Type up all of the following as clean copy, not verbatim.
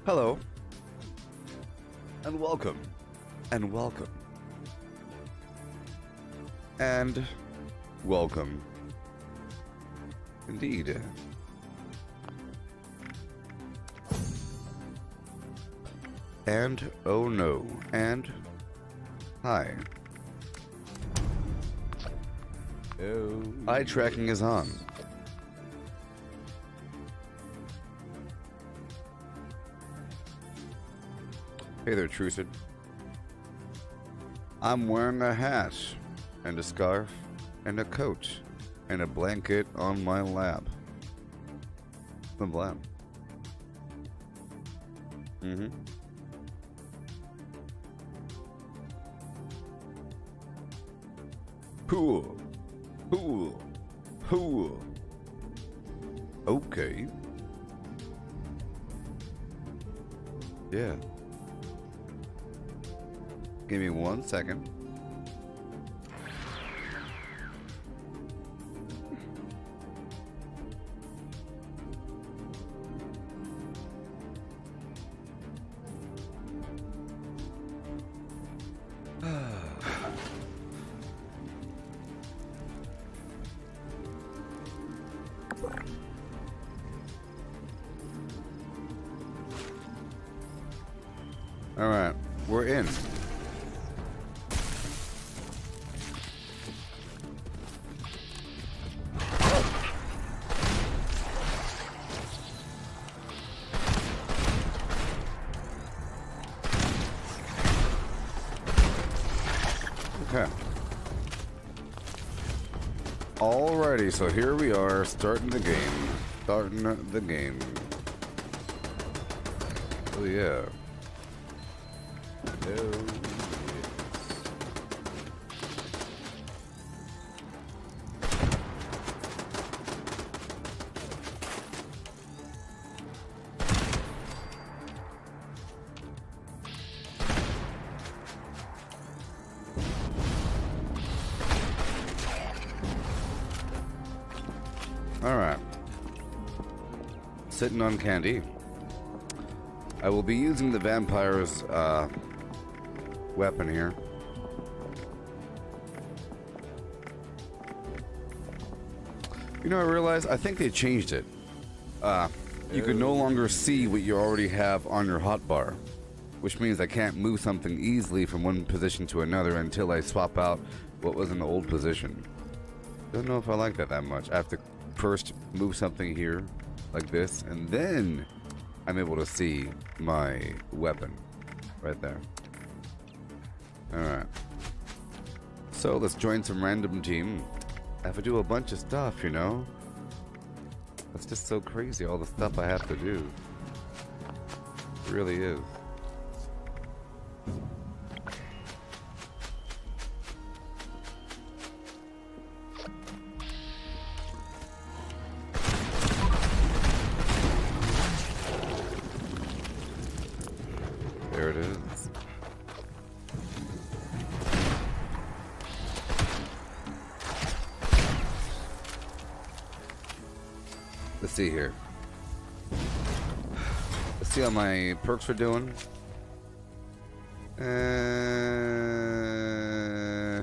Hello, and welcome, and welcome, and welcome. Indeed. And oh no, and hi. Oh, Eye tracking is on. Hey there, Trucid. I'm wearing a hat, and a scarf, and a coat, and a blanket on my lap. The lap. Mm-hmm. Cool. Cool. Cool. Okay. Yeah. Give me 1 second. All right, we're in. Okay. Alrighty, so here we are, starting the game. Starting the game. Oh yeah. oh, yes. Alright. Sitting on candy. I will be using the vampire's weapon here. You know, I realized I think they changed it. You can no longer see what you already have on your hotbar, which means I can't move something easily from one position to another until I swap out what was in the old position. Don't know if I like that much. I have to first move something here like this, and then I'm able to see my weapon right there. Alright. So let's join some random team. I have to do a bunch of stuff, you know? That's just so crazy, all the stuff I have to do. It really is. There it is. Let's see here. Let's see how my perks are doing.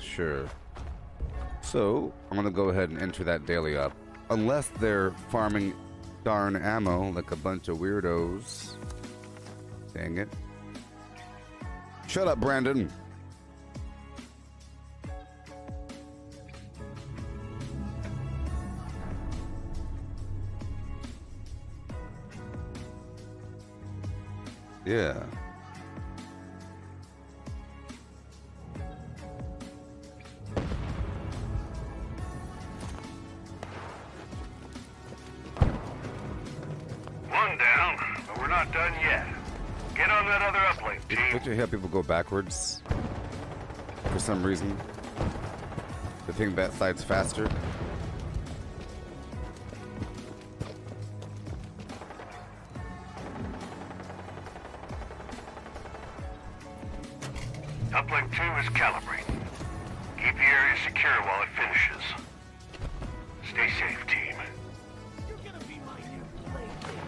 Sure. So, I'm gonna go ahead and enter that daily up. Unless they're farming darn ammo like a bunch of weirdos. Dang it. Shut up, Brandon. Yeah. One down, but we're not done yet. Get on that other uplink, team. Don't you hear people go backwards? For some reason. They think that side's faster. Uplink 2 is calibrating. Keep the area secure while it finishes. Stay safe, team. You're gonna be my new plaything.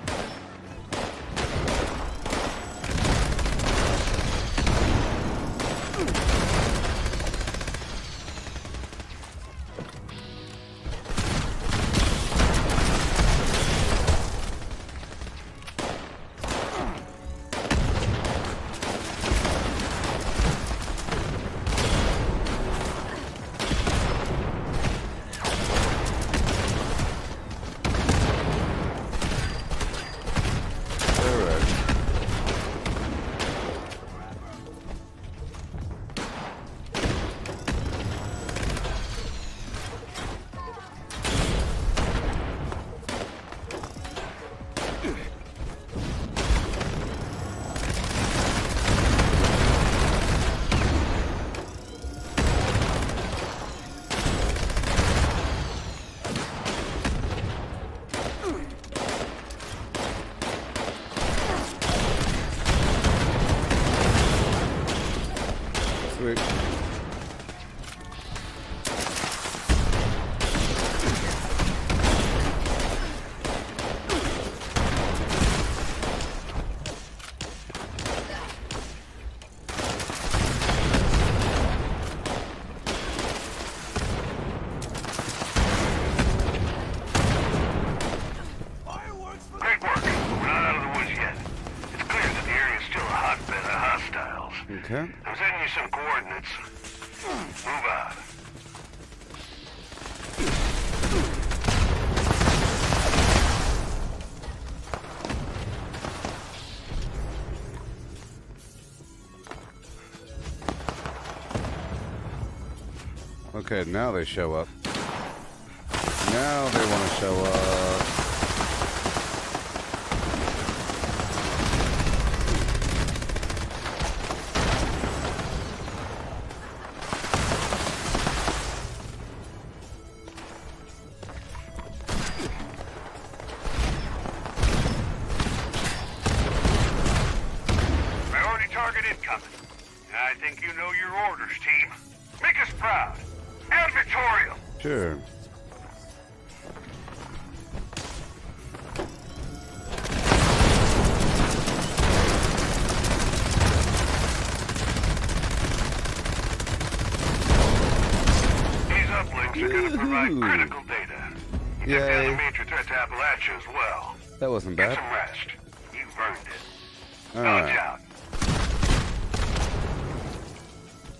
Sweet. Great work. We're not out of the woods yet. It's clear that the area is still a hotbed of hostiles. Okay. I'm sending you some coordinates. Move out. Okay, now they show up. Now they want to show up. Priority target incoming. I think you know your orders, team. Make us proud. And victorious. Sure. These uplinks are going to provide Woohoo. critical data. You took down the major threat to Appalachia as well. That wasn't Get bad. some rest. You've earned it. All Knowledge right. out.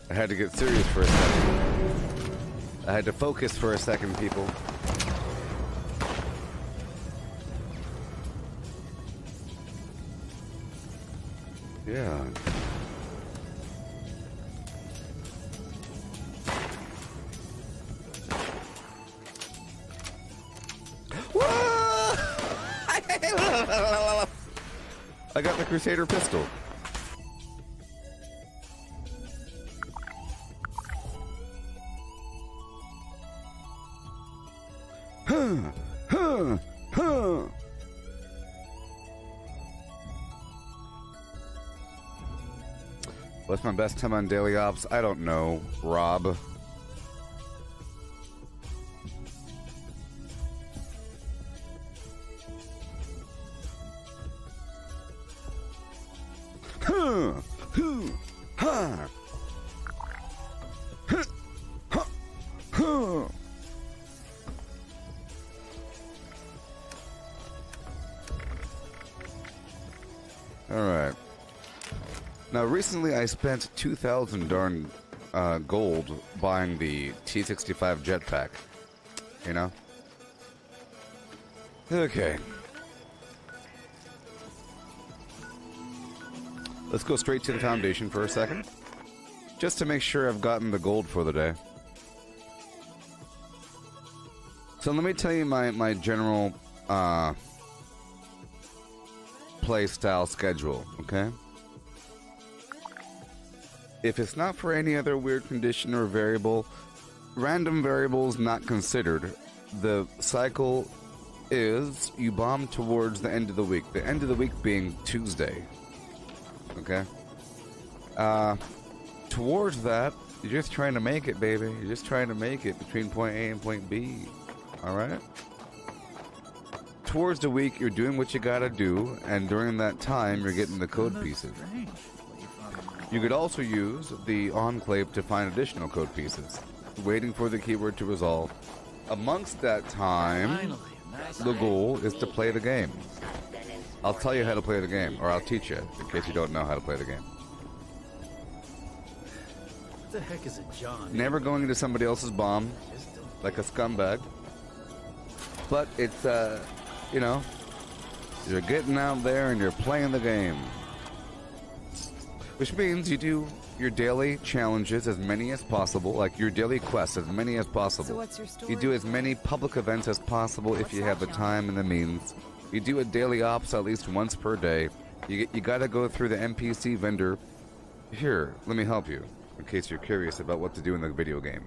I had to get serious for a second. I had to focus for a second, people. Yeah. I got the Crusader pistol. What's my best time on daily ops? I don't know, Rob. All right. Now, recently I spent 2,000 darn gold buying the T-65 jetpack. You know? Okay. Let's go straight to the foundation for a second. Just to make sure I've gotten the gold for the day. So let me tell you my general play style schedule, okay? If it's not for any other weird condition or variable, random variables not considered, the cycle is you bomb towards the end of the week. The end of the week being Tuesday. Okay? Towards that, you're just trying to make it, baby. You're just trying to make it between point A and point B. Alright? Towards the week, you're doing what you gotta do, and during that time, you're getting the code pieces. You could also use the enclave to find additional code pieces, waiting for the keyword to resolve. Amongst that time, the goal is to play the game. I'll tell you how to play the game, or I'll teach you, in case you don't know how to play the game. What the heck is a John? Never going into somebody else's bomb, like a scumbag. But it's, you know, you're getting out there and you're playing the game. Which means you do your daily challenges, as many as possible, like your daily quests, as many as possible. So what's your story? You do as many public events as possible if you have the time and the means. You do a daily ops at least once per day. You gotta go through the NPC vendor. Here, let me help you, in case you're curious about what to do in the video game.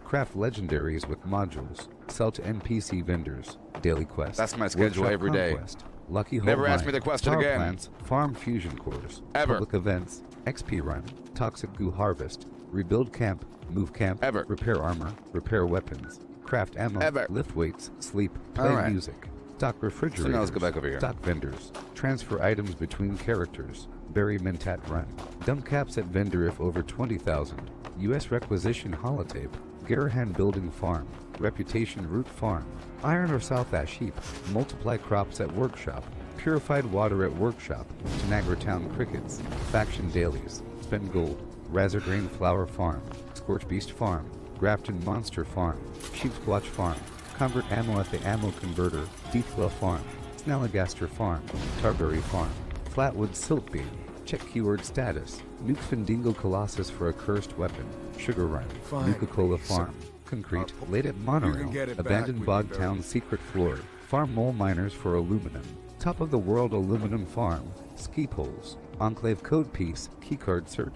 Craft legendaries with modules. Sell to NPC vendors. Daily quests. That's my schedule Workshop every day. conquest. Lucky Hole Never ask Mine, me the question power again. plants, farm fusion cores, Ever. public events, XP run, toxic goo harvest, rebuild camp, move camp, Ever. repair armor, repair weapons, craft ammo, Ever. lift weights, sleep, play Alright. music, stock refrigerators, So now let's go back over here. stock vendors, transfer items between characters, bury mentat run, dump caps at vendor if over 20,000, U.S. requisition holotape, Garahan building farm, reputation root farm, iron or south ash heap, multiply crops at workshop, purified water at workshop, Tanagra Town crickets, faction dailies, spend gold, Razorgrain flower farm, Scorch Beast farm, Grafton monster farm, Sheepsquatch farm, convert ammo at the ammo converter, Deathwell farm, Snalligaster farm, Tarberry farm, Flatwood silt beam, check keyword status, Nuke Findingo Colossus for a cursed weapon, Sugar Run, Nuka-Cola farm, Concrete, late at Monorail, get it back Abandoned when Bog you Town bury it. secret floor, Farm mole miners for aluminum, Top of the world aluminum farm, Ski poles, Enclave code piece, keycard cert.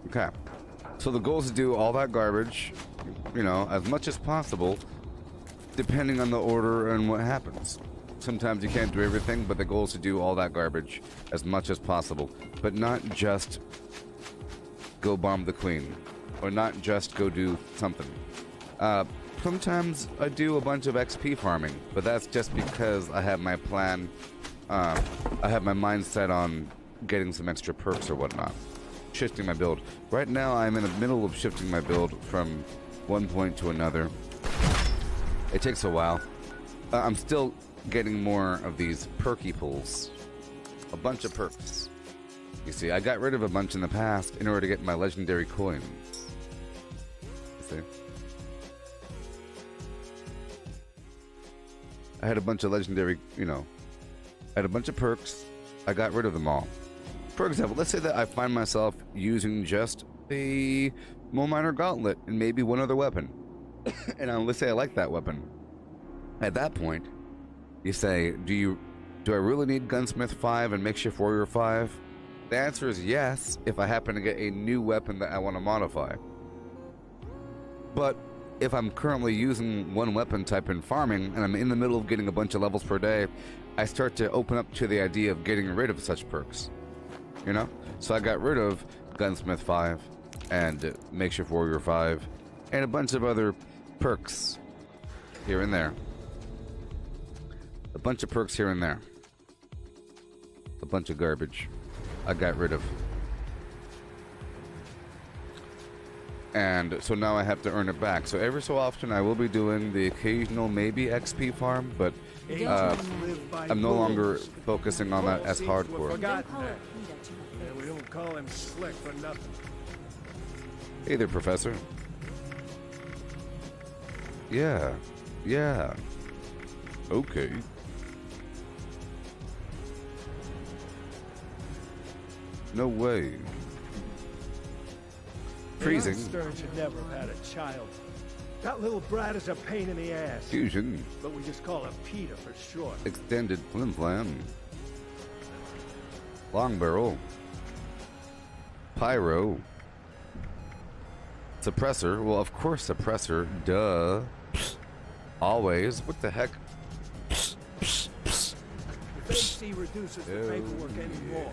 Okay. So the goal is to do all that garbage, you know, as much as possible, depending on the order and what happens. Sometimes you can't do everything, but the goal is to do all that garbage as much as possible. But not just go bomb the queen, or not just go do something. Sometimes I do a bunch of XP farming, but that's just because I have my plan. I have my mind set on getting some extra perks or whatnot. Shifting my build. Right now I'm in the middle of shifting my build from one point to another. It takes a while. I'm still getting more of these perky pulls. A bunch of perks. You see, I got rid of a bunch in the past in order to get my legendary coins. You see? I had a bunch of legendary, you know, I had a bunch of perks. I got rid of them all. For example, let's say that I find myself using just a Mole Miner Gauntlet and maybe one other weapon. And let's say I like that weapon. At that point, you say, do I really need Gunsmith 5 and Makeshift Warrior 5? The answer is yes, if I happen to get a new weapon that I want to modify. But if I'm currently using one weapon type in farming and I'm in the middle of getting a bunch of levels per day, I start to open up to the idea of getting rid of such perks. You know? So I got rid of Gunsmith 5 and Makeshift Warrior 5 and a bunch of other perks here and there. A bunch of perks here and there. A bunch of garbage I got rid of. And so now I have to earn it back. So every so often I will be doing the occasional maybe XP farm, but I'm no longer focusing on that as hardcore. And we don't call him slick for nothing. Hey there, Professor. Yeah. Okay. No way. Freezing. Stern should never have had a child. That little brat is a pain in the ass. Fusion. But we just call him Peter for short. Extended flim flam. Long barrel. Pyro. Suppressor. Well, of course, suppressor. Duh. Always. What the heck? If AC reduces the paperwork anymore,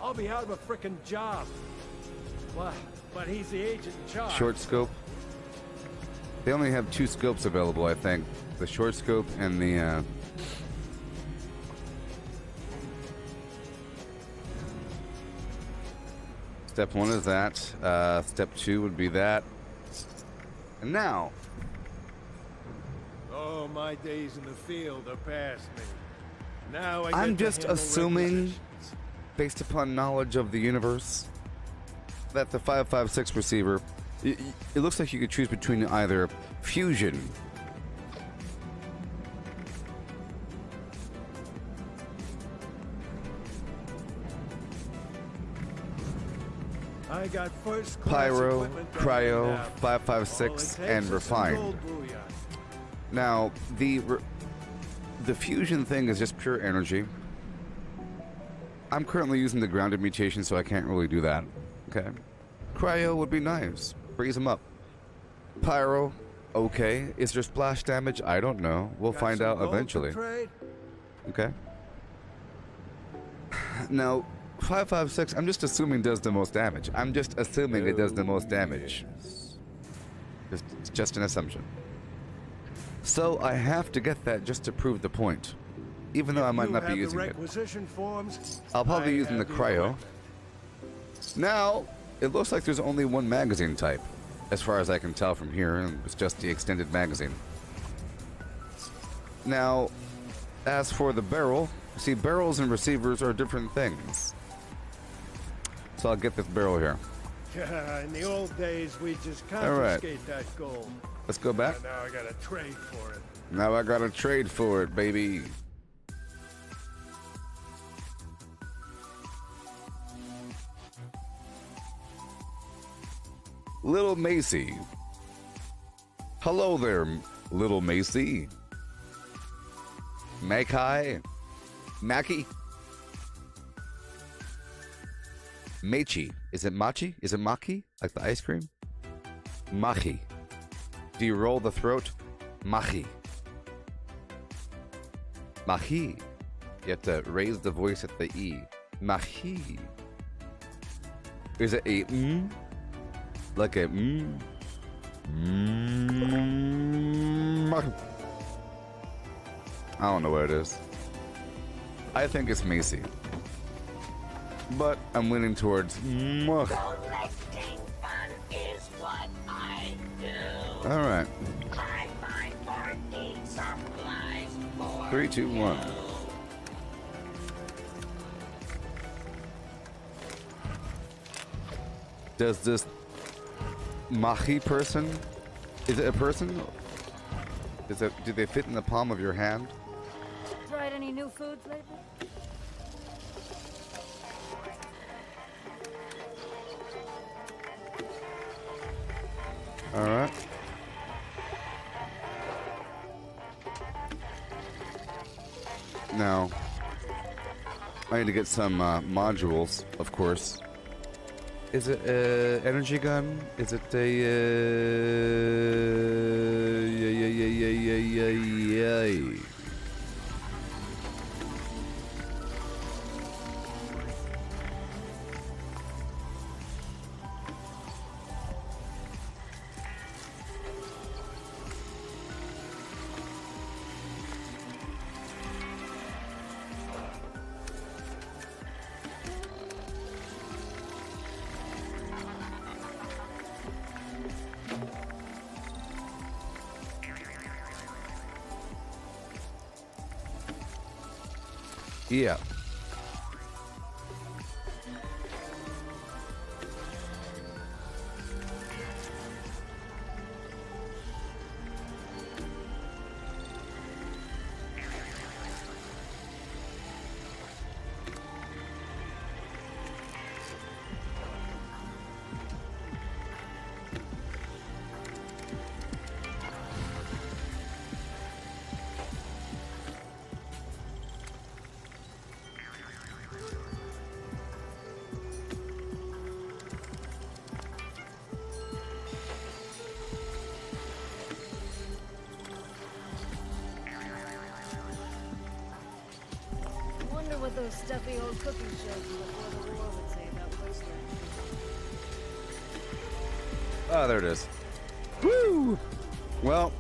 I'll be out of a frickin' job. What? But he's the agent in charge. Short scope. They only have 2 scopes available, I think. The short scope and the Step 1 is that. Step 2 would be that. And now, Oh, my days in the field are past me. Now I I'm get to just handle assuming, requisitions. based upon knowledge of the universe, that the 5.56 receiver, it looks like you could choose between either fusion, I got first class pyro, equipment down cryo, now. All it 5.56, takes and is some refined. gold bullion. Now, the fusion thing is just pure energy. I'm currently using the grounded mutation, so I can't really do that. Okay. Cryo would be nice. Freeze them up. Pyro, okay. Is there splash damage? I don't know. We'll Got find some out gold to eventually. trade? Okay. Now, 5.56, I'm just assuming does the most damage. I'm just assuming it does the most damage. It's just an assumption. So I have to get that just to prove the point. Even though I might not be using it. I'll probably be using the cryo. Now, it looks like there's only one magazine type, as far as I can tell from here, and it's just the extended magazine. Now, as for the barrel, see, barrels and receivers are different things. So I'll get this barrel here. In the old days, we just confiscate that gold. Let's go back. Now I gotta trade for it. Now I gotta trade for it, baby. Little Macy. Hello there, Little Macy. Makai. Mackie. Machi. Is it machi? Is it maki? Like the ice cream? Machi. Do you roll the throat? Machi. Machi. You have to raise the voice at the E. Machi. Is it a mm? Like a mm? Mm. I don't know what it is. I think it's Macy. But I'm leaning towards Collecting fun is what I do. Alright. I find party supplies for 3, 2, 1. Does this Machi person, is it a person? Do they fit in the palm of your hand? Tried any new foods lately? All right. Now, I need to get some modules, of course. Is it an energy gun? Is it a... yeah. Yeah. What those stuffy old cooking shows before the war would say about Playstyle. Oh, there it is. Woo! Well.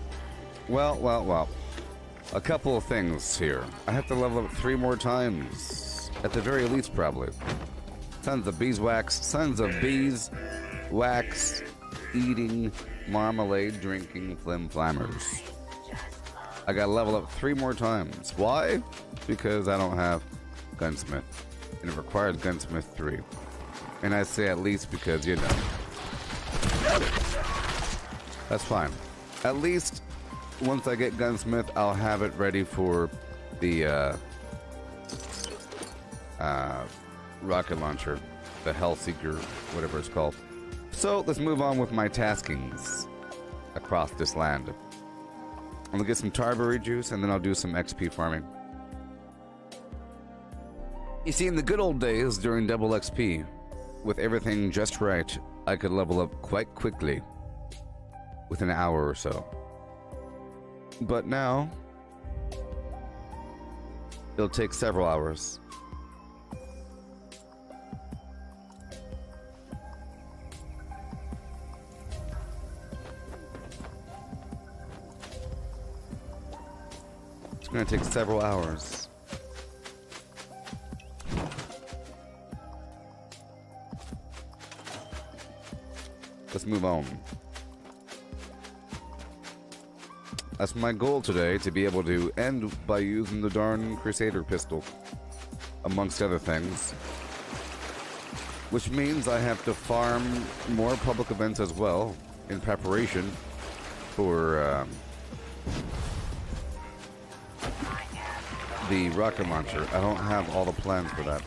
A couple of things here. I have to level up 3 more times. At the very least, probably. Sons of beeswax, sons of bees, wax, eating, marmalade, drinking, flim-flammers. I gotta level up 3 more times. Why? Because I don't have Gunsmith. And it requires Gunsmith 3. And I say at least because, you know. That's fine. At least, once I get Gunsmith, I'll have it ready for the, rocket launcher. The Hellseeker, whatever it's called. So, let's move on with my taskings across this land. I'm gonna get some tarberry juice, and then I'll do some XP farming. You see, in the good old days, during double XP, with everything just right, I could level up quite quickly, within an hour or so. But now, it'll take several hours. gonna take several hours. Let's move on. That's my goal today, to be able to end by using the darn Crusader pistol, amongst other things. Which means I have to farm more public events as well, in preparation for the rocket launcher. I don't have all the plans for that.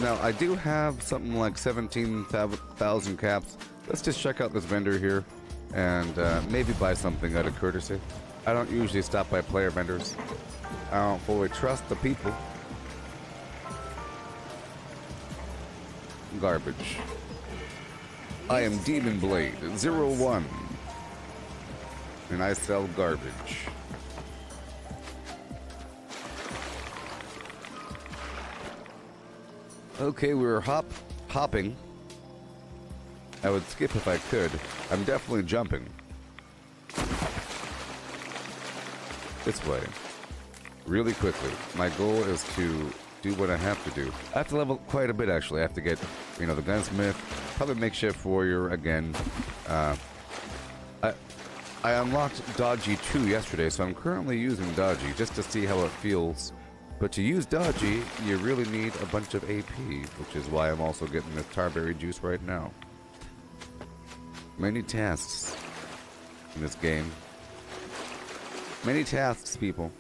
Now, I do have something like 17,000 caps. Let's just check out this vendor here and maybe buy something out of courtesy. I don't usually stop by player vendors. I don't fully trust the people. Garbage. I am Demon Blade 01, and I sell garbage. Okay, we're hopping. I would skip if I could. I'm definitely jumping. This way. Really quickly. My goal is to do what I have to do. I have to level quite a bit, actually. I have to get, you know, the gunsmith, probably makeshift warrior again. I unlocked Dodgy 2 yesterday, so I'm currently using Dodgy just to see how it feels. But to use Dodgy, you really need a bunch of AP, which is why I'm also getting this Tarberry juice right now. Many tasks in this game. Many tasks, people.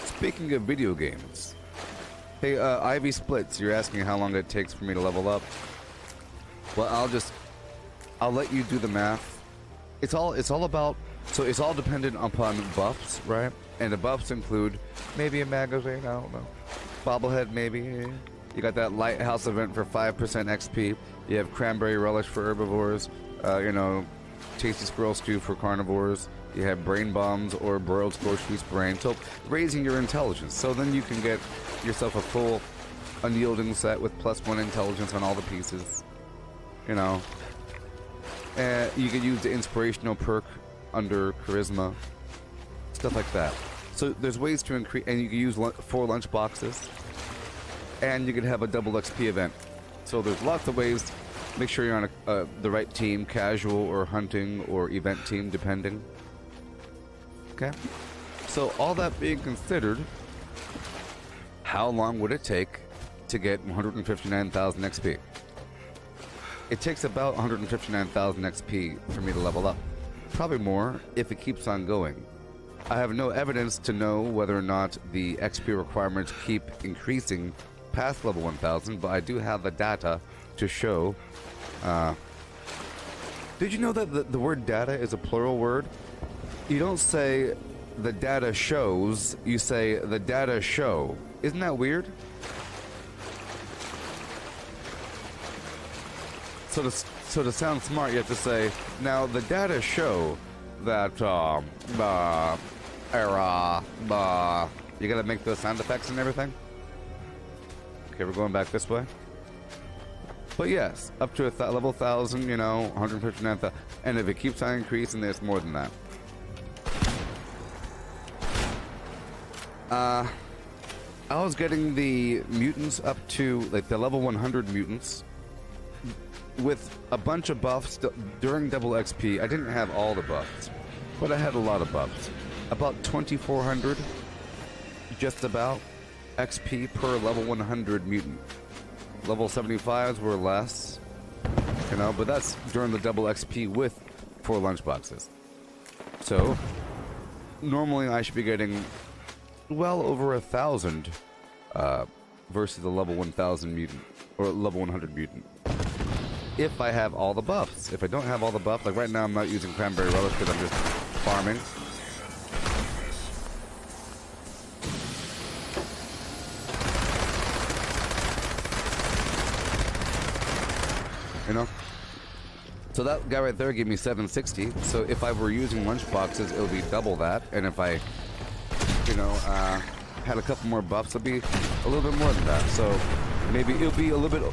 Speaking of video games. Hey, Ivy Splits, you're asking how long it takes for me to level up. Well, I'll let you do the math. It's all about, so it's all dependent upon buffs, right? And the buffs include maybe a magazine, I don't know. Bobblehead, maybe. You got that Lighthouse event for 5% XP. You have Cranberry Relish for herbivores. You know, Tasty Squirrel Stew for carnivores. You have Brain Bombs or Broiled Scorched Beast Brain. So, raising your intelligence. So then you can get yourself a full unyielding set with +1 intelligence on all the pieces. You know. You can use the inspirational perk under Charisma. Stuff like that. So there's ways to increase, and you can use 4 lunch boxes, and you can have a double XP event. So there's lots of ways. Make sure you're on the right team, casual or hunting or event team, depending. Okay. So all that being considered, how long would it take to get 159,000 XP? It takes about 159,000 XP for me to level up. Probably more if it keeps on going. I have no evidence to know whether or not the XP requirements keep increasing past level 1000, but I do have the data to show. Did you know that the word data is a plural word? You don't say the data shows, you say the data show. Isn't that weird? So to sound smart, you have to say, now the data show that, you gotta make those sound effects and everything. Okay, we're going back this way. But yes, up to level 1000, you know, 159,000. And if it keeps on increasing, there's more than that. I was getting the mutants up to, like, the level 100 mutants with a bunch of buffs during double XP. I didn't have all the buffs, but I had a lot of buffs. About 2,400, just about, XP per level 100 mutant. Level 75s were less, you know, but that's during the double XP with 4 lunchboxes. So, normally I should be getting well over 1,000 versus the level 1,000 mutant, or level 100 mutant. If I have all the buffs. If I don't have all the buffs, like right now I'm not using Cranberry Relish because I'm just farming. You know? So that guy right there gave me 760. So if I were using lunch boxes, it would be double that. And if I, you know, had a couple more buffs, it'd be a little bit more than that. So maybe it'll be a little bit,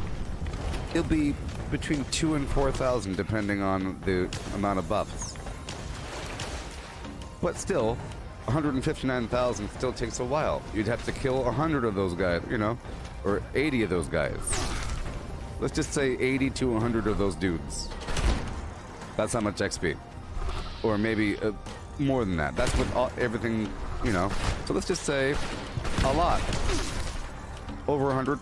it'll be between 2,000 and 4,000 depending on the amount of buffs. But still, 159,000 still takes a while. You'd have to kill 100 of those guys, you know, or 80 of those guys. Let's just say 80 to 100 of those dudes. That's how much XP. Or maybe more than that. That's with everything, you know. So let's just say a lot. Over 100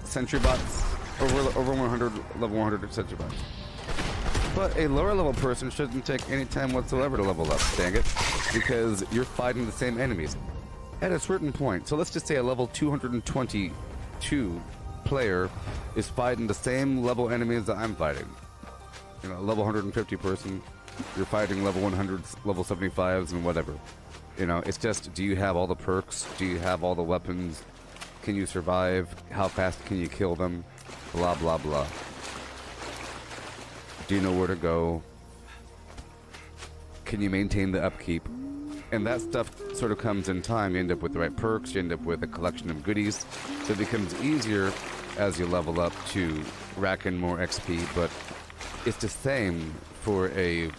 sentry bots. Over 100, level 100 sentry bots. But a lower level person shouldn't take any time whatsoever to level up, dang it. Because you're fighting the same enemies. At a certain point, so let's just say a level 222 player is fighting the same level enemies that I'm fighting. You know, a level 150 person, you're fighting level 100s, level 75s, and whatever. You know, it's just, do you have all the perks? Do you have all the weapons? Can you survive? How fast can you kill them? Blah, blah, blah. Do you know where to go? Can you maintain the upkeep? And that stuff sort of comes in time. You end up with the right perks, you end up with a collection of goodies. So it becomes easier as you level up to rack in more XP, but it's the same for a...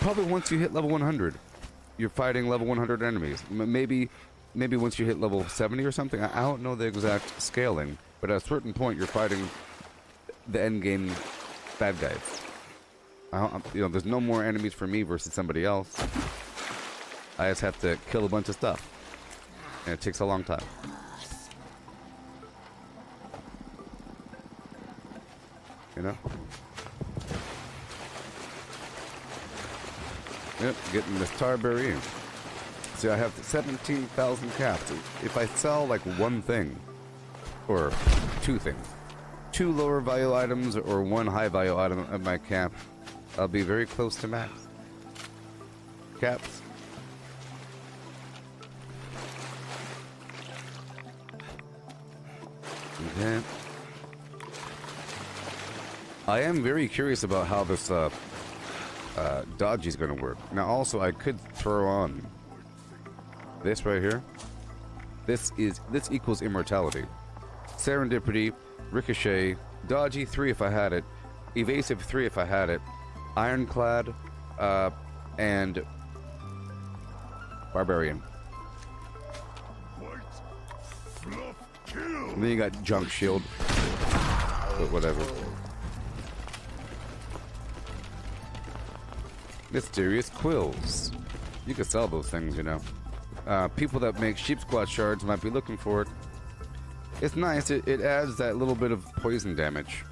Probably once you hit level 100, you're fighting level 100 enemies. Maybe once you hit level 70 or something. I don't know the exact scaling, but at a certain point you're fighting the end game bad guys. You know, there's no more enemies for me versus somebody else. I just have to kill a bunch of stuff, and it takes a long time. You know? Yep, getting this Tarberry. See, I have 17,000 caps. If I sell like one thing, or two things, 2 lower value items or 1 high value item of my cap, I'll be very close to max. Caps. Okay. I am very curious about how this dodgy is going to work. Now, also, I could throw on this right here. This equals immortality. Serendipity, ricochet, dodgy 3 if I had it, evasive 3 if I had it, ironclad, and barbarian. And then you got junk shield, but whatever. Mysterious quills. You could sell those things, you know. People that make sheep squat shards might be looking for it. It's nice. It adds that little bit of poison damage.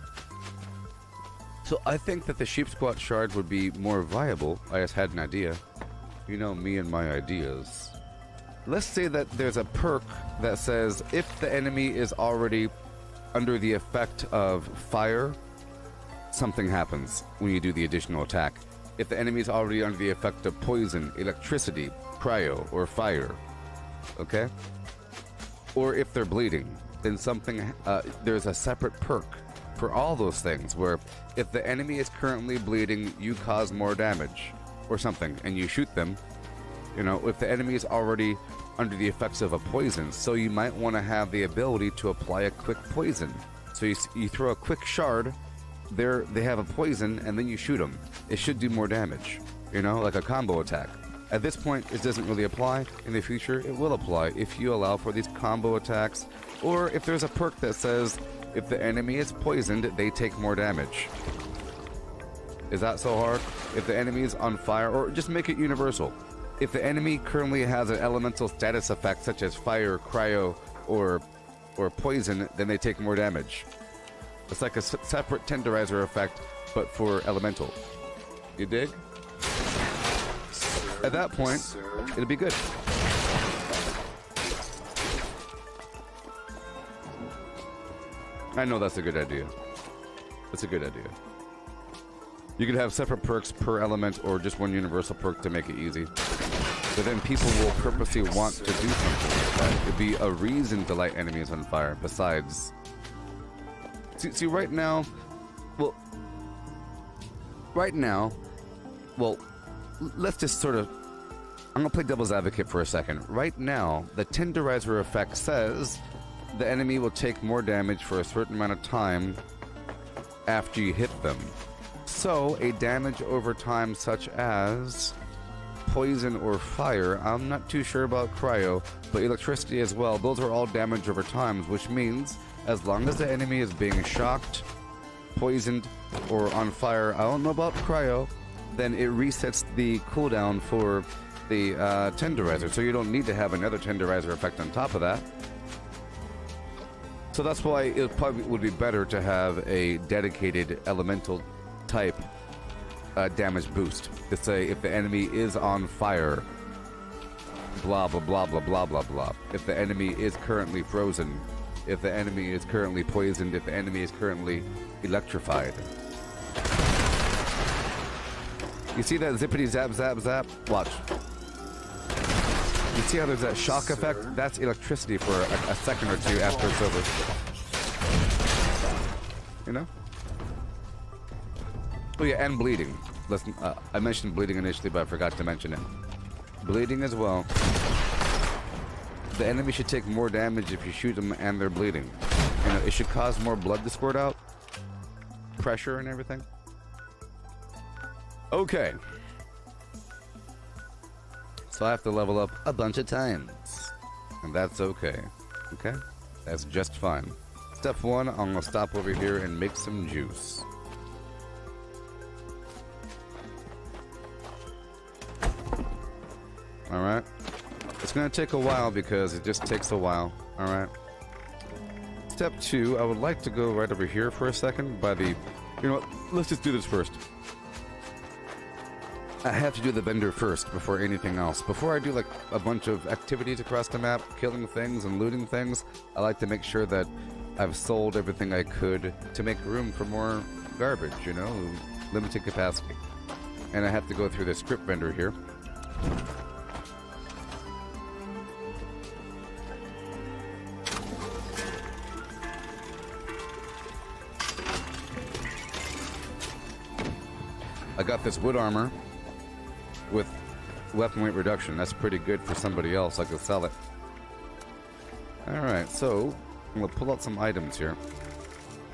So I think that the sheep squat shard would be more viable. I just had an idea. You know me and my ideas. Let's say that there's a perk that says if the enemy is already under the effect of fire, something happens when you do the additional attack. If the enemy is already under the effect of poison, electricity, cryo, or fire, okay? Or if they're bleeding, then something, there's a separate perk for all those things where if the enemy is currently bleeding, you cause more damage or something, and you shoot them. You know, if the enemy is already under the effects of a poison, so you might want to have the ability to apply a quick poison. So you throw a quick shard, they have a poison, and then you shoot them. It should do more damage, you know, like a combo attack. At this point, it doesn't really apply. In the future, it will apply if you allow for these combo attacks, or if there's a perk that says if the enemy is poisoned, they take more damage. Is that so hard? If the enemy is on fire, or just make it universal. If the enemy currently has an elemental status effect such as fire, cryo, or poison, then they take more damage. It's like a separate tenderizer effect, but for elemental. You dig? At that point, it'll be good. I know that's a good idea. That's a good idea. You could have separate perks per element or just one universal perk to make it easy. But then people will purposely want to do something like that. It'd be a reason to light enemies on fire besides... See, right now, let's just sort of, I'm gonna play devil's advocate for a second. Right now, the tenderizer effect says the enemy will take more damage for a certain amount of time after you hit them. So, a damage over time such as poison, or fire. I'm not too sure about cryo, but electricity as well. Those are all damage over time, which means as long as the enemy is being shocked, poisoned, or on fire, I don't know about cryo, then it resets the cooldown for the tenderizer, so you don't need to have another tenderizer effect on top of that. So that's why it probably would be better to have a dedicated elemental type damage boost to say if the enemy is on fire, blah blah blah blah blah blah blah. If the enemy is currently frozen, if the enemy is currently poisoned, if the enemy is currently electrified. You see that zippity zap zap zap? Watch. You see how there's that shock effect? That's electricity for a second or two after it's over. You know? Oh yeah, and bleeding. Listen, I mentioned bleeding initially, but I forgot to mention it. Bleeding as well. The enemy should take more damage if you shoot them and they're bleeding. You know, it should cause more blood to squirt out. Pressure and everything. Okay. So I have to level up a bunch of times. And that's okay. Okay? That's just fine. Step one, I'm gonna stop over here and make some juice. Alright? It's gonna take a while because it just takes a while. Alright? Step two, I would like to go right over here for a second by the... You know what? Let's just do this first. I have to do the vendor first before anything else. Before I do like a bunch of activities across the map, killing things and looting things, I like to make sure that I've sold everything I could to make room for more garbage, you know, limited capacity. And I have to go through the script vendor here. I got this wood armor with weapon weight reduction. That's pretty good for somebody else. I could sell it. Alright, so I'm going to pull out some items here.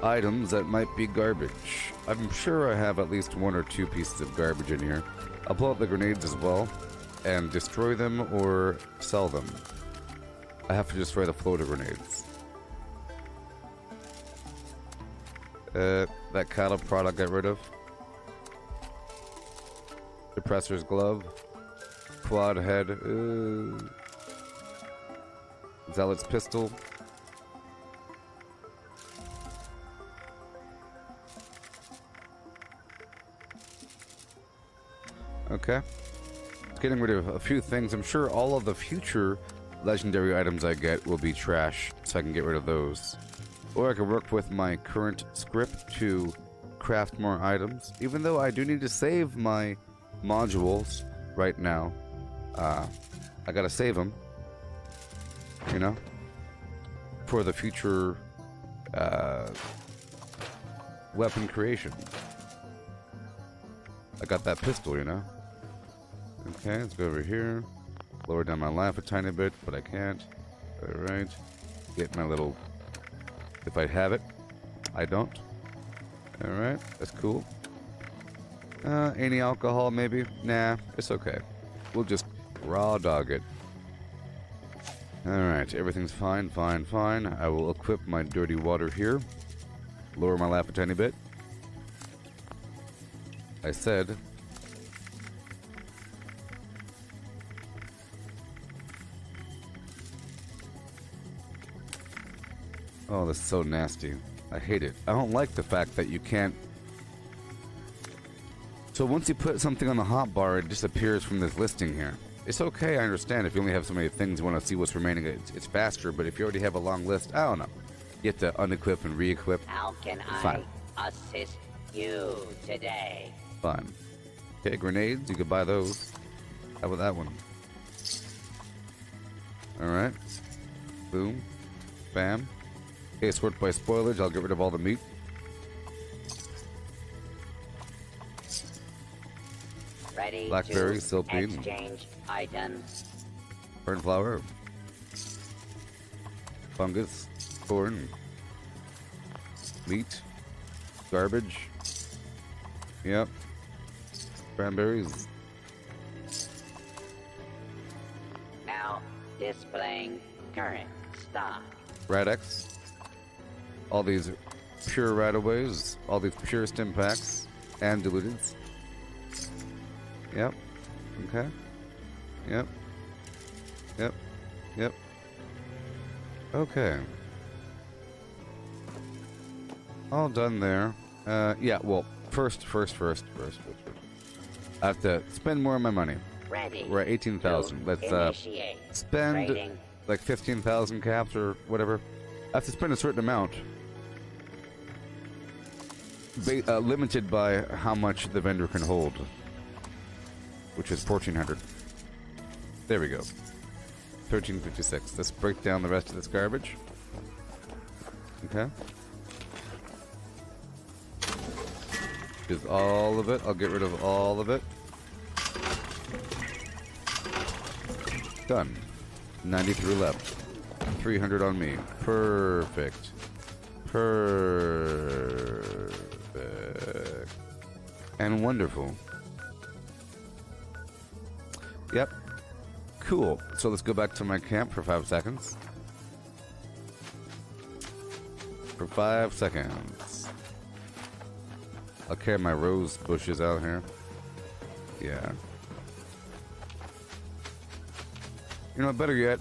Items that might be garbage. I'm sure I have at least 1 or 2 pieces of garbage in here. I'll pull out the grenades as well and destroy them or sell them. I have to destroy the floater grenades. That cattle product got rid of. Depressor's glove, quad head, Zealot's pistol. Okay. Getting rid of a few things. I'm sure all of the future legendary items I get will be trash, so I can get rid of those. Or I can work with my current script to craft more items, even though I do need to save my modules right now. I gotta save them, you know, for the future weapon creation. I got that pistol, you know. Okay, let's go over here, lower down my life a tiny bit, but I can't. Alright, get my little, if I have it. I don't. Alright, that's cool. Any alcohol, maybe? Nah, it's okay. We'll just raw dog it. Alright, everything's fine, fine, fine. I will equip my dirty water here. Lower my life a tiny bit. I said... Oh, this is so nasty. I hate it. I don't like the fact that you can't... So once you put something on the hotbar, it disappears from this listing here. It's okay, I understand. If you only have so many things, you want to see what's remaining, it's faster. But if you already have a long list, I don't know. You have to unequip and re-equip. How can Fine. I assist you today? Fine. Okay, grenades, you could buy those. How about that one? Alright. Boom. Bam. Okay, sort by spoilage, I'll get rid of all the meat. Ready Blackberry, to silkweed. exchange items. Fernflower. Fungus. Corn. Meat. Garbage. Yep. Cranberries. Displaying current stock. Radex. All these pure right-of-ways, all these pure stim packs, and diluteds. Yep. Okay. Yep. Yep. Yep. Okay. All done there. Yeah, well, first. I have to spend more of my money. Ready. We're at 18,000. Let's Initiate spend trading. like 15,000 caps or whatever. I have to spend a certain amount. Limited by how much the vendor can hold, which is 1,400. There we go. 1356. Let's break down the rest of this garbage. Okay. Is all of it. I'll get rid of all of it. Done. 93 left. 300 on me. Perfect. Perfect. And wonderful. Yep. Cool. So let's go back to my camp for 5 seconds. For 5 seconds. I'll carry my rose bushes out here. Yeah. You know, better yet,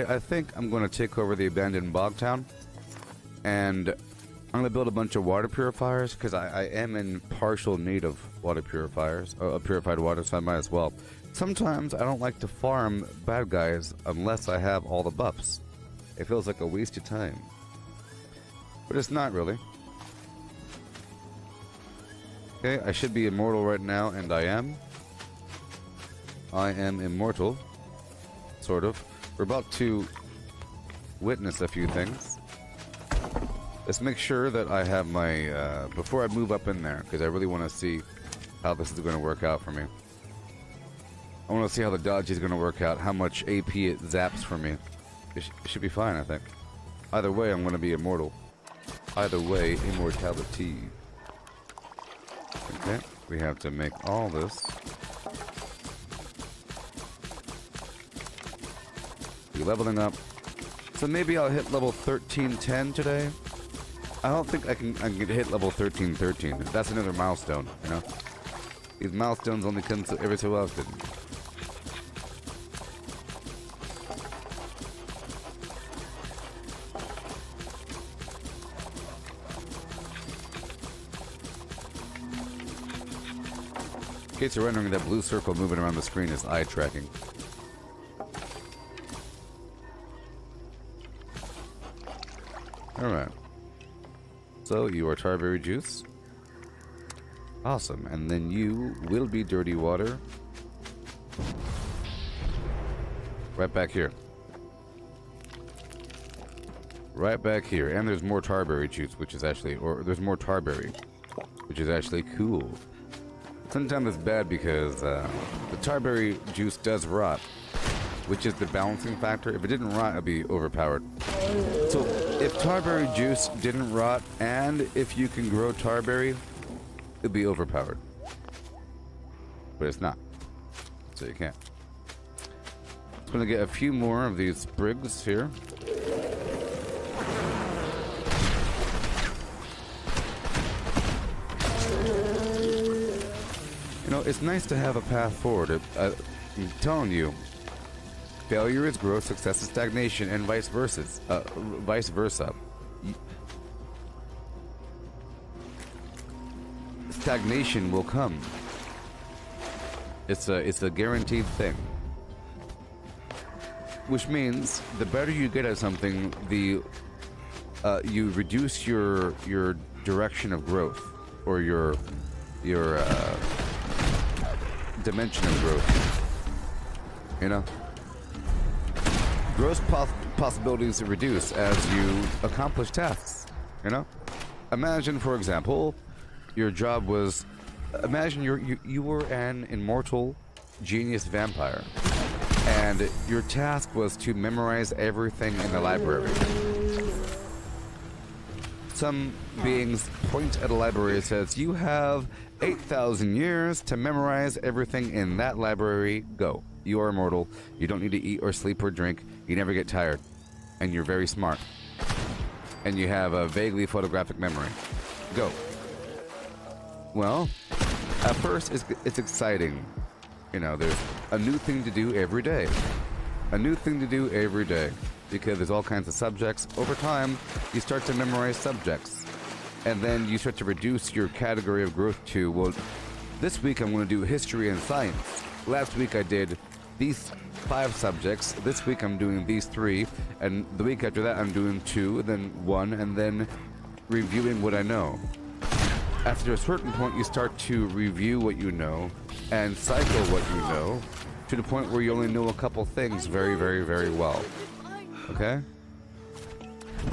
I think I'm going to take over the abandoned bog town. And I'm going to build a bunch of water purifiers, because I am in partial need of water purifiers, or purified water, so I might as well. Sometimes I don't like to farm bad guys unless I have all the buffs. It feels like a waste of time. But it's not really. Okay, I should be immortal right now, and I am. I am immortal. Sort of. We're about to witness a few things. Let's make sure that I have my, before I move up in there, because I really want to see how this is going to work out for me. I want to see how the dodge is going to work out, how much AP it zaps for me. It should be fine, I think. Either way, I'm going to be immortal. Either way, immortality. Okay, we have to make all this. Be leveling up. So maybe I'll hit level 1310 today. I don't think I can hit level 1313. That's another milestone, you know? These milestones only come every so often. In case you're wondering, that blue circle moving around the screen is eye tracking. Alright. So, you are tarberry juice. Awesome. And then you will be dirty water. Right back here. Right back here. And there's more tarberry juice, which is actually... Or there's more tarberry, which is actually cool. Sometimes it's bad because the tarberry juice does rot, which is the balancing factor. If it didn't rot, it'd be overpowered. So if tarberry juice didn't rot, and if you can grow tarberry, it'd be overpowered. But it's not. So you can't. I'm gonna get a few more of these sprigs here. You know, it's nice to have a path forward. I'm telling you, failure is growth, success is stagnation, and vice versa. Stagnation will come. It's a guaranteed thing. Which means the better you get at something, the you reduce your direction of growth, or your dimension of growth. You know, growth possibilities reduce as you accomplish tasks. You know, imagine, for example, your job was, imagine you were an immortal genius vampire, and your task was to memorize everything in the library. Some beings point at a library and says, you have 8,000 years to memorize everything in that library. Go. You are immortal. You don't need to eat or sleep or drink. You never get tired. And you're very smart. And you have a vaguely photographic memory. Go. Well, at first it's exciting. You know, there's a new thing to do every day. A new thing to do every day. Because there's all kinds of subjects. Over time, you start to memorize subjects. And then you start to reduce your category of growth to, well, this week I'm going to do history and science. Last week I did these 5 subjects. This week I'm doing these 3. And the week after that I'm doing 2, then 1, and then reviewing what I know. After a certain point, you start to review what you know and cycle what you know to the point where you only know a couple things very, very, very well. Okay?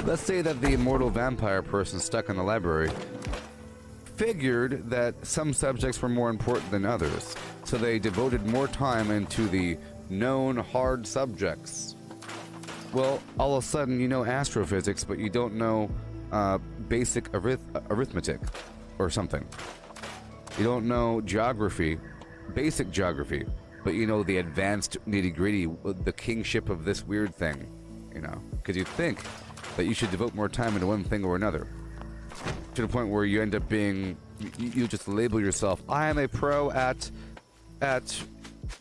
Let's say that the immortal vampire person stuck in the library figured that some subjects were more important than others, so they devoted more time into the known hard subjects. Well, all of a sudden you know astrophysics, but you don't know basic arithmetic or something. You don't know geography, basic geography, but you know the advanced nitty-gritty, the kingship of this weird thing, you know, because you think that you should devote more time into one thing or another, to the point where you end up being, you just label yourself, I am a pro at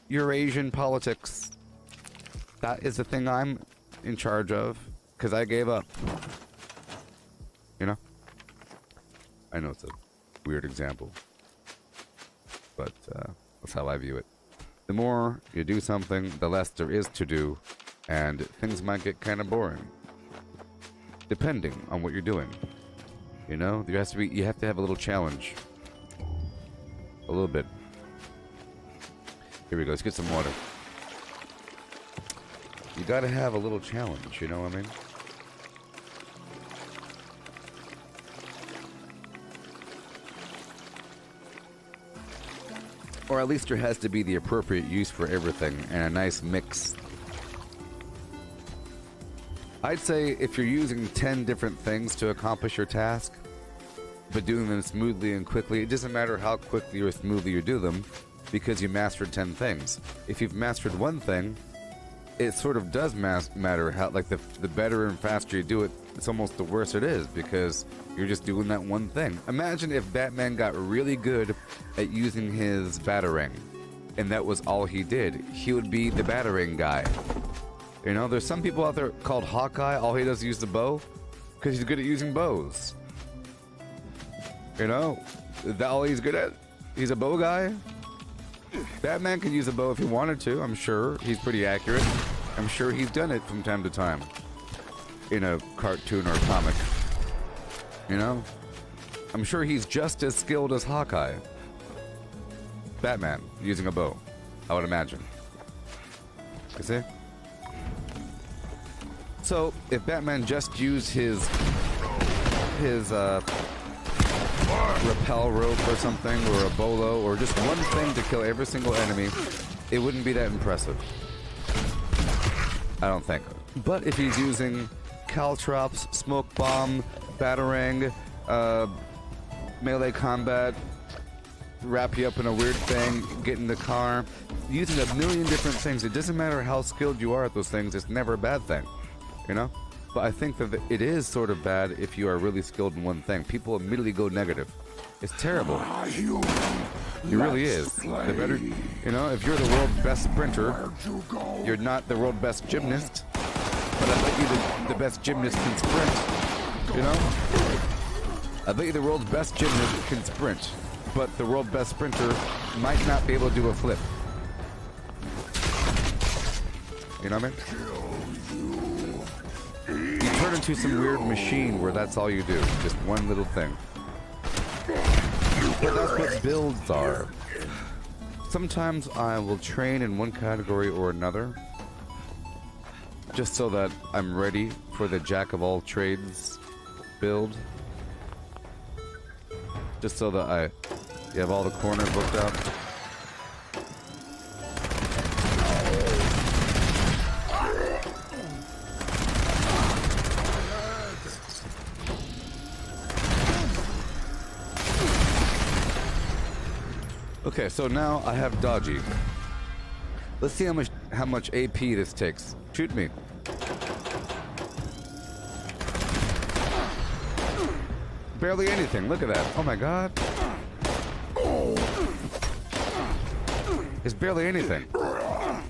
Eurasian politics. That is the thing I'm in charge of, because I gave up. You know? I know it's a weird example, but that's how I view it. The more you do something, the less there is to do, and things might get kind of boring, depending on what you're doing. You know, you have to have a little challenge, a little bit. Here we go. Let's get some water. You got to have a little challenge. You know what I mean? Or at least there has to be the appropriate use for everything and a nice mix. I'd say if you're using 10 different things to accomplish your task, but doing them smoothly and quickly, it doesn't matter how quickly or smoothly you do them, because you mastered 10 things. If you've mastered one thing, it sort of does matter how, like, the better and faster you do it, it's almost the worse it is, because you're just doing that one thing. Imagine if Batman got really good at using his Batarang, and that was all he did. He would be the Batarang guy. You know, there's some people out there called Hawkeye, all he does is use the bow, because he's good at using bows. You know, is that all he's good at? He's a bow guy? Batman can use a bow if he wanted to, I'm sure. He's pretty accurate. I'm sure he's done it from time to time in a cartoon or comic. You know? I'm sure he's just as skilled as Hawkeye. Batman, using a bow, I would imagine. You see? So, if Batman just used his rappel rope or something, or a bolo, or just one thing to kill every single enemy, it wouldn't be that impressive. I don't think. But if he's using caltrops, smoke bomb, batarang, melee combat, wrap you up in a weird thing, get in the car, using a million different things, it doesn't matter how skilled you are at those things, it's never a bad thing, you know? But I think that it is sort of bad if you are really skilled in one thing. People immediately go negative. It's terrible. It really is. The better, you know, if you're the world's best sprinter, you're not the world's best gymnast, but I bet you the best gymnast can sprint, you know? I bet you the world's best gymnast can sprint, but the world's best sprinter might not be able to do a flip. You know what I mean? You turn into some weird machine where that's all you do, just one little thing. But that's what builds are. Sometimes I will train in one category or another, just so that I'm ready for the jack of all trades build. Just so that you have all the corners booked out. Okay, so now I have dodgy. Let's see how much AP this takes. Shoot me. barely anything. Look at that. Oh my god. It's barely anything. And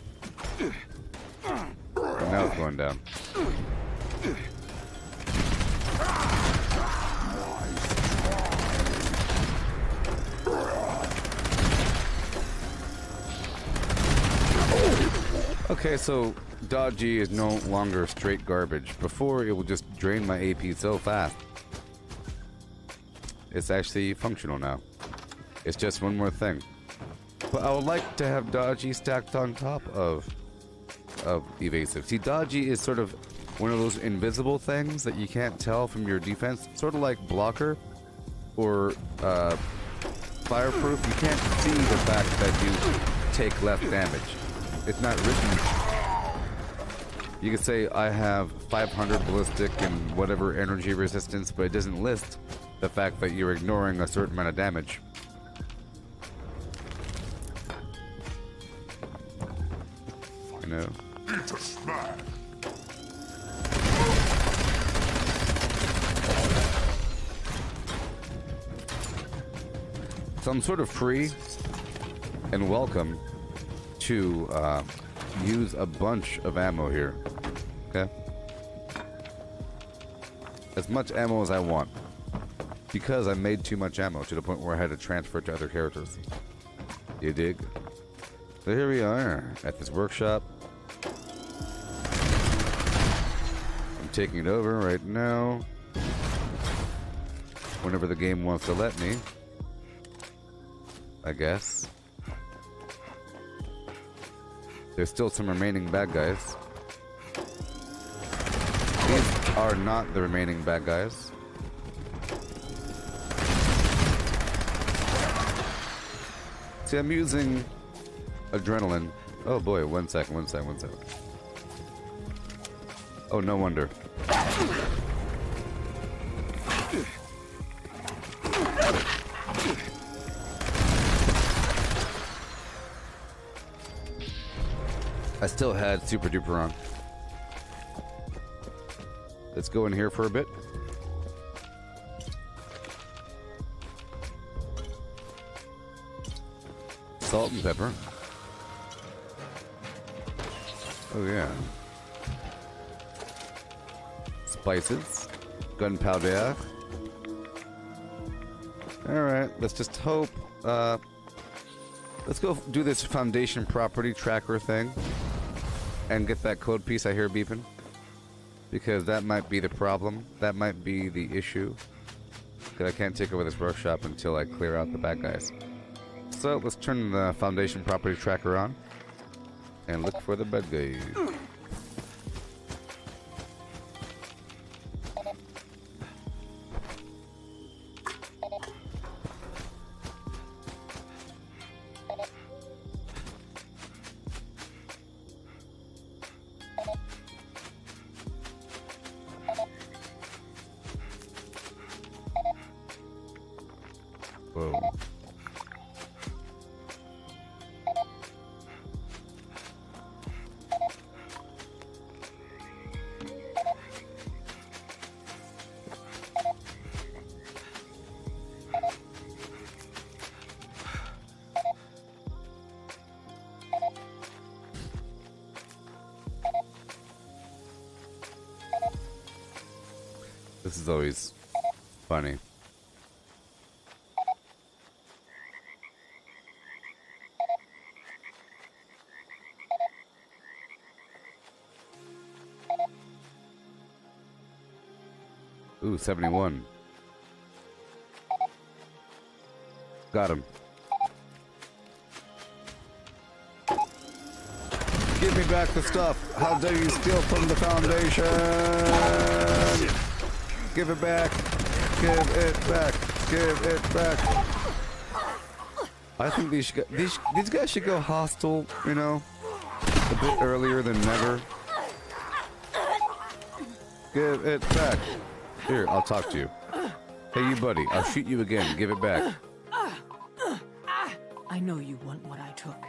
now it's going down. Okay, so dodgy is no longer straight garbage. Before, it would just drain my AP so fast. It's actually functional now. It's just one more thing. But I would like to have dodgy stacked on top of evasive. See, dodgy is sort of one of those invisible things that you can't tell from your defense. Sort of like blocker or fireproof. You can't see the fact that you take less damage. It's not written. You could say I have 500 ballistic and whatever energy resistance, but it doesn't list the fact that you're ignoring a certain amount of damage. You know? So I'm sort of free and welcome to use a bunch of ammo here. Okay? As much ammo as I want. Because I made too much ammo to the point where I had to transfer it to other characters. You dig? So here we are at this workshop. I'm taking it over right now. Whenever the game wants to let me. I guess. There's still some remaining bad guys. These are not the remaining bad guys. See, I'm using adrenaline. Oh boy, one second. Oh, no wonder. I still had Super Duper on. Let's go in here for a bit. Salt and pepper. Oh yeah. Spices. Gunpowder. Alright, let's just hope. Let's go do this foundation property tracker thing. And get that code piece I hear beeping. Because that might be the problem. That might be the issue. Because I can't take over this workshop until I clear out the bad guys. So let's turn the foundation property tracker on. And look for the bad guys. Whoa. This is always funny. Ooh, 71. Got him. Give me back the stuff. How dare you steal from the Foundation? Give it back. Give it back. Give it back. I think these guys should go hostile, you know, a bit earlier than never. Give it back. Here, I'll talk to you. Hey, you buddy, I'll shoot you again. Give it back. I know you want what I took,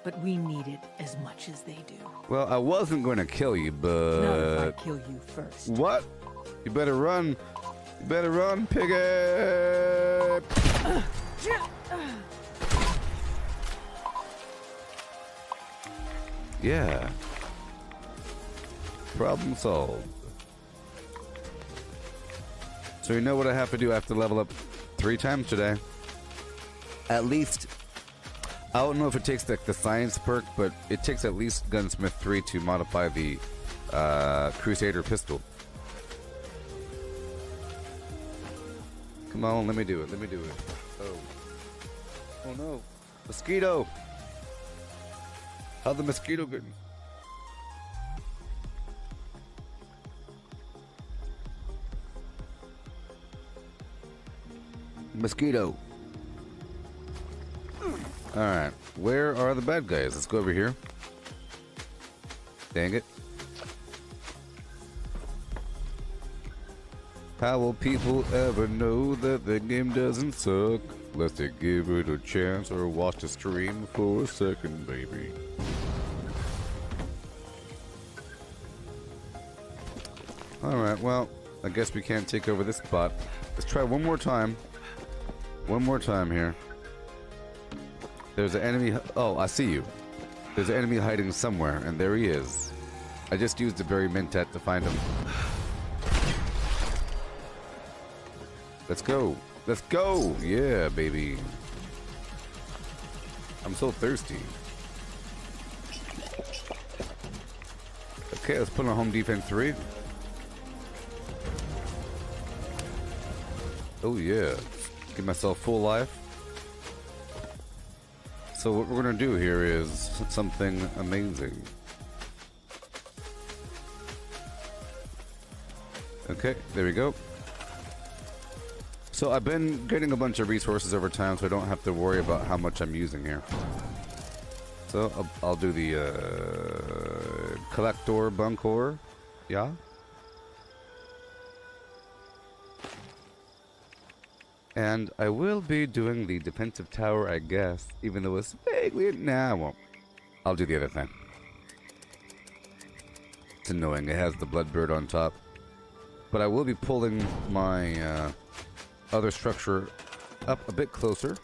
but we need it as much as they do. Well, I wasn't going to kill you, but... Not if I kill you first. What? You better run. Better run, piggy! Yeah. Problem solved. So you know what I have to do? I have to level up 3 times today. At least. I don't know if it takes like the science perk, but it takes at least Gunsmith 3 to modify the Crusader pistol. Come on, let me do it. Let me do it. Oh. Oh no. Mosquito! How'd the mosquito get? Mosquito. Alright, where are the bad guys? Let's go over here. Dang it. How will people ever know that the game doesn't suck? Unless they give it a chance or watch the stream for a second, baby. Alright, well, I guess we can't take over this spot. Let's try one more time. One more time here. There's an enemy. Oh, I see you. There's an enemy hiding somewhere, and there he is. I just used the berry mentat to find him. Let's go. Let's go. Yeah, baby. I'm so thirsty. Okay, let's put on home defense 3. Oh yeah. Give myself full life. So what we're gonna do here is something amazing. Okay, there we go. So I've been getting a bunch of resources over time, so I don't have to worry about how much I'm using here. So I'll do the collector bunkor, yeah. And I will be doing the defensive tower, I guess, even though it's vaguely... Nah, I won't. I'll do the other thing. It's annoying. It has the Bloodbird on top. But I will be pulling my other structure up a bit closer.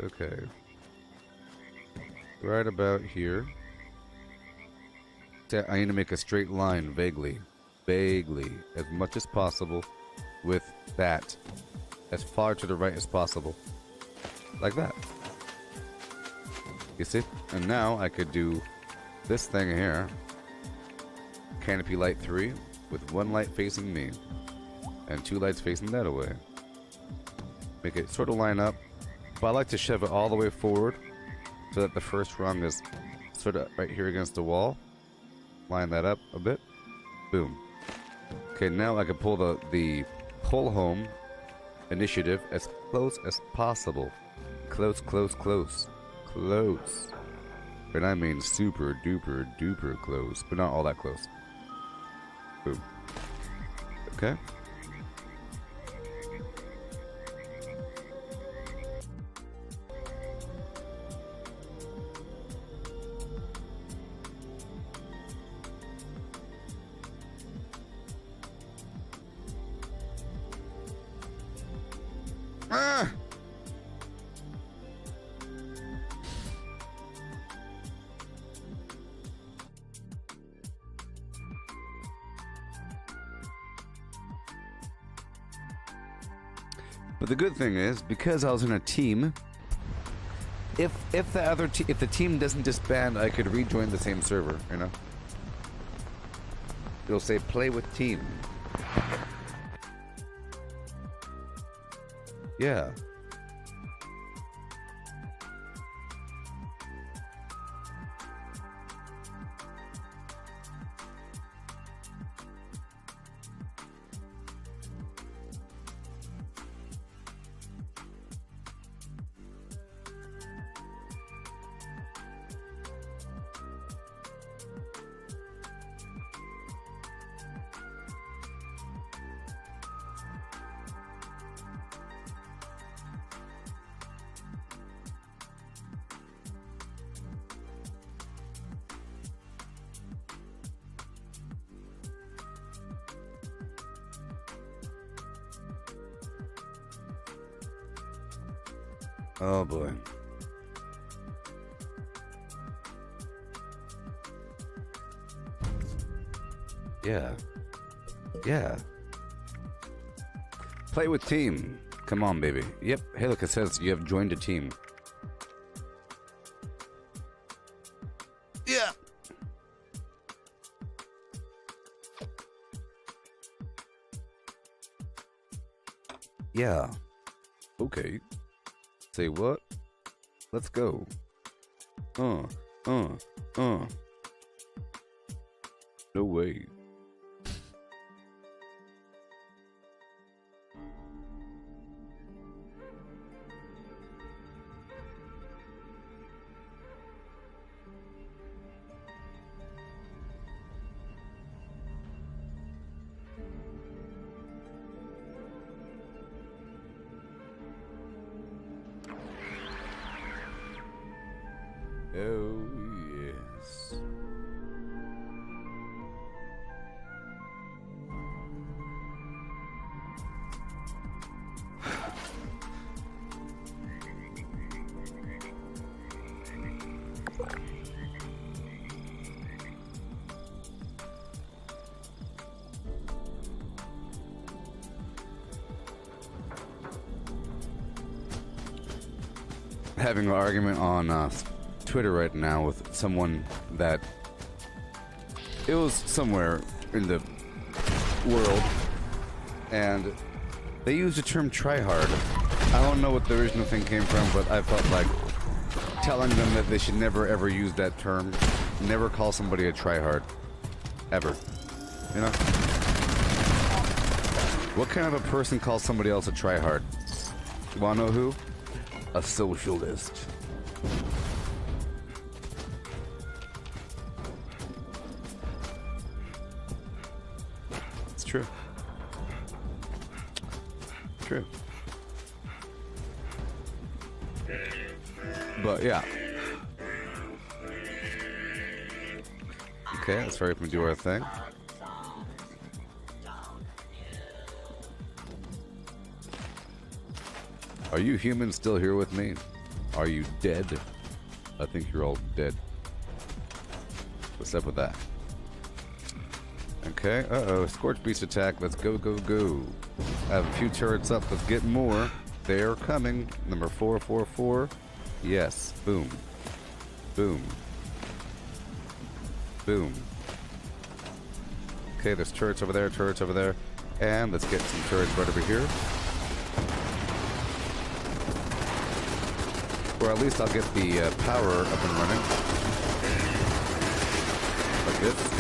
Okay. Right about here. I need to make a straight line, vaguely. Vaguely. As much as possible. With that as far to the right as possible, like that. You see? And now I could do this thing here, canopy light 3 with 1 light facing me and 2 lights facing that away. Make it sort of line up, but I like to shove it all the way forward so that the first rung is sort of right here against the wall. Line that up a bit. Boom. Okay, now I can pull the pull home initiative as close as possible. Close, close, close. Close. And I mean super duper duper close, but not all that close. Boom. Okay. Ah! But the good thing is, because I was in a team, if the team doesn't disband, I could rejoin the same server, you know? It'll say play with team. Yeah. Oh boy. Yeah. Yeah. Play with team. Come on, baby. Yep. Hey, look, it says you have joined a team. Yeah. Yeah. Okay. Say what? Let's go. No way. Oh, yes. Having an argument on Twitter right now with someone that it was somewhere in the world, and they used the term tryhard. I don't know what the original thing came from, but I felt like telling them that they should never ever use that term. Never call somebody a tryhard. Ever. You know? What kind of a person calls somebody else a tryhard? You wanna know who? A socialist. It's true. True. But yeah. Okay, let's hurry up and do our thing. Are you humans still here with me? Are you dead? I think you're all dead. What's up with that? Okay, uh-oh, Scorch Beast attack. Let's go, go, go. I have a few turrets up. Let's get more. They're coming. Number 444. Yes. Boom. Boom. Boom. Okay, there's turrets over there, turrets over there. And let's get some turrets right over here. Or at least I'll get the power up and running. Like this.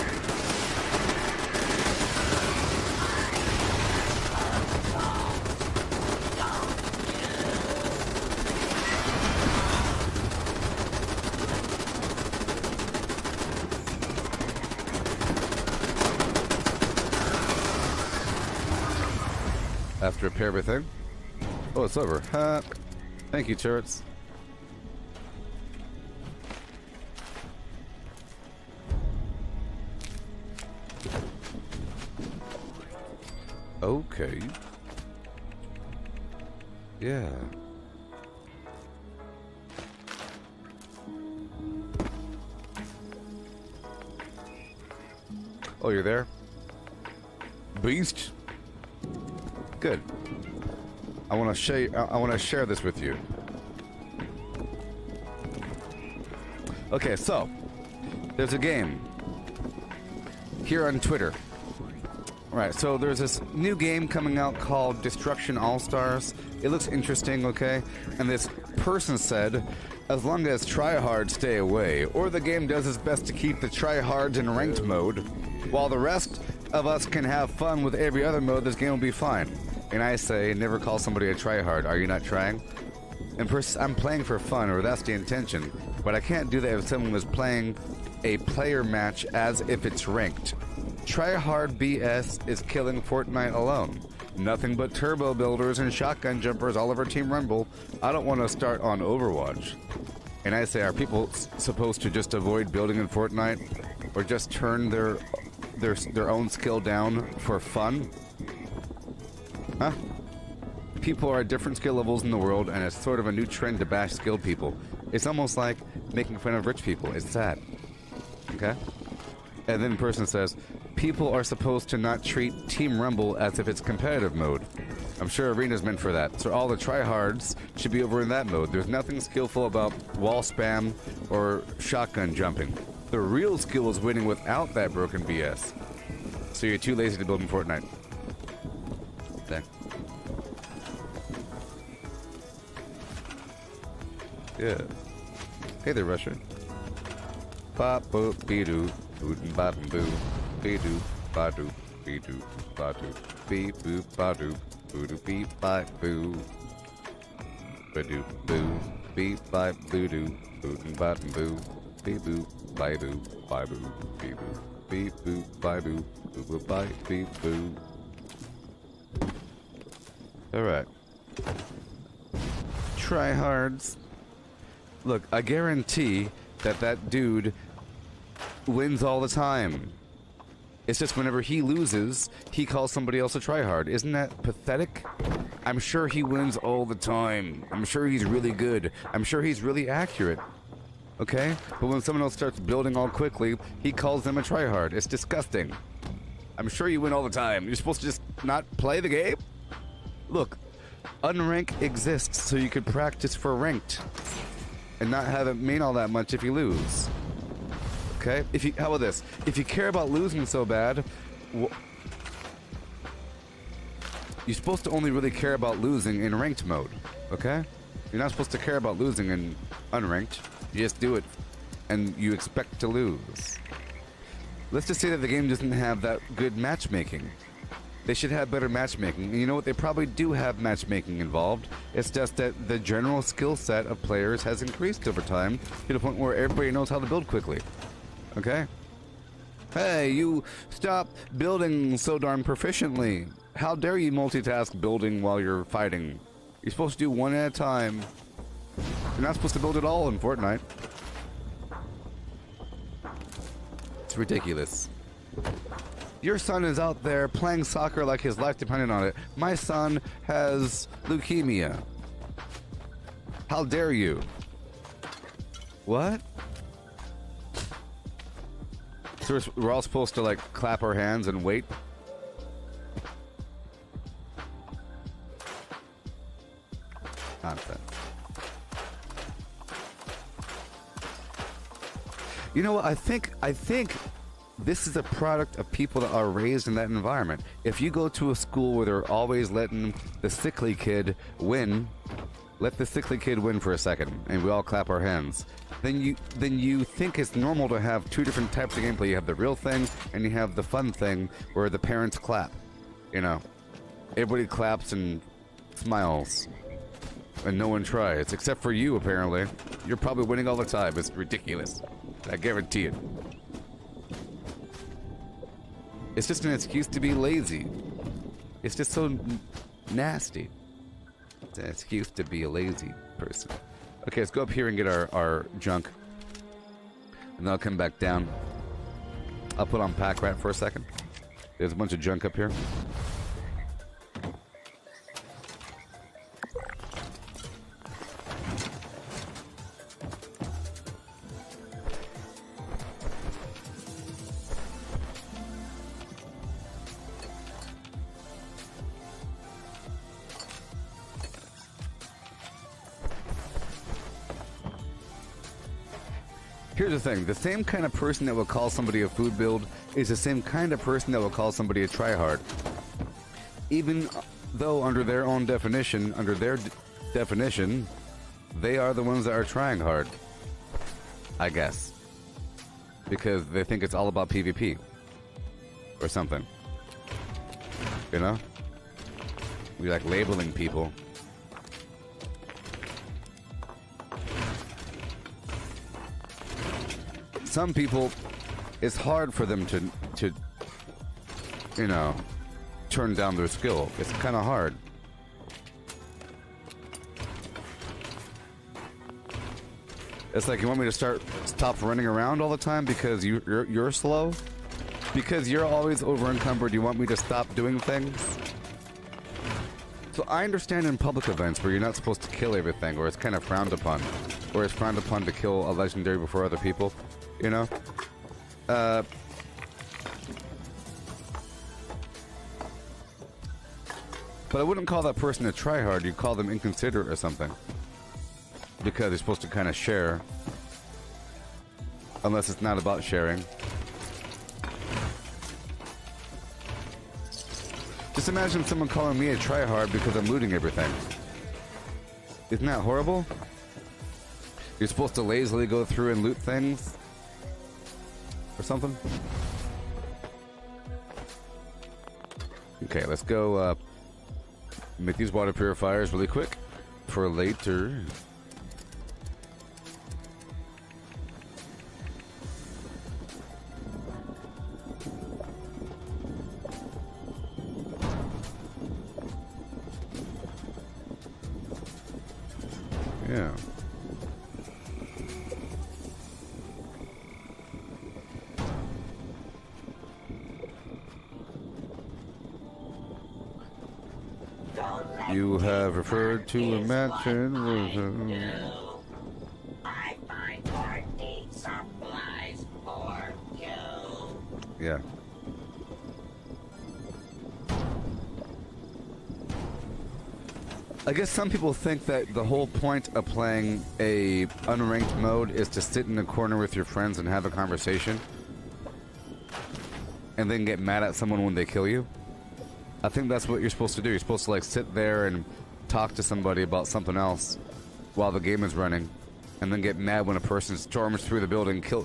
After repair everything. Oh, it's over. Thank you, turrets. Okay. Yeah. Oh, you're there? Beast? Good. I want to share this with you. Okay, so there's a game here on Twitter. Right, so there's this new game coming out called Destruction All-Stars. It looks interesting, okay? And this person said, as long as tryhards stay away, or the game does its best to keep the tryhards in ranked mode, while the rest of us can have fun with every other mode, this game will be fine. And I say, never call somebody a tryhard. Are you not trying? And I'm playing for fun, or that's the intention. But I can't do that if someone was playing a player match as if it's ranked. Tryhard BS is killing Fortnite alone. Nothing but turbo builders and shotgun jumpers all over Team Rumble. I don't want to start on Overwatch. And I say, are people supposed to just avoid building in Fortnite, or just turn their own skill down for fun? Huh? people are at different skill levels in the world, and it's sort of a new trend to bash skilled people. It's almost like making fun of rich people. It's sad. Okay? And then the person says, people are supposed to not treat Team Rumble as if it's competitive mode. I'm sure Arena's meant for that. So all the tryhards should be over in that mode. There's nothing skillful about wall spam or shotgun jumping. The real skill is winning without that broken BS. So you're too lazy to build in Fortnite. There. Yeah. Hey there, Russia. Bop boop be-doo, boot bop boo, be-doo, ba-doo, be-doo, ba-doo, be-boo, ba-doo, boo-doo, beep-bop-boo, ba-doo, boo, beep-bop-boo-doo, boot-bop-boo, be-boo, bye-boo, bye-boo, be-boo, beep-boo, bye-boo, boo-boo, bye, beep-boo. Alright. Tryhards. Look, I guarantee that dude wins all the time. It's just whenever he loses, he calls somebody else a tryhard. Isn't that pathetic? I'm sure he wins all the time. I'm sure he's really good. I'm sure he's really accurate. Okay? But when someone else starts building all quickly, he calls them a tryhard. It's disgusting. I'm sure you win all the time. You're supposed to just not play the game? Look, unranked exists so you could practice for ranked and not have it mean all that much if you lose. Okay? How about this? If you care about losing so bad, you're supposed to only really care about losing in ranked mode. Okay? You're not supposed to care about losing in unranked. You just do it, and you expect to lose. Let's just say that the game doesn't have that good matchmaking. They should have better matchmaking. And you know what? They probably do have matchmaking involved. It's just that the general skill set of players has increased over time to the point where everybody knows how to build quickly. Okay? Hey, you stop building so darn proficiently. How dare you multitask building while you're fighting? You're supposed to do one at a time. You're not supposed to build it all in Fortnite. It's ridiculous. Your son is out there playing soccer like his life depended on it. My son has leukemia. How dare you? What? So we're all supposed to like clap our hands and wait? Nonsense. You know what? I think this is a product of people that are raised in that environment. If you go to a school where they're always letting the sickly kid win, let the sickly kid win for a second, and we all clap our hands. Then you think it's normal to have two different types of gameplay. You have the real thing, and you have the fun thing where the parents clap. You know, everybody claps and smiles, and no one tries, except for you. Apparently, you're probably winning all the time. It's ridiculous. I guarantee it. It's just an excuse to be lazy. It's just so nasty. It's an excuse to be a lazy person. Okay, let's go up here and get our junk. And then I'll come back down. I'll put on Pack Rat for a second. There's a bunch of junk up here. Here's the thing, the same kind of person that will call somebody a food build is the same kind of person that will call somebody a tryhard. Even though under their own definition, they are the ones that are trying hard. I guess. Because they think it's all about PvP. Or something. You know? We like labeling people. Some people, it's hard for them to you know, turn down their skill. It's kind of hard. It's like, you want me to stop running around all the time because you're slow? Because you're always over encumbered, you want me to stop doing things? So I understand in public events where you're not supposed to kill everything, or it's kind of frowned upon, or it's frowned upon to kill a legendary before other people, you know? But I wouldn't call that person a tryhard. You'd call them inconsiderate or something. Because you're supposed to kind of share. Unless it's not about sharing. Just imagine someone calling me a tryhard because I'm looting everything. Isn't that horrible? You're supposed to lazily go through and loot things? Or something? Okay, let's go make these water purifiers really quick for later. Yeah. You have referred to a mansion. I find or need supplies for you. Yeah. I guess some people think that the whole point of playing a unranked mode is to sit in a corner with your friends and have a conversation and then get mad at someone when they kill you. I think that's what you're supposed to do. You're supposed to like sit there and talk to somebody about something else while the game is running and then get mad when a person storms through the building and kill.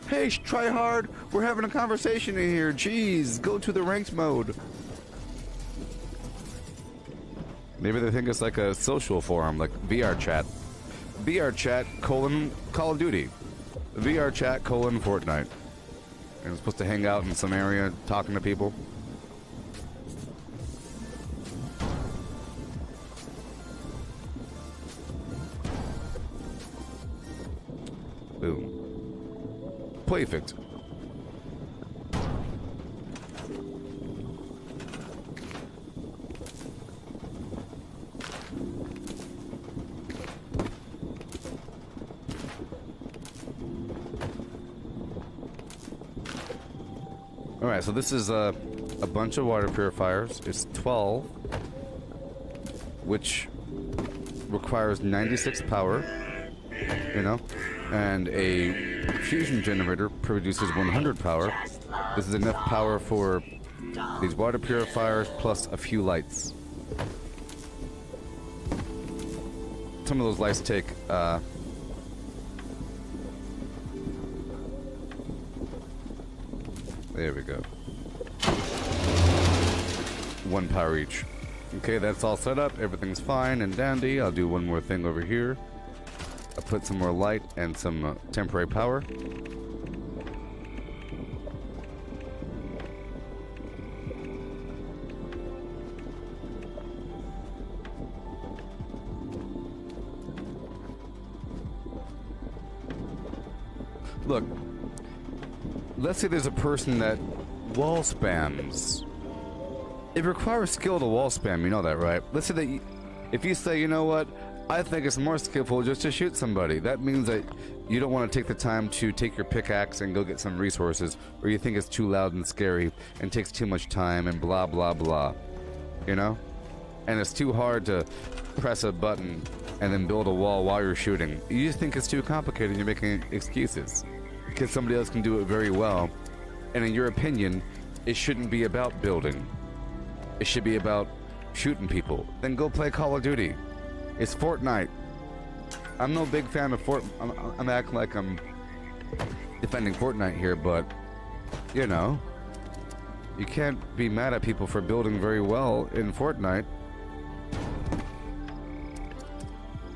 Hey, try hard. We're having a conversation in here. Jeez, go to the ranked mode. Maybe they think it's like a social forum, like VR chat. VR chat colon Call of Duty. VR chat colon Fortnite. And it's supposed to hang out in some area talking to people. Boom. Perfect. Alright, so this is a bunch of water purifiers. It's 12, which requires 96 power, you know, and a fusion generator produces 100 power. This is enough power for these water purifiers plus a few lights. Some of those lights take, there we go. 1 power each. Okay, that's all set up. Everything's fine and dandy. I'll do one more thing over here. I'll put some more light and some temporary power. Look, let's say there's a person that wall spams. It requires skill to wall spam, you know that, right? Let's say that if you say, you know what, I think it's more skillful just to shoot somebody. That means that you don't want to take the time to take your pickaxe and go get some resources, or you think it's too loud and scary and takes too much time and blah, blah, blah. You know? And it's too hard to press a button and then build a wall while you're shooting. You just think it's too complicated, you're making excuses. Because somebody else can do it very well. And in your opinion, it shouldn't be about building. It should be about shooting people. Then go play Call of Duty. It's Fortnite. I'm no big fan of Fortnite. I'm acting like I'm defending Fortnite here, but, you know, you can't be mad at people for building very well in Fortnite.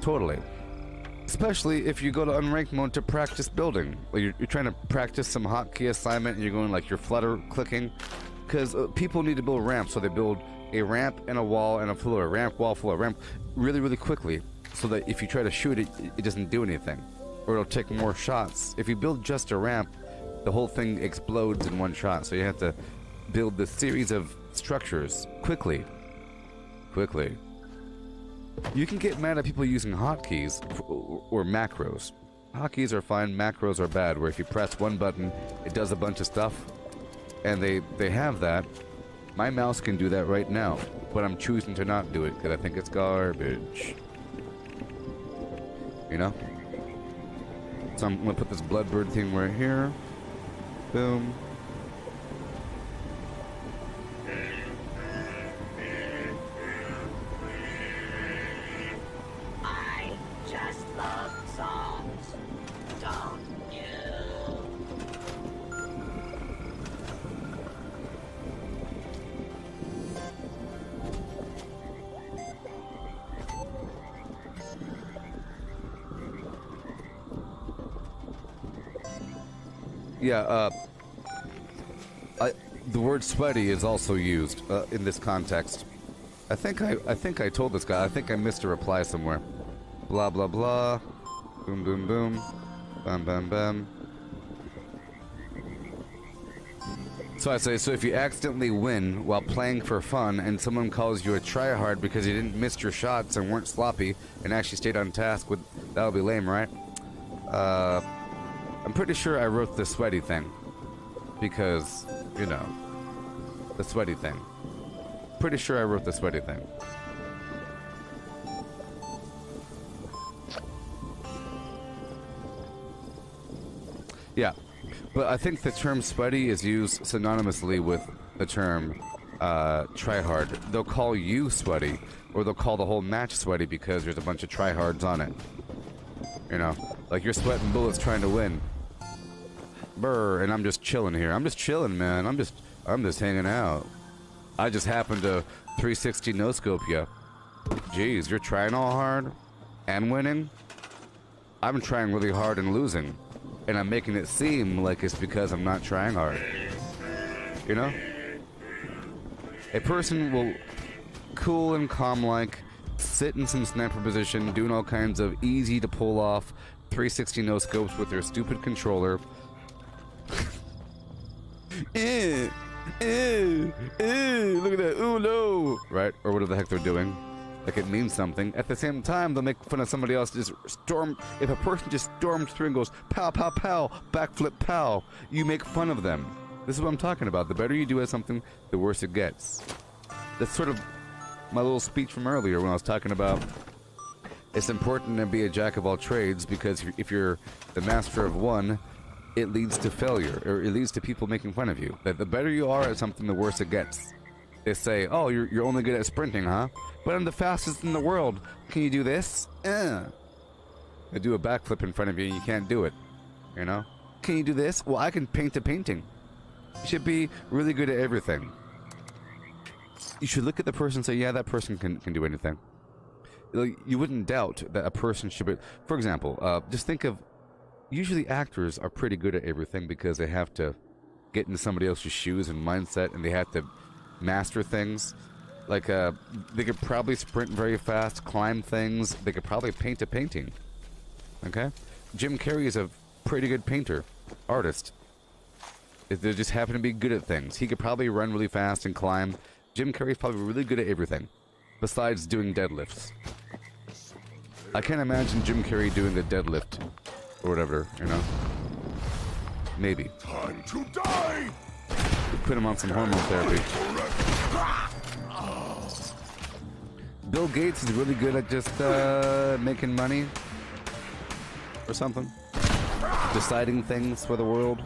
Totally. Especially if you go to unranked mode to practice building. Like you're trying to practice some hotkey assignment and you're going like you're flutter clicking. Because people need to build ramps, so they build a ramp and a wall and a floor. Ramp, wall, floor, ramp really, really quickly. So that if you try to shoot it, it doesn't do anything. Or it'll take more shots. If you build just a ramp, the whole thing explodes in one shot. So you have to build this series of structures quickly quickly. You can get mad at people using hotkeys or macros. Hotkeys are fine, macros are bad, where if you press one button, it does a bunch of stuff. And they have that. My mouse can do that right now, but I'm choosing to not do it because I think it's garbage. You know? So I'm gonna put this Bloodbird thing right here. Boom. I just love songs, don't you? Yeah, the word sweaty is also used in this context. I think I told this guy. I think I missed a reply somewhere. Blah blah blah. Boom boom boom. Bam bam bam. So I say, so if you accidentally win while playing for fun and someone calls you a tryhard because you didn't miss your shots and weren't sloppy and actually stayed on task, that'll be lame, right? I'm pretty sure I wrote the sweaty thing. Because, you know, the sweaty thing. Pretty sure I wrote the sweaty thing. Yeah, but I think the term sweaty is used synonymously with the term tryhard. They'll call you sweaty, or they'll call the whole match sweaty because there's a bunch of tryhards on it. You know, like you're sweating bullets trying to win. Brr, and I'm just chilling here. I'm just chilling, man. I'm just hanging out. I just happened to 360 no-scope you. Jeez, you're trying all hard and winning? I'm trying really hard and losing. And I'm making it seem like it's because I'm not trying hard. You know? A person will cool and calm-like sit in some sniper position, doing all kinds of easy to pull off 360 no-scopes with their stupid controller. Look at that, ooh no, right? Or whatever the heck they're doing. Like it means something. At the same time, they'll make fun of somebody else just storm. If a person just storms through and goes pow, pow, pow, backflip, pow, you make fun of them. This is what I'm talking about. The better you do at something, the worse it gets. That's sort of my little speech from earlier when I was talking about it's important to be a jack of all trades, because if you're the master of one, it leads to failure, or it leads to people making fun of you. That the better you are at something, the worse it gets. They say, oh, you're only good at sprinting, huh? But I'm the fastest in the world. Can you do this? They do a backflip in front of you and you can't do it. You know? Can you do this? Well, I can paint a painting. You should be really good at everything. You should look at the person and say, yeah, that person can do anything. You wouldn't doubt that a person should be... For example, just think of... Usually actors are pretty good at everything because they have to get into somebody else's shoes and mindset, and they have to master things. Like, they could probably sprint very fast, climb things. They could probably paint a painting. Okay? Jim Carrey is a pretty good painter, artist. They just happen to be good at things. He could probably run really fast and climb. Jim Carrey's probably really good at everything, besides doing deadlifts. I can't imagine Jim Carrey doing a deadlift. Or whatever, you know? Maybe. Time to die! Put him on some hormone therapy. Bill Gates is really good at just making money. Or something. Deciding things for the world.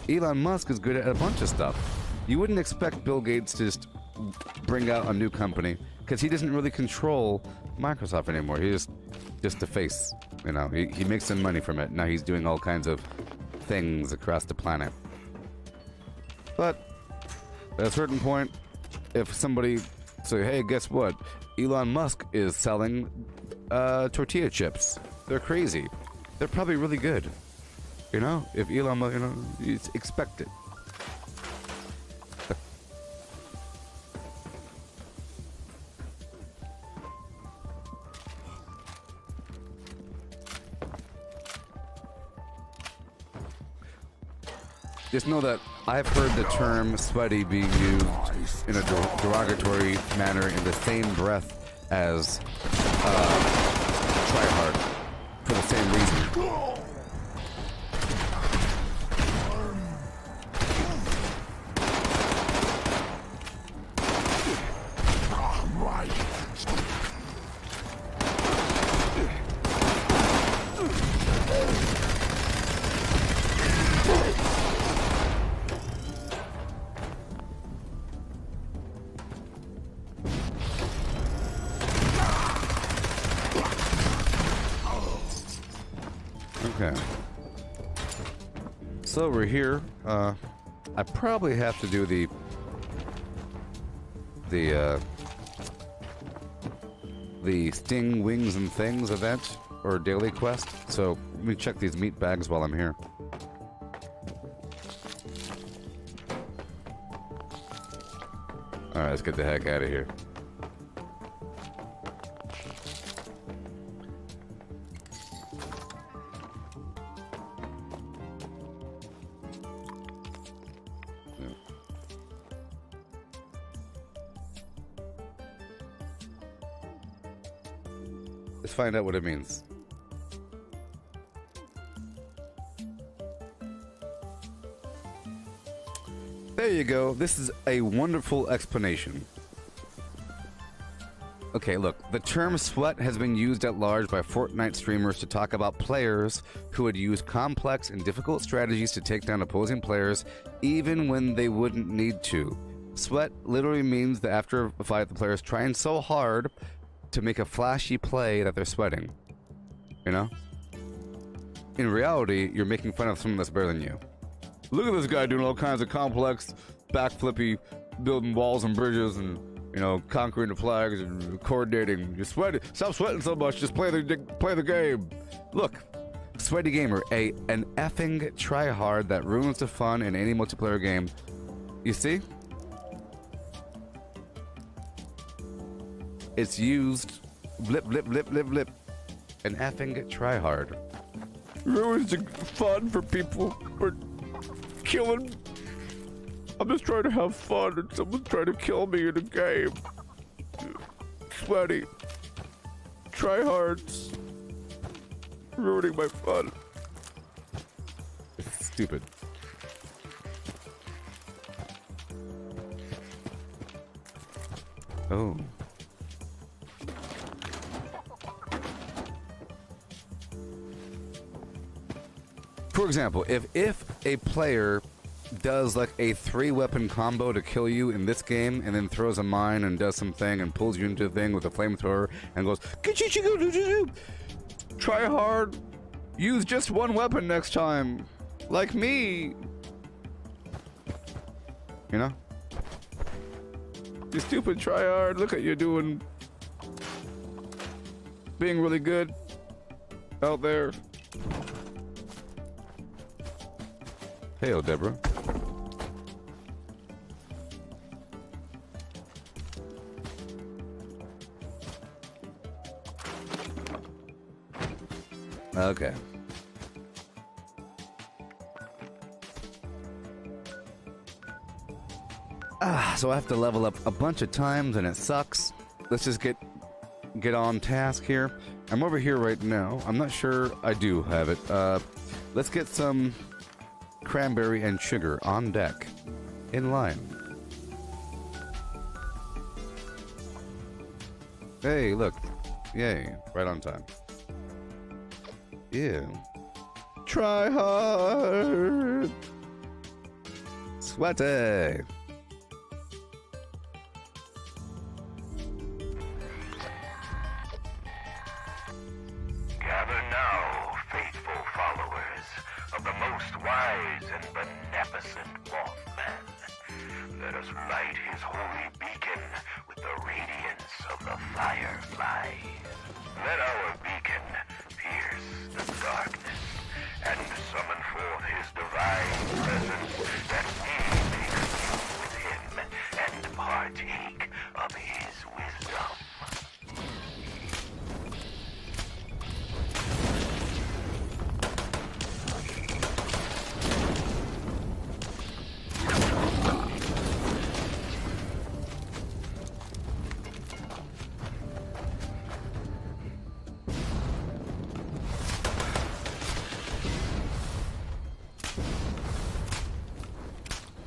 Elon Musk is good at a bunch of stuff. You wouldn't expect Bill Gates to just bring out a new company, because he doesn't really control Microsoft anymore. He's just a face, you know. He makes some money from it. Now he's doing all kinds of things across the planet. But at a certain point, if somebody say, hey, guess what? Elon Musk is selling tortilla chips. They're crazy. They're probably really good. You know? If Elon Musk, you know, you expect it. Just know that I've heard the term sweaty being used in a derogatory manner in the same breath as tryhard for the same reason. Okay. So we're here. I probably have to do the Sting Wings and Things event or daily quest. So let me check these meat bags while I'm here. All right, let's get the heck out of here. Let's find out what it means. There you go. This is a wonderful explanation. Okay, look. The term sweat has been used at large by Fortnite streamers to talk about players who would use complex and difficult strategies to take down opposing players even when they wouldn't need to. Sweat literally means that after a fight, the player is trying so hard to make a flashy play that they're sweating. You know? In reality, you're making fun of someone that's better than you. Look at this guy doing all kinds of complex, backflippy, building walls and bridges and, you know, conquering the flags and coordinating. You're sweating. Stop sweating so much. Just play the game. Look, Sweaty Gamer, an effing tryhard that ruins the fun in any multiplayer game. You see? It's used blip blip blip blip blip. An effing tryhard. Ruins the fun for people who are killing. I'm just trying to have fun and someone's trying to kill me in a game. Sweaty. Tryhards. Ruining my fun. It's stupid. Oh. For example, if a player does like a 3-weapon combo to kill you in this game and then throws a mine and does something and pulls you into a thing with a flamethrower and goes, try hard, use just one weapon next time, like me. You know? You stupid tryhard, look at you doing, being really good out there. Hey, Deborah. Okay. So I have to level up a bunch of times and it sucks. Let's just get on task here. I'm over here right now. I'm not sure I do have it. Let's get some cranberry and sugar on deck. In line. Hey, look. Yay. Right on time. Yeah. Try hard. Sweaty. Gather now, faithful followers of the most wise and beneficent Mothman. Let us light his holy beacon with the radiance of the firefly. Let our beacon pierce the darkness and summon forth his divine presence that we may commune with him and partake of his wisdom.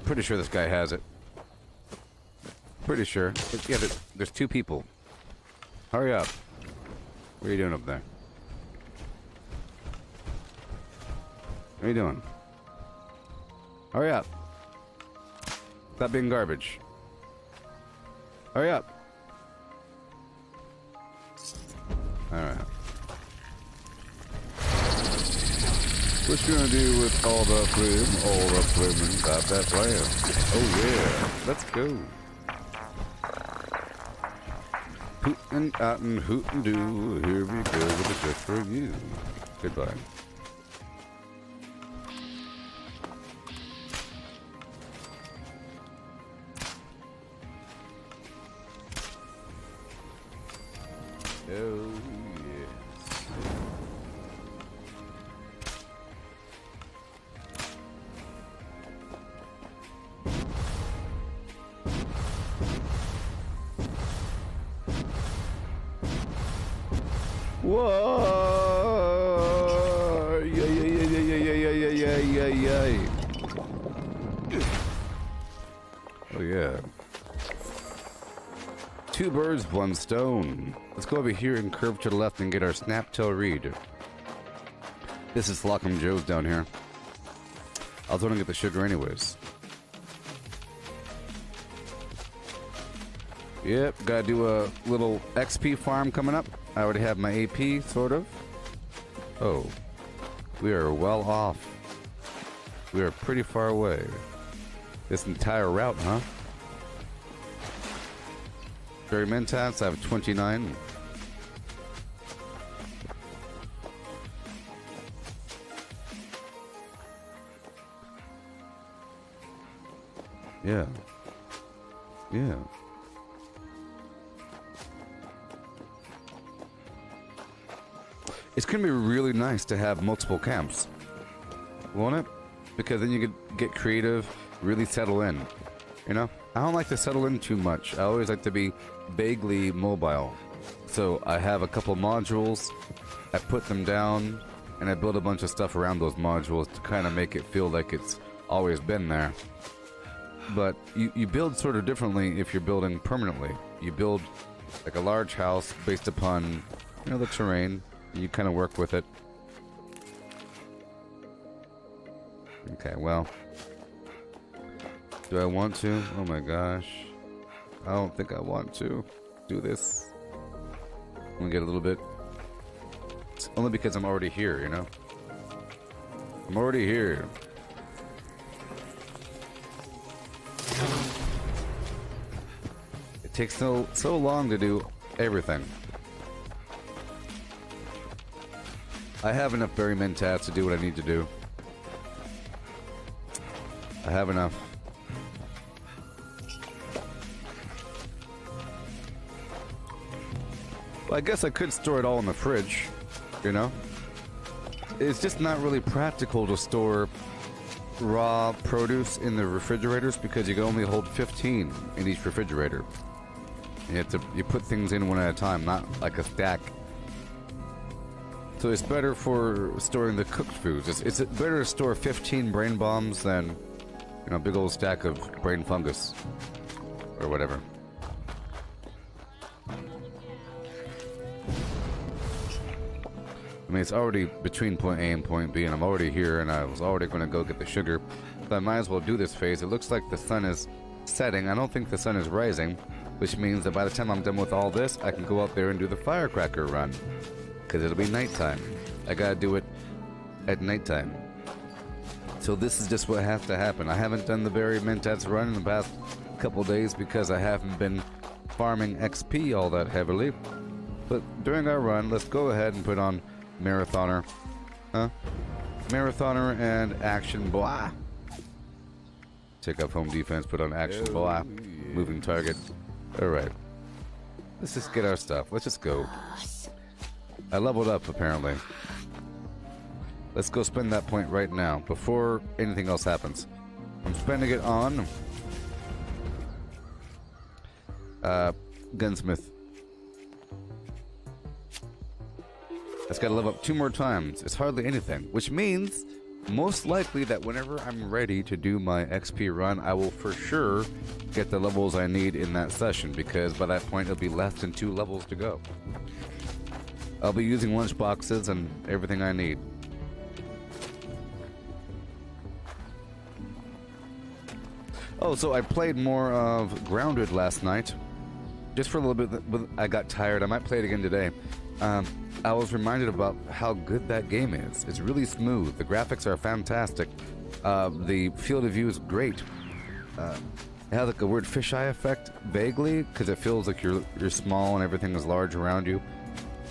Pretty sure this guy has it. Pretty sure. Yeah, there's two people. Hurry up. What are you doing up there? What are you doing? Hurry up. Stop being garbage. Hurry up. Alright. What you gonna do with all the flame? All the flaming got that flame. Oh yeah. Let's go. Hootin' out and hootin' do. Here we go with a just for you. Goodbye. Oh, yes. Whoa! Yeah. Oh, yeah. Two birds, one stone. Let's go over here and curve to the left and get our snaptail reed. This is Slocum Joe's down here. I was going to get the sugar anyways. Yep, gotta do a little XP farm coming up. I already have my AP, sort of. Oh, we are well off. We are pretty far away. This entire route, huh? Very mentats, I have 29. Yeah. Yeah. It's gonna be really nice to have multiple camps, won't it? Because then you could get creative, really settle in. You know? I don't like to settle in too much. I always like to be vaguely mobile. So I have a couple modules, I put them down, and I build a bunch of stuff around those modules to kind of make it feel like it's always been there. But you build sort of differently if you're building permanently. You build like a large house based upon, you know, the terrain. You kind of work with it. Okay, well. Do I want to? Oh my gosh. I don't think I want to do this. I'm gonna get a little bit. It's only because I'm already here, you know? I'm already here. It takes so long to do everything. I have enough berry mentats to do what I need to do. I have enough. Well, I guess I could store it all in the fridge, you know? It's just not really practical to store raw produce in the refrigerators because you can only hold 15 in each refrigerator. You put things in one at a time, not like a stack. So it's better for storing the cooked foods. It's better to store 15 brain bombs than, you know, a big old stack of brain fungus or whatever. I mean, it's already between point A and point B, and I'm already here, and I was already going to go get the sugar. So I might as well do this phase. It looks like the sun is setting. I don't think the sun is rising, which means that by the time I'm done with all this, I can go out there and do the firecracker run. Because it'll be nighttime. I gotta do it at nighttime. So this is just what has to happen. I haven't done the berry mentats run in the past couple days because I haven't been farming XP all that heavily. But during our run, let's go ahead and put on Marathoner. Huh? Marathoner and Action Blah. Take up home defense, put on Action Blah. Moving target. Alright. Let's just get our stuff. Let's just go. I leveled up, apparently. Let's go spend that point right now, before anything else happens. I'm spending it on... Gunsmith. I just gotta level up 2 more times. It's hardly anything, which means most likely that whenever I'm ready to do my XP run, I will for sure get the levels I need in that session, because by that point it'll be less than 2 levels to go. I'll be using lunchboxes and everything I need. Oh, so I played more of Grounded last night. Just for a little bit, but I got tired. I might play it again today. I was reminded about how good that game is. It's really smooth. The graphics are fantastic. The field of view is great. It has like a weird fisheye effect, vaguely, because it feels like you're small and everything is large around you.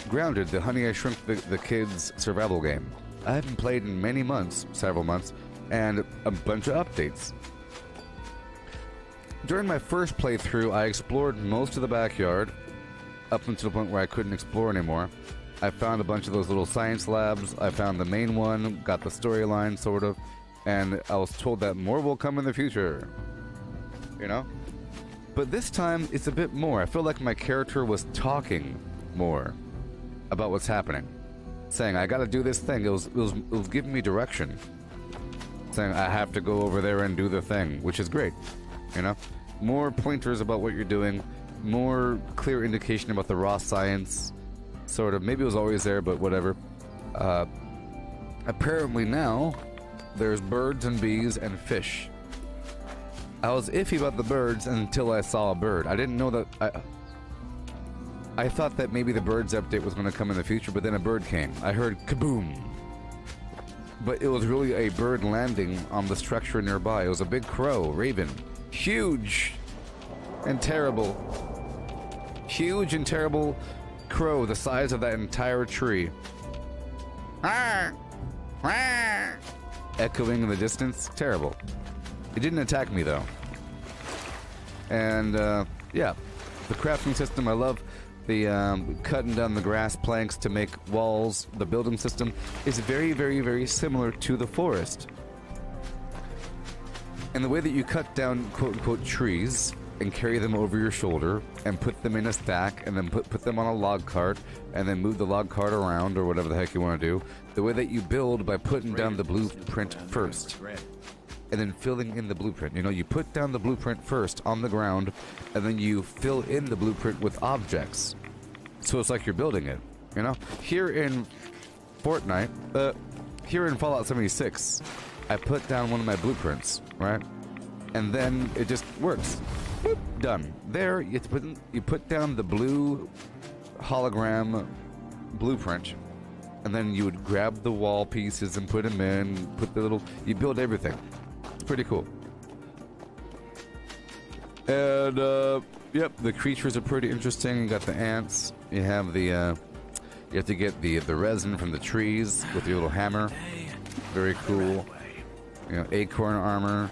Grounded, the Honey I Shrunk the Kids survival game. I haven't played in many months, several months, and a bunch of updates. During my first playthrough, I explored most of the backyard, up until the point where I couldn't explore anymore. I found a bunch of those little science labs. I found the main one, got the storyline, sort of, and I was told that more will come in the future. You know? But this time, it's a bit more. I feel like my character was talking more about what's happening. Saying, I gotta do this thing. It was giving me direction. Saying, I have to go over there and do the thing, which is great. You know? More pointers about what you're doing. More clear indication about the raw science. Sort of. Maybe it was always there, but whatever. Apparently now, there's birds and bees and fish. I was iffy about the birds until I saw a bird. I didn't know that... I thought that maybe the birds update was going to come in the future, but then a bird came. I heard kaboom. But it was really a bird landing on the structure nearby. It was a big crow, raven. Huge and terrible. Huge and terrible crow, the size of that entire tree. Echoing in the distance. Terrible. It didn't attack me, though. And, yeah. The crafting system, I love. The cutting down the grass planks to make walls. The building system is very, very, very similar to the forest. And the way that you cut down quote-unquote trees and carry them over your shoulder and put them in a stack and then put them on a log cart and then move the log cart around or whatever the heck you want to do. The way that you build by putting down the blueprint first and then filling in the blueprint. You know, you put down the blueprint first on the ground, and then you fill in the blueprint with objects. So it's like you're building it, you know? Here in Fortnite, here in Fallout 76, I put down one of my blueprints, right? And then it just works. Boop, done. There, you put down the blue hologram blueprint, and then you would grab the wall pieces and put them in, put the little... You build everything. It's pretty cool. And, yep, the creatures are pretty interesting. You got the ants. You have the, you have to get the resin from the trees with your little hammer. Very cool. You know, acorn armor.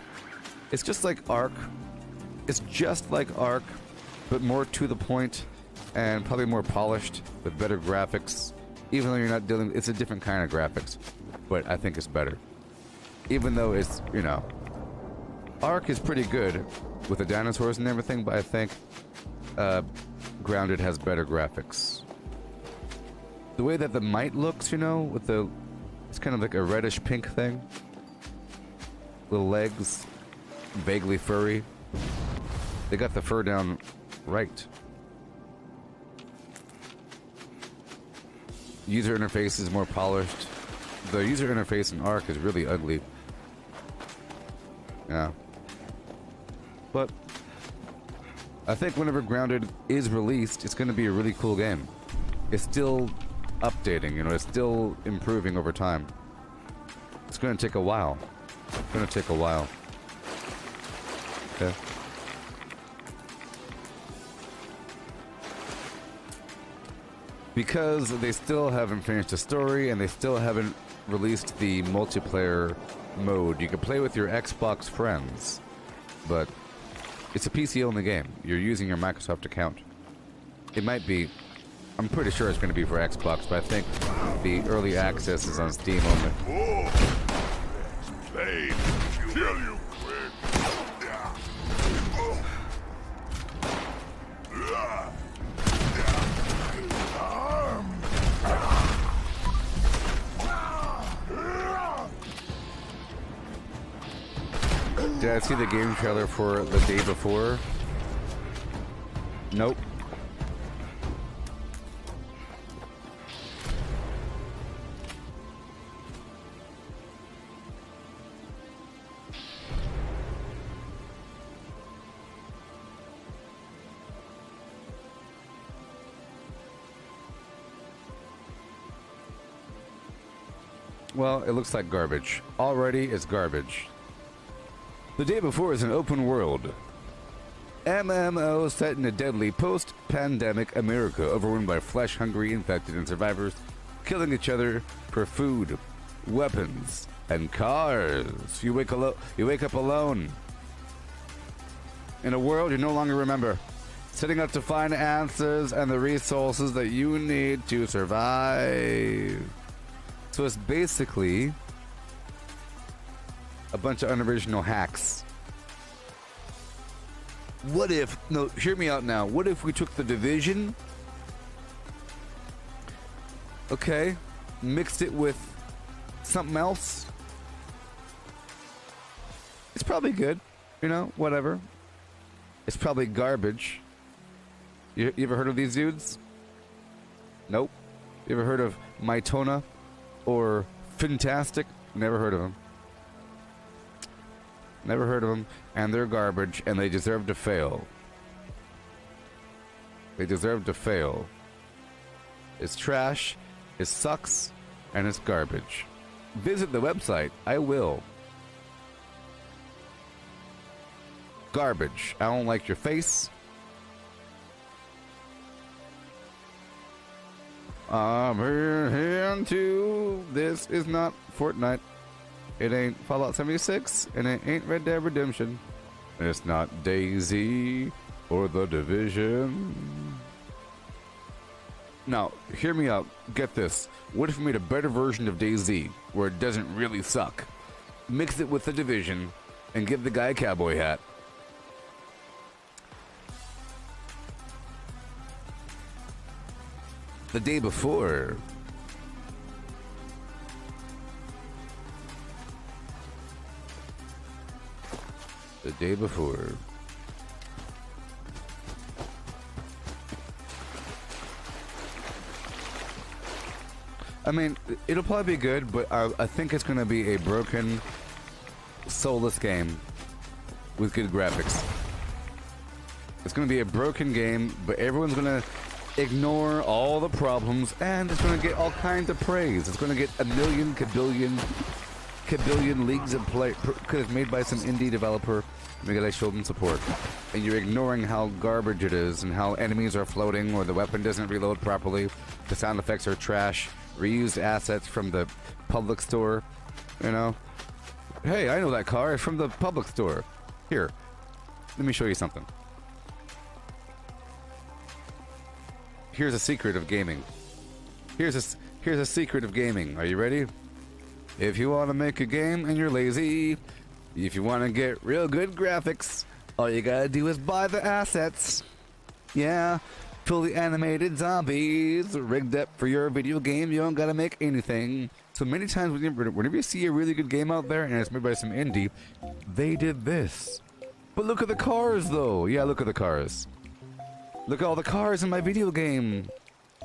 It's just like Ark. It's just like Ark, but more to the point and probably more polished with better graphics. Even though you're not dealing... It's a different kind of graphics, but I think it's better. Even though it's, you know... Ark is pretty good with the dinosaurs and everything, but I think Grounded has better graphics. The way that the mite looks, you know, with the... It's kind of like a reddish pink thing. Little legs. Vaguely furry. They got the fur down right. User interface is more polished. The user interface in Ark is really ugly. Yeah. But I think whenever Grounded is released, it's going to be a really cool game. It's still updating, you know, it's still improving over time. It's going to take a while. It's going to take a while. Okay. Because they still haven't finished the story and they still haven't released the multiplayer mode. You can play with your Xbox friends, but it's a PC only game. You're using your Microsoft account. It might be, I'm pretty sure it's going to be for Xbox, but I think the early access is on Steam only. Play, kill you quick. Did I see the game trailer for the day before? Nope. Well, it looks like garbage. Already, it's garbage. The day before is an open world MMO set in a deadly post-pandemic America, overrun by flesh-hungry infected and survivors killing each other for food, weapons, and cars. You wake up alone in a world you no longer remember, setting out to find answers and the resources that you need to survive. So it's basically a bunch of unoriginal hacks. What if, no, hear me out now. What if we took the Division, okay, mixed it with something else? It's probably good, you know, whatever. It's probably garbage. You ever heard of these dudes? Nope. You ever heard of Mytona or Fantastic? Never heard of them. Never heard of them, and they're garbage, and they deserve to fail. They deserve to fail. It's trash, it sucks, and it's garbage. Visit the website. I will. Garbage. I don't like your face. I'm here into this is not Fortnite. It ain't Fallout 76, and it ain't Red Dead Redemption. It's not DayZ or The Division. Now, hear me out. Get this. What if we made a better version of DayZ, where it doesn't really suck? Mix it with The Division, and give the guy a cowboy hat. The day before. The day before. I mean, it'll probably be good, but I think it's going to be a broken, soulless game with good graphics. It's going to be a broken game, but everyone's going to ignore all the problems, and it's going to get all kinds of praise. It's going to get a million, kabillion leagues of play because it's made by some indie developer because I showed them support. And you're ignoring how garbage it is and how enemies are floating or the weapon doesn't reload properly, the sound effects are trash, reused assets from the public store, you know. Hey, I know that car. It's from the public store. Here, let me show you something. Here's a secret of gaming. Here's a secret of gaming. Are you ready? If you want to make a game and you're lazy, if you want to get real good graphics, all you gotta do is buy the assets. Yeah, fully animated zombies rigged up for your video game. You don't gotta make anything. So many times whenever you see a really good game out there and it's made by some indie, they did this. But look at the cars though. Yeah, look at the cars. Look at all the cars in my video game.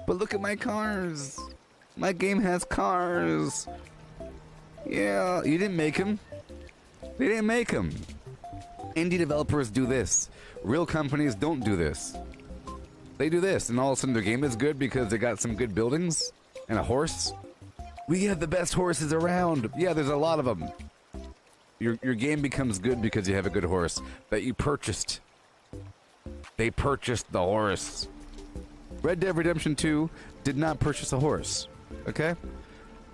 But look at my cars. My game has cars. Yeah, you didn't make them. They didn't make them. Indie developers do this. Real companies don't do this. They do this, and all of a sudden their game is good because they got some good buildings and a horse. We have the best horses around. Yeah, there's a lot of them. Your game becomes good because you have a good horse that you purchased. They purchased the horse. Red Dead Redemption 2 did not purchase a horse. Okay?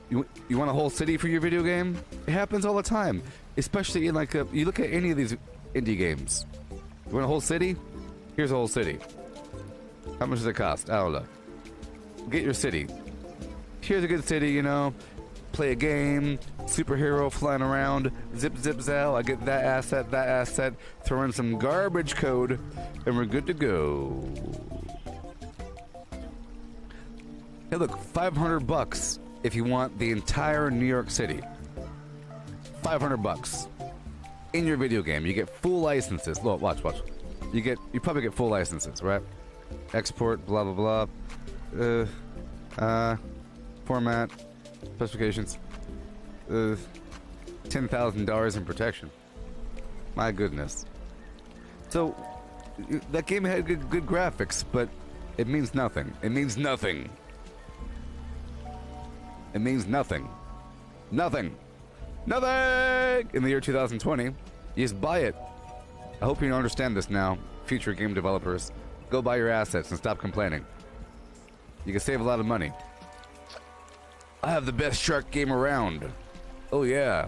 You want a whole city for your video game? It happens all the time. Especially in like you look at any of these indie games. You want a whole city? Here's a whole city. How much does it cost? I don't know. Get your city. Here's a good city, you know. Play a game, superhero flying around, zip zip zow. I get that asset, throw in some garbage code, and we're good to go. Hey look, $500 if you want the entire New York City. $500. in your video game. You get full licenses. Look, watch. You probably get full licenses, right? Export, blah blah blah. Format, specifications. $10,000 in protection. My goodness. So that game had good graphics, but it means nothing. It means nothing. It means nothing. Nothing. Nothing! In the year 2020, you just buy it. I hope you understand this now, future game developers. Go buy your assets and stop complaining. You can save a lot of money. I have the best shark game around. Oh yeah.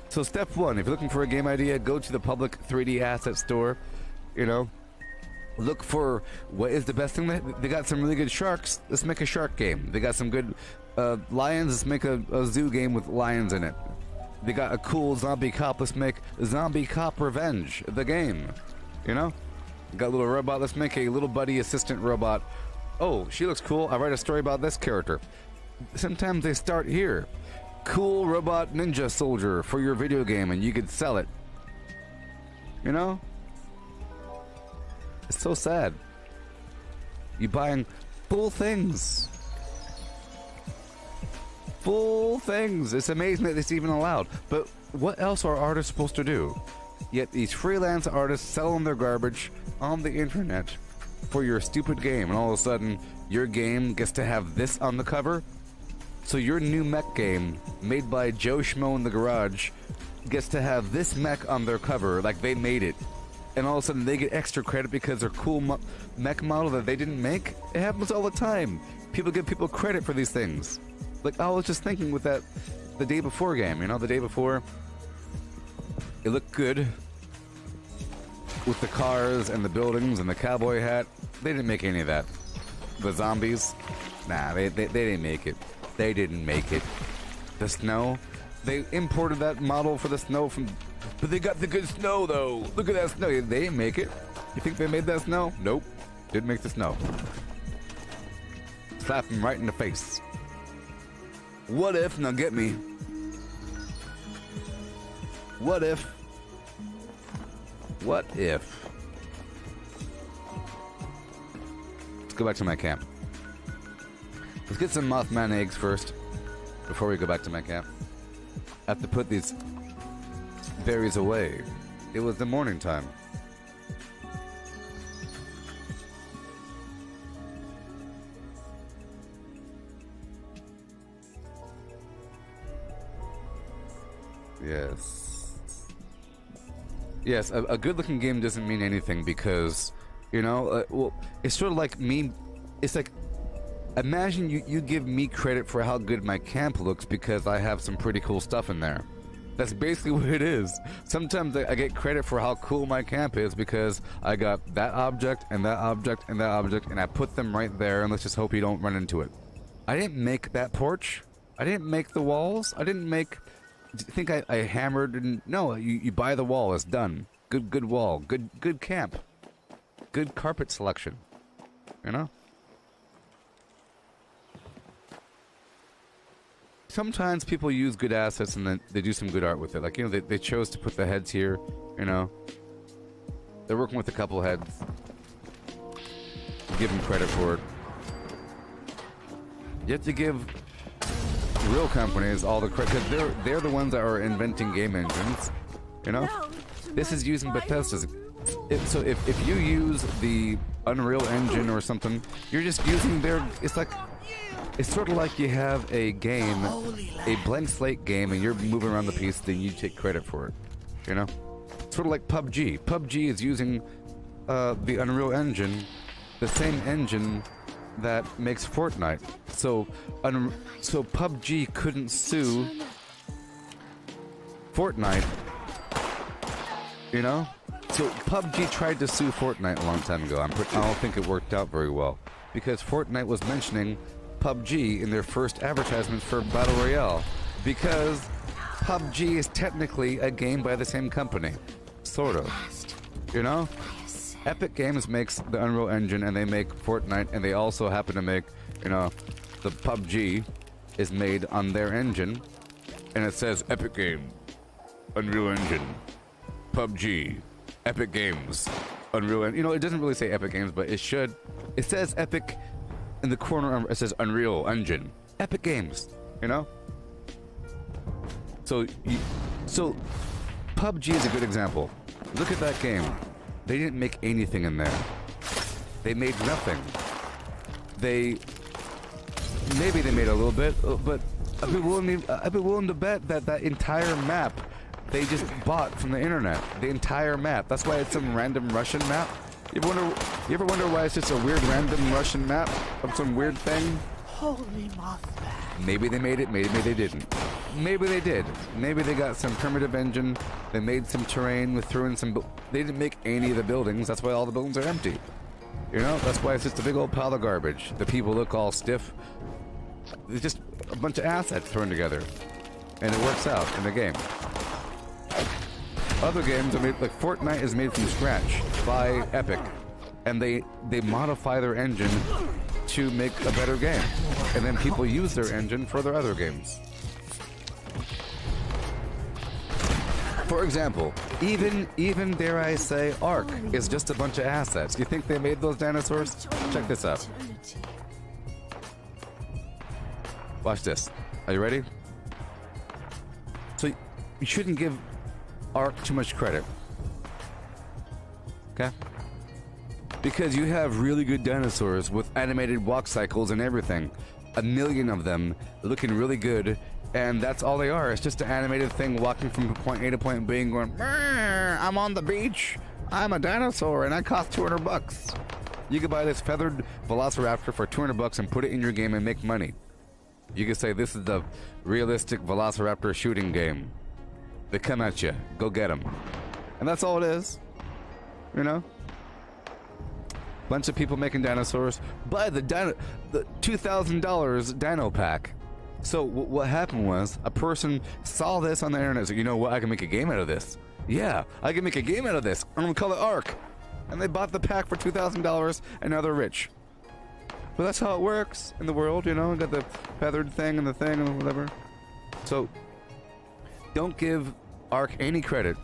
So step one, if you're looking for a game idea, go to the public 3D asset store. You know, look for what is the best thing. They got some really good sharks. Let's make a shark game. They got some good lions. Let's make a zoo game with lions in it. They got a cool zombie cop. Let's make Zombie Cop Revenge, the game. You know, got a little robot. Let's make a little buddy assistant robot. Oh, she looks cool. I write a story about this character. Sometimes they start here. Cool robot ninja soldier for your video game, and you could sell it. You know? It's so sad. You buying full things. Full things. It's amazing that it's even allowed. But what else are artists supposed to do? Yet these freelance artists selling their garbage on the internet for your stupid game, and all of a sudden your game gets to have this on the cover. So your new mech game, made by Joe Schmo in the garage, gets to have this mech on their cover, like they made it. And all of a sudden they get extra credit because their cool mech model that they didn't make. It happens all the time. People give people credit for these things. Like, I was just thinking with that, the Day Before game, you know, the Day Before, it looked good. With the cars and the buildings and the cowboy hat. They didn't make any of that. The zombies, nah, they didn't make it. They didn't make it. The snow, they imported that model for the snow from, but they got the good snow though. Look at that snow. They didn't make it. You think they made that snow? Nope. Didn't make the snow. Slap him right in the face. What if, now get me. What if? Let's go back to my camp. Let's get some Mothman eggs first, before we go back to my camp. I have to put these berries away. It was the morning time. Yes, a good-looking game doesn't mean anything because, you know, well, it's sort of like me. It's like, imagine you give me credit for how good my camp looks because I have some pretty cool stuff in there. That's basically what it is. Sometimes I get credit for how cool my camp is because I got that object and that object and that object and I put them right there and let's just hope you don't run into it. I didn't make that porch. I didn't make the walls. I didn't make... Do you think I hammered and... No, you buy the wall. It's done. Good wall. Good camp. Good carpet selection. You know? Sometimes people use good assets and then they do some good art with it. Like, you know, they chose to put the heads here, you know. They're working with a couple heads. Give them credit for it. You have to give real companies all the credit, because they're the ones that are inventing game engines, you know. This is using Bethesda's. So if you use the Unreal Engine or something, you're just using their. It's like, it's sort of like you have a game, a blank slate game, and you're moving around the piece, then you take credit for it, you know. Sort of like PUBG. PUBG is using the Unreal Engine, the same engine that makes Fortnite. So PUBG couldn't sue Fortnite, you know? So PUBG tried to sue Fortnite a long time ago. I don't think it worked out very well because Fortnite was mentioning PUBG in their first advertisements for Battle Royale because PUBG is technically a game by the same company. Sort of. You know? Epic Games makes the Unreal Engine and they make Fortnite and they also happen to make, you know, the PUBG is made on their engine and it says Epic Game, Unreal Engine. PUBG, Epic Games, Unreal. You know, it doesn't really say Epic Games, but it should. It says Epic in the corner. It says Unreal Engine, Epic Games. You know. So PUBG is a good example. Look at that game. They didn't make anything in there. They made nothing. Maybe they made a little bit, but I'd be willing to bet that that entire map they just bought from the internet. The entire map. That's why it's some random Russian map. You ever wonder why it's just a weird random Russian map of some weird thing? Holy Mothman. Maybe they made it, maybe they didn't. Maybe they did. Maybe they got some primitive engine. They made some terrain with threw in some. They didn't make any of the buildings. That's why all the buildings are empty. You know, that's why it's just a big old pile of garbage. The people look all stiff. It's just a bunch of assets thrown together, and it works out in the game. Other games are made, like Fortnite is made from scratch by Epic, and they modify their engine to make a better game, and then people use their engine for their other games. For example, even dare I say, Ark is just a bunch of assets. You think they made those dinosaurs? Check this out. Watch this. Are you ready? So you shouldn't give Ark too much credit. Okay? Because you have really good dinosaurs with animated walk cycles and everything. 1 million of them looking really good, and that's all they are. It's just an animated thing walking from point A to point B and going, I'm on the beach. I'm a dinosaur and I cost $200. You could buy this feathered velociraptor for $200 and put it in your game and make money. You could say this is the realistic velociraptor shooting game. They come at you. Go get them. And that's all it is. You know? Bunch of people making dinosaurs. Buy the $2,000 dino pack. So what happened was a person saw this on the internet and said, you know what, I can make a game out of this. Yeah, I can make a game out of this. I'm gonna call it Ark. And they bought the pack for $2,000 and now they're rich. But that's how it works in the world, you know? Got the feathered thing and the thing and whatever. So don't give Ark any credit.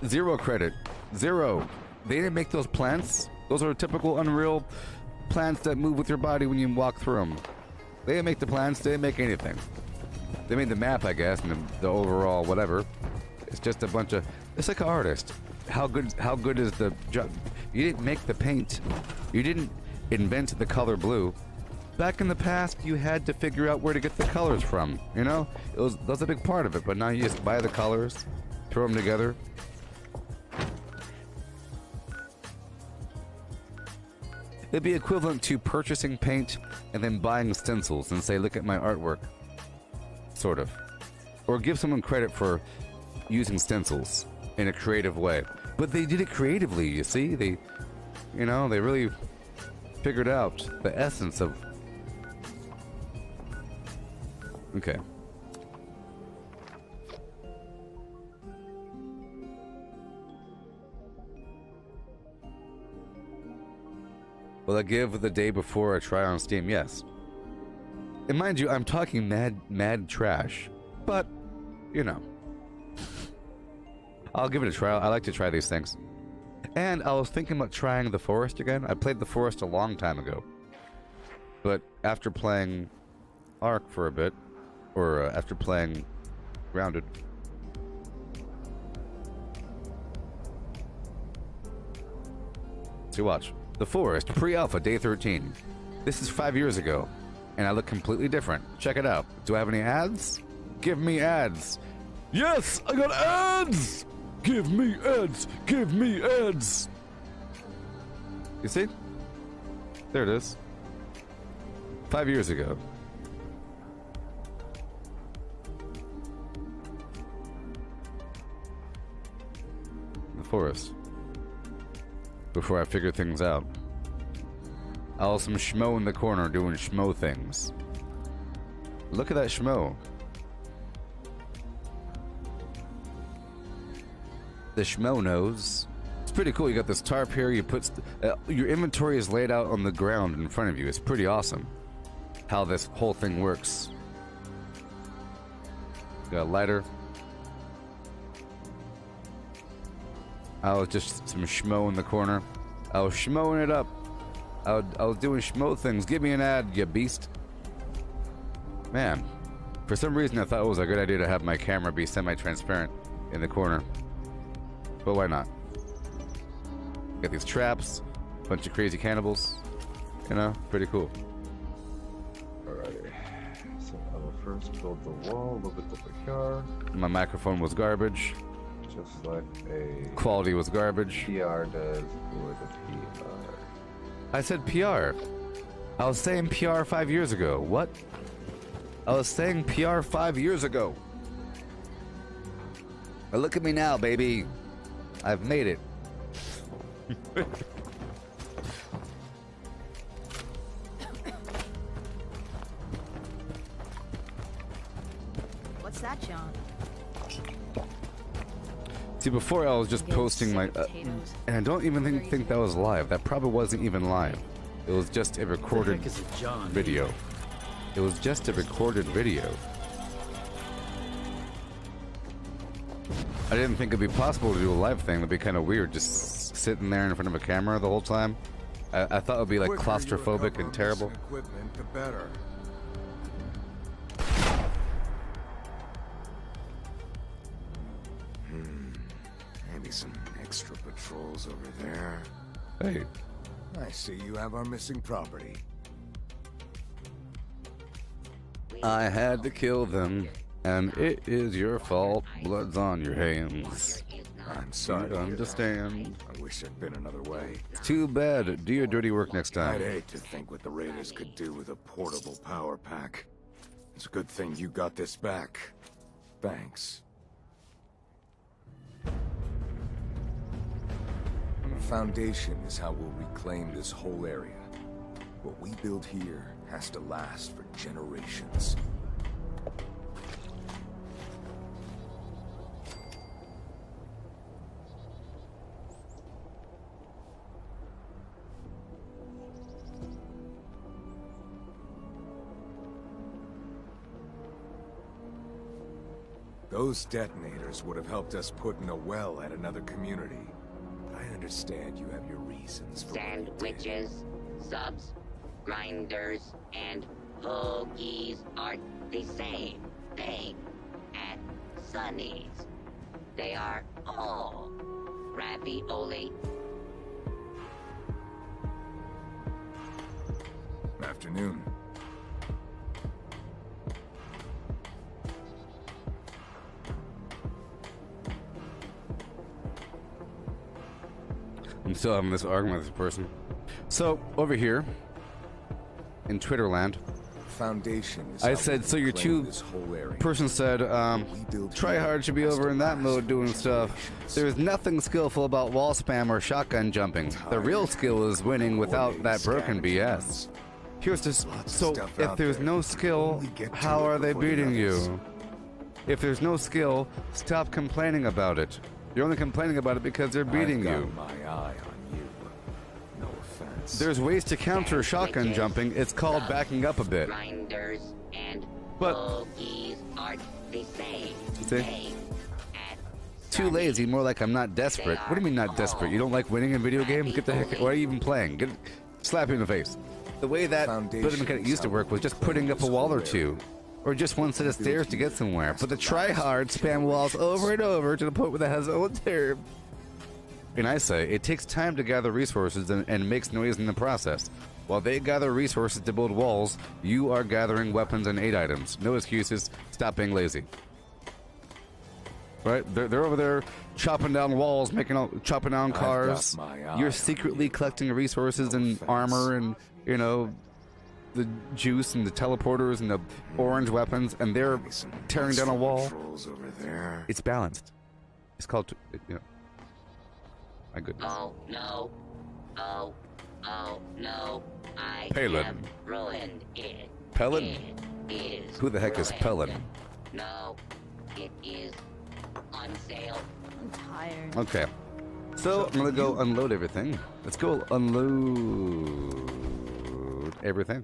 Zero credit. Zero. They didn't make those plants. Those are typical Unreal plants that move with your body when you walk through them. They didn't make the plants, they didn't make anything. They made the map, I guess, and the overall whatever. It's just a bunch of... It's like an artist. How good is the job? You didn't make the paint. You didn't invent the color blue. Back in the past, you had to figure out where to get the colors from, you know? That's a big part of it, but now you just buy the colors, throw them together. It'd be equivalent to purchasing paint and then buying stencils and say, look at my artwork. Sort of. Or give someone credit for using stencils in a creative way. But they did it creatively, you see? They really figured out the essence of... Okay. Will I give the day before a try on Steam? Yes. And mind you, I'm talking mad trash. But, you know. I'll give it a try. I like to try these things. And I was thinking about trying The Forest again. I played The Forest a long time ago. But after playing Ark for a bit, or after playing Grounded, so watch. The Forest, pre-alpha, day 13. This is 5 years ago, and I look completely different. Check it out. Do I have any ads? Give me ads. Yes, I got ads! Give me ads! Give me ads! You see? There it is. 5 years ago. The Forest. Before I figure things out. I was some schmo in the corner doing schmo things. Look at that schmo. The schmo knows. It's pretty cool. You got this tarp here. You put your inventory is laid out on the ground in front of you. It's pretty awesome how this whole thing works. Got a lighter. I was just some schmo in the corner. I was schmoing it up. I was doing schmo things. Give me an ad, you beast. Man, for some reason I thought it was a good idea to have my camera be semi-transparent in the corner. But why not? Got these traps, bunch of crazy cannibals. You know, pretty cool. Alrighty. So I will first build the wall, a little bit of the car. My microphone was garbage. Just like a Quality was garbage. PR does for the PR. I said PR. I was saying PR 5 years ago. What? I was saying PR 5 years ago. But look at me now, baby. I've made it. What's that, John? See, before I was just posting my... and I don't even think that was live. That probably wasn't even live. It was just a recorded What the heck is a John? video. It was just a recorded video. I didn't think it'd be possible to do a live thing. It'd be kind of weird, just sitting there in front of a camera the whole time. I thought it would be like claustrophobic and terrible. Equipment, the better. Maybe some extra patrols over there. Hey, I see you have our missing property. I had to kill them, and it is your fault. Blood's on your hands. I'm sorry. You understand. I wish I'd been another way. Too bad. Do your dirty work next I'd time. hate to think what the Raiders could do with a portable power pack. It's a good thing you got this back. Thanks. The foundation is how we'll reclaim this whole area. What we build here has to last for generations. Those detonators would have helped us put in a well at another community. I understand you have your reasons for what you did. Sandwiches, subs, grinders, and hoagies aren't the same thing at Sonny's. They are all ravioli. Afternoon. I'm still having this argument with this person. So, over here, in Twitterland, Foundation is I how said, we so your reclaim this whole area. person said, try hard should be over in that mode doing stuff. There's nothing skillful about wall spam or shotgun jumping. The real skill is winning without that broken BS. Here's this. So, if there's no skill, how are they beating you? If there's no skill, stop complaining about it. You're only complaining about it because they're beating I've you. got my eye on you. No offense. There's ways to counter shotgun jumping. It's called backing up a bit. Grinders and But- hoagies aren't the same See? thing at Too lazy, more like I'm not desperate. What do you mean not desperate? You don't like winning in video games? Get the heck. Why are you even playing? Slap you in the face. The way that building mechanic used to work was just putting up a wall or two. Or just one set of stairs to get somewhere. But the try-hard spam walls over and over to the point where that has own term. And I say, it takes time to gather resources and makes noise in the process. While they gather resources to build walls, you are gathering weapons and aid items. No excuses. Stop being lazy. Right? They're over there chopping down walls, chopping down cars. You're secretly collecting resources and armor and, you know, the juice and the teleporters and the orange weapons, and they're tearing down a wall. Over there. It's balanced. It's called, you know. My goodness. Oh no. Oh no. I Palin. have ruined it. Pelin? It is Who the heck is ruined. Pelin? No. It is on sale. I'm tired. Okay. So, I'm gonna go unload everything. Let's go unload everything.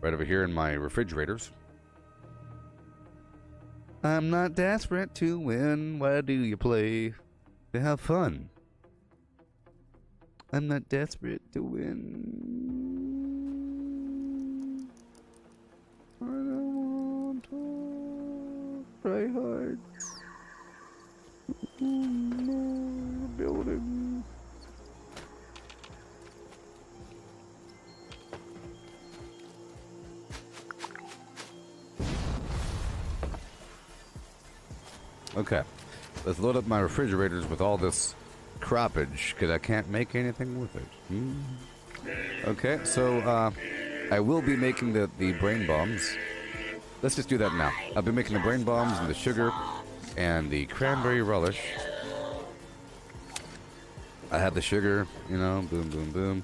Right over here in my refrigerators. I'm not desperate to win. Why do you play? To have fun. I'm not desperate to win. I don't want to try hard. No, building. Okay, let's load up my refrigerators with all this croppage, because I can't make anything with it. Okay, so I will be making the brain bombs. Let's just do that now. I'll be making the brain bombs and the sugar and the cranberry relish. I have the sugar, you know, boom, boom, boom.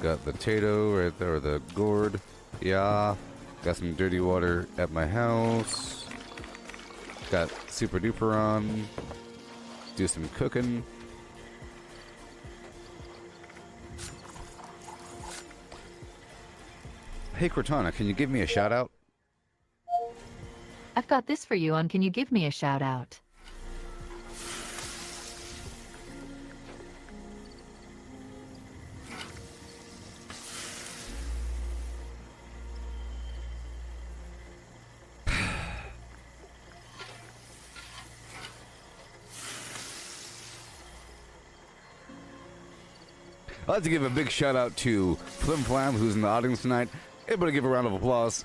Got the potato right there, or the gourd. Yeah. Got some dirty water at my house. Got super duper on. Do some cooking. Hey Cortana, can you give me a shout out? I've got this for you on Can You Give Me a Shout Out? I'd like to give a big shout out to Flim Flam, who's in the audience tonight. Everybody give a round of applause.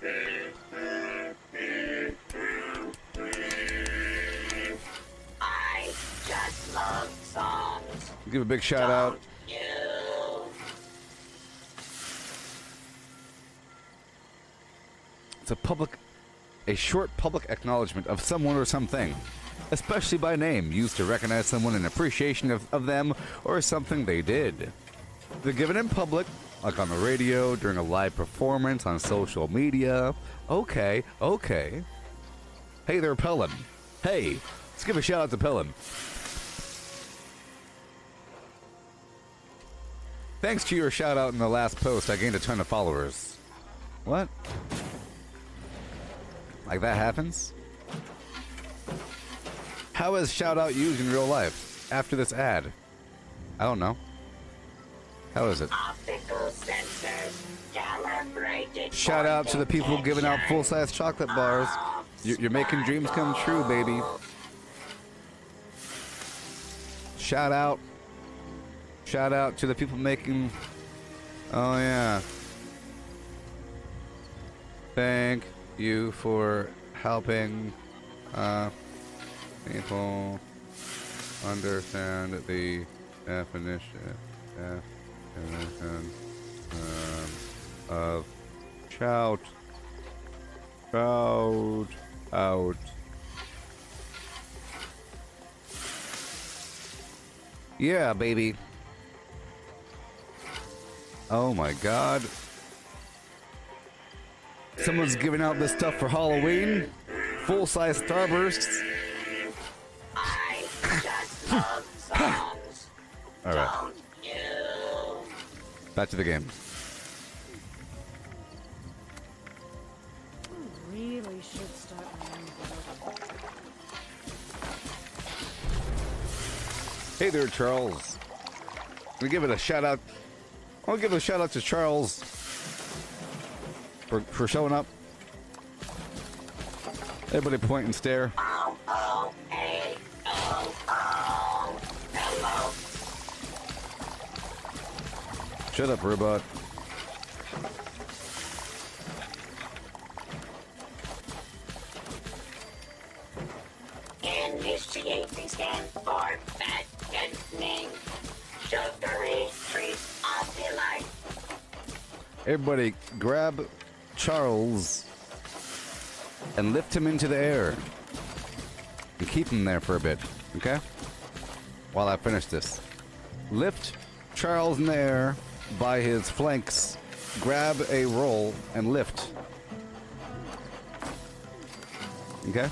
I just love songs. Give a big shout out. It's a short public acknowledgement of someone or something, especially by name, used to recognize someone in appreciation of them or something they did. They're given in public, like on the radio, during a live performance, on social media. Okay, okay. Hey there, Pelham. Hey, let's give a shout out to Pelham. Thanks to your shout out in the last post, I gained a ton of followers. What? Like that happens? How is shout out used in real life after this ad? I don't know. How is it? Shout out to the people giving out full-size chocolate bars. You're making dreams come true, baby. Shout out. Shout out to the people making... Oh, yeah. Thank you for helping people understand the definition of shout out. Yeah, baby. Oh my god. Someone's giving out this stuff for Halloween. Full-size Starbursts. I just love songs. Alright. Back to the game. Really should start my own building. Hey there, Charles. I'm gonna give it a shout out. I want to give a shout out to Charles for showing up. Everybody point and stare. Hello. Shut up, robot. Initiating scan for fattening. Sugary treats of delight. Everybody grab Charles and lift him into the air. And keep him there for a bit, okay? While I finish this. Lift Charles in the air by his flanks. Grab a roll and lift. Okay?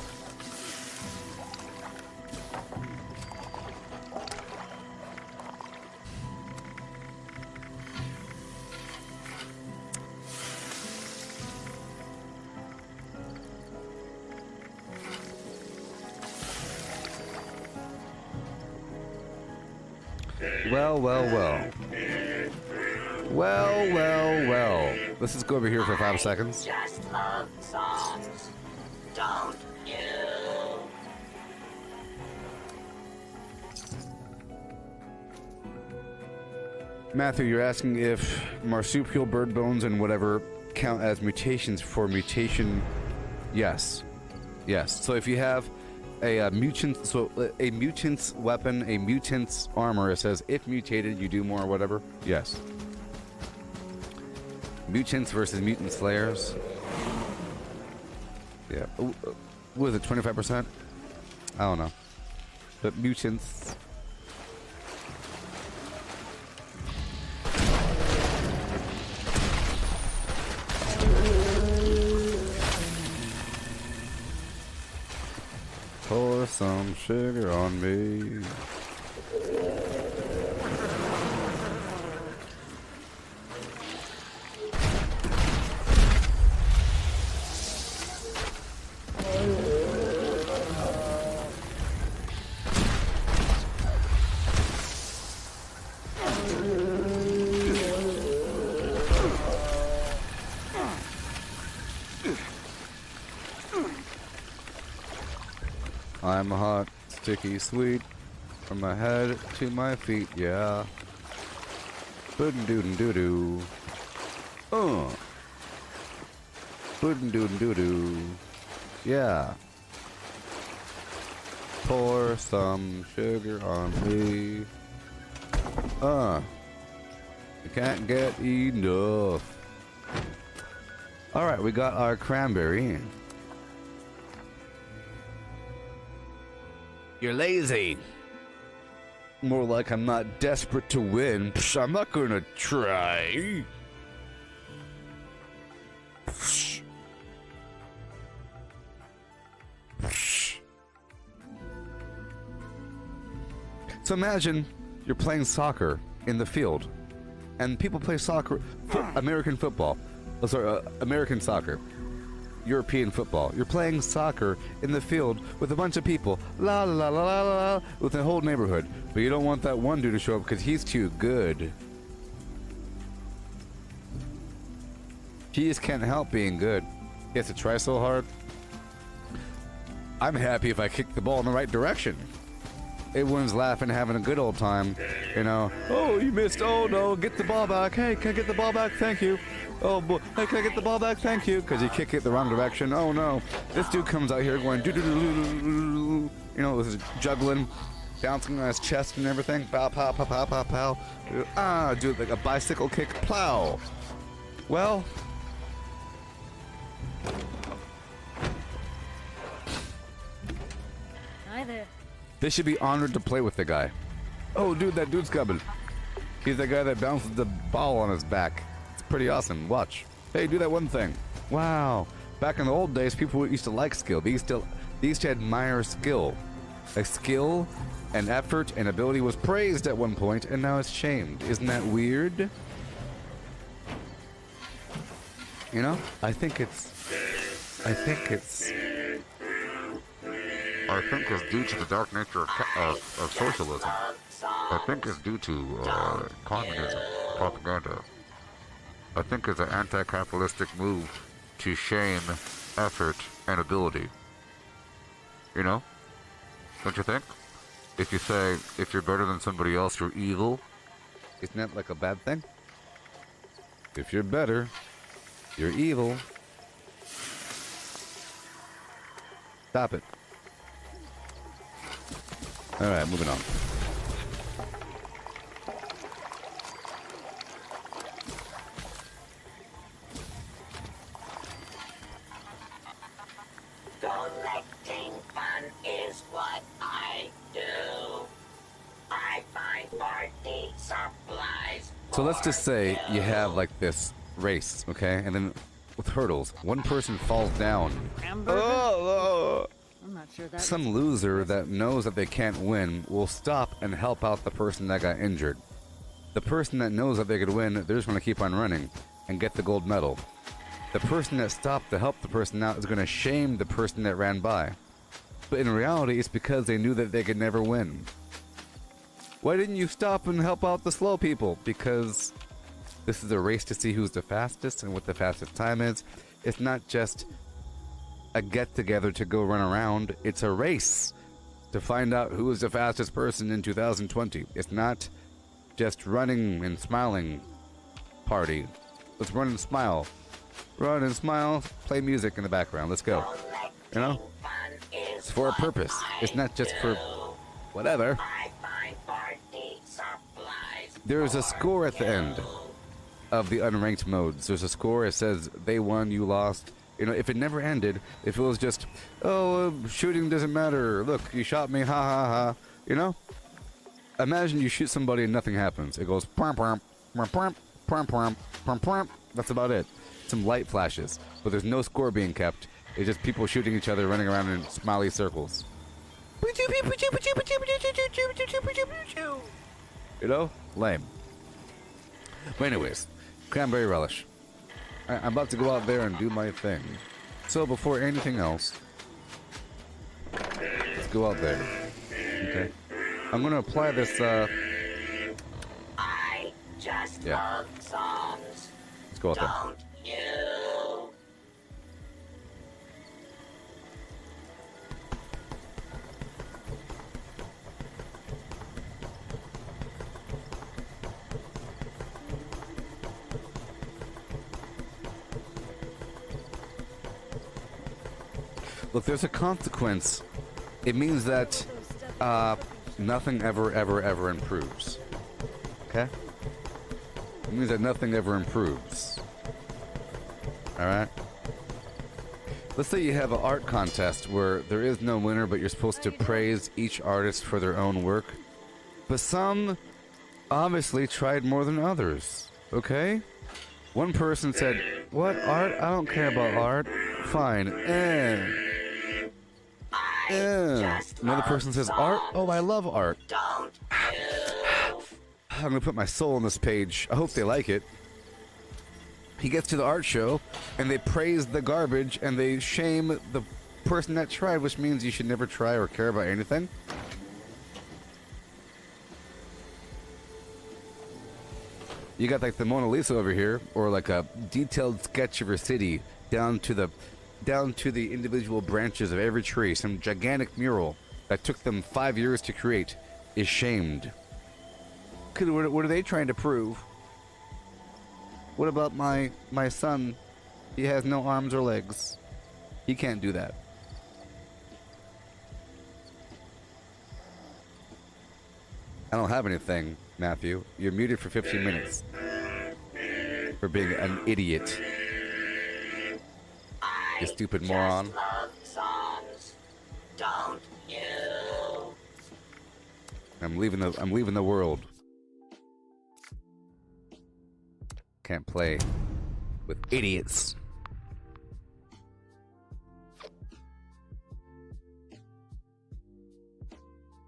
Well, well, well. Well, well, well. Let's just go over here for 5 seconds. Just love songs, don't you? Matthew, you're asking if marsupial, bird bones, and whatever count as mutations for mutation. Yes. Yes. So if you have a mutant, so a mutant's weapon, a mutant's armor, it says if mutated, you do more or whatever. Yes. Mutants versus mutant slayers. Yeah. What is it, 25%? I don't know. But mutants. Pour some sugar on me. I'm hot, sticky, sweet, from my head to my feet, yeah. Puddin' doodin' doo doo. Puddin' doodin' doo doo. Yeah. Pour some sugar on me. You can't get enough. Alright, we got our cranberry. You're lazy. More like I'm not desperate to win. Psh, I'm not gonna try. Psh. Psh. So imagine you're playing soccer in the field, and people play soccer, American football. Oh, sorry, American soccer. European football. You're playing soccer in the field with a bunch of people, la la la la la la, with the whole neighborhood. But you don't want that one dude to show up because he's too good. He just can't help being good. He has to try so hard. I'm happy if I kick the ball in the right direction. Everyone's laughing, having a good old time. You know, oh, you missed. Oh no, get the ball back. Hey, can I get the ball back? Thank you. Oh, boy. Hey, can I get the ball back? Thank you. Because you kick it the wrong direction. Oh, no. This dude comes out here going, you know, this is juggling, bouncing on his chest and everything. Pow, pow, pow, pow, pow, pow. Do it like a bicycle kick. Plow. Well. Hi there. They should be honored to play with the guy. Oh, dude, that dude's coming. He's the guy that bounces the ball on his back. Pretty awesome. Watch. Hey, do that one thing. Wow. Back in the old days, people used to like skill. They used to admire skill. Like skill and effort and ability was praised at one point, and now it's shamed. Isn't that weird? You know? I think it's due to the dark nature of socialism. I think it's due to communism, propaganda. I think it's an anti-capitalistic move to shame effort and ability. You know? Don't you think? If you say, if you're better than somebody else, you're evil, isn't that like a bad thing? If you're better, you're evil. Stop it. Alright, moving on. Collecting fun is what I do. I find party supplies. So let's just say you have like this race, okay? And then with hurdles, one person falls down. Oh, I'm not sure that. some loser that knows that they can't win will stop and help out the person that got injured. The person that knows that they could win, they're just going to keep on running and get the gold medal. The person that stopped to help the person out is going to shame the person that ran by. But in reality, it's because they knew that they could never win. Why didn't you stop and help out the slow people? Because this is a race to see who's the fastest and what the fastest time is. It's not just a get-together to go run around. It's a race to find out who is the fastest person in 2020. It's not just running and smiling party. Let's run and smile. Run and smile, play music in the background. Let's go. You know? It's for a purpose. It's not just for whatever. There's a score at the end of the unranked modes. There's a score. It says they won, you lost. You know, if it never ended, if it was just, oh, shooting doesn't matter. Look, you shot me, ha ha ha. You know? Imagine you shoot somebody and nothing happens. It goes, prom, prom, prom, prom, prom, prom, prom, prom. That's about it. Some light flashes, but there's no score being kept. It's just people shooting each other, running around in smiley circles. You know? Lame. But anyways, cranberry relish. I'm about to go out there and do my thing. So before anything else, let's go out there. Okay? I'm gonna apply this, I just love songs. Let's go out there. Don't you? Look, there's a consequence. It means that nothing ever improves. Okay? It means that nothing ever improves. Alright? Let's say you have an art contest where there is no winner, but you're supposed to praise each artist for their own work. But some obviously tried more than others. Okay? One person said, what, art? I don't care about art. Fine. Another person says, art? Oh, I love art. I'm gonna put my soul on this page. I hope they like it. He gets to the art show, and they praise the garbage, and they shame the person that tried, which means you should never try or care about anything. You got like the Mona Lisa over here, or like a detailed sketch of her city, down to the individual branches of every tree. Some gigantic mural that took them 5 years to create is shamed. What are they trying to prove? What about my son? He has no arms or legs. He can't do that. I don't have anything, Matthew. You're muted for 15 minutes. For being an idiot. You stupid moron. Love songs. Don't you? I'm leaving the world. Can't play with idiots.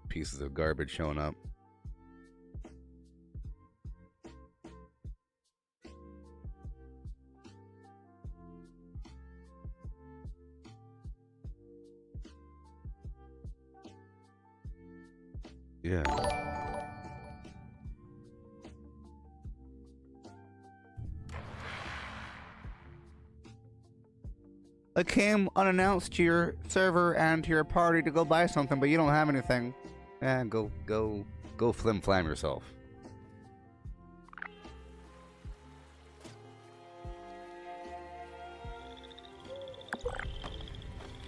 Pieces of garbage showing up. Yeah. I came unannounced to your server and to your party to go buy something, but you don't have anything. Yeah, go flim flam yourself.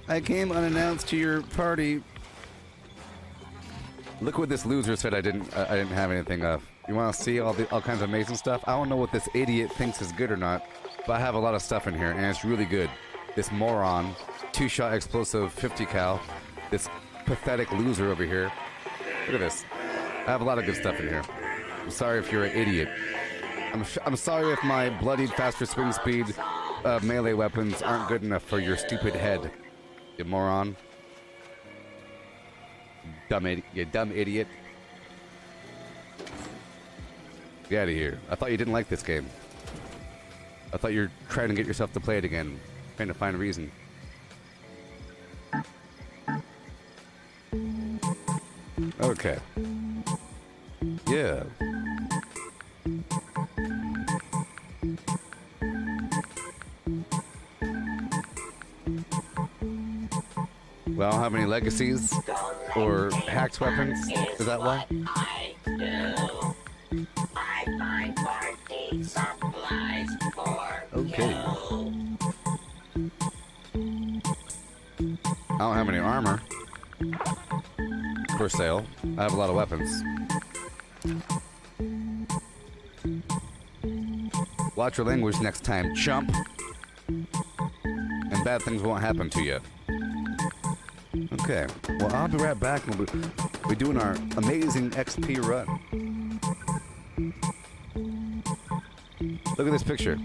I came unannounced to your party. Look what this loser said. I didn't have anything of. You want to see all kinds of amazing stuff? I don't know what this idiot thinks is good or not, but I have a lot of stuff in here, and it's really good. This moron, 2-shot explosive 50 cal, this pathetic loser over here. Look at this. I have a lot of good stuff in here. I'm sorry if you're an idiot. I'm sorry if my bloodied faster swing speed melee weapons aren't good enough for your stupid head. You moron. You dumb idiot. Get out of here. I thought you didn't like this game. I thought you were trying to get yourself to play it again. Trying to find a reason. Okay. Yeah. Well, I don't have any legacies or hacked weapons. Is that why? I do. I find party supplies for Okay. you. I don't have any armor for sale. I have a lot of weapons. Watch your language next time, chump. And bad things won't happen to you. Okay, well, I'll be right back. We'll be doing our amazing XP run. Look at this picture.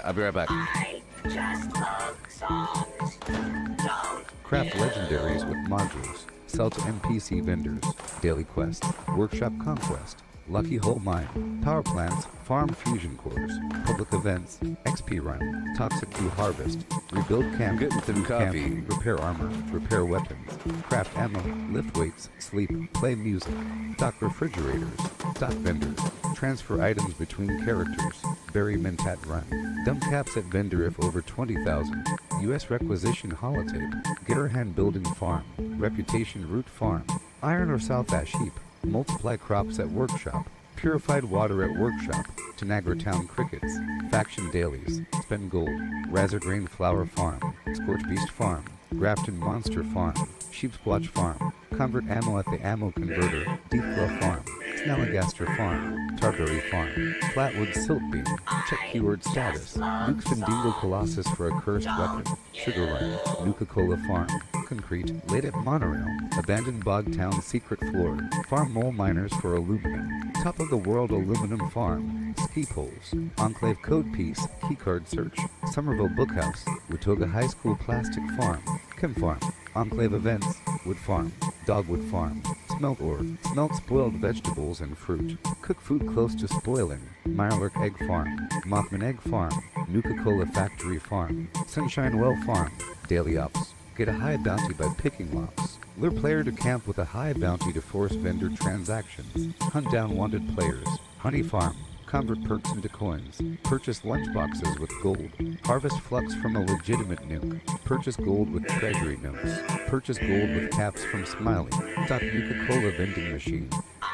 I'll be right back. I just love songs. Don't Craft legendaries with modules. Sell to NPC vendors. Daily quests. Workshop conquest. Lucky Hole Mine. Power plants. Farm fusion cores. Public events. XP run. Toxic Goo harvest. Rebuild camp. Getting some coffee. Camp, repair armor. Repair weapons. Craft ammo. Lift weights. Sleep. Play music. Stock refrigerators. Stock vendors. Transfer items between characters. Bury Mentat run. Dump caps at vendor if over 20,000. U.S. requisition holotape. Garahan building farm. Reputation root farm. Iron or South Ash heap. Multiply crops at workshop. Purified water at workshop. Tanagra Town crickets. Faction dailies. Spend gold. Razorgrain flower farm. Scorch beast farm. Grafton monster farm. Sheep squatch farm. Convert ammo at the ammo converter. Deepwell farm. Snalligaster farm. Tarberry farm. Flatwood silt beam. Check keyword status. Luke's Findingo Colossus for a cursed weapon. Sugar Run. Nuka-Cola farm. Concrete. Laid at monorail. Abandoned bog town secret floor. Farm mole miners for aluminum. Top of the world aluminum farm. Ski poles. Enclave code piece. Keycard search. Somerville Bookhouse. Watoga High School plastic farm. Chem farm. Enclave events. Wood farm. Dogwood farm. Smelt ore. Smelt spoiled vegetables and fruit. Cook food close to spoiling. Mirelurk egg farm. Mothman egg farm. Nuka-Cola factory farm. Sunshine Well farm. Daily ops. Get a high bounty by picking locks. Lure player to camp with a high bounty to force vendor transactions. Hunt down wanted players. Honey farm. Convert perks into coins. Purchase lunchboxes with gold. Harvest flux from a legitimate nuke. Purchase gold with treasury notes. Purchase gold with caps from Smiley. Stock Nuka-Cola vending machine.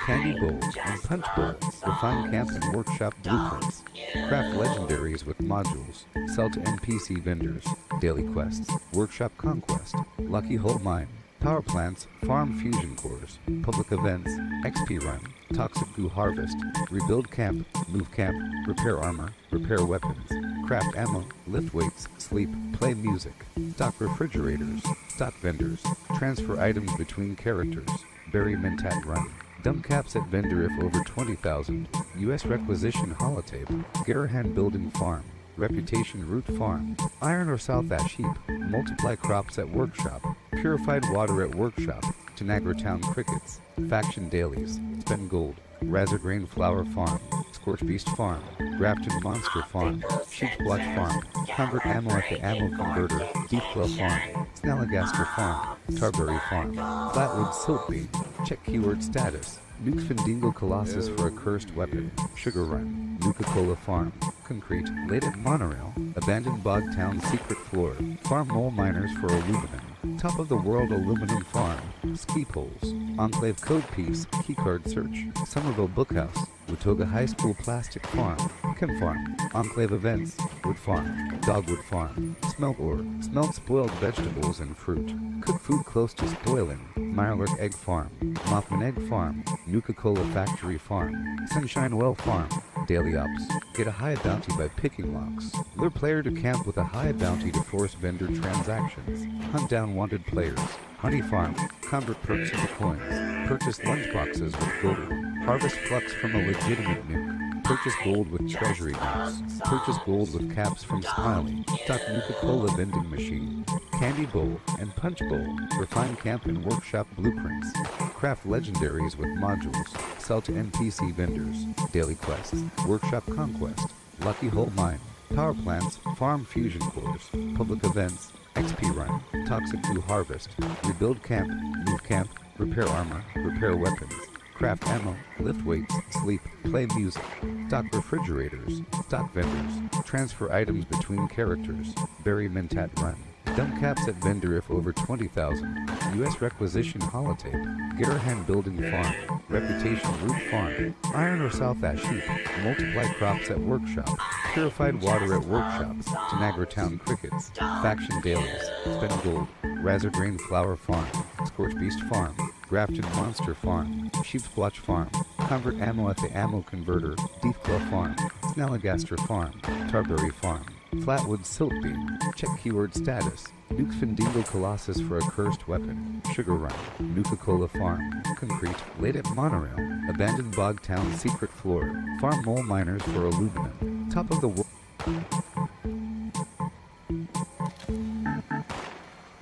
Candy bowl and punch bowl. Refine camp and workshop blueprints. Craft legendaries with modules. Sell to NPC vendors. Daily quests. Workshop conquest. Lucky Hole Mine. Power plants, farm fusion cores, public events, XP run, toxic goo harvest, rebuild camp, move camp, repair armor, repair weapons, craft ammo, lift weights, sleep, play music, stock refrigerators, stock vendors, transfer items between characters, bury Mentat run. Dump caps at vendor if over 20,000. U.S. requisition holotape. Garahan building farm. Reputation root farm. Iron or South Ash heap. Multiply crops at workshop. Purified water at workshop. Tanagra Town crickets. Faction dailies. Spend gold. Razorgrain flower farm. Scorch beast farm. Grafton monster farm. Sheep squatch farm. Convert ammo at the ammo converter. Deepwell farm. Snalligaster farm. Tarberry farm. Flatwood silt beam. Check keyword status. Nuke's Findingo Colossus for a cursed weapon. Sugar Run. Nuka-Cola farm. Concrete. Laid at monorail. Abandoned bog town secret floor. Farm mole miners for aluminum. Top of the world aluminum farm. Ski poles. Enclave code piece. Keycard search. Somerville Bookhouse. Watoga High School plastic farm. Chem farm. Enclave events. Wood farm. Dogwood farm. Smelt ore. Smelt spoiled vegetables and fruit. Cook food close to spoiling. Mirelurk egg farm. Mothman egg farm. Nuka-Cola factory farm. Sunshine Well farm. Daily ops. Get a high bounty by picking locks. Lure player to camp with a high bounty to force vendor transactions. Hunt down wanted players. Honey farm. Convert perks into coins. Purchase lunchboxes with gold. Harvest flux from a legitimate nuke. Purchase gold with treasury notes. Purchase gold with caps from Smiley. Stock Nuka-Cola vending machine. Candy bowl and punch bowl. Refine camp and workshop blueprints. Craft legendaries with modules. Sell to NPC vendors. Daily quests. Workshop conquest. Lucky hole mine. Power plants. Farm fusion cores. Public events. XP run. Toxic blue harvest. Rebuild camp. Move camp. Repair armor. Repair weapons. Craft ammo, lift weights, sleep, play music, stock refrigerators, stock vendors, transfer items between characters, bury Mentat run, dump caps at vendor if over 20,000, U.S. requisition holotape, Garahan building farm, reputation root farm, iron or south ash heap, multiply crops at workshop, purified water at workshop, Tanagra town crickets, faction dailies, spend gold, Razor Drain flower farm, Scorch Beast farm, Grafton Monster Farm, Sheep Squatch Farm, Convert Ammo at the Ammo Converter, Deepclaw Farm, Snalligaster Farm, Tarberry Farm, Flatwood Silt Beam, check keyword status, Nuke Findingo Colossus for a cursed weapon, Sugar Run, Nuka-Cola Farm, Concrete, Late at Monorail, Abandoned Bog Town Secret Floor, Farm Mole Miners for aluminum, Top of the World.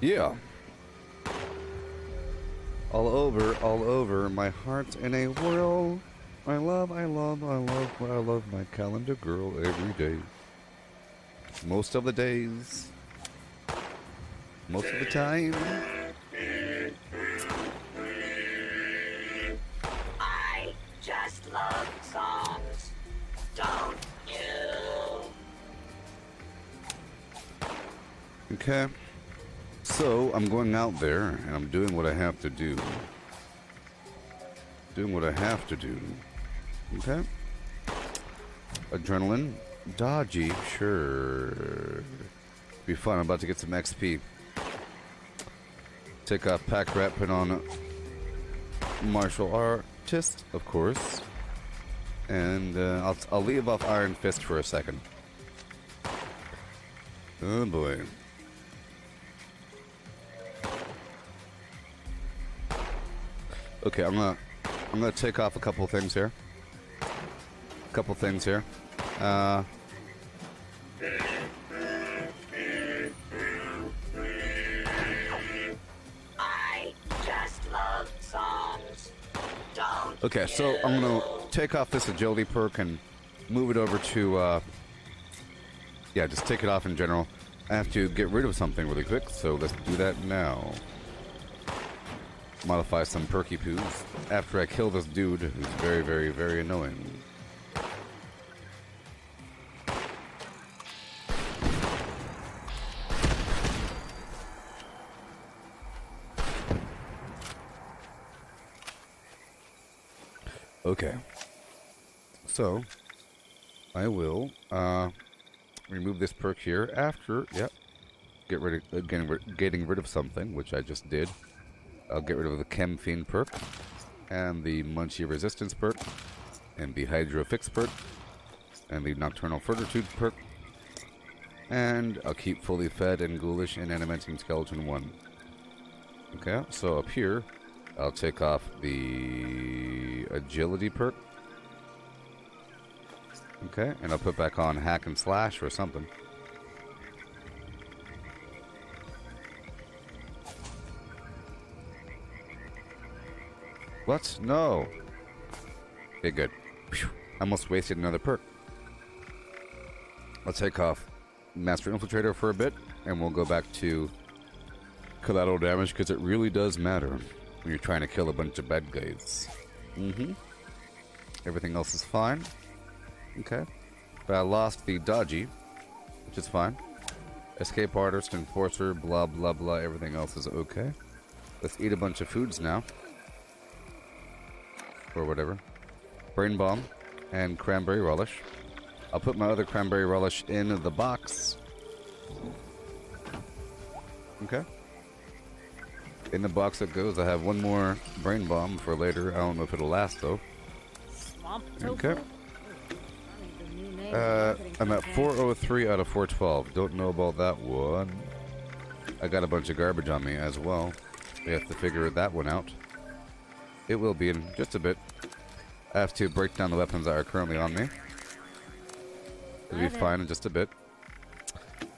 Yeah. All over, my heart's in a whirl. I love my calendar girl every day. Most of the days. Most of the time. I just love songs, don't you? Okay. So, I'm going out there, and I'm doing what I have to do. Okay? Adrenaline. Dodgy. Sure. Be fun. I'm about to get some XP. Take off Pack Rat, put on Martial Artist, of course. And I'll leave off Iron Fist for a second. Oh boy. Okay, I'm gonna take off a couple things here. I just love songs, don't Okay, so I'm gonna take off this agility perk and move it over to yeah, just take it off in general. I have to get rid of something really quick, so let's do that now. Modify some perky poos after I kill this dude who's very, very, very annoying. Okay. So, I will remove this perk here after, yep, getting rid of something, which I just did. I'll get rid of the Chem Fiend perk, and the Munchie Resistance perk, and the Hydro Fix perk, and the Nocturnal Fortitude perk, and I'll keep Fully Fed and Ghoulish and Animating Skeleton 1. Okay, so up here, I'll take off the Agility perk. Okay, and I'll put back on Hack and Slash or something. What? No. Okay, good. Phew. I almost wasted another perk. I'll take off Master Infiltrator for a bit, and we'll go back to collateral damage, because it really does matter when you're trying to kill a bunch of bad guys. Everything else is fine. Okay. But I lost the Dodgy, which is fine. Escape Artist, Enforcer, blah, blah, blah. Everything else is okay. Let's eat a bunch of foods now. Or whatever. Brain Bomb and Cranberry Relish. I'll put my other Cranberry Relish in the box. Okay. In the box it goes. I have one more Brain Bomb for later. I don't know if it'll last though. Okay. I'm at 403 out of 412. Don't know about that one. I got a bunch of garbage on me as well. We have to figure that one out. It will be in just a bit. I have to break down the weapons that are currently on me. It'll be fine in just a bit.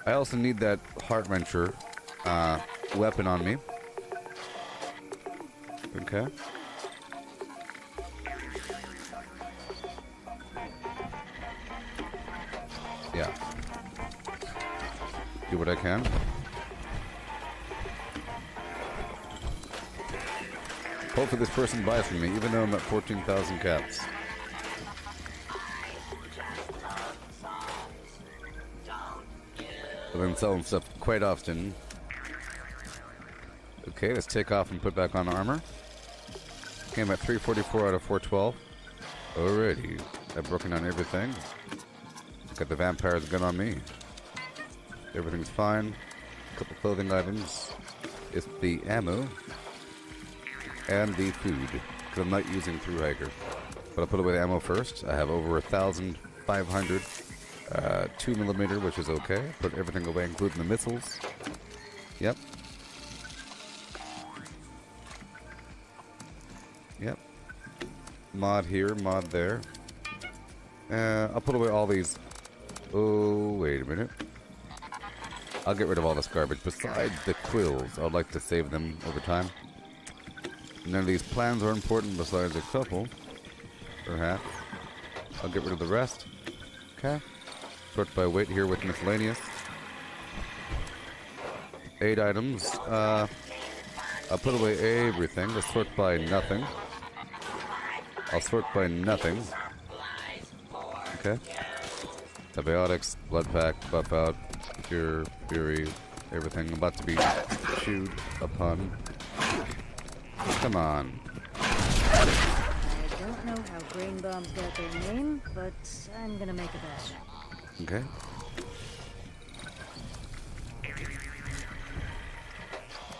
I also need that heart wrencher weapon on me. Okay. Yeah. Do what I can. Hopefully this person buys from me, even though I'm at 14,000 caps. I've been selling stuff quite often. Okay, let's take off and put back on armor. Came at 344 out of 412. Alrighty. I've broken down everything. Got the vampire's gun on me. Everything's fine. Couple clothing items. It's the ammo. And the food. Because I'm not using through hiker. But I'll put away the ammo first. I have over 1,500. 2mm, which is okay. Put everything away, including the missiles. Yep. Yep. Mod here, mod there. I'll put away all these. Oh, wait a minute. I'll get rid of all this garbage. Besides the quills, I'd like to save them over time. None of these plans are important besides a couple. Perhaps. I'll get rid of the rest. Okay. Sort by weight here with miscellaneous. 8 items. I'll put away everything. Let's sort by nothing. I'll sort by nothing. Okay. Antibiotics, blood pack, buff out, cure, fury, everything about to be chewed upon. Come on. I don't know how brain bombs got their name, but I'm gonna make a bet. Okay.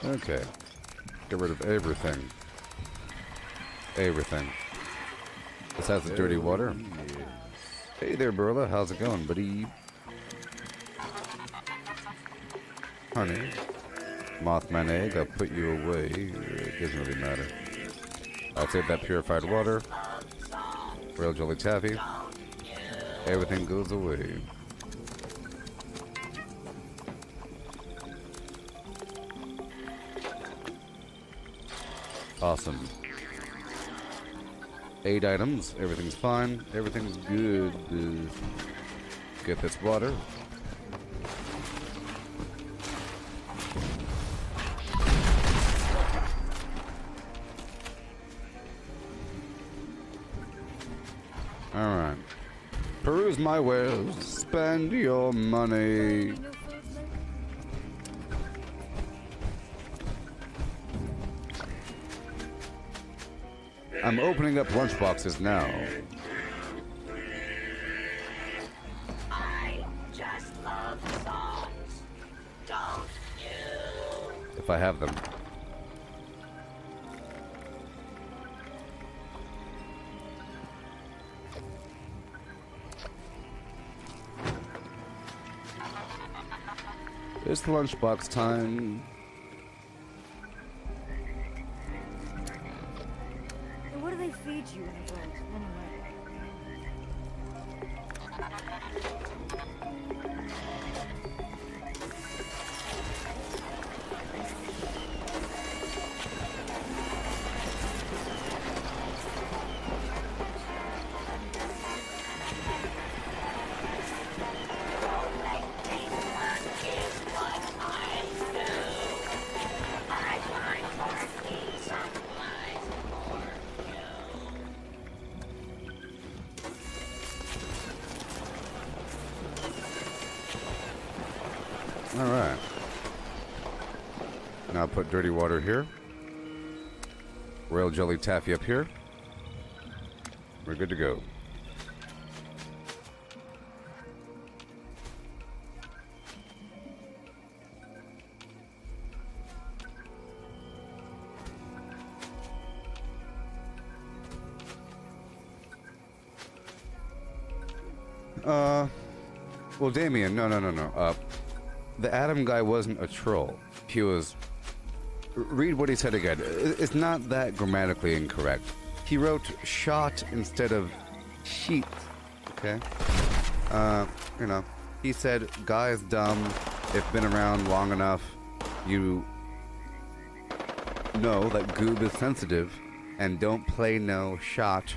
Okay. Get rid of everything. Everything. This has the dirty water. Hey there, Burla. How's it going, buddy? Honey. Mothman egg. I'll put you away. It doesn't really matter. I'll save that purified water. Royal jelly taffy. Everything goes away. Awesome. 8 items. Everything's fine. Everything's good. Get this water. Alright. Peruse my wares. Spend your money. I'm opening up lunchboxes now. I just love songs, don't you? If I have them. It's the lunchbox time. What do they feed you in a boat, anyway? Alright. Now put dirty water here. Royal jelly taffy up here. We're good to go. Well, Damien, no. The Adam guy wasn't a troll. He was... Read what he said again. It's not that grammatically incorrect. He wrote shot instead of sheet. Okay? You know, he said, guy's dumb. If been around long enough, you know that Goob is sensitive and don't play no shot.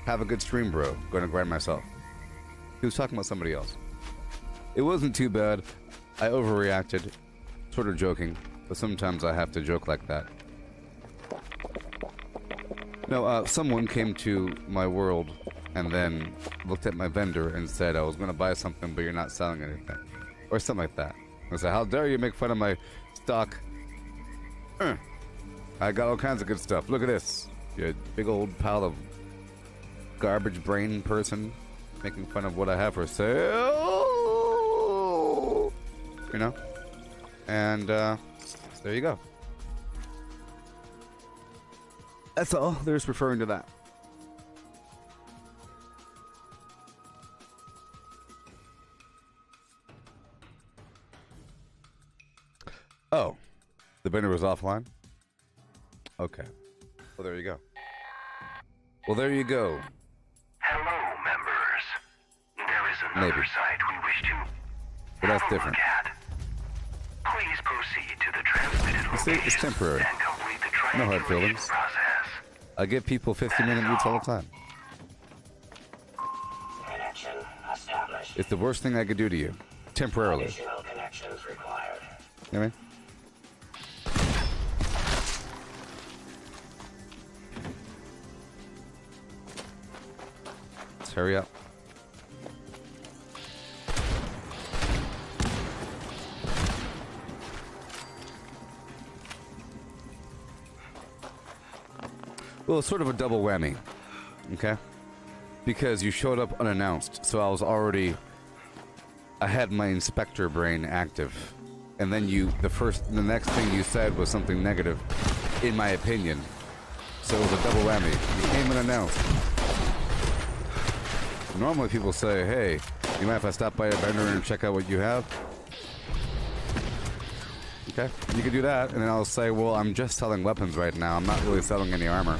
Have a good stream, bro. Gonna grind myself. He was talking about somebody else. It wasn't too bad. I overreacted. Sort of joking, but sometimes I have to joke like that. No, someone came to my world and then looked at my vendor and said I was going to buy something, but you're not selling anything. Or something like that. I said, how dare you make fun of my stock? I got all kinds of good stuff. Look at this. You big old pile of garbage brain person making fun of what I have for sale. You know? And, so there you go. That's all. They're just referring to that. Oh. The vendor was offline? Okay. Well, there you go. Well, there you go. Hello, members. There is another Maybe. site we wish to But that's different. look at. Please proceed to the transmitted You see, location it's temporary. and complete the No hard triangulation feelings. process. I give people 50-minute mutes all the time. Connection established. It's the worst thing I could do to you. Temporarily. Additional connections required. You know what I mean? Let's hurry up. Well, it's sort of a double whammy, okay? Because you showed up unannounced, so I had my inspector brain active, and then the next thing you said was something negative, in my opinion. So it was a double whammy. You came unannounced. Normally people say, hey, you mind if I stop by a vendor and check out what you have? Okay, you can do that, and then I'll say, well, I'm just selling weapons right now. I'm not really selling any armor.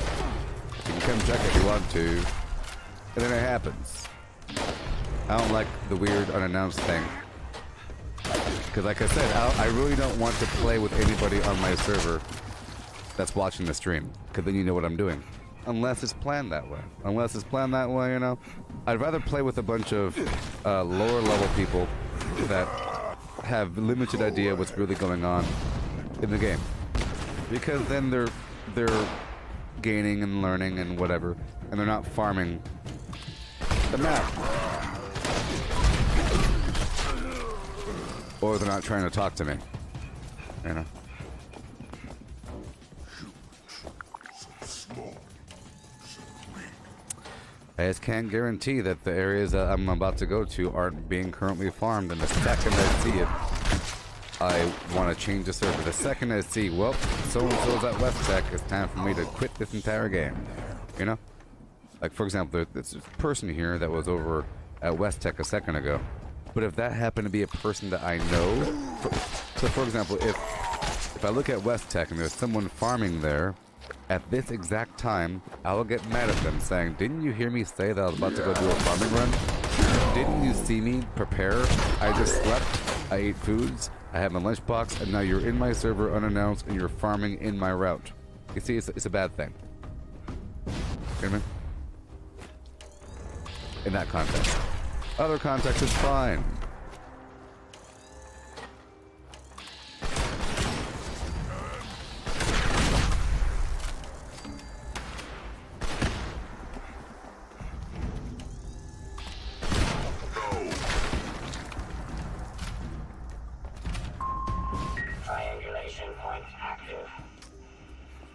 You can come check if you want to. And then it happens. I don't like the weird unannounced thing. Because like I said, I really don't want to play with anybody on my server that's watching the stream. Because then you know what I'm doing. Unless it's planned that way. Unless it's planned that way, you know. I'd rather play with a bunch of lower level people that have limited idea what's really going on in the game, because then they're gaining and learning and whatever, and they're not farming the map, or they're not trying to talk to me, you know. I just can't guarantee that the areas that I'm about to go to aren't being currently farmed, and the second I see it, I want to change the server. The second I see, well, so-and-so's at West Tech, it's time for me to quit this entire game. You know? Like, for example, there's this person here that was over at West Tech a second ago. But if that happened to be a person that I know... So, for example, if I look at West Tech and there's someone farming there, at this exact time, I will get mad at them saying, didn't you hear me say that I was about to go do a farming run? Didn't you see me prepare? I just slept, I ate foods, I had my lunchbox, and now you're in my server unannounced and you're farming in my route. You see, it's a bad thing. You know what I mean? In that context. Other context is fine.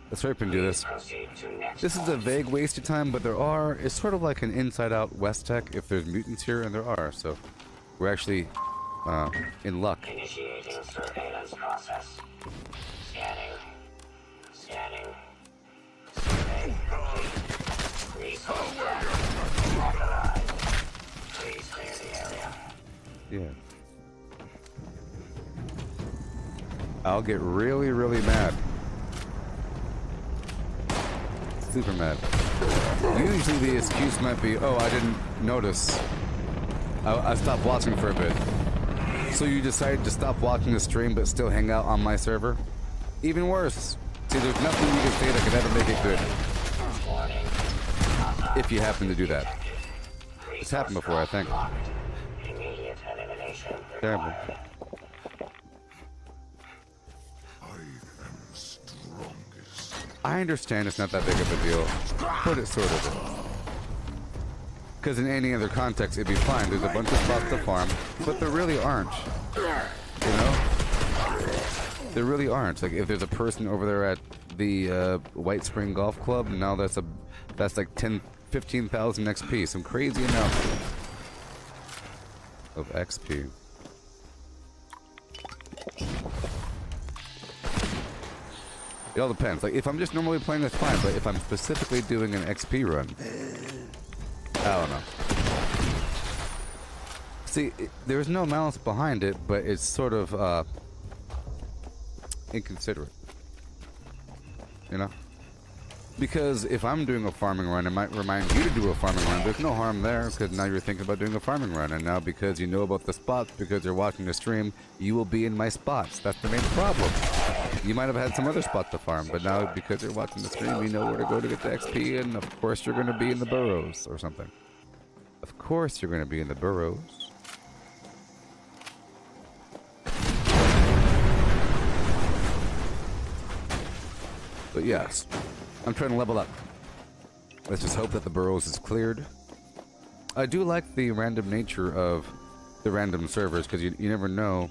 Let's hurry up and do this. This is a vague waste of time, but it's sort of like an inside-out West Tech if there's mutants here, and there are, so we're actually in luck. Initiating surveillance process. Scanning. Survey complete. Resource graph. Localized. Please clear the area. Yeah. I'll get really, really mad. Super mad. Usually the excuse might be, oh, I didn't notice I stopped watching for a bit. So you decided to stop watching the stream but still hang out on my server? Even worse. See, there's nothing you can say that could ever make it good. If you happen to do that. It's happened before, I think. Terrible. I understand it's not that big of a deal, but it sort of is. Because in any other context, it'd be fine. There's a bunch of spots to farm, but there really aren't. You know? There really aren't. Like, if there's a person over there at the White Spring Golf Club, now that's like 15,000 XP. Some crazy amount of XP. It all depends. Like, if I'm just normally playing, that's fine. But if I'm specifically doing an XP run, I don't know. See, there's no malice behind it, but it's sort of inconsiderate. You know? Because if I'm doing a farming run, it might remind you to do a farming run. There's no harm there, because now you're thinking about doing a farming run. And now because you know about the spots, because you're watching the stream, you will be in my spots. That's the main problem. You might have had some other spot to farm, but now because you're watching the stream, you know where to go to get the XP, and of course you're going to be in the burrows or something. Of course you're going to be in the burrows. But yes, I'm trying to level up. Let's just hope that the burrows is cleared. I do like the random nature of the random servers, because you never know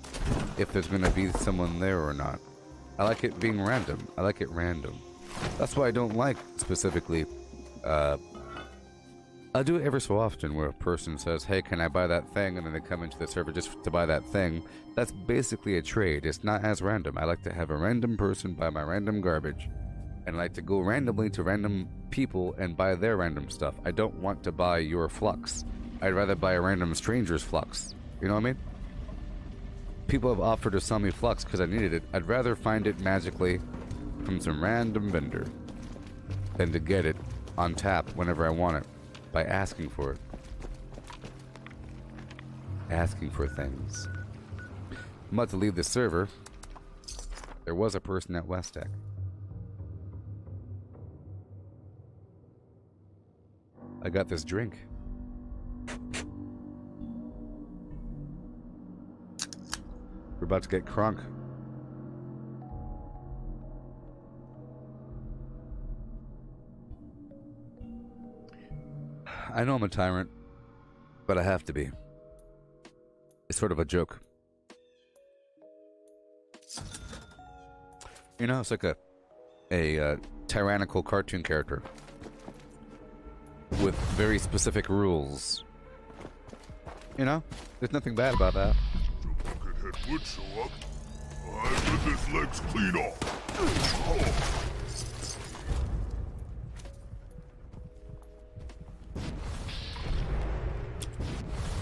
if there's going to be someone there or not. I like it being random. I like it random. That's why I don't like specifically. I do it every so often where a person says, hey, can I buy that thing? And then they come into the server just to buy that thing. That's basically a trade. It's not as random. I like to have a random person buy my random garbage. And I like to go randomly to random people and buy their random stuff. I don't want to buy your flux. I'd rather buy a random stranger's flux. You know what I mean? People have offered to sell me flux because I needed it. I'd rather find it magically from some random vendor than to get it on tap whenever I want it by asking for it. Asking for things. I'm about to leave the server. There was a person at West Tech. I got this drink. We're about to get crunk. I know I'm a tyrant, but I have to be. It's sort of a joke. You know, it's like a tyrannical cartoon character with very specific rules. You know, there's nothing bad about that. Buckethead would show up. I'd rip his legs clean off.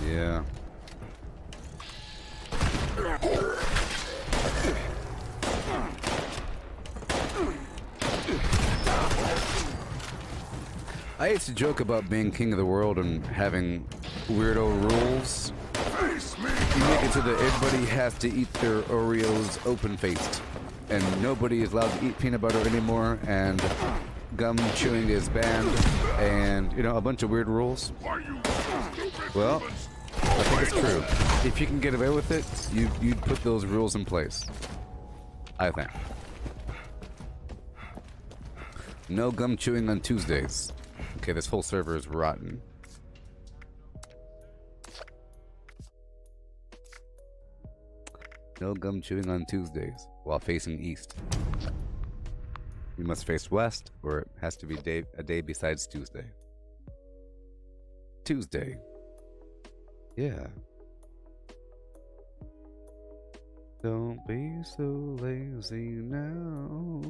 Yeah. I used to joke about being king of the world and having weirdo rules. You make it so that everybody has to eat their Oreos open-faced, and nobody is allowed to eat peanut butter anymore, and gum chewing is banned, and, you know, a bunch of weird rules. Well, I think it's true. If you can get away with it, you'd put those rules in place. I think. No gum chewing on Tuesdays. Okay, this whole server is rotten. No gum chewing on Tuesdays while facing east. You must face west, or it has to be a day besides Tuesday. Tuesday. Yeah. Don't be so lazy now.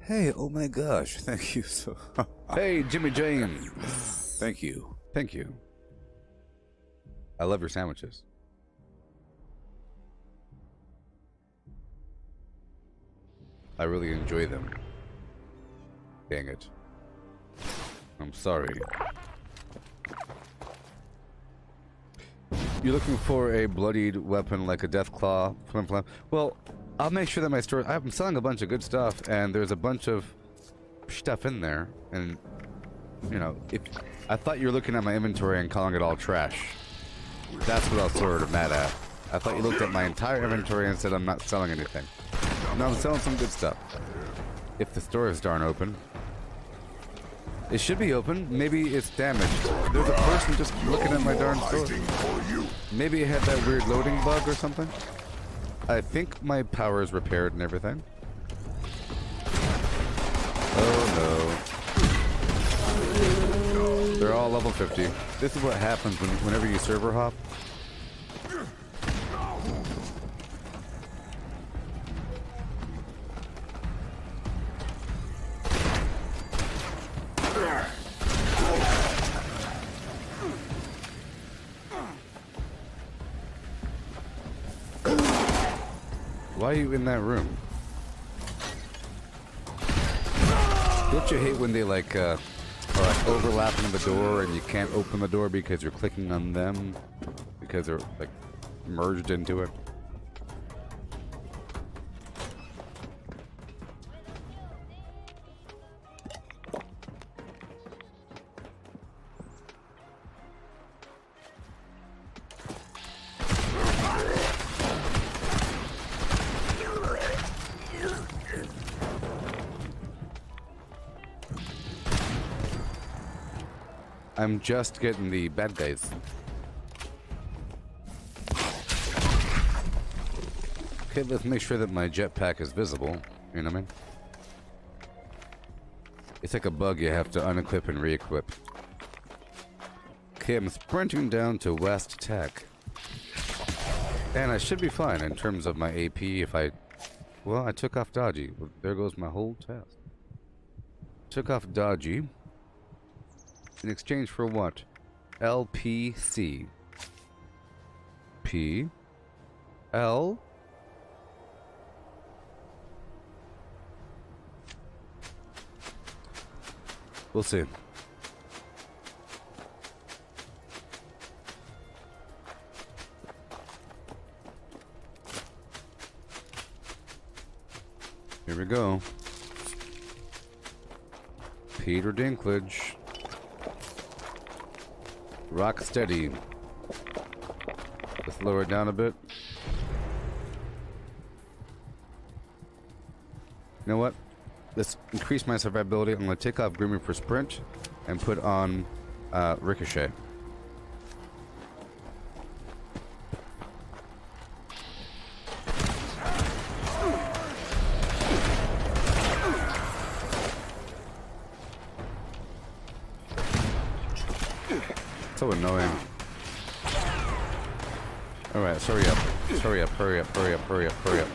Hey, oh my gosh, thank you so... Hey, Jimmy James. Thank you. Thank you. I love your sandwiches. I really enjoy them. Dang it. I'm sorry. You're looking for a bloodied weapon like a death claw? Well, I'll make sure that my store... I'm selling a bunch of good stuff, and there's a bunch of stuff in there, and, you know, if... I thought you were looking at my inventory and calling it all trash. That's what I was sort of mad at. I thought you looked at my entire inventory and said I'm not selling anything. No, I'm selling some good stuff. If the store is darn open. It should be open. Maybe it's damaged. There's a person just looking at my darn store. Maybe it had that weird loading bug or something. I think my power is repaired and everything. Oh no. They're all level 50. This is what happens whenever you server hop. Why are you in that room? Don't you hate when they like are like overlapping the door and you can't open the door because you're clicking on them because they're like merged into it? I'm just getting the bad guys. Okay, let's make sure that my jetpack is visible. You know what I mean? It's like a bug you have to unequip and re-equip. Okay, I'm sprinting down to West Tech. And I should be fine in terms of my AP if I... Well, I took off Dodgy. Well, there goes my whole task. Took off Dodgy. In exchange for what? LPC. P. L. We'll see. Here we go. Peter Dinklage. Rock steady. Let's lower it down a bit. You know what? Let's increase my survivability. I'm going to take off Grimmy for sprint and put on Ricochet. So annoying. Alright, hurry up. Hurry up, hurry up, hurry up, hurry up, hurry up.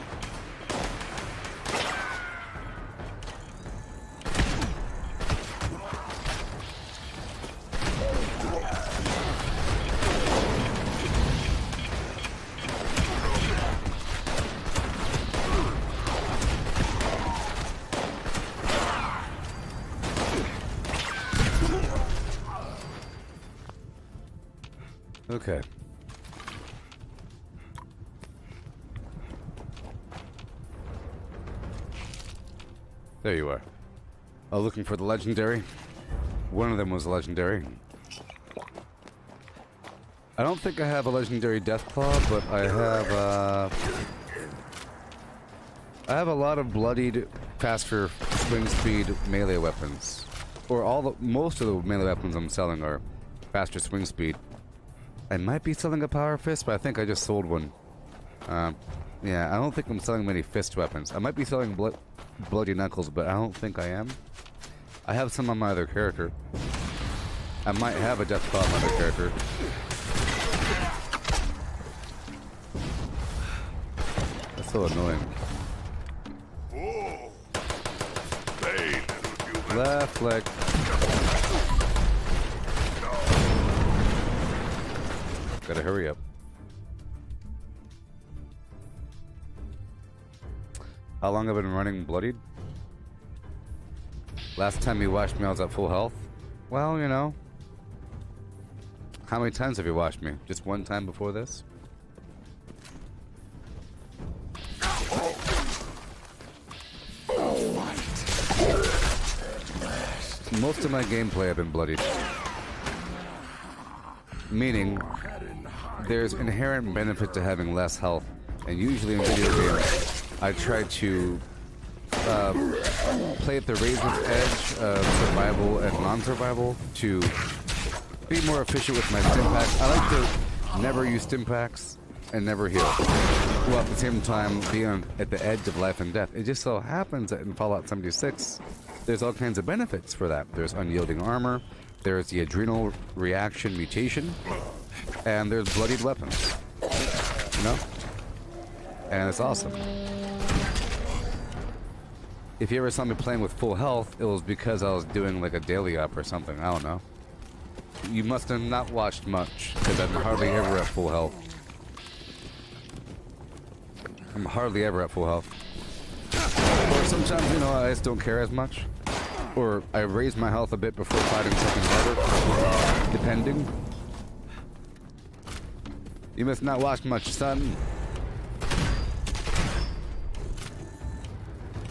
Okay. There you are. Oh, looking for the legendary? One of them was legendary. I don't think I have a legendary Deathclaw, but I have a lot of bloodied, faster swing speed melee weapons. Or most of the melee weapons I'm selling are faster swing speed. I might be selling a power fist, but I think I just sold one. Yeah, I don't think I'm selling many fist weapons. I might be selling bloody knuckles, but I don't think I am. I have some on my other character. I might have a death claw on my other character. That's so annoying. Left leg. Gotta hurry up. How long have I been running Bloodied? Last time you watched me, I was at full health. Well, you know. How many times have you watched me? Just one time before this? Most of my gameplay have been bloodied. Meaning, there's inherent benefit to having less health. And usually in video games, I try to play at the razor's edge of survival and non-survival to be more efficient with my stim packs. I like to never use stim packs and never heal, while at the same time being at the edge of life and death. It just so happens that in Fallout 76, there's all kinds of benefits for that. There's unyielding armor, there's the adrenal reaction mutation, and there's bloodied weapons. You know? And it's awesome. If you ever saw me playing with full health, it was because I was doing like a daily up or something. I don't know. You must have not watched much, because I'm hardly ever at full health. I'm hardly ever at full health. Or sometimes, you know, I just don't care as much. Or I raise my health a bit before fighting something harder, depending. You must not watch much, son.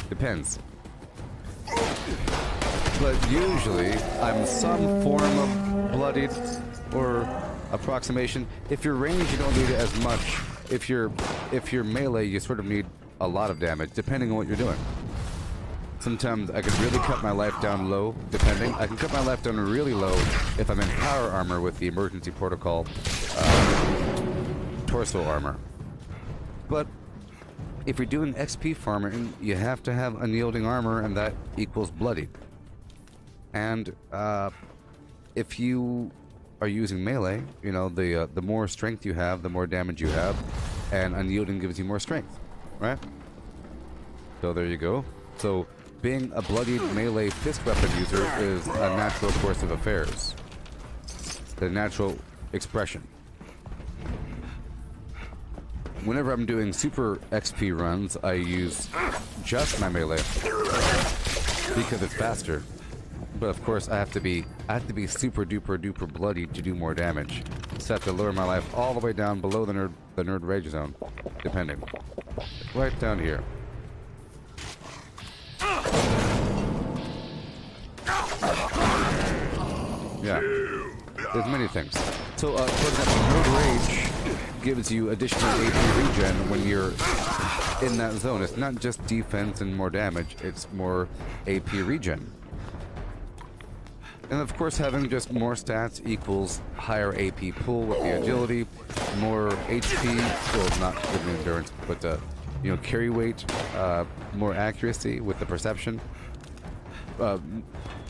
Depends. But usually, I'm some form of bloodied or approximation. If you're ranged, you don't need it as much. If you're melee, you sort of need a lot of damage, depending on what you're doing. Sometimes I can really cut my life down low, depending. I can cut my life down really low if I'm in power armor with the emergency protocol torso armor. But if you're doing XP farming, you have to have unyielding armor, and that equals bloodied. And if you are using melee, you know, the more strength you have, the more damage you have, and unyielding gives you more strength, right? So there you go. So being a bloodied melee fist weapon user is a natural course of affairs. The natural expression. Whenever I'm doing super XP runs, I use just my melee because it's faster. But of course, I have to be super duper duper bloody to do more damage. So I have to lower my life all the way down below the nerd rage zone, depending. Right down here. Yeah, there's many things. So, for example, nerd rage gives you additional AP regen when you're in that zone. It's not just defense and more damage, it's more AP regen. And of course, having just more stats equals higher AP pool with the agility, more HP, well, not with the endurance, but you know, carry weight, more accuracy with the perception,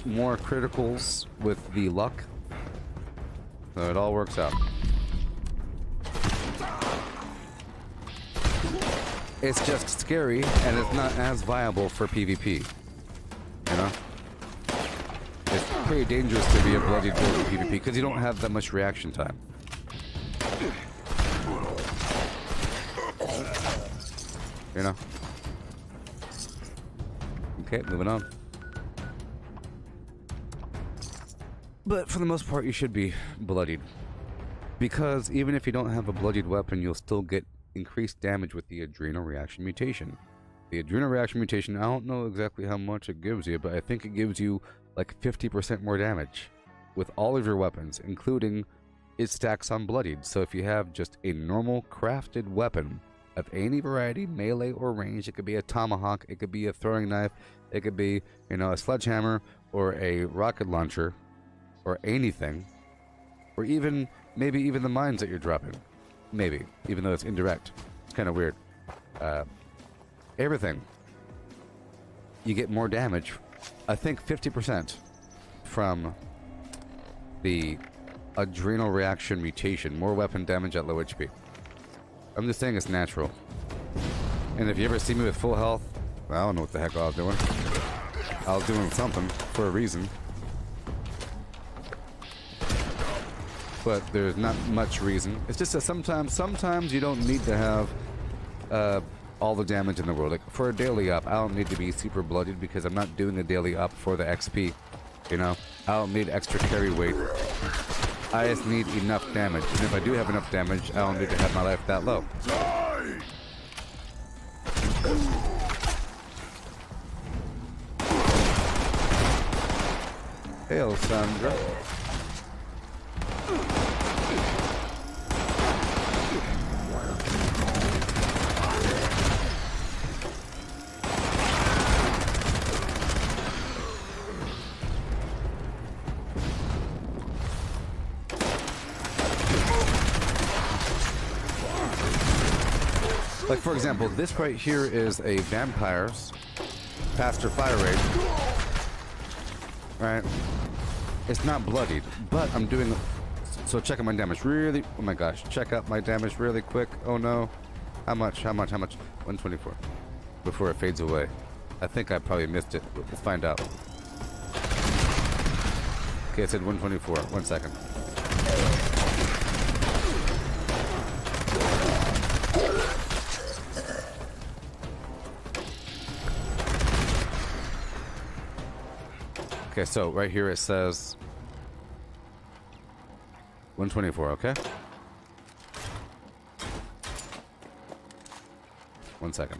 more criticals with the luck. So it all works out. It's just scary, and it's not as viable for PvP. You know? It's pretty dangerous to be a bloodied build in PvP because you don't have that much reaction time. You know? Okay, moving on. But for the most part, you should be bloodied. Because even if you don't have a bloodied weapon, you'll still get increased damage with the adrenal reaction mutation. The adrenal reaction mutation, I don't know exactly how much it gives you, but I think it gives you like 50% more damage with all of your weapons, including it stacks on bloodied. So if you have just a normal crafted weapon of any variety, melee or range, it could be a tomahawk, it could be a throwing knife, it could be, you know, a sledgehammer or a rocket launcher or anything, or even maybe even the mines that you're dropping, maybe, even though it's indirect. It's kind of weird. Everything, you get more damage. I think 50% from the adrenal reaction mutation, more weapon damage at low HP. I'm just saying it's natural. And if you ever see me with full health, I don't know what the heck I was doing. I was doing something for a reason. but there's not much reason. It's just that sometimes you don't need to have all the damage in the world. Like for a daily up, I don't need to be super bloodied because I'm not doing a daily up for the XP. You know, I don't need extra carry weight. I just need enough damage, and if I do have enough damage, I don't need to have my life that low. Hail, Sandra. Like, for example, this right here is a vampire's faster fire rate. Right? It's not bloodied, but I'm doing... So check out my damage really... Oh my gosh. Check out my damage really quick. Oh no. How much? 124. Before it fades away. I think I probably missed it. Let's find out. Okay, it said 124. 1 second. Okay, so right here it says 124, okay? 1 second.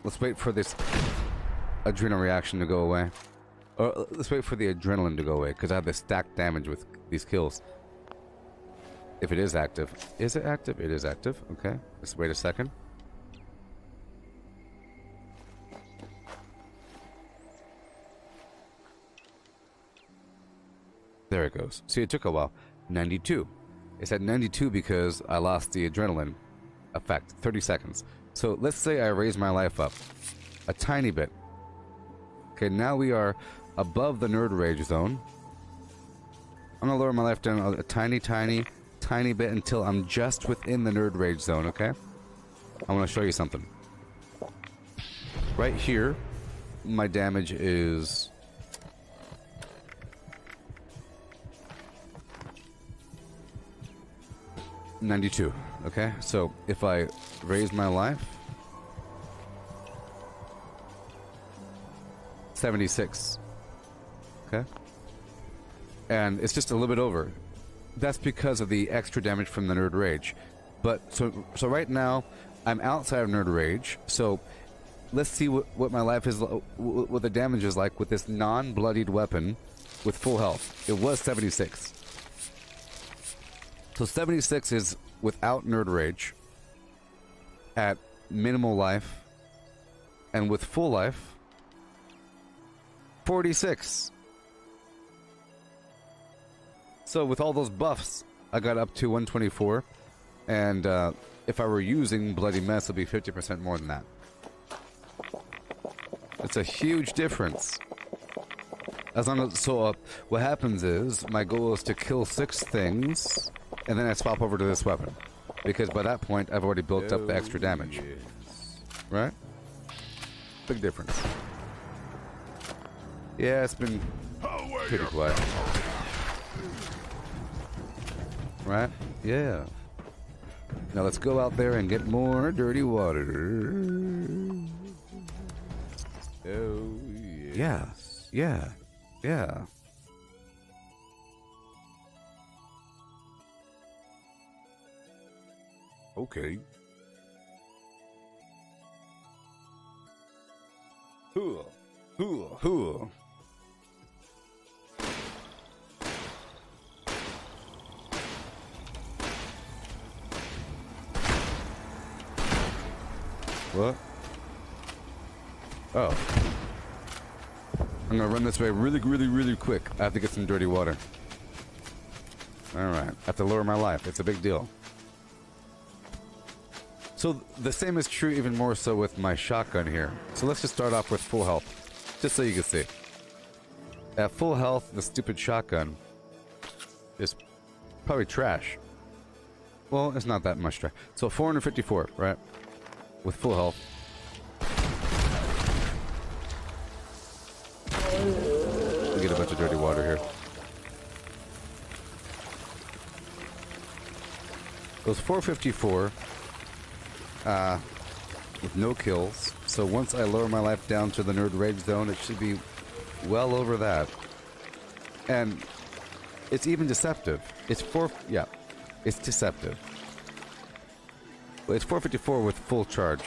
Let's wait for this adrenal reaction to go away. Or let's wait for the adrenaline to go away, because I have the stacked damage with these kills. If it is active. Is it active? It is active, okay. Let's wait a second. There it goes. See, it took a while. 92. It's at 92 because I lost the adrenaline effect. 30 seconds. So let's say I raise my life up a tiny bit. Okay, now we are above the nerd rage zone. I'm gonna lower my life down a tiny bit until I'm just within the nerd rage zone, okay? I want to show you something. Right here, my damage is... $92. Okay, so if I raise my life, 76. Okay, and it's just a little bit over. That's because of the extra damage from the nerd rage. But so right now I'm outside of nerd rage. So let's see what my life is, what the damage is like with this non-bloodied weapon with full health. It was 76. So 76 is without nerd rage, at minimal life, and with full life, 46. So with all those buffs, I got up to 124, and if I were using Bloody Mess, it'll be 50% more than that. It's a huge difference. As long as, so what happens is, my goal is to kill 6 things, and then I swap over to this weapon. Because by that point, I've already built up the extra damage. Yes. Right? Big difference. Yeah, it's been pretty quiet. Right? Yeah. Now let's go out there and get more dirty water. Oh, yes. Yeah. Yeah. Okay. Hoo. Hoo. Hoo. What? Oh. I'm gonna run this way really quick. I have to get some dirty water. Alright. I have to lower my life. It's a big deal. So the same is true even more so with my shotgun here. So let's just start off with full health. Just so you can see. At full health, the stupid shotgun is probably trash. Well, it's not that much trash. So 454, right? With full health. We get a bunch of dirty water here. So it's 454 with no kills. So once I lower my life down to the nerd rage zone, it should be well over that. And it's even deceptive. It's it's deceptive. It's 454 with full charge.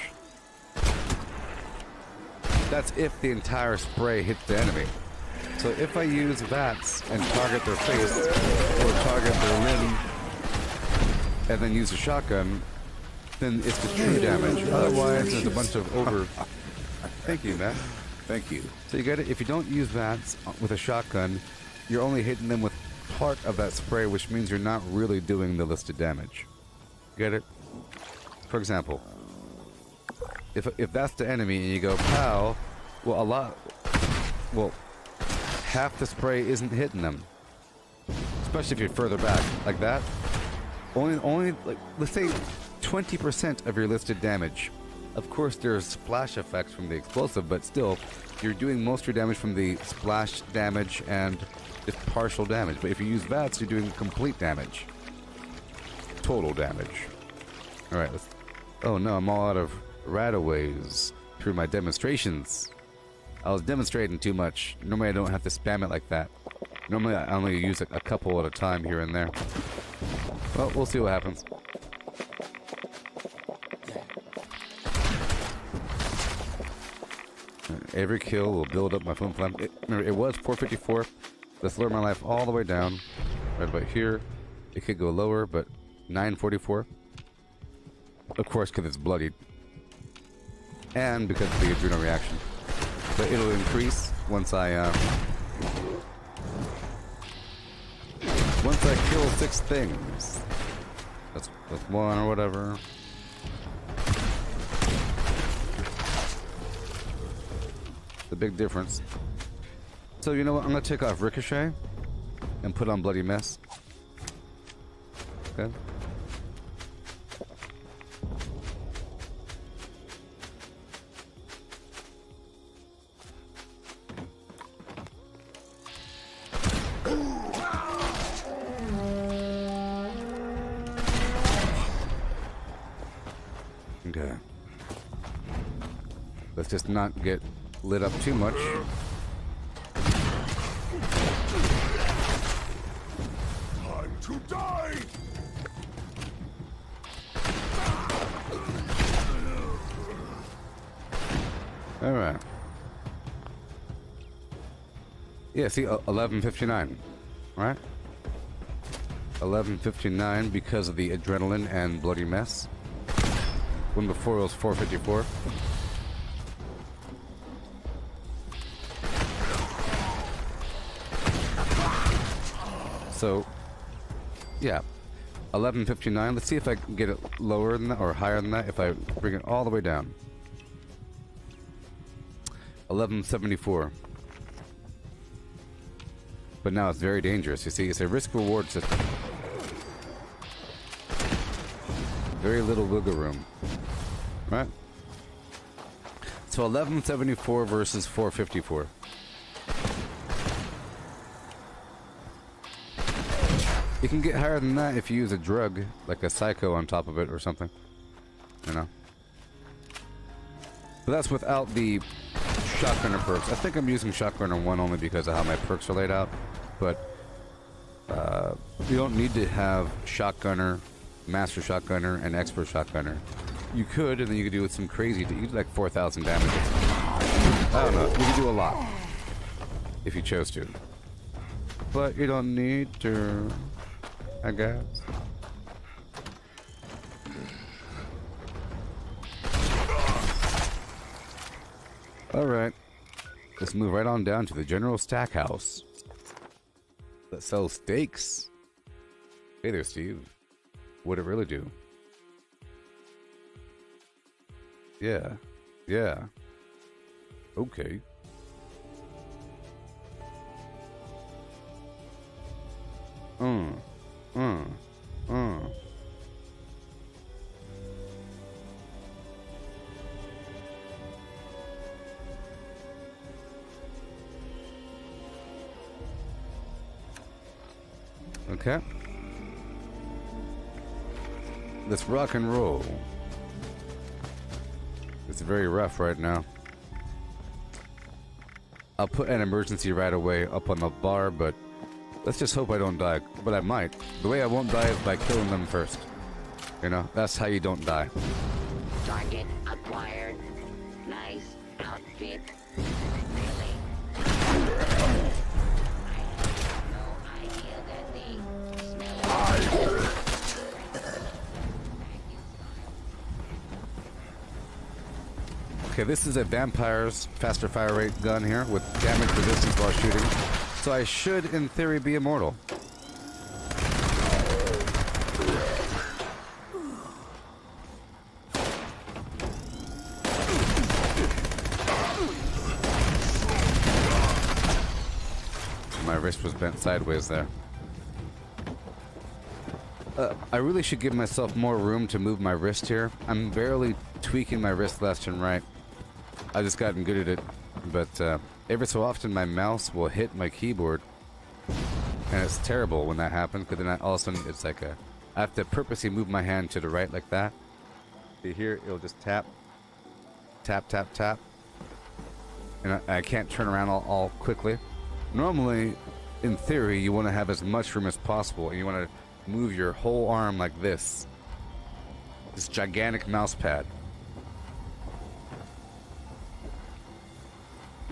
That's if the entire spray hits the enemy. So if I use VATS and target their face or target their limb and then use a shotgun, then it's the true damage. Otherwise, there's a bunch of over... Thank you, Matt. Thank you. So you get it? If you don't use VATS with a shotgun, you're only hitting them with part of that spray, which means you're not really doing the listed damage. Get it? For example, if that's the enemy and you go pow, half the spray isn't hitting them. Especially if you're further back, like that. Only like, let's say 20% of your listed damage. Of course, there's splash effects from the explosive, but still, you're doing most of your damage from the splash damage and just partial damage. But if you use VATS, you're doing complete damage. Total damage. Alright, oh no, I'm all out of rataways through my demonstrations. I was demonstrating too much. Normally I don't have to spam it like that. Normally I only use a couple at a time here and there. Well, we'll see what happens. Every kill will build up my flim flam. Remember, it was 454. Let's lower my life all the way down. Right about here. It could go lower, but 944. Of course, because it's bloodied. And because of the adrenal reaction. But it'll increase once I kill 6 things. That's 1 or whatever. The big difference. So you know what? I'm gonna take off Ricochet and put on Bloody Mess. Okay. Okay. Let's just not get lit up too much. Time to die! All right. Yeah, see, 11:59, right? 11:59 because of the adrenaline and Bloody Mess. When before it was 4:54. So, yeah, 11:59. Let's see if I can get it lower than that or higher than that if I bring it all the way down. 11:74. But now it's very dangerous. You see, it's a risk-reward system. Very little wiggle room, right? So 11:74 versus 4:54. You can get higher than that if you use a drug, like a psycho on top of it or something. You know? But that's without the shotgunner perks. I think I'm using shotgunner 1 only because of how my perks are laid out. But you don't need to have shotgunner, master shotgunner, and expert shotgunner. You could, and then you could do with some crazy. You could do like 4,000 damage. I don't know. You could do a lot if you chose to. But you don't need to, I guess. Alright. Let's move right on down to the General Stack House that sells steaks. Hey there, Steve. What'd it really do? Yeah. Yeah. Okay. Okay. let's rock and roll. It's very rough right now. I'll put an emergency right away up on the bar, but let's just hope I don't die. But I might. The way I won't die is by killing them first. You know, that's how you don't die. Target acquired. Nice outfit. Really? I had no idea that they smell. Okay, this is a vampire's faster fire rate gun here with damage resistance while shooting. So I should, in theory, be immortal. My wrist was bent sideways there. I really should give myself more room to move my wrist here. I'm barely tweaking my wrist left and right. I've just gotten good at it. But every so often my mouse will hit my keyboard. And it's terrible when that happens, because then all of a sudden it's like I have to purposely move my hand to the right like that. See here, it'll just tap. Tap, tap, tap. And I can't turn around all quickly. Normally, in theory, you want to have as much room as possible, and you want to move your whole arm like this. This gigantic mouse pad.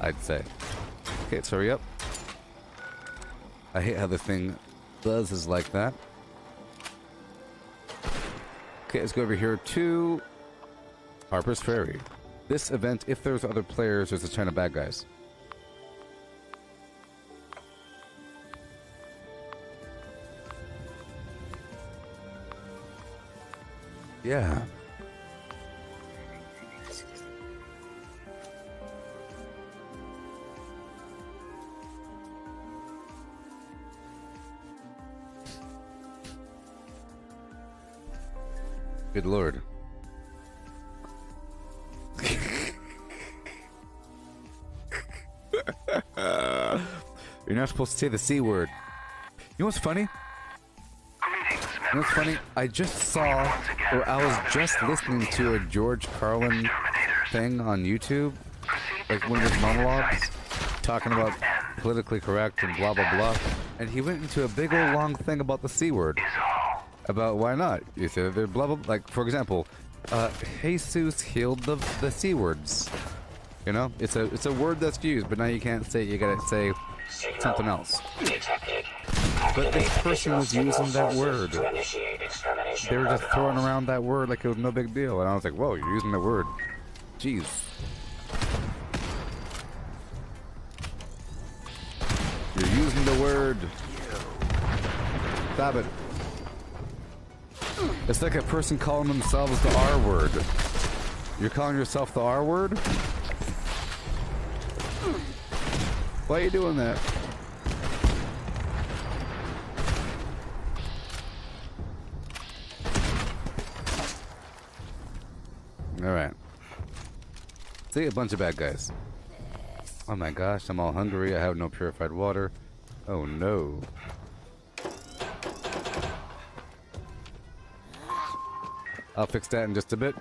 I'd say. Okay, let's hurry up. I hate how the thing buzzes like that. Okay, let's go over here to Harper's Ferry. This event, if there's other players, there's a ton of bad guys. Yeah. Good lord. You're not supposed to say the C word. You know what's funny? You know what's funny? I just saw, or I was just listening to a George Carlin thing on YouTube, like one of his monologues, talking about politically correct and blah blah blah, and he went into a big old long thing about the C word, about why not. You said they're blah blah. Like for example, Jesus healed the C words. You know, it's a word that's used, but now you can't say it. You gotta say something else. But this person was using that word. They were just throwing around that word like it was no big deal. And I was like, whoa, you're using the word. Jeez. You're using the word. Stop it. It's like a person calling themselves the R word. You're calling yourself the R word? Why are you doing that? Alright. See, a bunch of bad guys. Oh my gosh, I'm all hungry. I have no purified water. Oh no. I'll fix that in just a bit.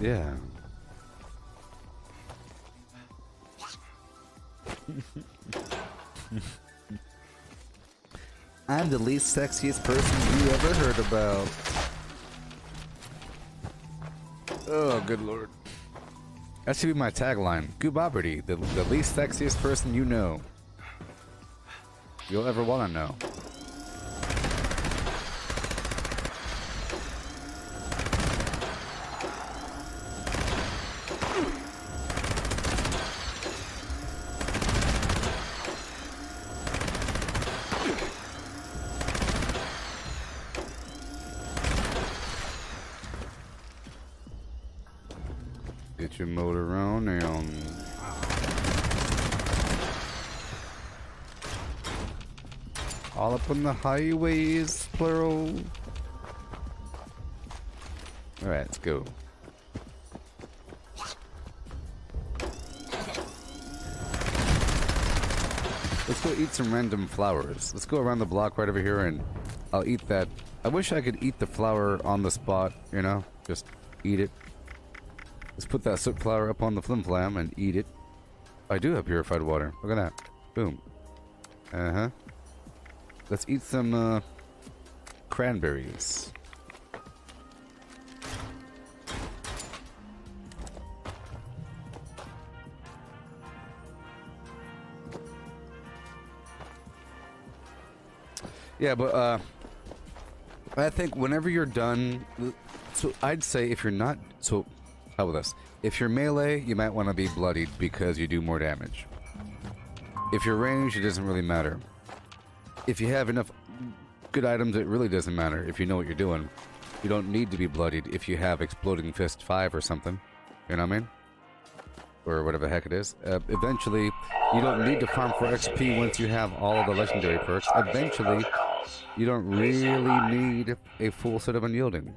Yeah. I'm the least sexiest person you ever heard about. Oh, good lord. That should be my tagline. Gooboberti, the least sexiest person you know. You'll ever want to know. Get your motor on and All up on the highways, plural. Alright, let's go. Let's go eat some random flowers. Let's go around the block right over here and I'll eat that. I wish I could eat the flower on the spot, you know? Just eat it. Let's put that soot flower up on the flim flam and eat it. I do have purified water. Look at that. Boom. Uh-huh. Let's eat some cranberries. Yeah, but I think whenever you're done, so I'd say if you're not, so how about this? If you're melee, you might want to be bloodied because you do more damage. If you're ranged, it doesn't really matter. If you have enough good items, it really doesn't matter if you know what you're doing. You don't need to be bloodied if you have Exploding Fist 5 or something. You know what I mean? Or whatever the heck it is. Eventually, you don't need to farm for XP once you have all of the legendary perks. Eventually, you don't really need a full set of unyielding.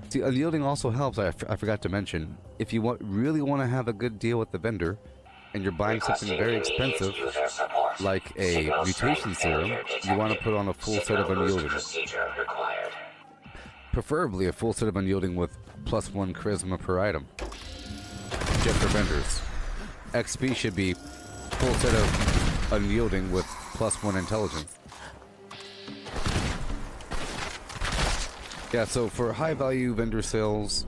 See, unyielding also helps, I forgot to mention, if you really want to have a good deal with the vendor, and you're buying something very expensive, like a mutation serum, you want to put on a full set of unyielding. Preferably a full set of unyielding with +1 charisma per item. Just for vendors. XP should be full set of unyielding with +1 intelligence. Yeah, so for high value vendor sales,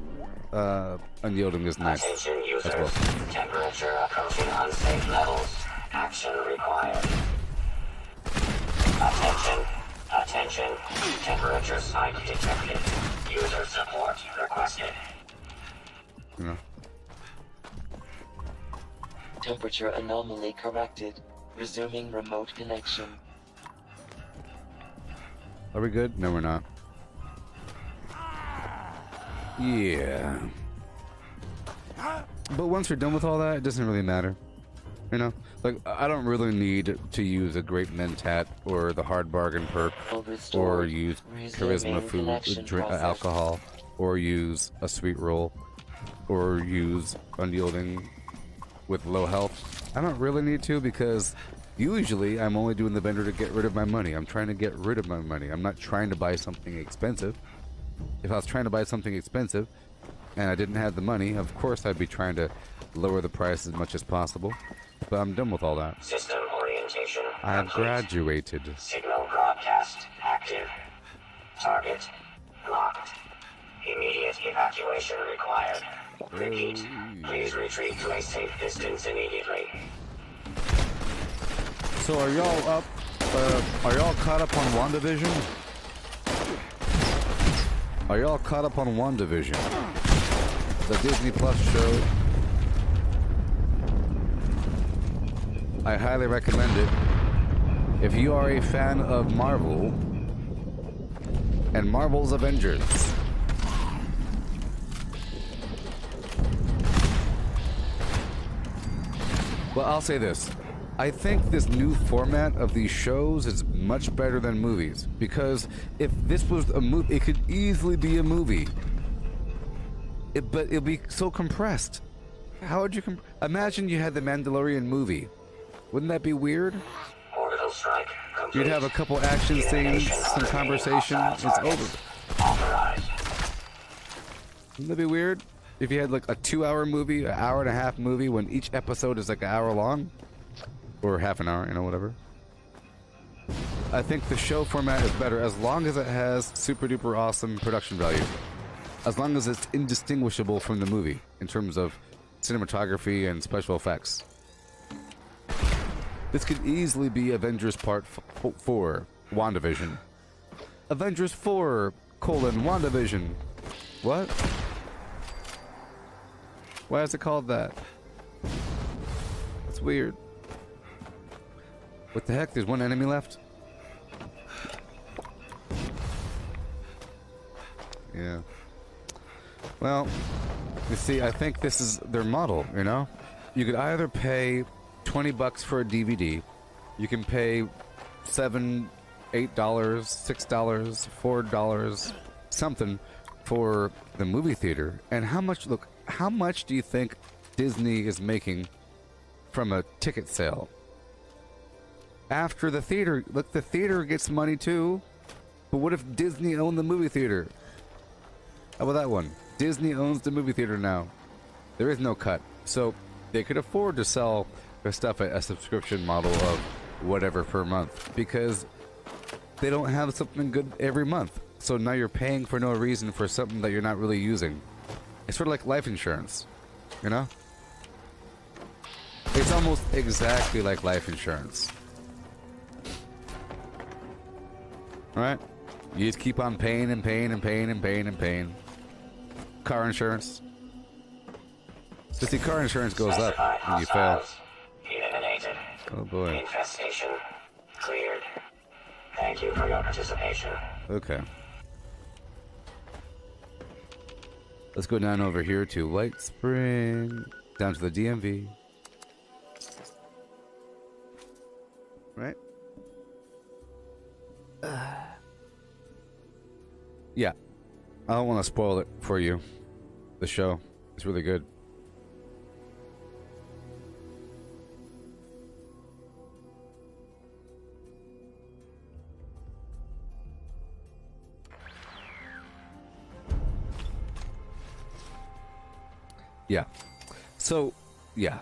unyielding is nice as well. Temperature approaching unsafe levels. Action required. Attention. Temperature spike detected. User support requested. You know. Temperature anomaly corrected. Resuming remote connection. Are we good? No, we're not. Yeah. But once you're done with all that, it doesn't really matter. You know? Like, I don't really need to use a great mentat or the hard bargain perk or use charisma food, alcohol, or use a sweet roll, or use unyielding with low health. I don't really need to because usually I'm only doing the vendor to get rid of my money. I'm trying to get rid of my money. I'm not trying to buy something expensive. If I was trying to buy something expensive and I didn't have the money, of course I'd be trying to lower the price as much as possible. But I'm done with all that. System orientation. I have graduated. Signal broadcast active. Target locked. Immediate evacuation required. Repeat. Please retreat to a safe distance immediately. So are y'all up? Are y'all caught up on WandaVision? Are y'all caught up on WandaVision? The Disney Plus show. I highly recommend it. If you are a fan of Marvel and Marvel's Avengers. Well, I'll say this. I think this new format of these shows is much better than movies. Because if this was a movie, it could easily be a movie. But it'll be so compressed. How would you imagine you had the Mandalorian movie? Wouldn't that be weird? Orbital strike complete. You'd have a couple action scenes, some conversation, it's over. Authorized. Wouldn't that be weird? If you had like a 2-hour movie, an hour-and-a-half movie, when each episode is like an hour long? Or half an hour, you know, whatever. I think the show format is better as long as it has super-duper awesome production value. As long as it's indistinguishable from the movie in terms of cinematography and special effects. This could easily be Avengers Part 4, WandaVision. Avengers 4, WandaVision. What? Why is it called that? That's weird. What the heck? There's one enemy left? Yeah. Well, you see, I think this is their model, you know? You could either pay $20 for a DVD, you can pay $7, $8, $6, $4, something for the movie theater. And how much do you think Disney is making from a ticket sale? After the theater, look, the theater gets money too. But what if Disney owned the movie theater? How about that one? Disney owns the movie theater now. There is no cut. So they could afford to sell their stuff at a subscription model of whatever per month, because they don't have something good every month. So now you're paying for no reason for something that you're not really using. It's sort of like life insurance, you know? It's almost exactly like life insurance. Right? You just keep on paying and paying and paying and paying and paying. Car insurance. So see, car insurance goes up when you fail. Eliminated. Oh boy. Infestation cleared. Thank you for your participation. Okay. Let's go down over here to White Spring. Down to the DMV. Right? Yeah. I don't want to spoil it for you. The show. It's really good. Yeah. So, yeah.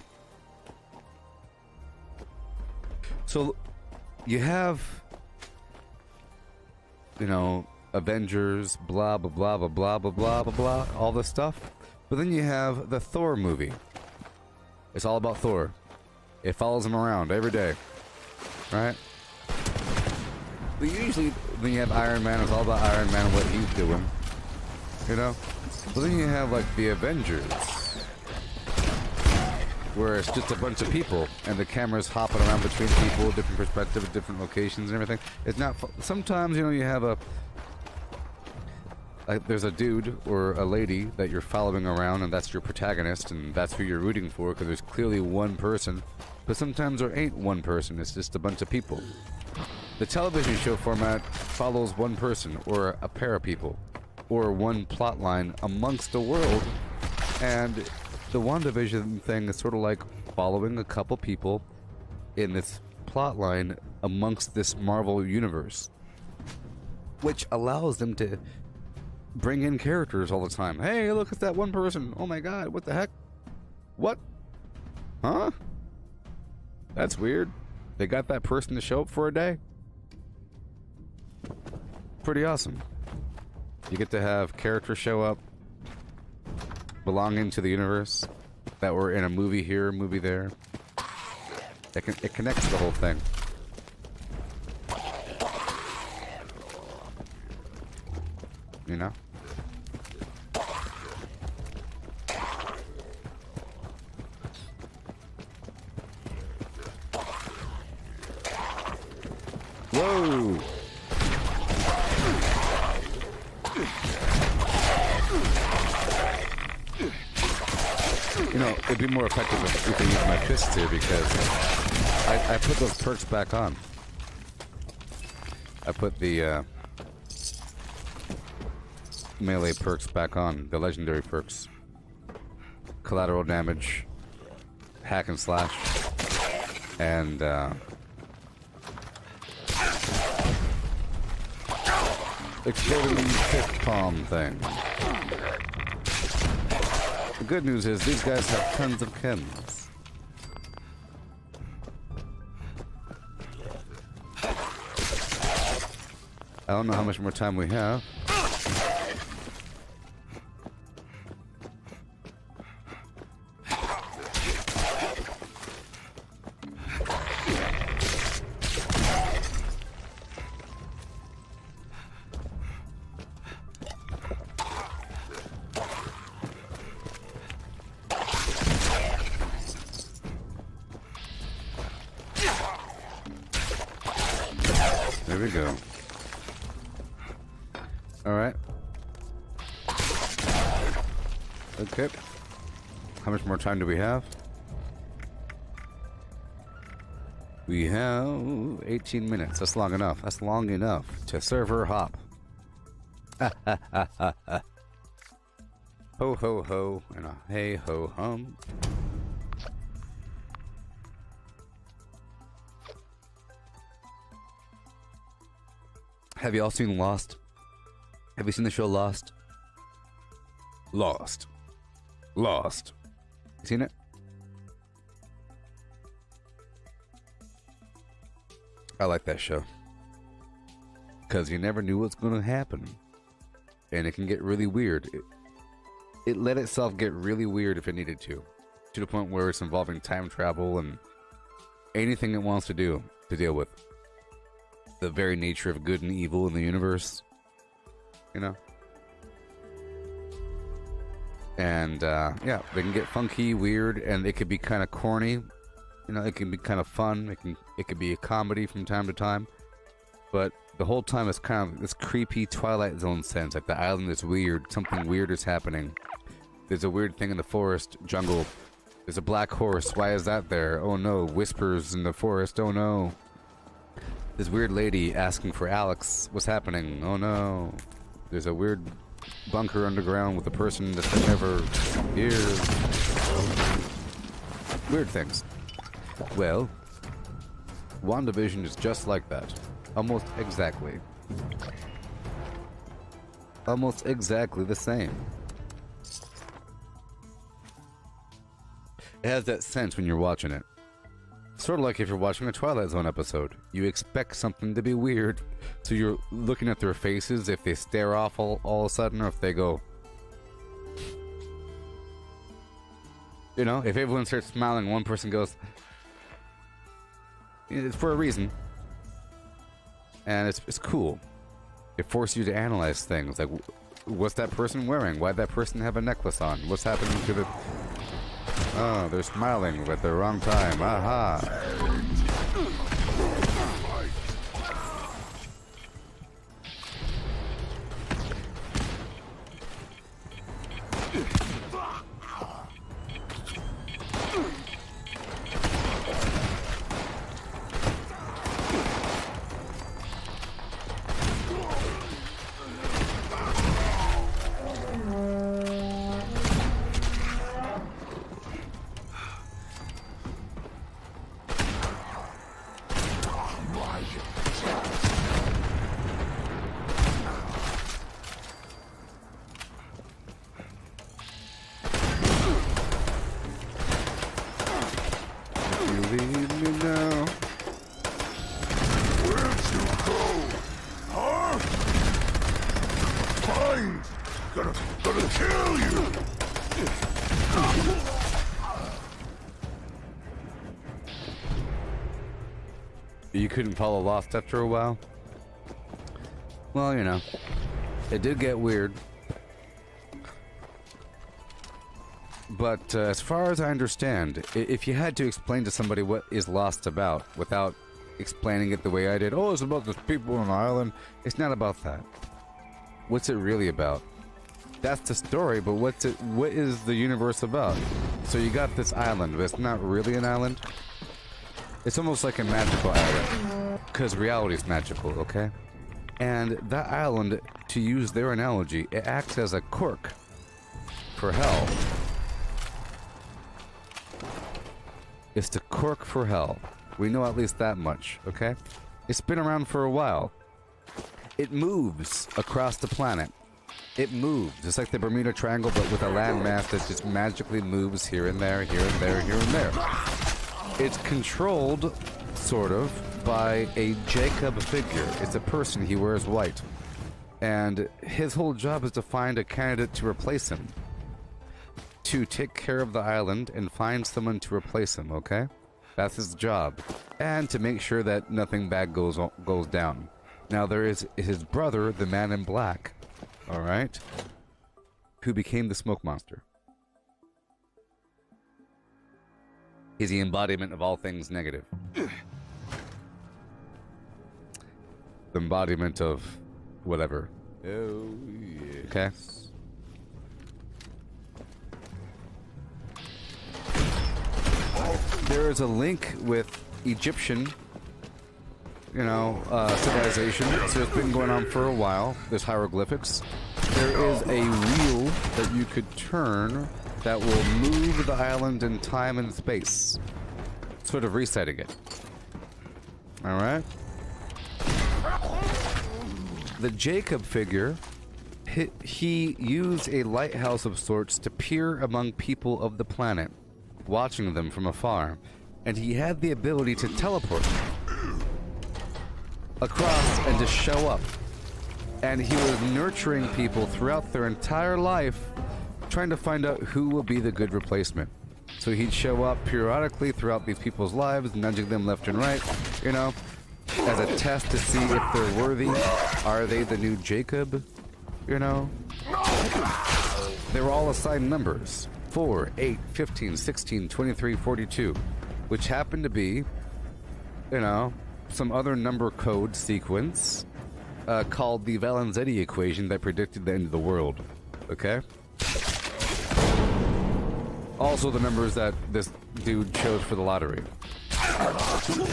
So, you have, you know, Avengers, blah, blah, blah, blah, blah, blah, blah, blah, blah, all this stuff. But then you have the Thor movie. It's all about Thor. It follows him around every day. Right? But usually, when you have Iron Man, it's all about Iron Man and what he's doing. You know? But then you have, like, the Avengers, where it's just a bunch of people and the camera's hopping around between people, different perspectives, different locations and everything. It's not sometimes, you know, you have there's a dude or a lady that you're following around, and that's your protagonist, and that's who you're rooting for, because there's clearly one person. But sometimes there ain't one person, it's just a bunch of people. The television show format follows one person or a pair of people or one plot line amongst the world, and the WandaVision thing is sort of like following a couple people in this plot line amongst this Marvel universe, which allows them to bring in characters all the time. Hey, look at that one person. Oh my god, what the heck? What? Huh? That's weird. They got that person to show up for a day? Pretty awesome. You get to have characters show up belonging to the universe that were in a movie here, a movie there. It connects the whole thing. You know? Whoa! You know, it'd be more effective if I use my fists here, because I put those perks back on. I put the melee perks back on, the legendary perks. Collateral damage, hack and slash, and exploding fist palm thing. The good news is these guys have tons of chems. I don't know how much more time we have. There we go. All right. Okay. How much more time do we have? We have 18 minutes. That's long enough. That's long enough to server hop. Ho ho ho and a hey ho hum. Have you all seen Lost? Have you seen the show Lost? Lost. Lost. You seen it? I like that show. Because you never knew what's going to happen. And it can get really weird. It let itself get really weird if it needed to the point where it's involving time travel and anything it wants to do to deal with the very nature of good and evil in the universe, you know. And yeah, they can get funky, weird, and it could be kind of corny. You know, it can be kind of fun. It could be a comedy from time to time, but the whole time it's kind of this creepy Twilight Zone sense. Like the island is weird. Something weird is happening. There's a weird thing in the forest, jungle. There's a black horse. Why is that there? Oh no. Whispers in the forest. Oh no. This weird lady asking for Alex. What's happening? Oh no. There's a weird bunker underground with a person that's never here. Weird things. Well, WandaVision is just like that. Almost exactly. Almost exactly the same. It has that sense when you're watching it. Sort of like if you're watching a Twilight Zone episode. You expect something to be weird, so you're looking at their faces if they stare off all of a sudden, or if they go... You know, if everyone starts smiling, one person goes... It's for a reason. And it's cool. It forces you to analyze things. Like, what's that person wearing? Why'd that person have a necklace on? What's happening to the... Oh, they're smiling at the wrong time. Aha! You couldn't follow Lost after a while? Well, you know, it did get weird. But as far as I understand, if you had to explain to somebody what is Lost about without explaining it the way I did, oh, it's about the people on the island, it's not about that. What's it really about? That's the story, but what is the universe about? So you got this island, but it's not really an island. It's almost like a magical island, because reality is magical, okay? And that island, to use their analogy, it acts as a cork for hell. It's the cork for hell. We know at least that much, okay? It's been around for a while. It moves across the planet. It moves. It's like the Bermuda Triangle, but with a landmass that just magically moves here and there, here and there, here and there. It's controlled, sort of, by a Jacob figure. It's a person, he wears white. And his whole job is to find a candidate to replace him. To take care of the island and find someone to replace him, okay? That's his job. And to make sure that nothing bad goes down. Now there is his brother, the Man in Black, alright? Who became the smoke monster. He's the embodiment of all things negative. The embodiment of whatever. Oh, yeah. Okay? There is a link with Egyptian civilization. So it's been going on for a while. There's hieroglyphics. There is a wheel that you could turn that will move the island in time and space, sort of resetting it. All right. The Jacob figure, he used a lighthouse of sorts to peer among people of the planet, watching them from afar, and he had the ability to teleport across and to show up. And he was nurturing people throughout their entire life, trying to find out who will be the good replacement. So he'd show up periodically throughout these people's lives, nudging them left and right, as a test to see if they're worthy. Are they the new Jacob? They were all assigned numbers: 4, 8, 15, 16, 23, 42, which happened to be, some other number code sequence called the Valenzetti equation that predicted the end of the world. Okay? Also the numbers that this dude chose for the lottery.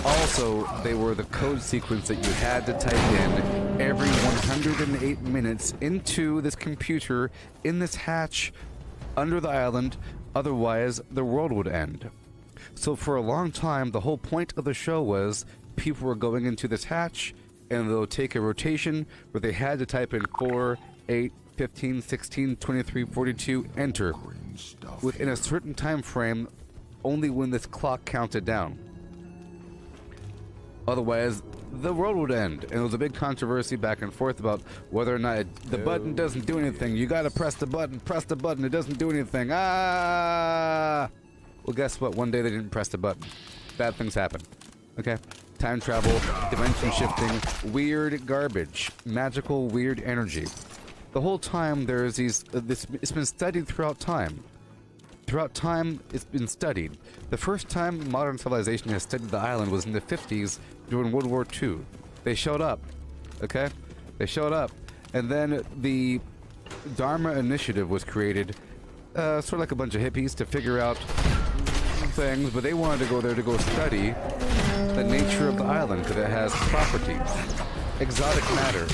Also, they were the code sequence that you had to type in every 108 minutes into this computer in this hatch under the island, otherwise the world would end. So for a long time, the whole point of the show was people were going into this hatch and they'll take a rotation where they had to type in 4, 8, 15, 16, 23, 42, enter, within a certain time frame, only when this clock counted down. Otherwise, the world would end. And it was a big controversy back and forth about whether or not the button doesn't do anything. You gotta press the button, it doesn't do anything. Well, guess what? One day they didn't press the button. Bad things happen. Okay? Time travel, dimension shifting, weird garbage, magical weird energy. The whole time there's it's been studied throughout time. Throughout time, it's been studied. The first time modern civilization has studied the island was in the 50s during World War II. They showed up, okay? They showed up. And then the Dharma Initiative was created, sort of like a bunch of hippies to figure out things, but they wanted to go there to go study the nature of the island because it has properties. Exotic matter,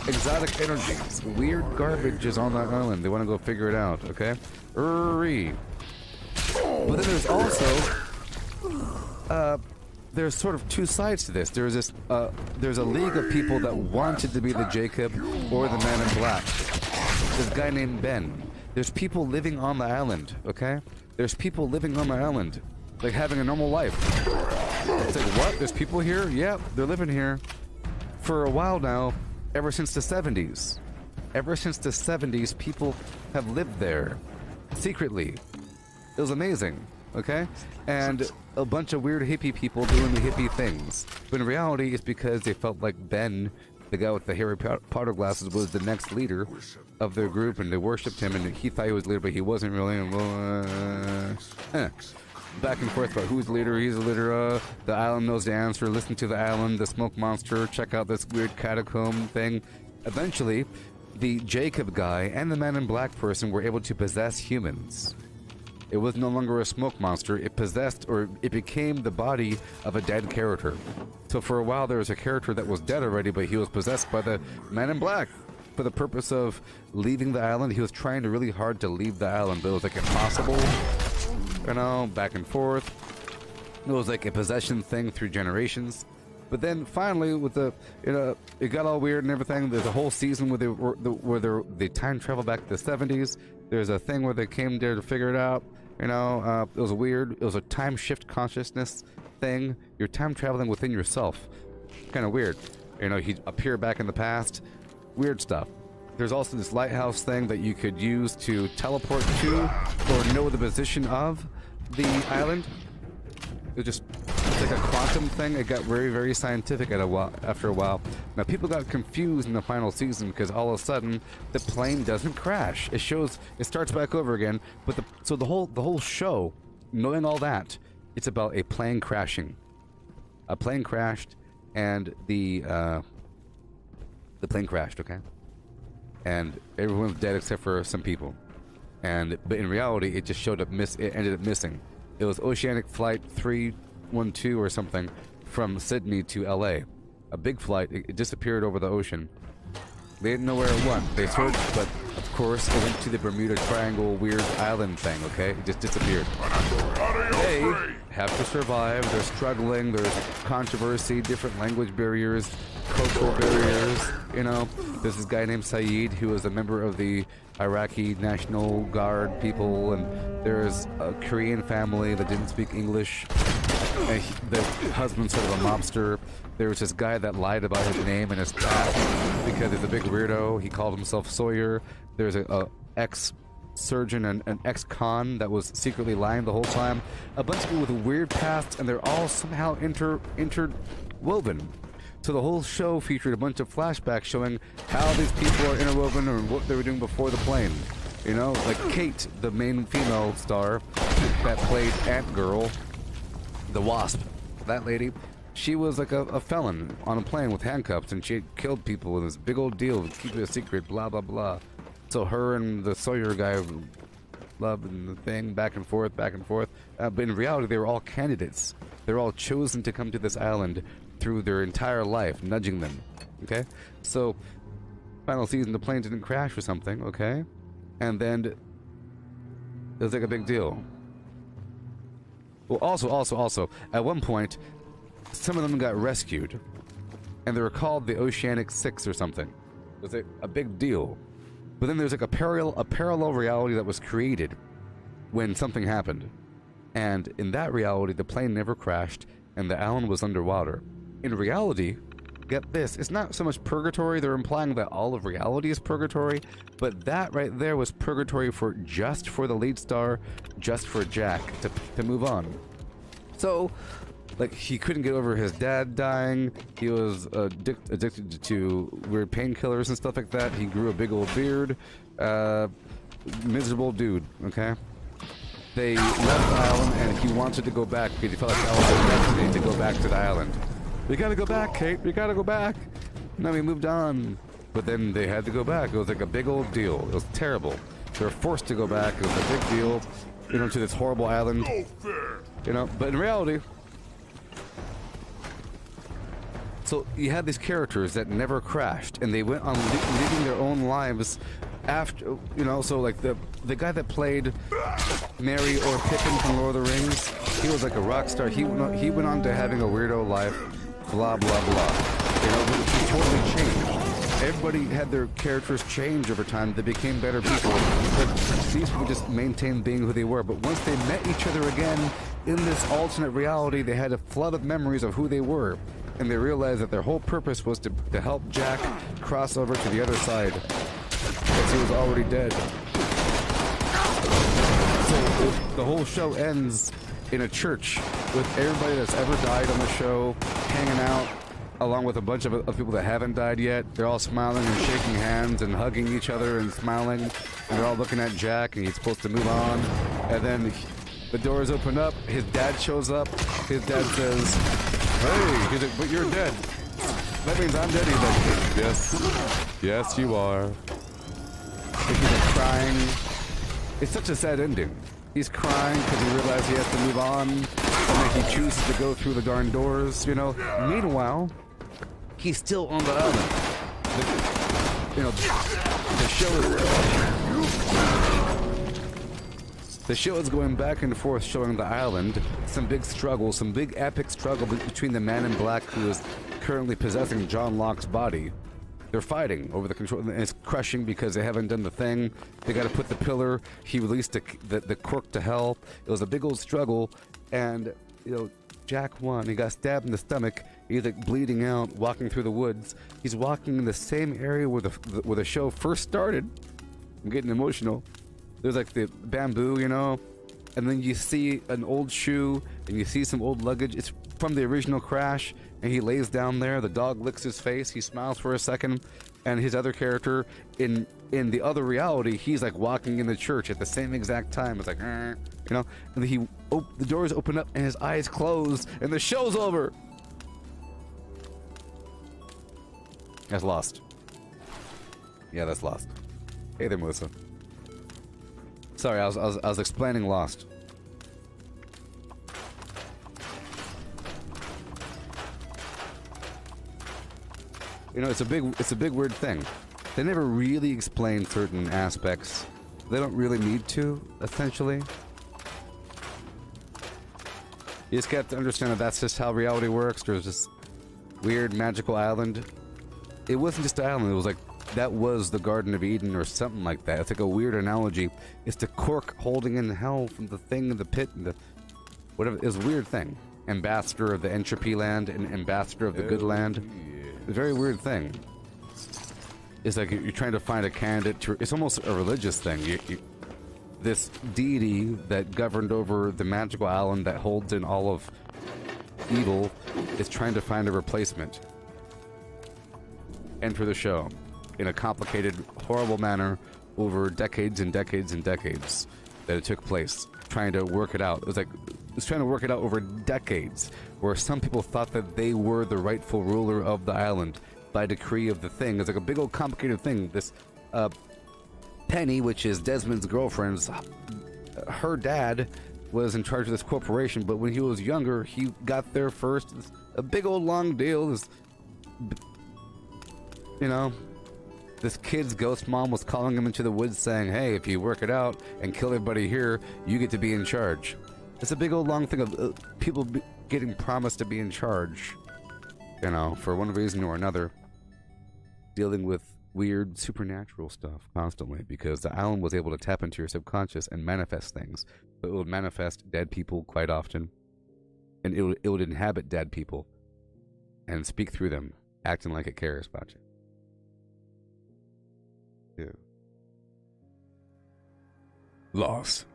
exotic energies, weird garbage is on that island. They want to go figure it out, okay? But then there's also, there's sort of two sides to this. There's this, there's a league of people that wanted to be the Jacob or the Man in Black. This guy named Ben. There's people living on the island, okay? There's people living on the island, like having a normal life. It's like, what? There's people here? Yeah, they're living here. For a while now, ever since the 70s. Ever since the 70s, people have lived there. Secretly. It was amazing, okay? And a bunch of weird hippie people doing the hippie things. But in reality, it's because they felt like Ben, the guy with the Harry Potter glasses, was the next leader of their group, and they worshipped him, and he thought he was the leader, but he wasn't really. Back and forth about who's the leader, he's the leader, the island knows the answer, listen to the island, the smoke monster, check out this weird catacomb thing. Eventually, the Jacob guy and the Man in Black person were able to possess humans. It was no longer a smoke monster, it possessed, or it became the body of a dead character. So for a while there was a character that was dead already, but he was possessed by the Man in Black. For the purpose of leaving the island, he was trying really hard to leave the island, but it was like impossible. Back and forth. It was like a possession thing through generations. But then finally, with the, it got all weird and everything. There's a whole season where they time travel back to the 70s. There's a thing where they came there to figure it out. It was weird. It was a time shift consciousness thing. You're time traveling within yourself. Kind of weird. He'd appear back in the past. Weird stuff. There's also this lighthouse thing that you could use to teleport to or know the position of the island. It's like a quantum thing. It got very, very scientific after a while. Now, people got confused in the final season because all of a sudden the plane doesn't crash. It starts back over again. But the whole show, knowing all that, it's about a plane crashing. A plane crashed, and the plane crashed. Okay. And everyone's dead except for some people. But in reality, it just showed up it ended up missing. It was Oceanic Flight 312 or something from Sydney to LA. a big flight. It disappeared over the ocean. They didn't know where it went. They searched, but of course it went to the Bermuda Triangle weird island thing, okay? It just disappeared. They have to survive. They're struggling. There's controversy, different language barriers, cultural barriers. You know, there's this guy named Saeed who was a member of the Iraqi National Guard people, and there's a Korean family that didn't speak English. And the husband's sort of a mobster. There was this guy that lied about his name and his past because he's a big weirdo. He called himself Sawyer. There's a ex-surgeon and an ex-con that was secretly lying the whole time. A bunch of people with weird pasts, and they're all somehow interwoven. So the whole show featured a bunch of flashbacks showing how these people are interwoven and what they were doing before the plane. You know, like Kate, the main female star that played Ant Girl, the Wasp, that lady, she was like a felon on a plane with handcuffs, and she had killed people with this big old deal, keep it a secret, blah, blah, blah. So her and the Sawyer guy loved the thing, back and forth, back and forth. But in reality, they were all candidates. They were all chosen to come to this island through their entire life, nudging them, okay? So, final season, the plane didn't crash or something, okay? And then it was like a big deal. Well, also, at one point, some of them got rescued, and they were called the Oceanic Six or something. It was a big deal. But then there's like a parallel reality that was created when something happened. And in that reality, the plane never crashed, and the island was underwater. In reality, get this, it's not so much purgatory. They're implying that all of reality is purgatory, but that right there was purgatory for just for the lead star, just for Jack to move on. So, like, he couldn't get over his dad dying. He was addicted to weird painkillers and stuff like that. He grew a big old beard. Miserable dude, okay? They left the island, and he wanted to go back because he felt like that was his destiny to go back to the island. We gotta go back, Kate. We gotta go back. No, we moved on. But then they had to go back. It was like a big old deal. It was terrible. They were forced to go back. It was a big deal, you know, to this horrible island. You know, but in reality, so you had these characters that never crashed, and they went on living their own lives after, you know, so like the guy that played Merry or Pippin from Lord of the Rings, he was like a rock star. He went on to having a weirdo life, blah, blah, blah. You know, he totally changed. Everybody had their characters change over time. They became better people. But these people just maintained being who they were. But once they met each other again in this alternate reality, they had a flood of memories of who they were. And they realized that their whole purpose was to help Jack cross over to the other side, because he was already dead. So the whole show ends in a church with everybody that's ever died on the show hanging out, along with a bunch of people that haven't died yet. They're all smiling and shaking hands and hugging each other and smiling, and they're all looking at Jack, and he's supposed to move on. And then the doors open up, his dad shows up, his dad says, "Hey," he's like, "but you're dead." "That means I'm dead." He's like, yes, you are. He's like crying. It's such a sad ending. He's crying because he realized he has to move on, and then he chooses to go through the darn doors, you know. Meanwhile, he's still on the island. The show is going back and forth showing the island, some big struggle, some big epic struggle between the man in black who is currently possessing John Locke's body. They're fighting over the control, and it's crushing because they haven't done the thing. They got to put the pillar. He released the cork to hell. It was a big old struggle, and you know, Jack won. He got stabbed in the stomach. He's like bleeding out, walking through the woods. He's walking in the same area where the show first started. I'm getting emotional. There's like the bamboo, you know, and then you see an old shoe, and you see some old luggage. It's from the original crash, and he lays down there. The dog licks his face. He smiles for a second, and his other character in the other reality, he's like walking in the church at the same exact time. It's like, you know, and then the doors open up, and his eyes close, and the show's over. That's Lost. Yeah, that's Lost. Hey there, Melissa. Sorry, I was explaining Lost. You know, it's a big weird thing. They never really explain certain aspects. They don't really need to, essentially. You just got to understand that that's just how reality works. There's this weird magical island. It wasn't just an island, it was like, that was the Garden of Eden or something like that. It's like a weird analogy. It's the cork holding in hell from the thing in the pit and the... whatever, it's a weird thing. Ambassador of the entropy land and ambassador of the good land. A very weird thing. It's like you're trying to find a candidate to... It's almost a religious thing. This deity that governed over the magical island that holds in all of evil is trying to find a replacement. Enter the show in a complicated, horrible manner over decades and decades and decades that it took place, trying to work it out. It was like, it's trying to work it out over decades, where some people thought that they were the rightful ruler of the island by decree of the thing. It's like a big old complicated thing. This, Penny, which is Desmond's girlfriend's, her dad was in charge of this corporation, but when he was younger, he got there first. It's a big old long deal. This, you know, this kid's ghost mom was calling him into the woods saying, hey, if you work it out and kill everybody here, you get to be in charge. It's a big old long thing of people getting promised to be in charge, you know, for one reason or another, dealing with weird supernatural stuff constantly, because the island was able to tap into your subconscious and manifest things. But it would manifest dead people quite often, and it would inhabit dead people and speak through them, acting like it cares about you. Yeah. Lost.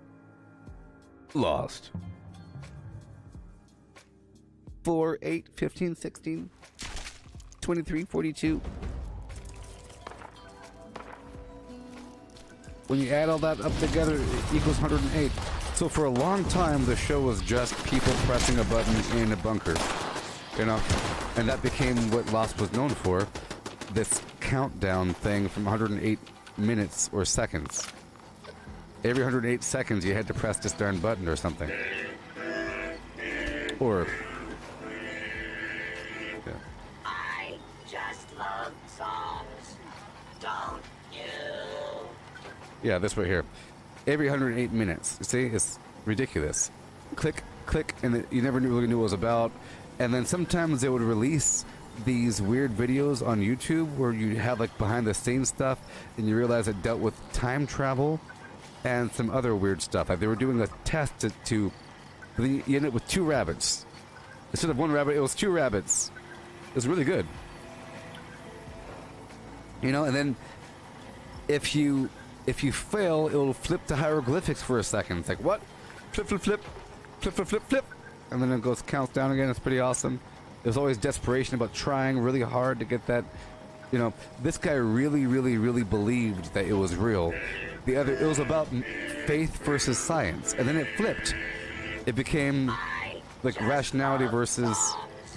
4, 8, 15, 16, 23, 42. When you add all that up together, it equals 108. So for a long time, the show was just people pressing a button in a bunker, you know? And that became what Lost was known for. This countdown thing from 108 minutes or seconds. Every 108 seconds, you had to press this darn button or something. Or... yeah. I just love songs, don't you? Yeah, this right here. Every 108 minutes. See, it's ridiculous. Click, click, and you never really knew what it was about. And then sometimes they would release these weird videos on YouTube where you have like behind the scenes stuff, and you realize it dealt with time travel and some other weird stuff. Like they were doing a test to you end up with 2 rabbits. Instead of 1 rabbit, it was 2 rabbits. It was really good. You know, and then if you fail, it'll flip to hieroglyphics for a second. It's like, what? Flip, flip, flip, flip, flip, flip, flip. And then it goes, counts down again. It's pretty awesome. There's always desperation about trying really hard to get that. You know, this guy really, really, really believed that it was real. It was about faith versus science. And then it flipped. It became like rationality versus,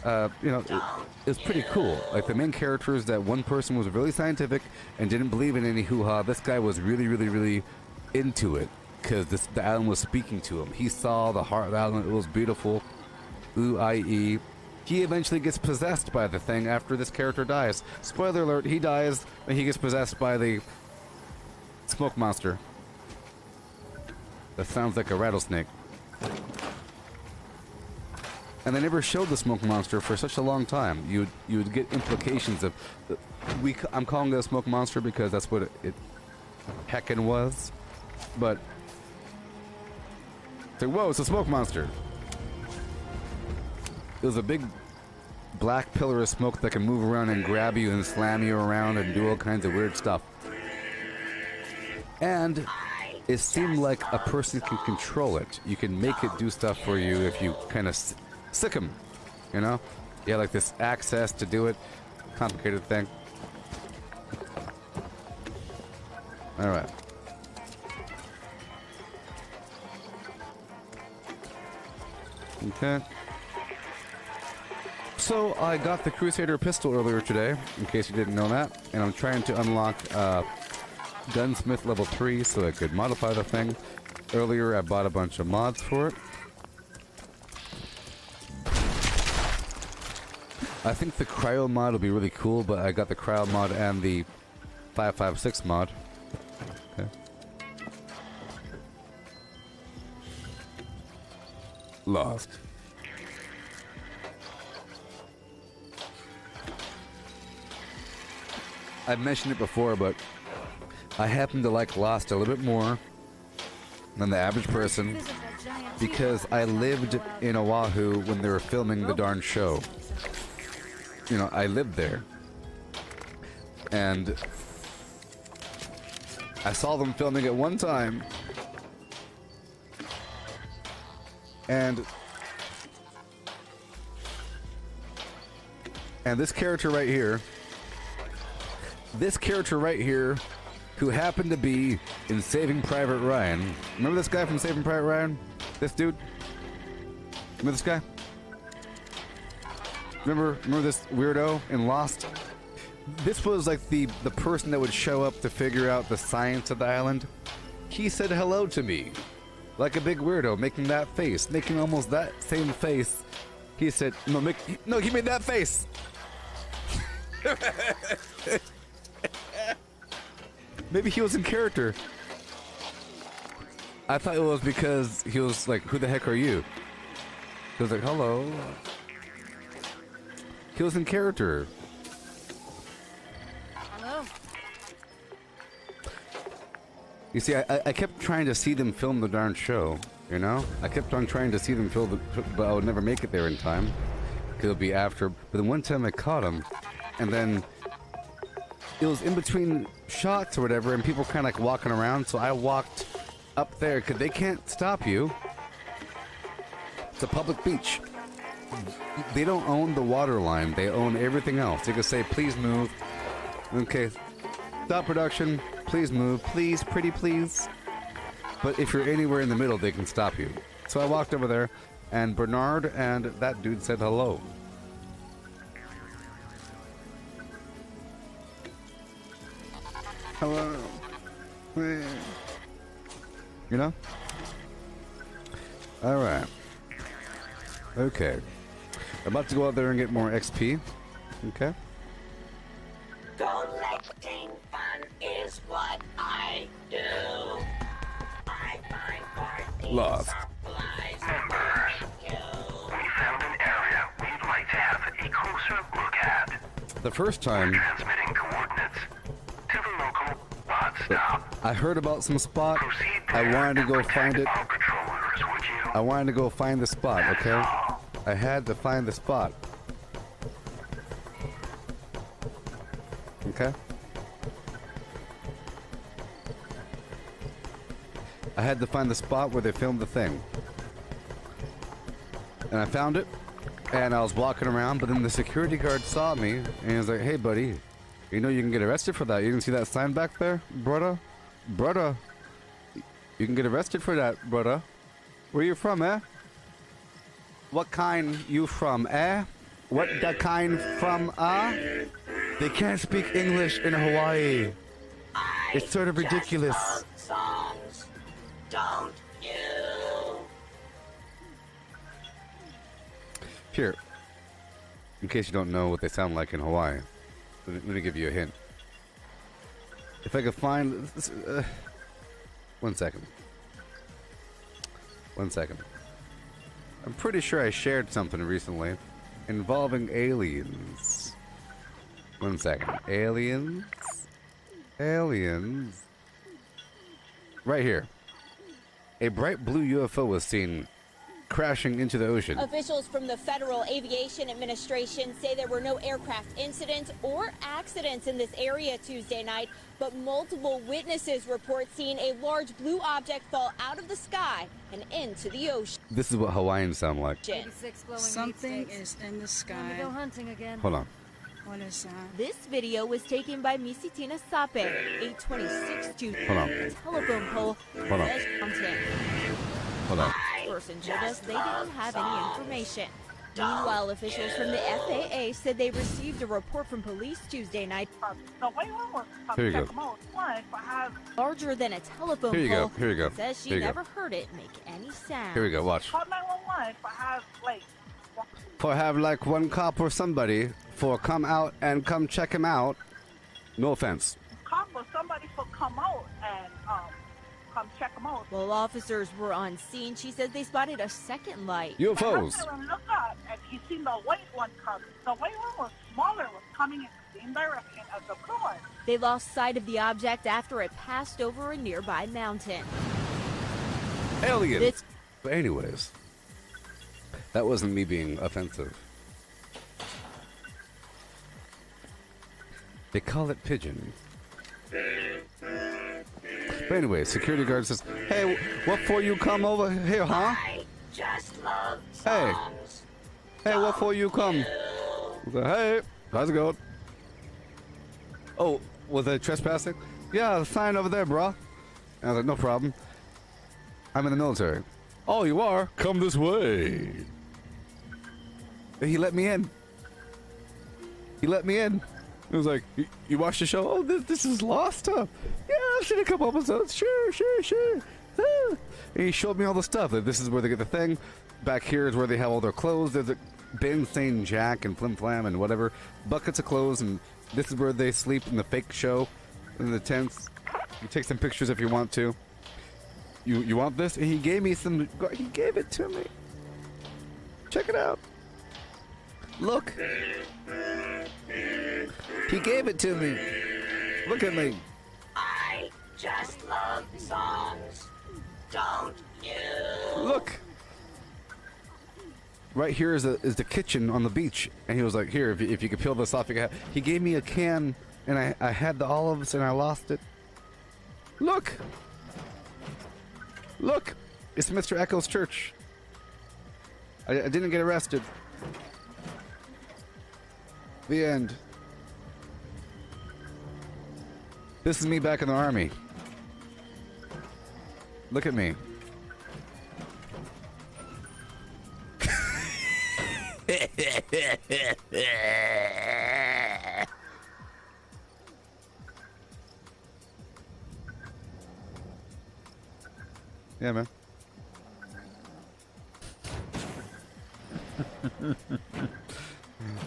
you know, it was pretty cool. Like the main characters, that one person was really scientific and didn't believe in any hoo-ha. This guy was really, really, really into it because the island was speaking to him. He saw the heart of the island. It was beautiful. Ooh, i.e. He eventually gets possessed by the thing after this character dies. Spoiler alert, he dies and he gets possessed by the smoke monster. That sounds like a rattlesnake. And they never showed the smoke monster for such a long time. You would get implications of... I'm calling it a smoke monster because that's what it heckin' was. But... it's like, whoa, it's a smoke monster. It was a big black pillar of smoke that can move around and grab you and slam you around and do all kinds of weird stuff. And it seemed like a person can control it. You can make it do stuff for you if you kind of sick him, you know? You have like this access to do it. Complicated thing. Alright. Okay. So, I got the Crusader pistol earlier today, in case you didn't know that, and I'm trying to unlock Gunsmith level 3 so I could modify the thing. Earlier, I bought a bunch of mods for it. I think the cryo mod will be really cool, but I got the cryo mod and the 556 mod. Okay. Lost. I've mentioned it before, but I happen to like Lost a little bit more than the average person because I lived in Oahu when they were filming the darn show. You know, I lived there. And I saw them filming it one time. And this character right here, who happened to be in Saving Private Ryan. Remember this guy from Saving Private Ryan? This dude? Remember this guy? Remember this weirdo in Lost? This was like the person that would show up to figure out the science of the island. He said hello to me. Like a big weirdo, making that face. Making almost that same face. He said, no, he made that face! Maybe he was in character. I thought it was because he was like, who the heck are you? He was like, hello. He was in character. Hello. You see, I kept trying to see them film the darn show, you know? I kept on trying to see them film but I would never make it there in time. Because it'll be after. But then one time I caught him, and then it was in between shots or whatever, and people kind of like walking around, so I walked up there, because they can't stop you. It's a public beach. They don't own the water line, they own everything else. They can say, please move. Okay, stop production, please move, please, pretty please. But if you're anywhere in the middle, they can stop you. So I walked over there, and Bernard and that dude said hello. Hello. You know? Alright. Okay. I'm about to go out there and get more XP. Okay. Collecting fun is what I do. I find parties. Lost. Members, we found an area we'd like to have a closer look at. The first time Transmitting coordinates to the local bot stop. I heard about some spot, I wanted to go find it. I wanted to go find the spot, okay? I had to find the spot. Okay? I had to find the spot where they filmed the thing. And I found it, and I was walking around, but then the security guard saw me, and he was like, hey buddy, you know you can get arrested for that. You can see that sign back there, brother? Brother. You can get arrested for that, brother. Where you from, eh? What kind you from, eh? What the kind from, They can't speak English in Hawaii. It's sort of ridiculous. Songs, don't you? Here, in case you don't know what they sound like in Hawaii, let me give you a hint. If I could find... 1 second. 1 second. I'm pretty sure I shared something recently involving aliens. 1 second. Aliens? Aliens? Right here. A bright blue UFO was seen crashing into the ocean. Officials from the Federal Aviation Administration say there were no aircraft incidents or accidents in this area Tuesday night, but multiple witnesses report seeing a large blue object fall out of the sky and into the ocean. This is what Hawaiians sound like. Something is in the sky. Time to go hunting again. Hold on. What is that? This video was taken by Misitina Sape, a 26 Tuesday. Hold on. Telephone pole. Hold on. Mountain. Hold on. Person told us they didn't have any information. Meanwhile, officials from the FAA said they received a report from police Tuesday night. Here you go. Larger than a telephone Here you go. pole. Here you go. Says she Here you go. never heard it make any sound. Here we go. Watch. for have like one cop or somebody for come out and come check him out. No offense. Cop or somebody for come out and come check him out. While officers were on scene, she says they spotted a second light. UFOs. My husband looked up and he seen the white one come. The white one was smaller, was coming in the same direction as the blue one. They lost sight of the object after it passed over a nearby mountain. Aliens. But anyways, that wasn't me being offensive. They call it pigeon. But anyway, security guard says, "Hey, what for you come over here, huh? I just love Hey, songs. hey, what for you come? Hey, how's it going? Oh, was I trespassing? Yeah, the sign over there, bro." And I was like, "No problem. I'm in the military." "Oh, you are? Come this way." And he let me in. He let me in. It was like, "You watched the show? Oh, this is Lost, huh? Yeah, I've seen a couple episodes. Sure. Ah." And he showed me all the stuff. Like, this is where they get the thing. Back here is where they have all their clothes. There's a bin saying Jack and Flim Flam and whatever. Buckets of clothes. And this is where they sleep in the fake show. In the tents. You take some pictures if you want to. You want this? And he gave me some. He gave it to me. Check it out. Look. He gave it to me. Look at me. I just love songs. Don't you? Look. Right here is the kitchen on the beach, and he was like, "Here, if you could peel this off, you can have." He gave me a can, and I had the olives, and I lost it. Look. Look, it's Mr. Echo's church. I didn't get arrested. The end. This is me back in the army. Look at me. Yeah, man.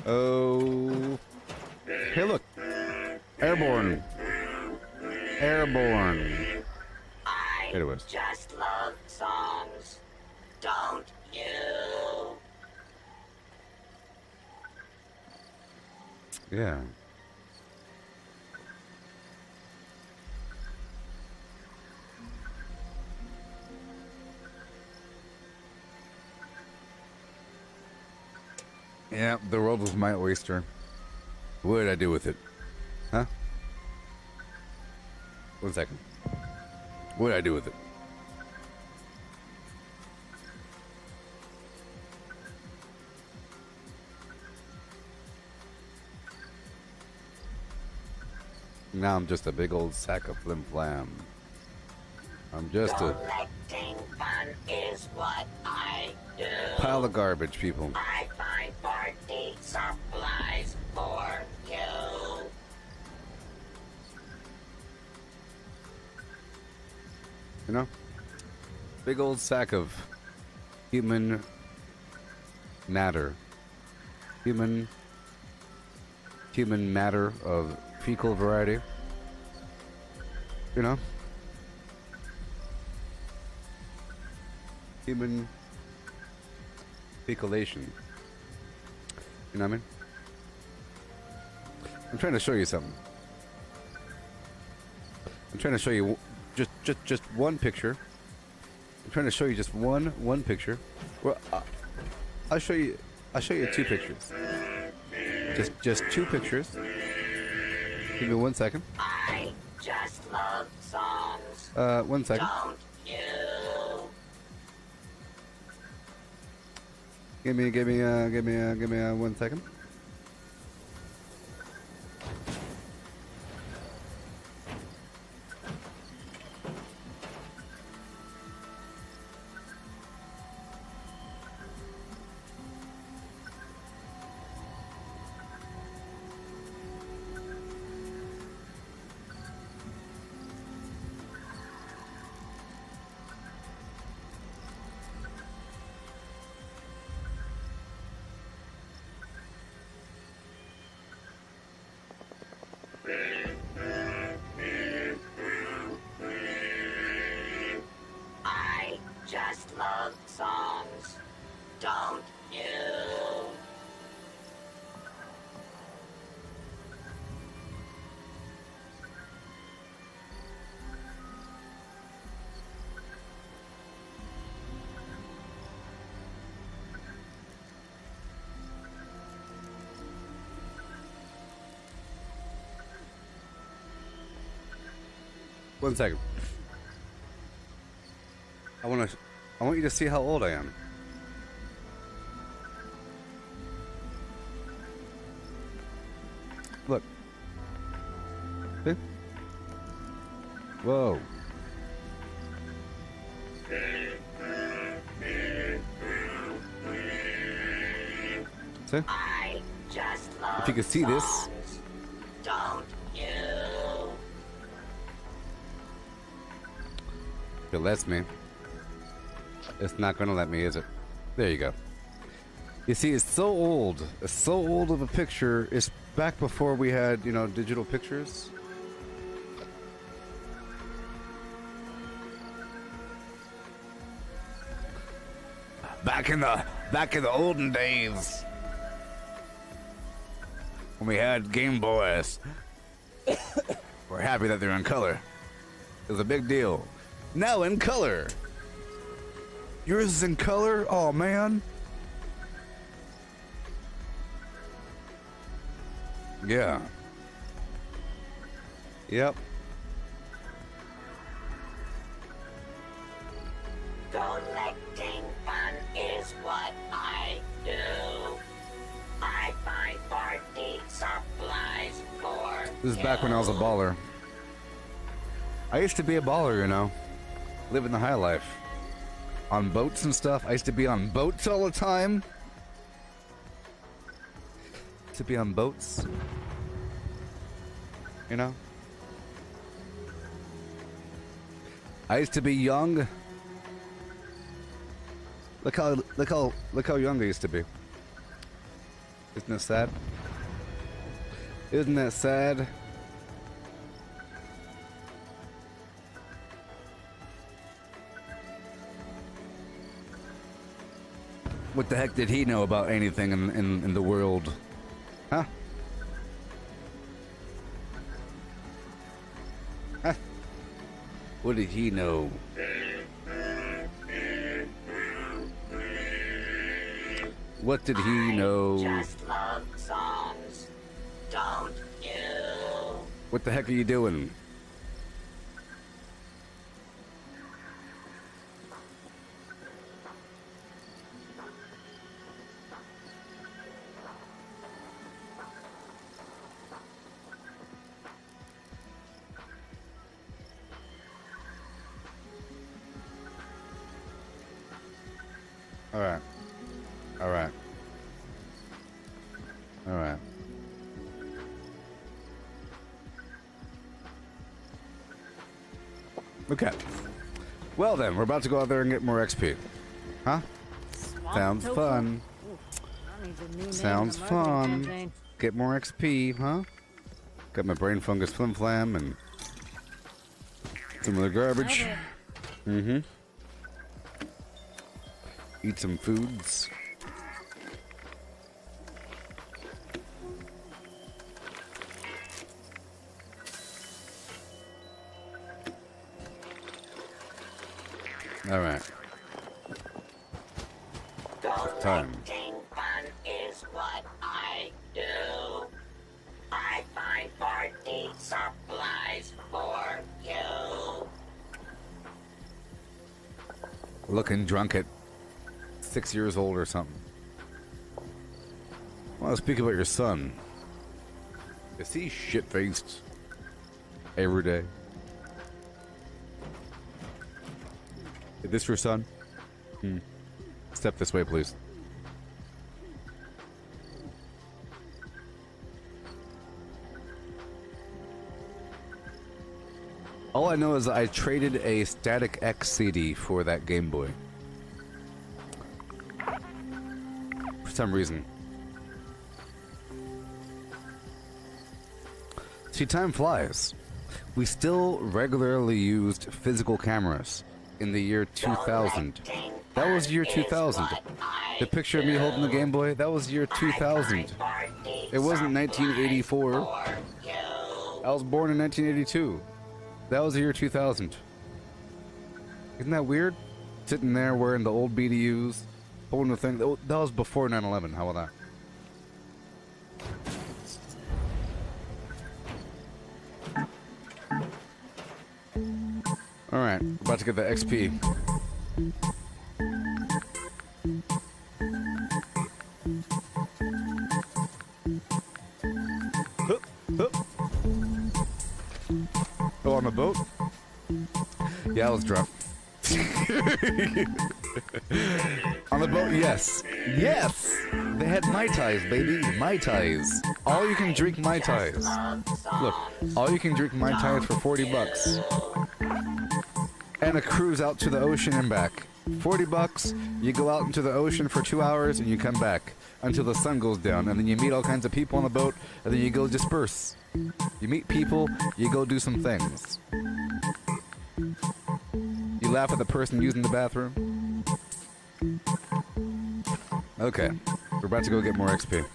Oh. Hey, look. Airborne. Airborne. I just love songs. Don't you? Yeah. Yeah, the world was my oyster. What did I do with it? Huh? 1 second. What did I do with it? Now I'm just a big old sack of flim flam. I'm just a Collecting fun is what I do. pile of garbage, people. I find party supplies for you. You know? Big old sack of human matter. Human matter of fecal variety. You know? Human fecalation. You know what I mean? I'm trying to show you something. I'm trying to show you just one picture. I'm trying to show you just one picture. Well, I'll show you two pictures. Just two pictures. Give me 1 second. I just love songs. 1 second. Don't you? Give me 1 second. 1 second. I want you to see how old I am. Look. See? Whoa. See? I just love If you could see this. songs, don't you? If it lets me. It's not gonna let me, is it? There you go. You see, it's so old. It's so old of a picture. It's back before we had, you know, digital pictures. Back in the olden days, when we had Game Boys, we're happy that they're in color. It was a big deal. Now in color. Yours is in color? Oh, man. Yeah. Yep. Collecting fun is what I do. I find party supplies for This is back when I was a baller. I used to be a baller, you know. Living the high life. On boats and stuff. I used to be on boats all the time. To be on boats. You know? I used to be young. Look how young I used to be. Isn't that sad? Isn't that sad? What the heck did he know about anything in the world? Huh? Huh? What did he know? What did he know? just love songs, don't you? What the heck are you doing? All right. All right. All right. Okay. Well then, we're about to go out there and get more XP. Huh? Sounds fun. Sounds fun. Get more XP, huh? Got my brain fungus flim flam and some other garbage. Mm-hmm. Eat some foods. All right. Time. Collecting fun is what I do. I find party supplies for you. Looking drunk at 6 years old or something. I want to speak about your son. Is he shit-faced every day? Is this your son? Step this way, please. All I know is I traded a Static X CD for that Game Boy. For some reason. See, time flies. We still regularly used physical cameras in the year 2000. That was year 2000. The picture of me holding the Game Boy, that was year 2000. It wasn't 1984. I was born in 1982. That was the year 2000. Isn't that weird? Sitting there wearing the old BDUs, holding the thing. That was before 9/11. How about that? Alright, we're about to get the XP. Oh, on the boat? Yeah, I was drunk. On the boat, yes. Yes! They had Mai Tais, baby. Mai Tais. All you can drink Mai Tais. Look, all you can drink Mai Tais for $40. And a cruise out to the ocean and back. $40, you go out into the ocean for 2 hours and you come back until the sun goes down. And then you meet all kinds of people on the boat and then you go disperse. You meet people, you go do some things. You laugh at the person using the bathroom. Okay, we're about to go get more XP.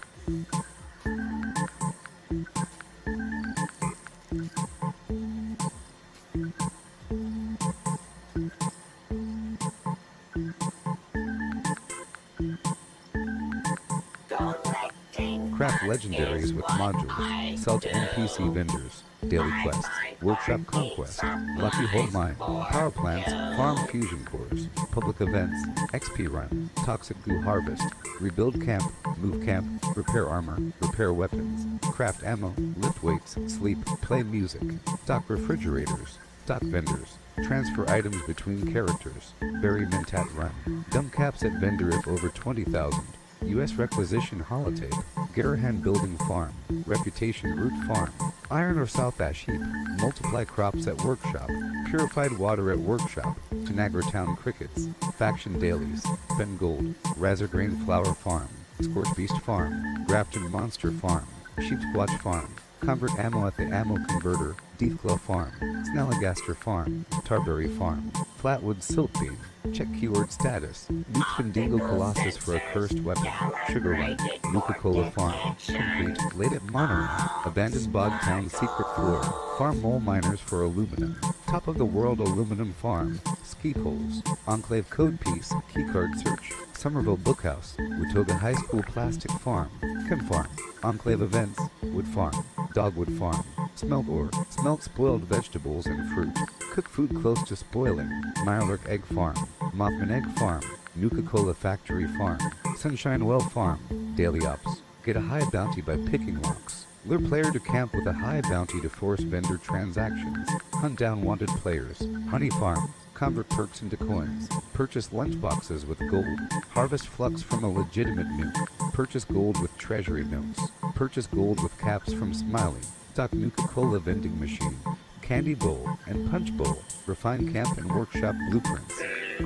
Craft legendaries with modules. Sell to NPC vendors. Daily quests. Workshop conquest. Lucky Hole Mine. Power plants. Farm fusion cores. Public events. XP run. Toxic goo harvest. Rebuild camp. Move camp. Repair armor. Repair weapons. Craft ammo. Lift weights. Sleep. Play music. Stock refrigerators. Stock vendors. Transfer items between characters. Bury Mentat run. Dump caps at vendor if over 20,000. U.S. requisition holotape. Garahan building farm. Reputation root farm. Iron or South Ash heap. Multiply crops at workshop. Purified water at workshop. Tanagra Town crickets. Faction dailies. Spend gold. Razor grain flower farm. Scorch beast farm. Grafton monster farm. Sheep's watch farm. Convert ammo at the ammo converter. Deathclaw farm. Snalligaster farm. Tarberry farm. Flatwood silt beam. Check keyword status. Nuke Findingo Colossus for a cursed weapon. Sugar Run. Nuka-Cola farm. Complete. Late at Monorail. Abandoned Bog Town secret floor. Farm mole miners for aluminum. Top of the world aluminum farm. Ski poles. Enclave code piece. Keycard search. Somerville Bookhouse. Watoga High School plastic farm. Chem farm. Enclave events. Wood farm. Dogwood farm. Smelt ore. Smelt spoiled vegetables and fruit. Cook food close to spoiling. Mirelurk egg farm. Mothman egg farm. Nuka-Cola factory farm. Sunshine Well farm. Daily ops. Get a high bounty by picking locks. Lure player to camp with a high bounty to force vendor transactions. Hunt down wanted players. Honey farm. Convert perks into coins. Purchase lunchboxes with gold. Harvest flux from a legitimate nuke. Purchase gold with treasury notes. Purchase gold with caps from Smiley. Stock Nuka-Cola vending machine. Candy bowl and punch bowl. Refine camp and workshop blueprints.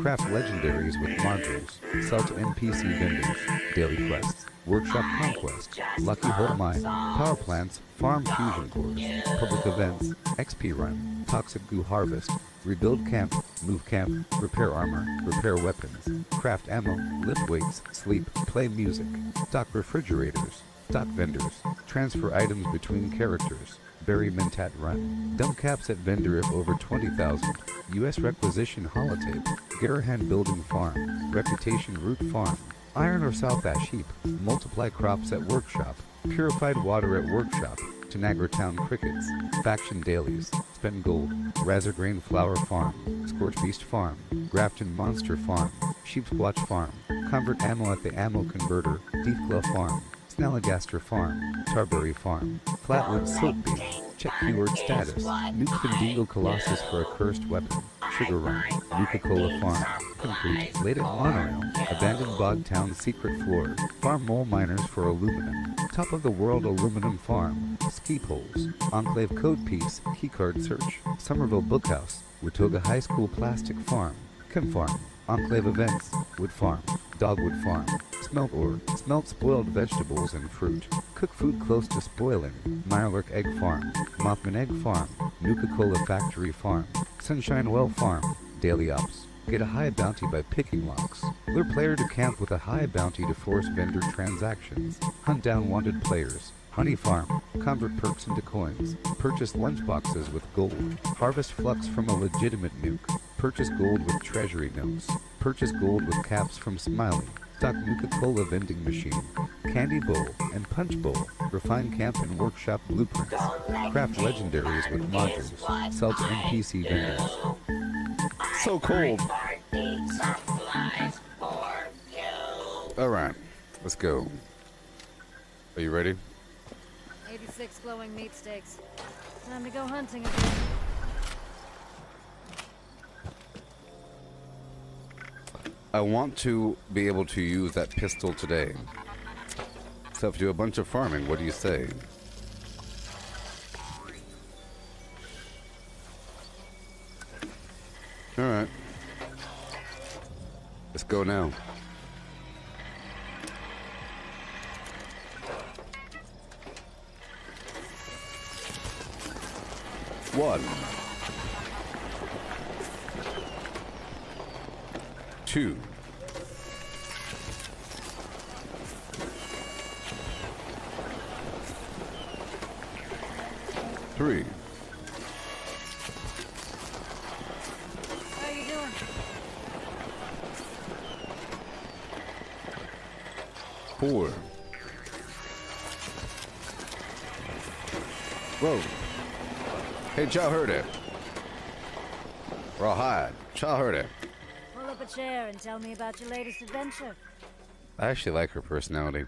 Craft legendaries with modules. Sell to NPC vendors. Daily quests. Workshop conquest. Lucky Hole Mine. Power plants. Farm fusion cores. Public events. XP run. Toxic goo harvest. Rebuild camp. Move camp. Repair armor. Repair weapons. Craft ammo. Lift weights. Sleep. Play music. Stock refrigerators. Stock vendors. Transfer items between characters. Bury Mentat run. Dump caps at vendor if over 20,000. U.S. requisition holotape. Garahan building farm. Reputation root farm. Iron or South Ash heap. Multiply crops at workshop. Purified water at workshop. Tanagra Town crickets. Faction dailies. Spend gold. Razor grain flower farm. Scorch beast farm. Grafton monster farm. Sheep's watch farm. Convert ammo at the ammo converter. Deathclaw farm. Snalligaster farm. Tarberry farm. Flatwood silt beam. Check keyword status. Nuke Findingo Colossus for a cursed weapon. Sugar Run. Nuka-Cola farm. Complete. Late at Monorail. Abandoned Bog Town secret floor. Farm mole miners for aluminum. Top of the world aluminum farm. Ski poles. Enclave code piece. Keycard search. Somerville Bookhouse. Watoga High School plastic farm. Chem farm. Enclave events. Wood farm. Dogwood farm. Smelt ore. Smelt spoiled vegetables and fruit. Cook food close to spoiling. Mirelurk egg farm. Mothman egg farm. Nuka-Cola factory farm. Sunshine Well farm. Daily ops. Get a high bounty by picking locks. Lure player to camp with a high bounty to force vendor transactions. Hunt down wanted players. Honey farm. Convert perks into coins. Purchase lunchboxes with gold. Harvest flux from a legitimate nuke. Purchase gold with treasury notes. Purchase gold with caps from Smiley. Stock Nuka-Cola vending machine. Candy bowl and punch bowl. Refine camp and workshop blueprints. Craft legendaries with modules. Sell to NPC vendors. so cold. Alright, let's go. Are you ready? 86 glowing meat steaks. Time to go hunting again. I want to be able to use that pistol today. So if you do a bunch of farming, what do you say? Alright. Let's go now. One. 2. 3. How you doing? 4. Whoa. Hey, Chow heard it. Rawhide. Chow heard it. Pull up a chair and tell me about your latest adventure. I actually like her personality.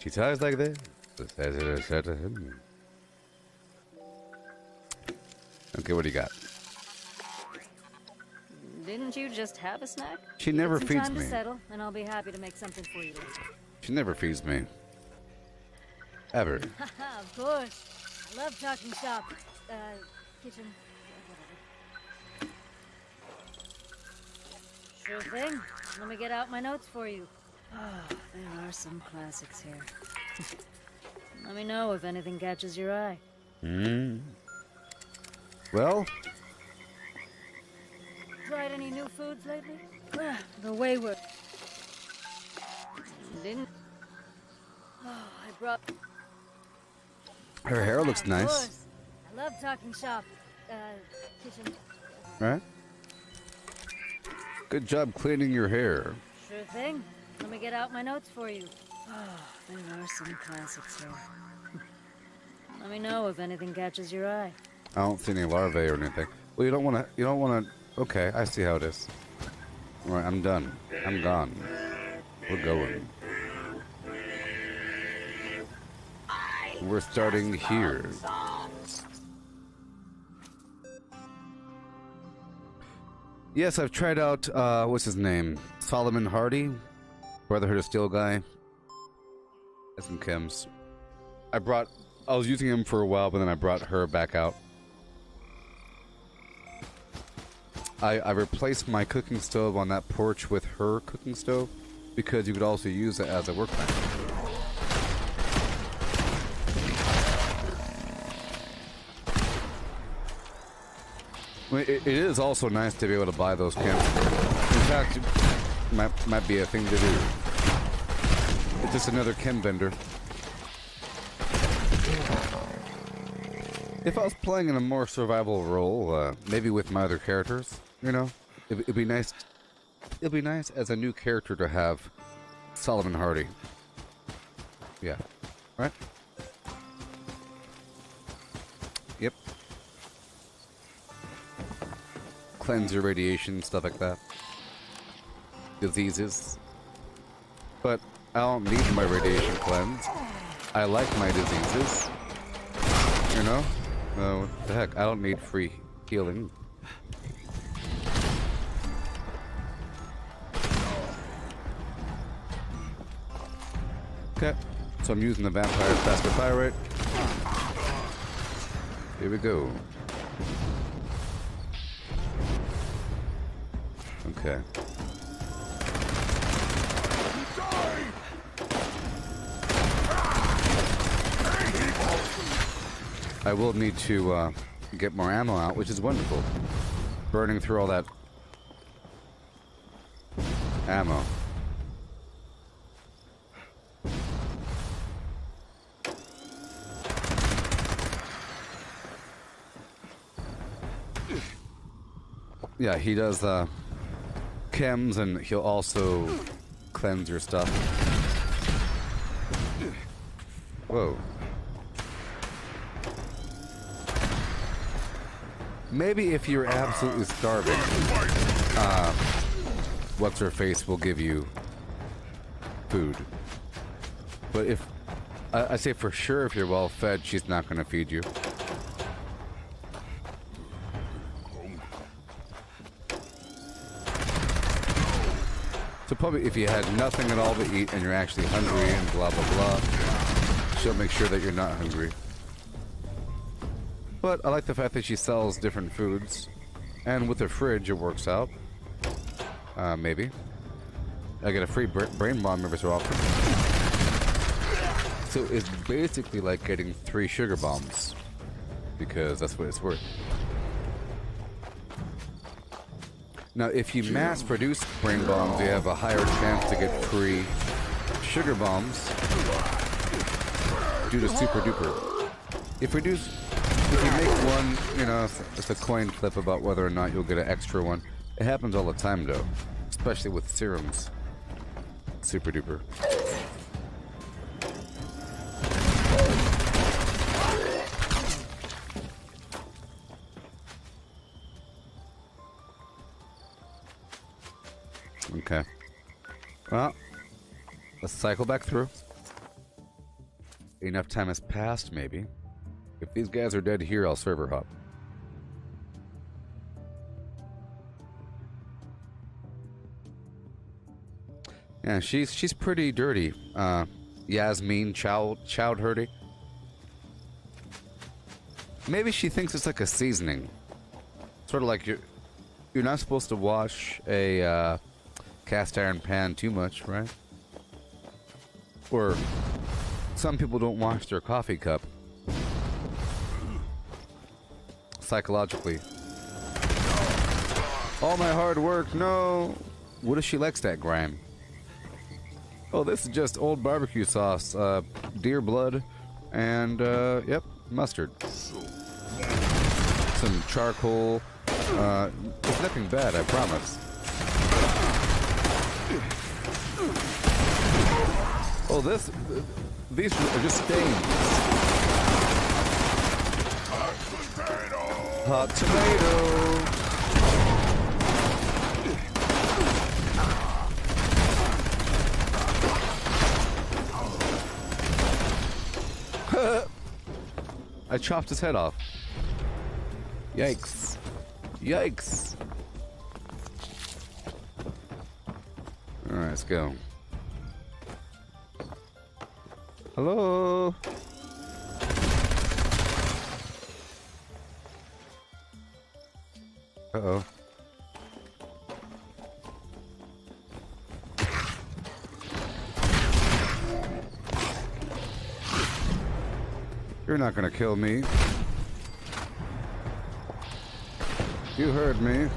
She talks like this. Okay, what do you got? Didn't you just have a snack? She never Get some feeds time me. to settle, and I'll be happy to make something for you later. She never feeds me. Ever. Haha, of course. I love talking shop. Kitchen. Whatever. Sure thing. Let me get out my notes for you. Oh, there are some classics here. Let me know if anything catches your eye. Well? Tried any new foods lately? The wayward. Didn't. Oh, I brought. Her hair looks Of nice. course. I love talking shop. Kitchen. Right? Good job cleaning your hair. Sure thing. Let me get out my notes for you. Oh, there are some classics here. Let me know if anything catches your eye. I don't see any larvae or anything. Well, you don't want to, okay, I see how it is. All right, I'm done. I'm gone. We're going. We're starting here. Yes, I've tried out, what's his name? Solomon Hardy? Brotherhood of Steel guy. That's some chems. I was using him for a while, but then I brought her back out. I replaced my cooking stove on that porch with her cooking stove because you could also use it as a workbench. I mean, it is also nice to be able to buy those chems. In fact, it might be a thing to do. It's just another chem vendor. If I was playing in a more survival role, maybe with my other characters, you know, it'd be nice. It'd be nice as a new character to have Solomon Hardy. Yeah, right? Yep. Cleanse your radiation, stuff like that. Diseases. But I don't need my radiation cleanse. I like my diseases. You know? What the heck? I don't need free healing. Okay. So I'm using the Vampire Faster Pirate. Here we go. Okay. I will need to get more ammo out, which is wonderful. Burning through all that ammo. Yeah, he does chems, and he'll also cleanse your stuff. Whoa. Maybe if you're absolutely starving, what's her face will give you food. But if I say for sure, if you're well fed, she's not going to feed you. So probably if you had nothing at all to eat and you're actually hungry and blah blah blah, she'll make sure that you're not hungry. But I like the fact that she sells different foods, and with her fridge it works out. Maybe I get a free brain bomb every so often. So it's basically like getting 3 sugar bombs, because that's what it's worth. Now, if you mass produce brain bombs, you have a higher chance to get free sugar bombs due to super duper. If you make one, you know, it's a coin flip about whether or not you'll get an extra one. It happens all the time, though, especially with serums. Super duper. Okay. Well, let's cycle back through. Enough time has passed, maybe. If these guys are dead here, I'll server hop. Yeah, she's pretty dirty. Yasmin Chowdhury. Maybe she thinks it's like a seasoning. Sort of like you're not supposed to wash a cast iron pan too much, right? Or some people don't wash their coffee cup. Psychologically. All my hard work, no. What if she likes that grime? Oh, this is just old barbecue sauce, deer blood, and, yep, mustard. Some charcoal. It's nothing bad, I promise. Oh, these are just stains. Hot tomato. I chopped his head off. Yikes. Yikes. Alright, let's go. Hello? Uh-oh. You're not gonna kill me. You heard me.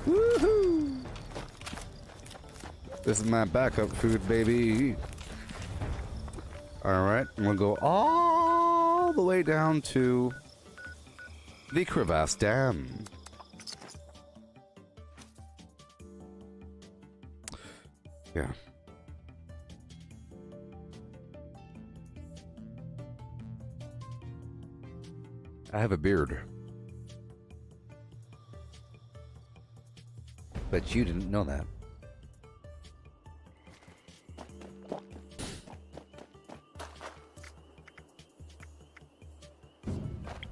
Woohoo! This is my backup food, baby. Alright, and we'll go all the way down to the Crevasse Dam. Yeah. I have a beard. But you didn't know that.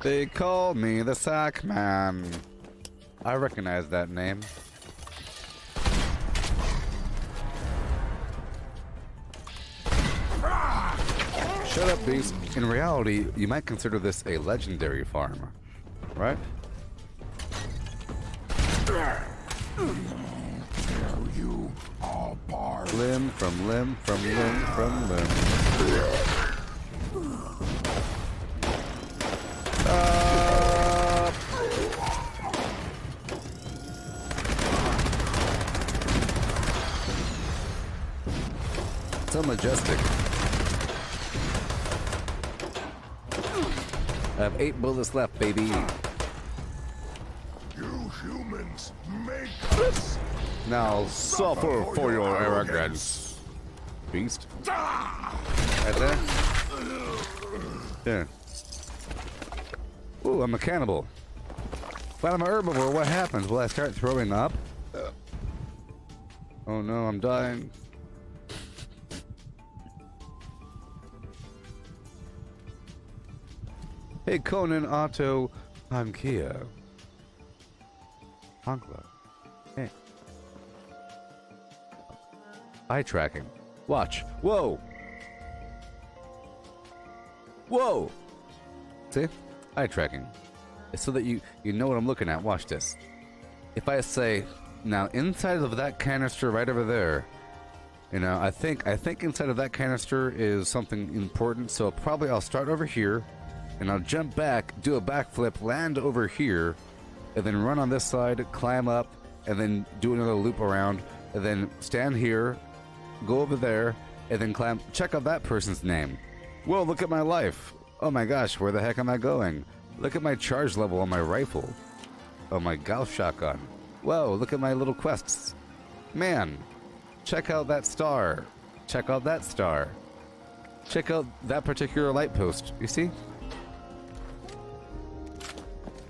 They call me the Sack Man. I recognize that name. Shut up, beast. In reality, you might consider this a legendary farm, right? You all part. Limb from limb from limb from limb. So majestic. I have 8 bullets left, baby. You humans make us. Now suffer for your arrogance, beast. Right there. There. Ooh, I'm a cannibal. But I'm a herbivore. What happens? Will I start throwing up? Oh no, I'm dying. Hey, Conan, Otto, I'm Kia. Honklo. Hey. Eye tracking. Watch. Whoa! Whoa! See? Eye tracking. It's so that you know what I'm looking at. Watch this. If I say, now inside of that canister right over there, you know, I think inside of that canister is something important, so probably I'll start over here, and I'll jump back, do a backflip, land over here, and then run on this side, climb up, and then do another loop around, and then stand here, go over there, and then climb. Check out that person's name. Whoa, look at my life. Oh my gosh, where the heck am I going? Look at my charge level on my rifle. Oh, my Gauss shotgun. Whoa, look at my little quests. Man, check out that star. Check out that star. Check out that particular light post. You see?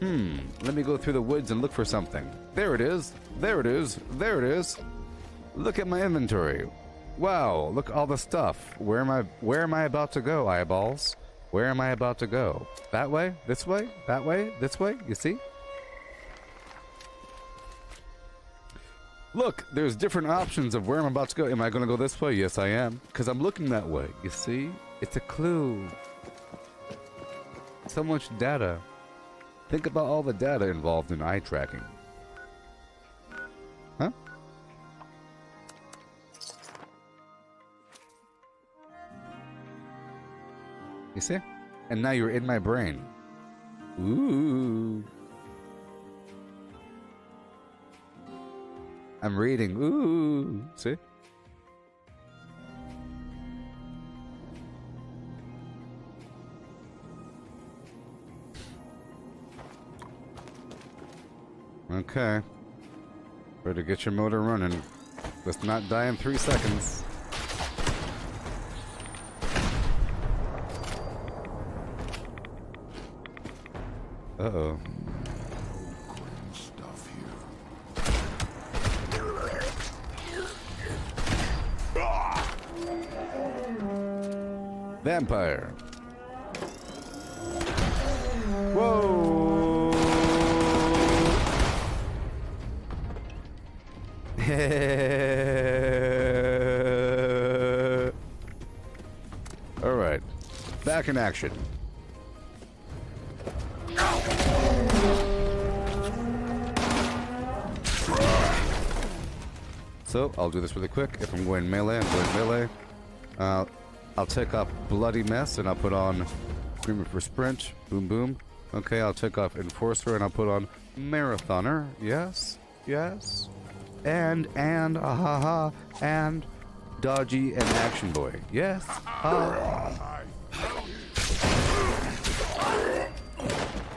Let me go through the woods and look for something. There it is. There it is. There it is. Look at my inventory. Wow, look at all the stuff. Where am I about to go, eyeballs? Where am I about to go? That way? This way? That way? This way? You see? Look, there's different options of where I'm about to go. Am I going to go this way? Yes, I am. Because I'm looking that way. You see? It's a clue. So much data. Think about all the data involved in eye tracking. Huh? You see? And now you're in my brain. Ooh. I'm reading. Ooh. See? Okay. Better get your motor running. Let's not die in 3 seconds. Uh-oh. Stuff here. Vampire. Whoa! All right. Back in action. So, I'll do this really quick. If I'm going melee, I'm going melee. I'll take off Bloody Mess and I'll put on Screamer for Sprint. Boom, boom. Okay, I'll take off Enforcer and I'll put on Marathoner. Yes, yes. And Dodgy and Action Boy. Yes.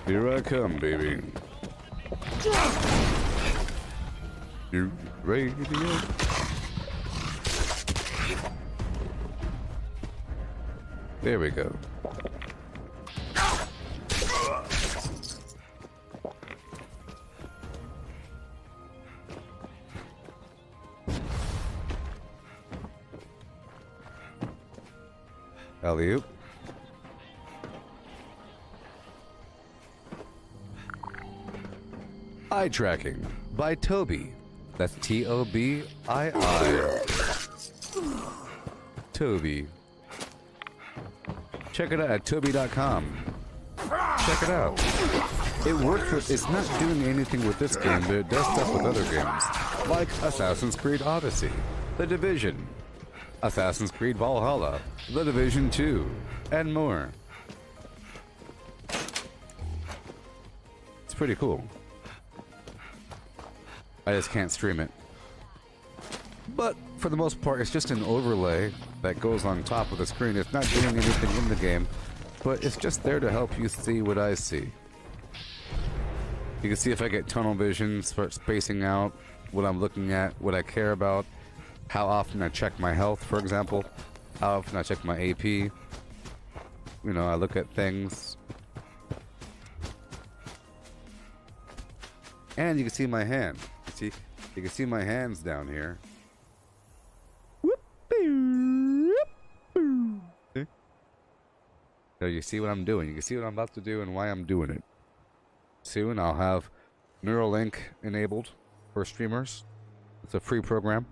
Here I come, baby. You ready? There we go. Alley-oop. Eye Tracking by Toby. That's Tobii. Toby. Check it out at Toby.com. Check it out. It works with, it's not doing anything with this game, but it does stuff with other games. Like Assassin's Creed Odyssey, The Division, Assassin's Creed Valhalla, The Division 2, and more. It's pretty cool. I just can't stream it. But for the most part, it's just an overlay that goes on top of the screen. It's not doing anything in the game, but it's just there to help you see what I see. You can see if I get tunnel vision, start spacing out what I'm looking at, what I care about, how often I check my health, for example, how often I check my AP. You know, I look at things. And you can see my hand. You can see my hands down here. See? So you see what I'm doing. You can see what I'm about to do and why I'm doing it. Soon I'll have Neuralink enabled for streamers. It's a free program.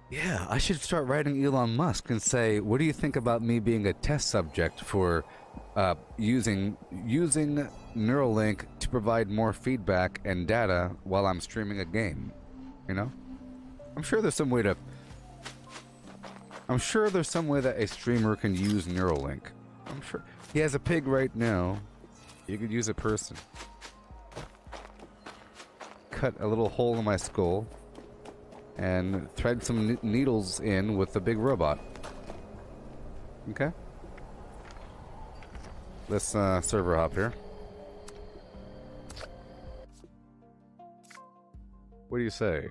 Yeah, I should start writing Elon Musk and say, what do you think about me being a test subject for using Neuralink to provide more feedback and data while I'm streaming a game? You know? I'm sure there's some way that a streamer can use Neuralink. I'm sure. He has a pig right now. You could use a person. Cut a little hole in my skull and thread some needles in with the big robot. Okay? Let's server hop here. What do you say?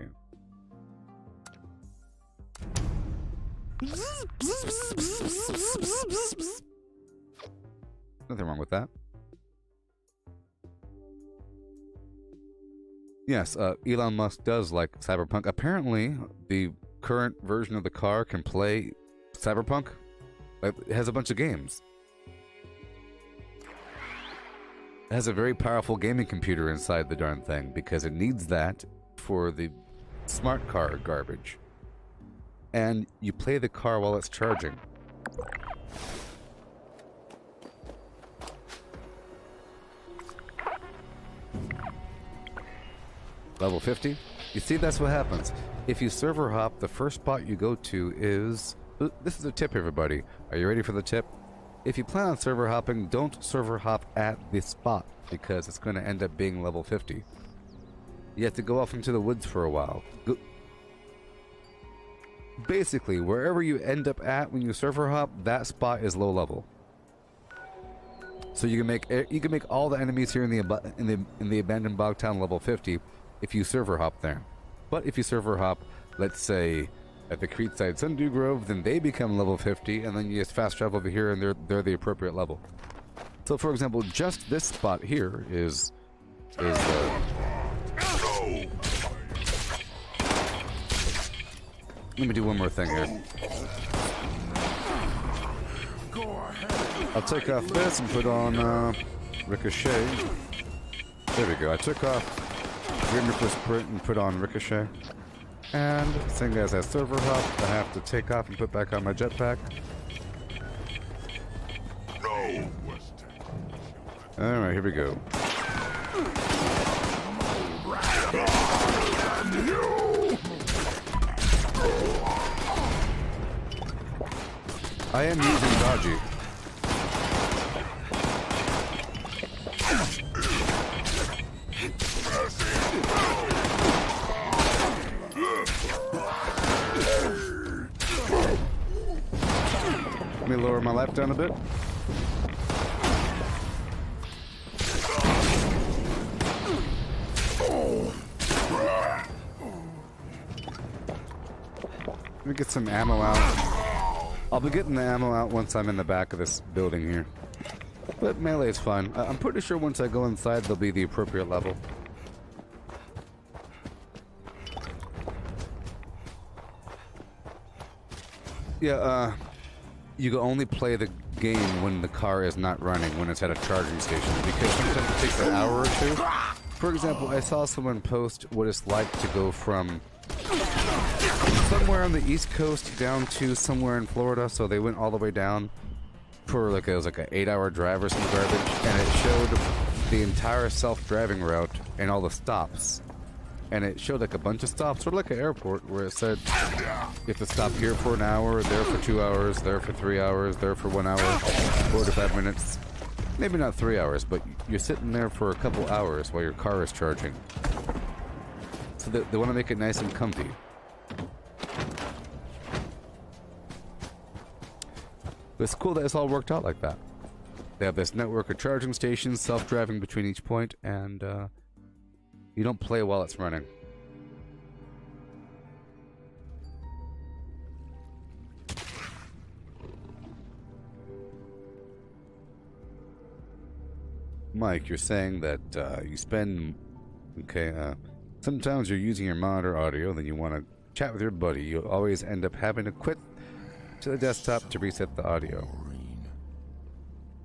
Nothing wrong with that. Yes, Elon Musk does like Cyberpunk. Apparently, the current version of the car can play Cyberpunk. It has a bunch of games. It has a very powerful gaming computer inside the darn thing because it needs that for the smart car garbage. And you play the car while it's charging. Level 50? You see, that's what happens. If you server hop, the first spot you go to is... This is a tip, everybody. Are you ready for the tip? If you plan on server hopping, don't server hop at this spot, because it's going to end up being level 50. You have to go off into the woods for a while. Basically, wherever you end up at when you server hop, that spot is low level. So you can make all the enemies here in the abandoned bog town level 50 if you server hop there. But if you server hop, let's say at the Creekside Sundew Grove, then they become level 50, and then you just fast travel over here, and they're the appropriate level. So, for example, just this spot here is let me do one more thing here. I'll take off this and put on Ricochet. There we go. I took off Grimmer for Sprint and put on Ricochet. And seeing as I server hop, I have to take off and put back on my jetpack. Alright, here we go. I am using dodgy. Let me lower my life down a bit. Let me get some ammo out. I'll be getting the ammo out once I'm in the back of this building here. But melee is fun. I'm pretty sure once I go inside, they'll be the appropriate level. Yeah, you can only play the game when the car is not running, when it's at a charging station, because sometimes it takes an hour or two. For example, I saw someone post what it's like to go from somewhere on the East Coast down to somewhere in Florida, so they went all the way down for like it was like an 8-hour drive or some garbage, and it showed the entire self-driving route and all the stops. And it showed like a bunch of stops, sort of like an airport, where it said you have to stop here for an hour, there for 2 hours, there for 3 hours, there for 1 hour, 45 minutes. Maybe not 3 hours, but you're sitting there for a couple hours while your car is charging. So they want to make it nice and comfy. But it's cool that it's all worked out like that. They have this network of charging stations, self-driving between each point, and you don't play while it's running. Mike, you're saying that you spend... Okay, sometimes you're using your monitor audio, then you want to chat with your buddy. You'll always end up having to quit to the desktop to reset the audio.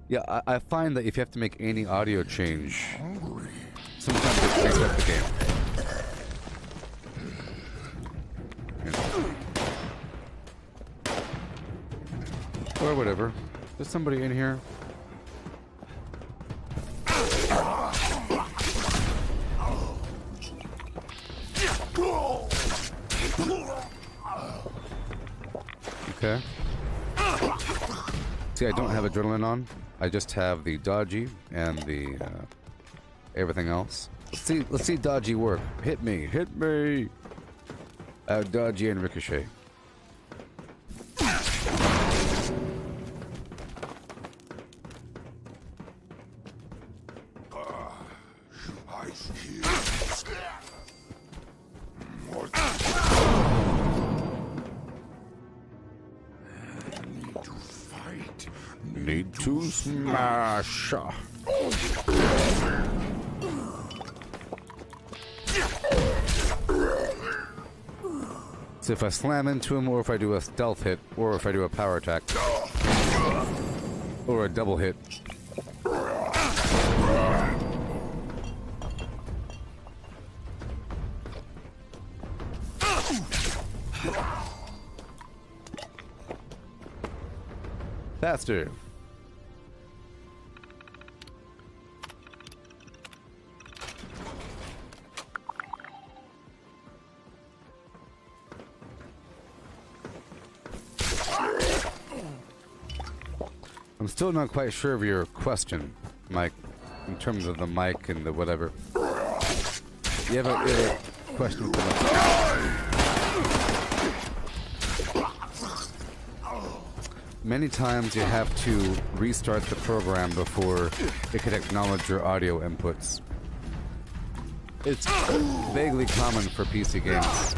Yeah, I find that if you have to make any audio change, sometimes it takes up the game. Or whatever. There's somebody in here. Okay. See, I don't have adrenaline on. I just have the dodgy and the everything else. Let's see dodgy work. Hit me, hit me. Dodgy and ricochet. Need to smash. So if I slam into him, or if I do a stealth hit, or if I do a power attack, or a double hit. Faster. I'm still not quite sure of your question, Mike, in terms of the mic and the whatever. You have a question for me? Many times you have to restart the program before it can acknowledge your audio inputs. It's vaguely common for PC games.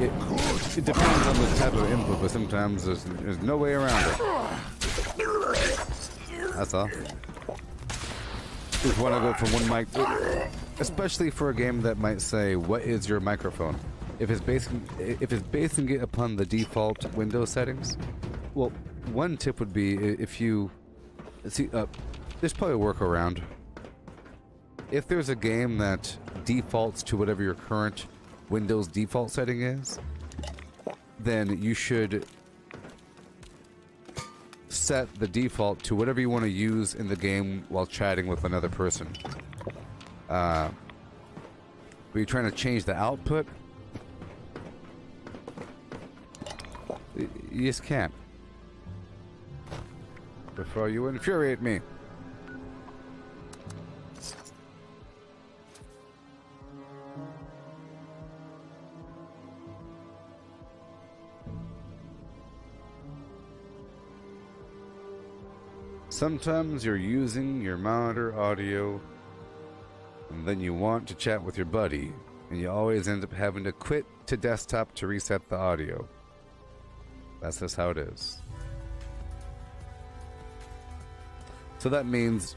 It depends on the type of input, but sometimes there's no way around it. That's all. Just want to go from one mic, especially for a game that might say, "What is your microphone?" If it's basing it upon the default Windows settings, well, one tip would be if you see, there's probably a workaround. If there's a game that defaults to whatever your current Windows default setting is, then you should set the default to whatever you want to use in the game while chatting with another person. But you're trying to change the output, you just can't. Before you infuriate me. Sometimes you're using your monitor audio and then you want to chat with your buddy and you always end up having to quit to desktop to reset the audio. That's just how it is. So that means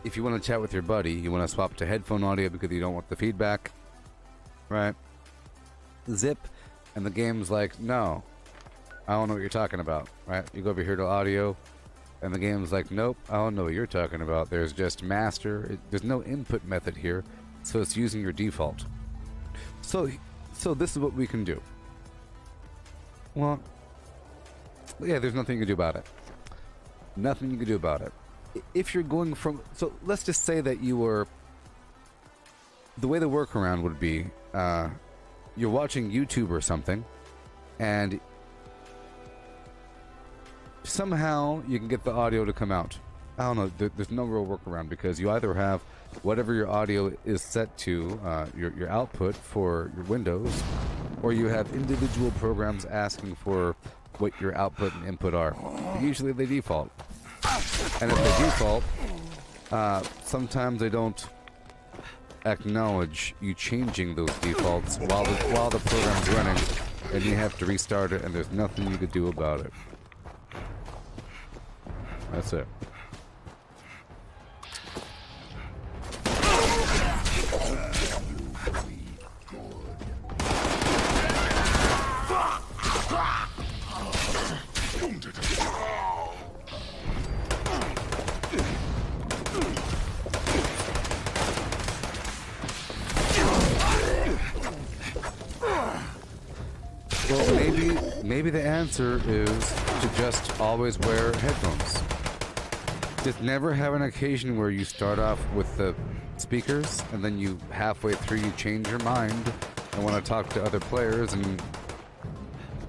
if you want to chat with your buddy, you want to swap to headphone audio because you don't want the feedback, right? Zip, and the game's like, no, I don't know what you're talking about, right? You go over here to audio, and the game's like, nope, I don't know what you're talking about. There's just master. There's no input method here, so it's using your default. So this is what we can do. Well, yeah, there's nothing you can do about it. Nothing you can do about it. If you're going from... So let's just say that you were... The way the workaround would be, you're watching YouTube or something, and somehow you can get the audio to come out. I don't know, there's no real workaround because you either have whatever your audio is set to, your output for your Windows, or you have individual programs asking for what your output and input are. Usually they default. And if they default, sometimes they don't acknowledge you changing those defaults while the program's running, and you have to restart it, and there's nothing you could do about it. That's it. Well, maybe the answer is to just always wear headphones. Just never have an occasion where you start off with the speakers and then you halfway through you change your mind and want to talk to other players, and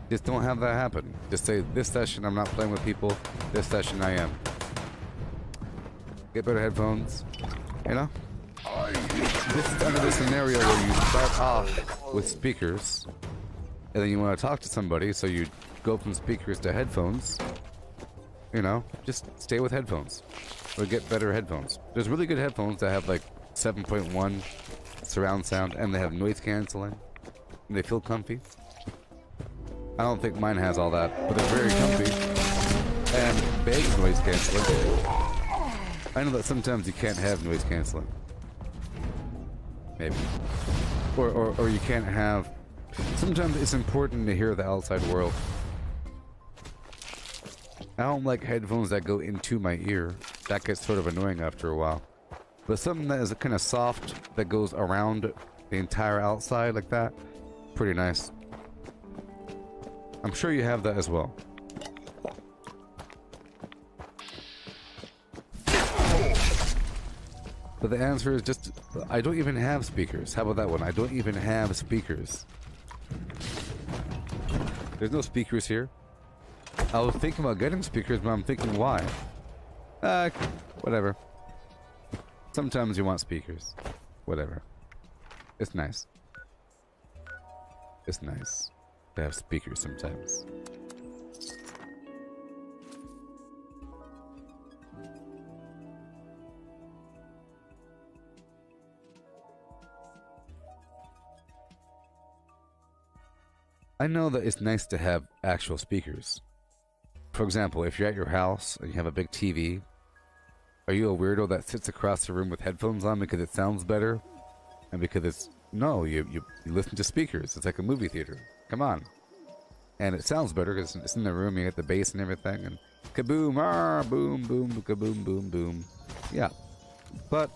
just don't have that happen. Just say, this session I'm not playing with people, this session I am. Get better headphones, you know? This is kind of the scenario where you start off with speakers and then you want to talk to somebody, so you go from speakers to headphones. You know, just stay with headphones or get better headphones. There's really good headphones that have like 7.1 surround sound and they have noise canceling and they feel comfy. I don't think mine has all that, but they're very comfy and big noise canceling. I know that sometimes you can't have noise canceling. Maybe. Or you can't have... Sometimes it's important to hear the outside world. I don't like headphones that go into my ear. That gets sort of annoying after a while. But something that is kind of soft, that goes around the entire outside like that, pretty nice. I'm sure you have that as well. But the answer is just, I don't even have speakers. How about that one? I don't even have speakers. There's no speakers here. I was thinking about getting speakers, but I'm thinking, why? Whatever. Sometimes you want speakers. Whatever. It's nice. It's nice to have speakers sometimes. I know that it's nice to have actual speakers. For example, if you're at your house and you have a big TV, are you a weirdo that sits across the room with headphones on because it sounds better? And because it's... No, you listen to speakers. It's like a movie theater. Come on. And it sounds better because it's in the room, you get the bass and everything, and kaboom, ah, boom, boom, kaboom, boom, boom. Yeah. But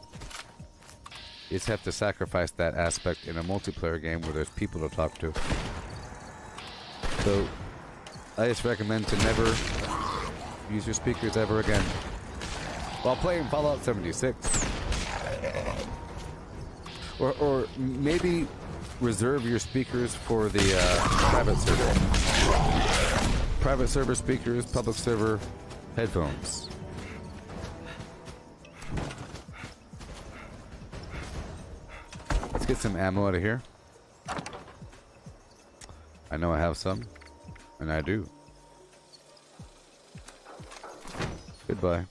you just have to sacrifice that aspect in a multiplayer game where there's people to talk to. So, I just recommend to never use your speakers ever again while playing Fallout 76. Or maybe reserve your speakers for the private server. Private server speakers, public server headphones. Let's get some ammo out of here. I know I have some, and I do. Goodbye.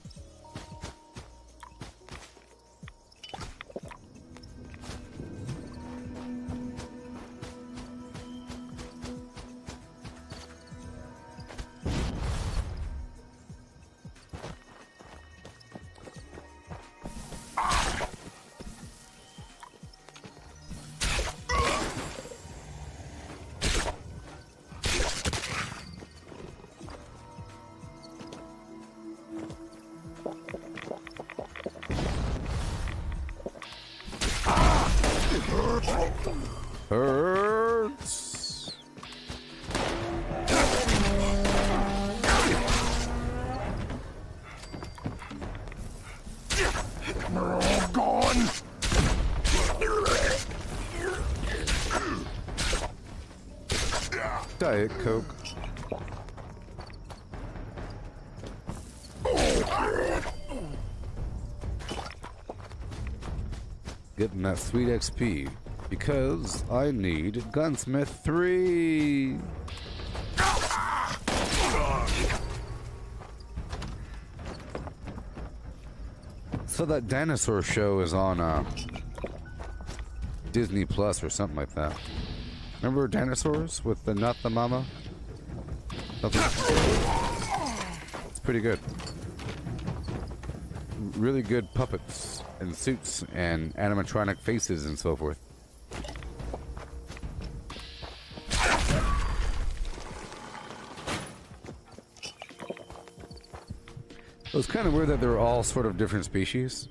Hurts. They're all gone. Diet Coke. Getting that sweet XP because I need Gunsmith 3. So that dinosaur show is on Disney Plus or something like that. Remember dinosaurs with the Not the Mama? It's pretty good. Really good puppets and suits and animatronic faces and so forth. It was kind of weird that they were all sort of different species.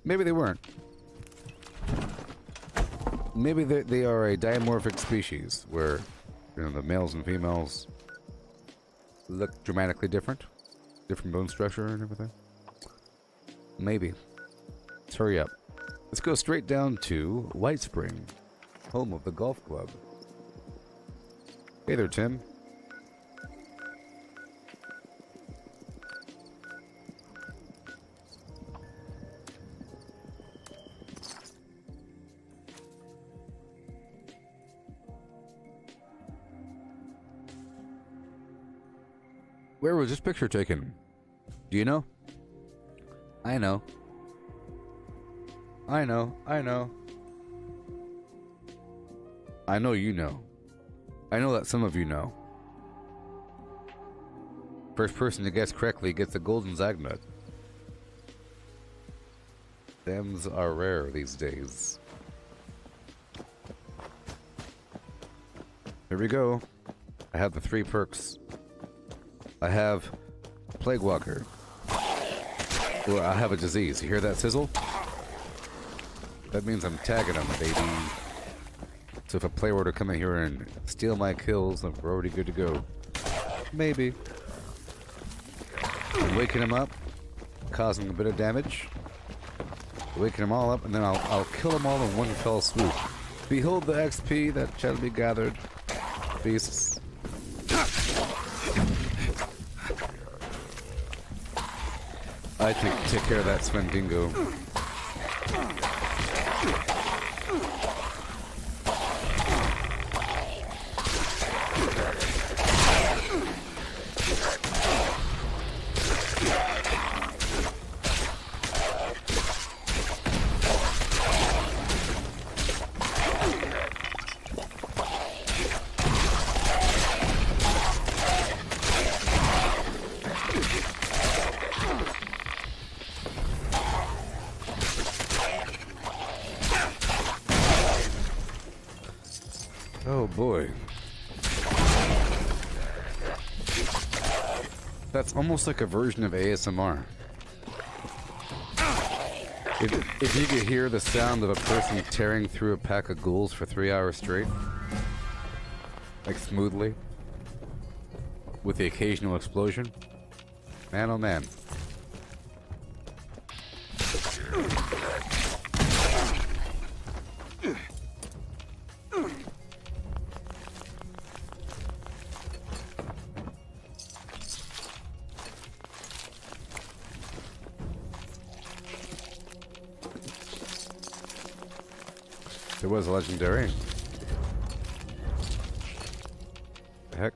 Maybe they weren't. Maybe they are a dimorphic species where you know, the males and females look dramatically different, different bone structure and everything. Maybe. Let's hurry up. Let's go straight down to White Spring, home of the golf club. Hey there, Tim. Where was this picture taken? Do you know? I know. I know. I know. I know you know. I know that some of you know. First person to guess correctly gets a golden Zagnut. Thems are rare these days. Here we go. I have the 3 perks. I have Plague Walker. Or I have a disease. You hear that sizzle? That means I'm tagging them, baby. So if a player were to come in here and steal my kills, then we're already good to go. Maybe. I'm waking them up, causing a bit of damage. Waking them all up, and then I'll kill them all in one fell swoop. Behold the XP that shall be gathered. Beasts. I take care of that Svendingo. Oh boy. That's almost like a version of ASMR. If you could hear the sound of a person tearing through a pack of ghouls for 3 hours straight, like smoothly, with the occasional explosion, man oh man. It was legendary. The heck?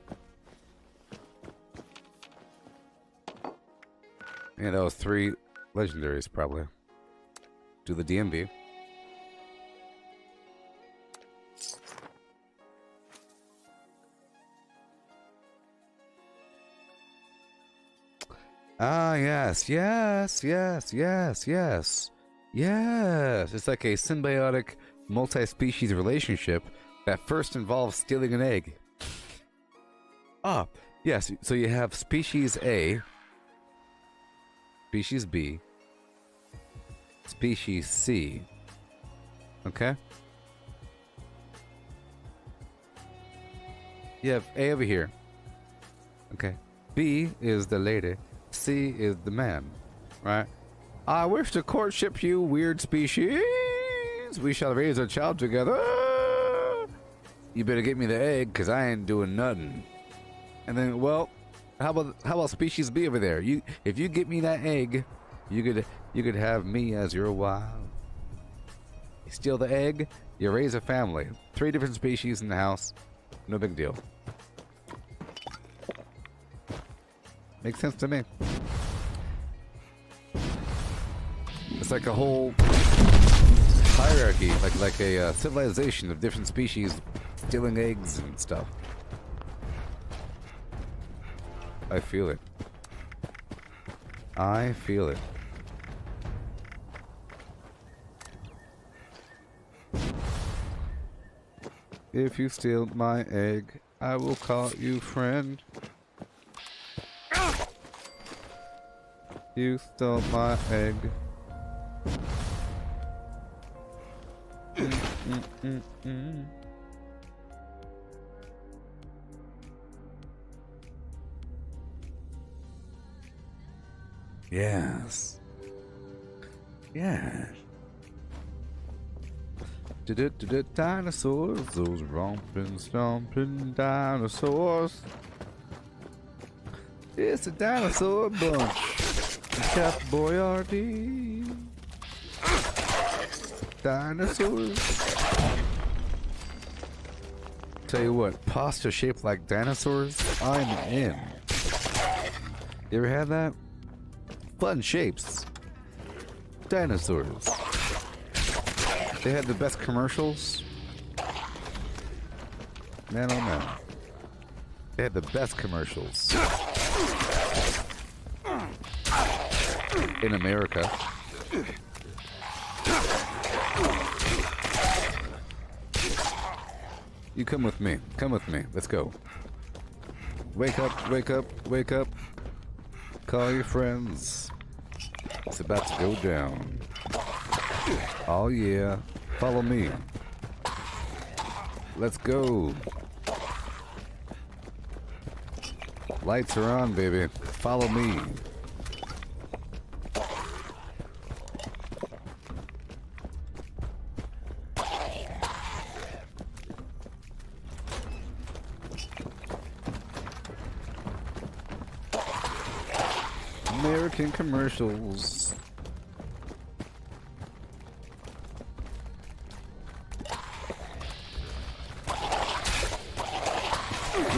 Yeah, that was 3 legendaries probably. Do the DMV. Ah, yes, yes, yes, yes, yes. Yes! It's like a symbiotic multi-species relationship that first involves stealing an egg. Ah, yes, so you have species A, species B, species C. Okay? You have A over here. Okay. B is the lady. C is the man. Right? I wish to courtship you, weird species. We shall raise a child together. You better get me the egg, cause I ain't doing nothing. And then, well, how about species B over there? If you get me that egg, you could have me as your wife. You steal the egg, you raise a family. 3 different species in the house. No big deal. Makes sense to me. It's like a whole hierarchy, like a civilization of different species stealing eggs and stuff. I feel it. I feel it. If you steal my egg, I will call you friend. You stole my egg. Yes. Yeah. Dinosaurs, those romping, stomping dinosaurs. It's a dinosaur bunch. Captain Boyardee. Dinosaurs. Tell you what, pasta shaped like dinosaurs, I'm in. You ever had that? Fun shapes. Dinosaurs. They had the best commercials. Man, oh man. They had the best commercials. In America. You come with me. Come with me. Let's go. Wake up, wake up, wake up. Call your friends. It's about to go down. Oh yeah. Follow me. Let's go. Lights are on, baby. Follow me. American commercials.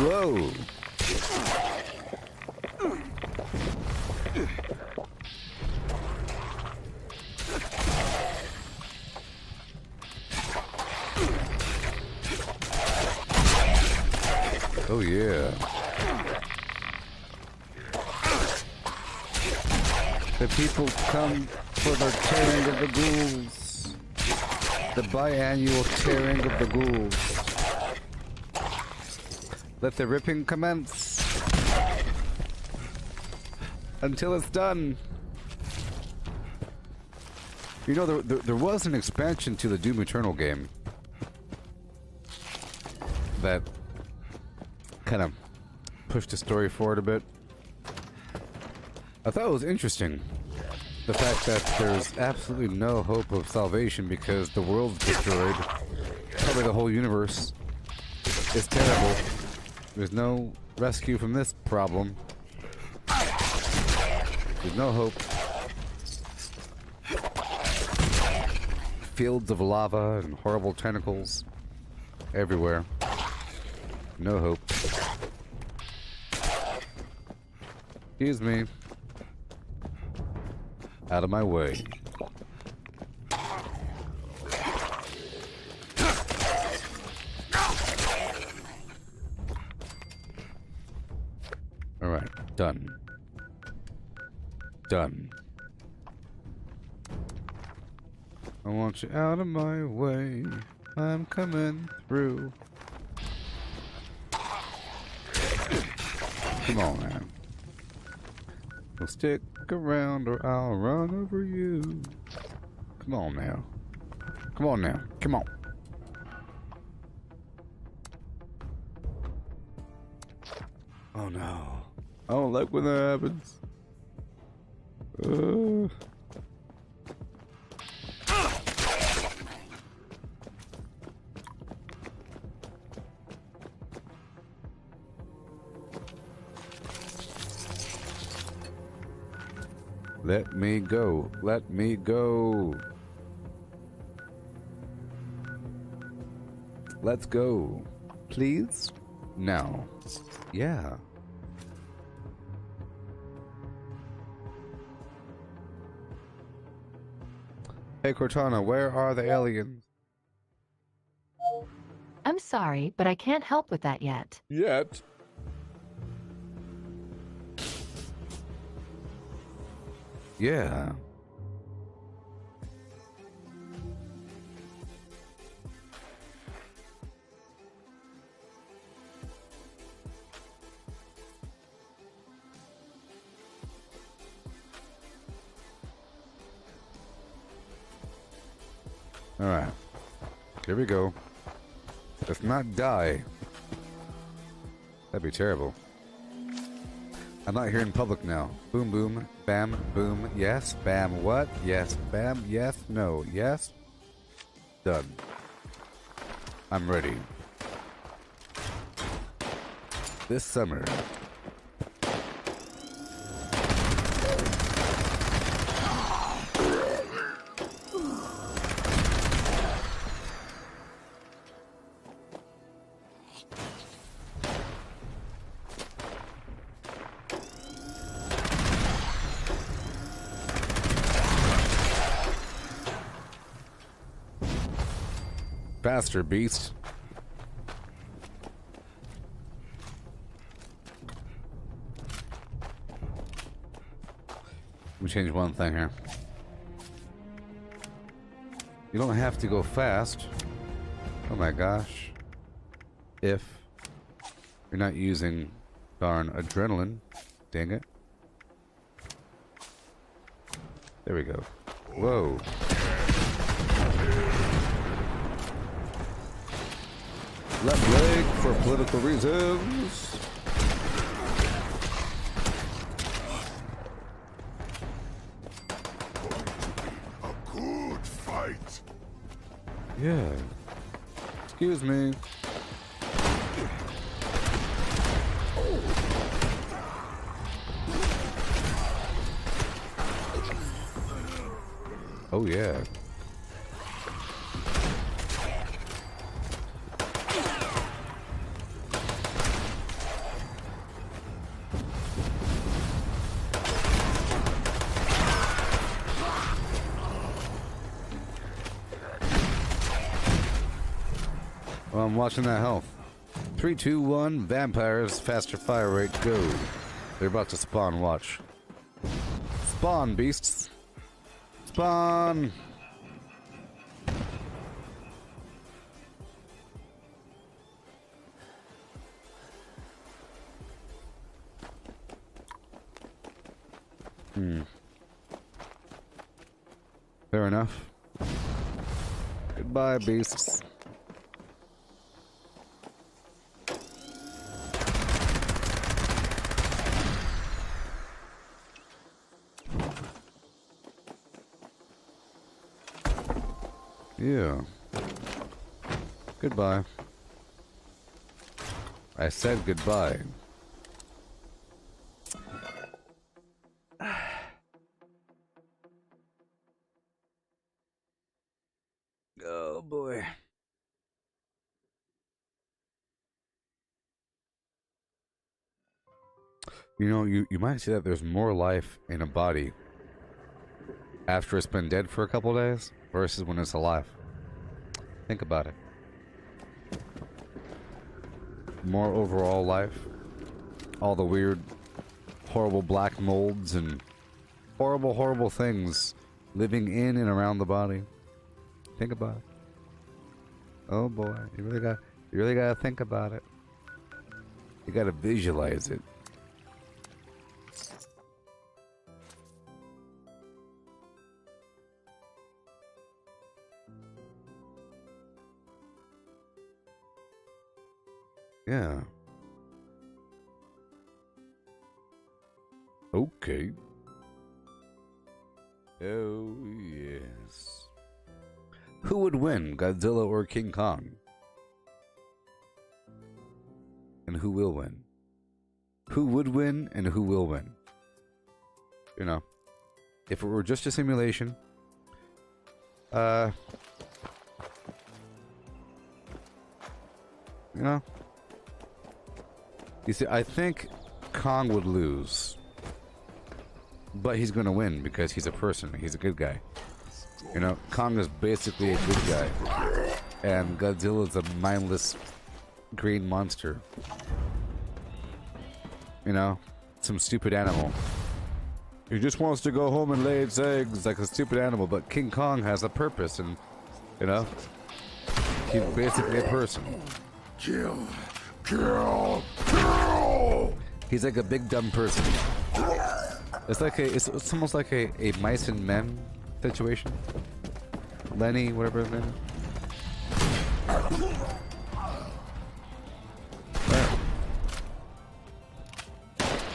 Whoa. Oh yeah. The people come for the tearing of the ghouls. The biannual tearing of the ghouls. Let the ripping commence. Until it's done. You know, there was an expansion to the Doom Eternal game that kind of pushed the story forward a bit. I thought it was interesting, the fact that there's absolutely no hope of salvation because the world's destroyed. Probably the whole universe is terrible. There's no rescue from this problem. There's no hope. Fields of lava and horrible tentacles everywhere. No hope. Excuse me. Out of my way. Alright, done. Done. I want you out of my way. I'm coming through. Come on, man. Well, stick around or I'll run over you. Come on now. Come on now. Come on. Oh no. I don't like when that happens. Let me go. Let me go. Let's go. Please? No. Yeah. Hey Cortana, where are the aliens? I'm sorry, but I can't help with that yet. Yet? Yeah. All right. Here we go. Let's not die. That'd be terrible. I'm not here in public now. Boom, boom, bam, boom, yes, bam, what? Yes, bam, yes, no, yes. Done. I'm ready. This summer. Faster, beast. Let me change one thing here. You don't have to go fast. Oh my gosh. If you're not using darn adrenaline. Dang it. There we go. Whoa. Left leg for political reasons. A good fight. Yeah. Excuse me. Oh yeah. Well, I'm watching that health. 3, 2, 1, vampires, faster fire rate, go. They're about to spawn, watch. Spawn, beasts. Spawn! Fair enough. Goodbye, beasts. Yeah. Goodbye. I said goodbye. Oh boy. You know, you might say that there's more life in a body after it's been dead for a couple days versus when it's alive. Think about it. More overall life. All the weird, horrible black molds and horrible, horrible things living in and around the body. Think about it. Oh boy, you really gotta think about it. You gotta visualize it. Yeah. Okay. Oh, yes. Who would win, Godzilla or King Kong? And who will win? Who would win and who will win? You know, if it were just a simulation, you know, you see, I think Kong would lose. But he's gonna win because he's a person. He's a good guy. You know, Kong is basically a good guy. And Godzilla's a mindless green monster. You know? Some stupid animal. He just wants to go home and lay its eggs like a stupid animal, but King Kong has a purpose and, you know, he's basically a person. Kill! Kill! Kill! He's like a big dumb person. It's like it's almost like a mice and men situation. Lenny, whatever his name is.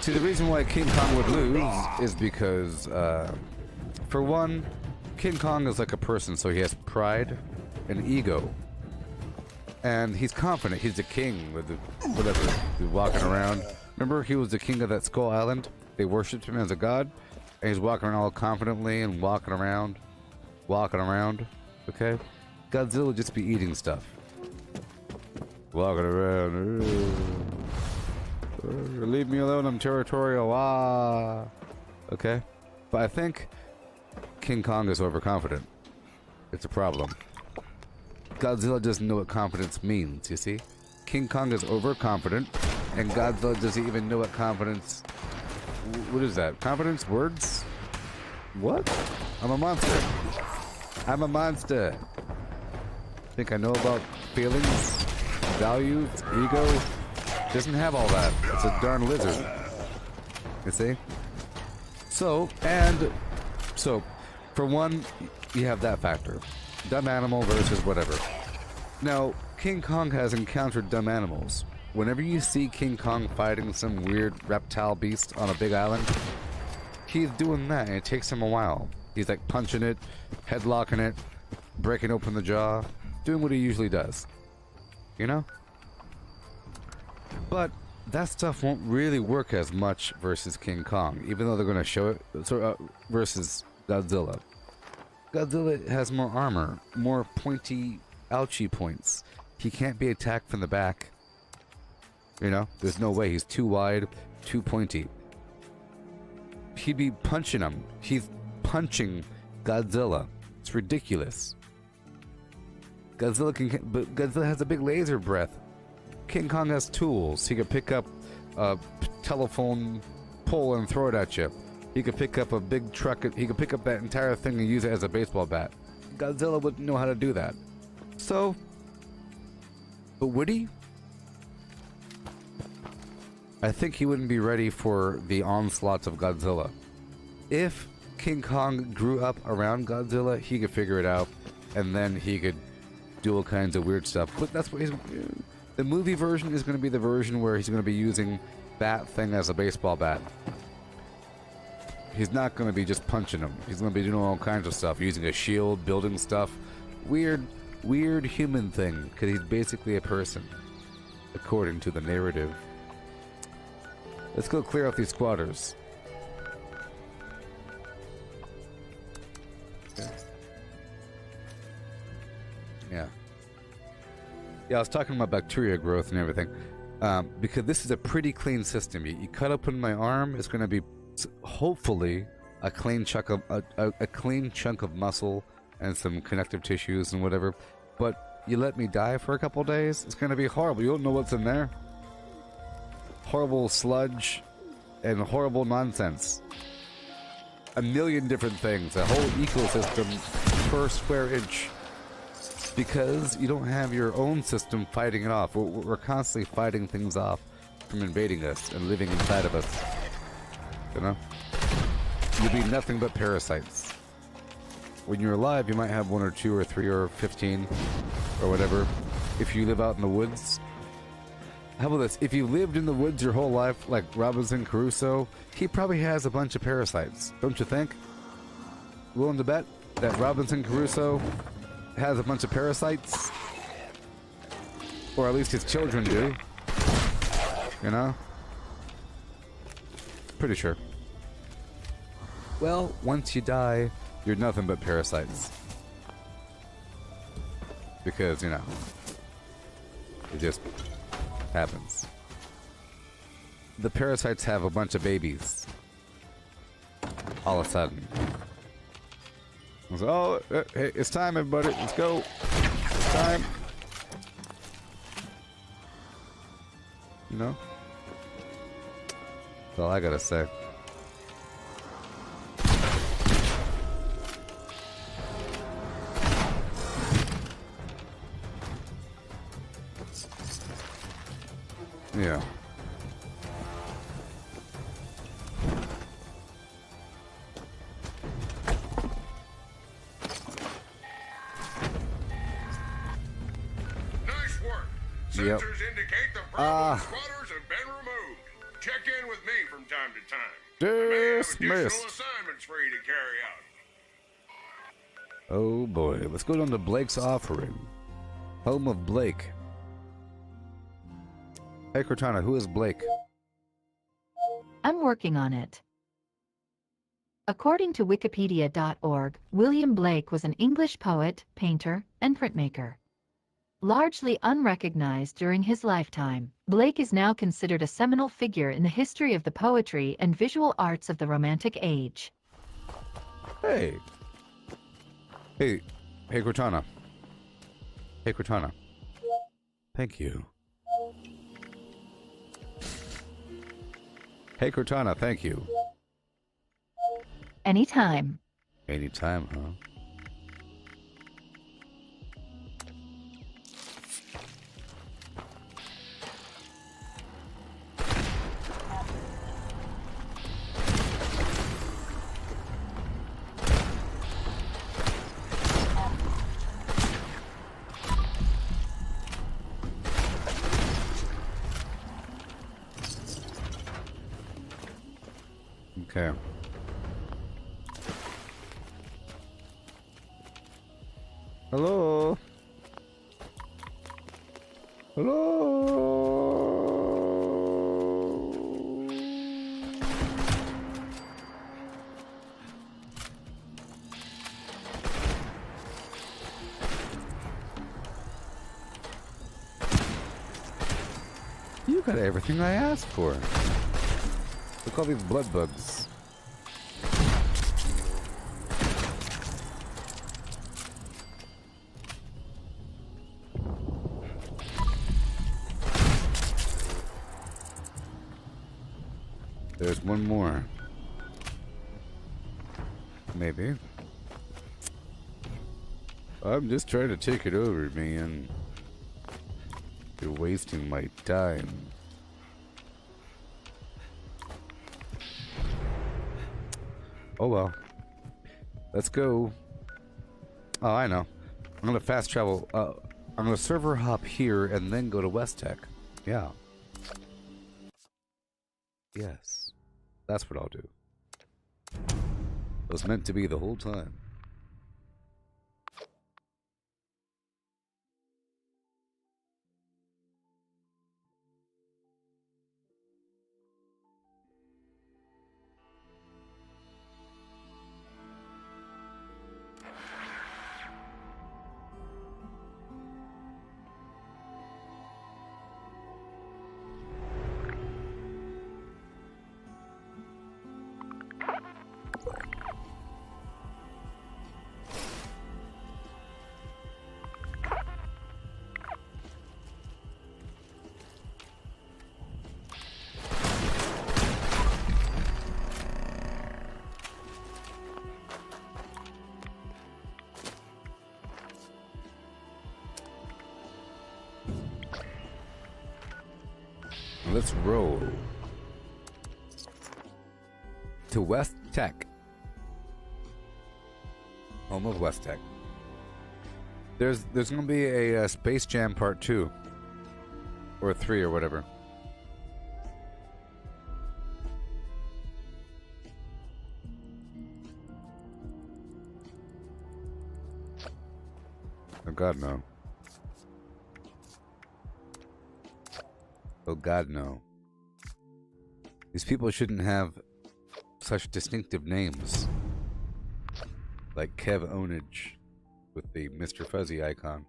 See, the reason why King Kong would lose is because, for one, King Kong is like a person, so he has pride and ego. And he's confident. He's the king with the, whatever, he's walking around. Remember, he was the king of that Skull Island? They worshipped him as a god. And he's walking around all confidently and walking around. Okay? Godzilla would just be eating stuff. Walking around. Leave me alone, I'm territorial. Ah. Okay? But I think King Kong is overconfident. It's a problem. Godzilla doesn't know what confidence means, you see? King Kong is overconfident, and Godzilla doesn't even know what confidence... What is that? Confidence? Words? What? I'm a monster. I'm a monster. Think I know about feelings, values, ego? Doesn't have all that. It's a darn lizard. You see? So, for one, you have that factor. Dumb animal versus whatever. Now, King Kong has encountered dumb animals. Whenever you see King Kong fighting some weird reptile beast on a big island, he's doing that, and it takes him a while. He's like punching it, headlocking it, breaking open the jaw, doing what he usually does. You know? But that stuff won't really work as much versus King Kong, even though they're going to show it versus Godzilla. Godzilla has more armor, more pointy, ouchie points. He can't be attacked from the back. You know, there's no way. He's too wide, too pointy. He'd be punching him. He's punching Godzilla. It's ridiculous. But Godzilla has a big laser breath. King Kong has tools. He could pick up a telephone pole and throw it at you. He could pick up a big truck. He could pick up that entire thing and use it as a baseball bat. Godzilla wouldn't know how to do that. So, but would he? I think he wouldn't be ready for the onslaughts of Godzilla. If King Kong grew up around Godzilla, he could figure it out, and then he could do all kinds of weird stuff. But that's what he's... The movie version is going to be the version where he's going to be using that thing as a baseball bat. He's not going to be just punching him. He's going to be doing all kinds of stuff, using a shield, building stuff. Weird human thing, because he's basically a person, according to the narrative. Let's go clear out these squatters. Okay. Yeah. Yeah, I was talking about bacteria growth and everything. Because this is a pretty clean system. You cut open my arm, it's going to be hopefully a clean chunk of muscle and some connective tissues and whatever. But you let me die for a couple days, it's going to be horrible. You don't know what's in there. Horrible sludge and horrible nonsense. A million different things. A whole ecosystem per square inch. Because you don't have your own system fighting it off. We're constantly fighting things off from invading us and living inside of us. You know? You'll be nothing but parasites. When you're alive, you might have 1 or 2 or 3 or 15 or whatever. If you live out in the woods. How about this? If you lived in the woods your whole life, like Robinson Crusoe, he probably has a bunch of parasites. Don't you think? Willing to bet that Robinson Crusoe has a bunch of parasites? Or at least his children do. You know? Pretty sure. Well, once you die, you're nothing but parasites. Because, you know, it just happens. The parasites have a bunch of babies. All of a sudden. So, oh, hey, it's time, everybody. Let's go. It's time. You know? That's all I gotta say. Yeah. Nice work. Sensors indicate the problem squatters have been removed. check in with me from time to time. I may have additional Dismissed. assignments for you to carry out. Oh boy, let's go down to Blake's offering. Home of Blake. Hey Cortana, who is Blake? I'm working on it. According to Wikipedia.org, William Blake was an English poet, painter, and printmaker. Largely unrecognized during his lifetime, Blake is now considered a seminal figure in the history of the poetry and visual arts of the Romantic Age. Hey. Hey Cortana. Hey Cortana. Thank you. Hey Cortana, thank you. Anytime. Anytime, huh? Okay. Hello? Hello? You got everything I asked for. Look at all these blood bugs. There's one more. Maybe. I'm just trying to take it over, man. You're wasting my time. Oh well. Let's go. Oh, I know. I'm gonna fast travel. I'm gonna server hop here and then go to West Tech. Yeah. Yes. That's what I'll do. It was meant to be the whole time. Let's roll to West Tech, home of West Tech. There's gonna be a Space Jam Part 2 or 3 or whatever. Oh God, no. Oh God, no. These people shouldn't have such distinctive names. Like Kev Onage with the Mr. Fuzzy icon.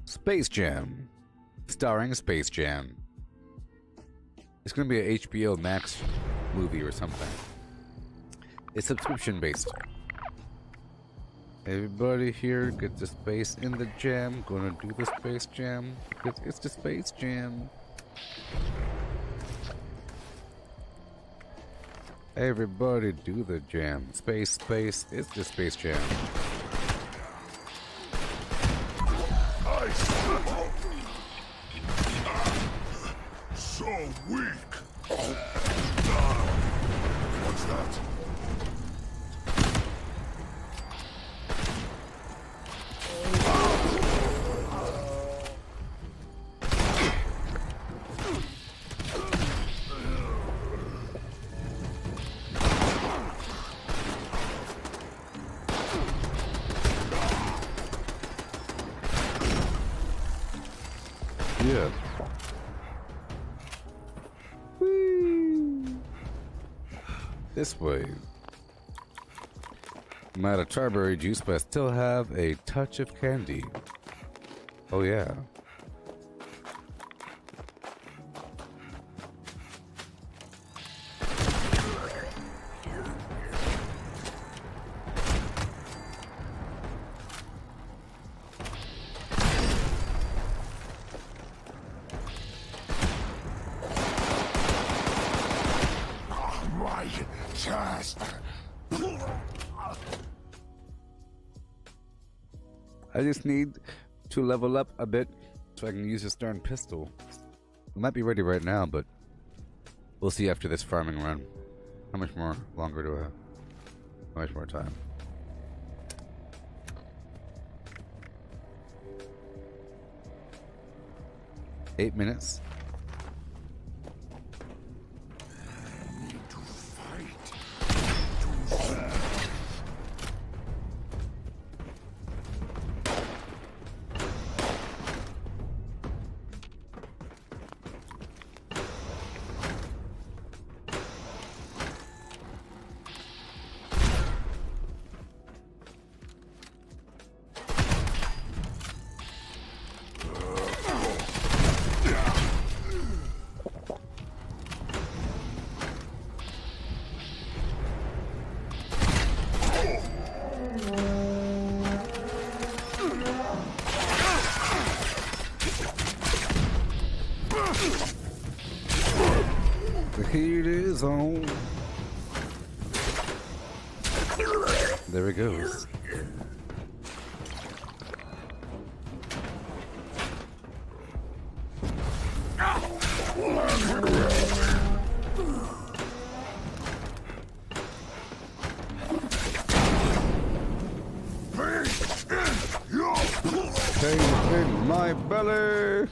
Space Jam, starring Space Jam. It's gonna be a HBO Max movie or something. It's subscription based. Everybody here get the space in the jam. Gonna do the Space Jam. It's the Space Jam. Everybody do the jam. Space, space, it's the Space Jam. So weak. What's that? Yeah. This way. I'm out of strawberry juice, but I still have a touch of candy. Oh yeah. My chest. I just need to level up a bit so I can use this darn pistol. I might be ready right now, but we'll see after this farming run. How much more longer do I have? How much more time? Eight minutes. The heat is on. There it goes. Pain in my belly.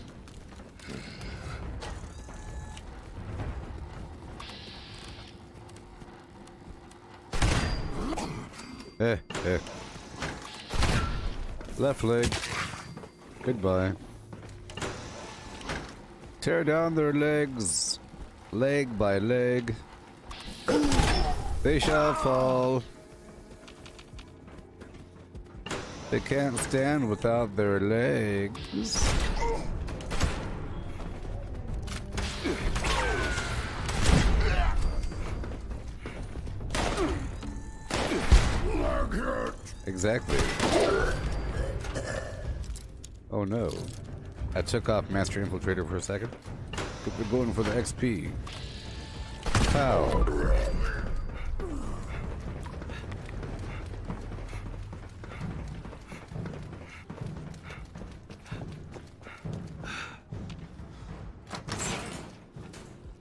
Left leg. Goodbye. Tear down their legs, leg by leg. They shall fall. They can't stand without their legs. Exactly. Oh no. I took off Master Infiltrator for a second. We're going for the XP. Pow.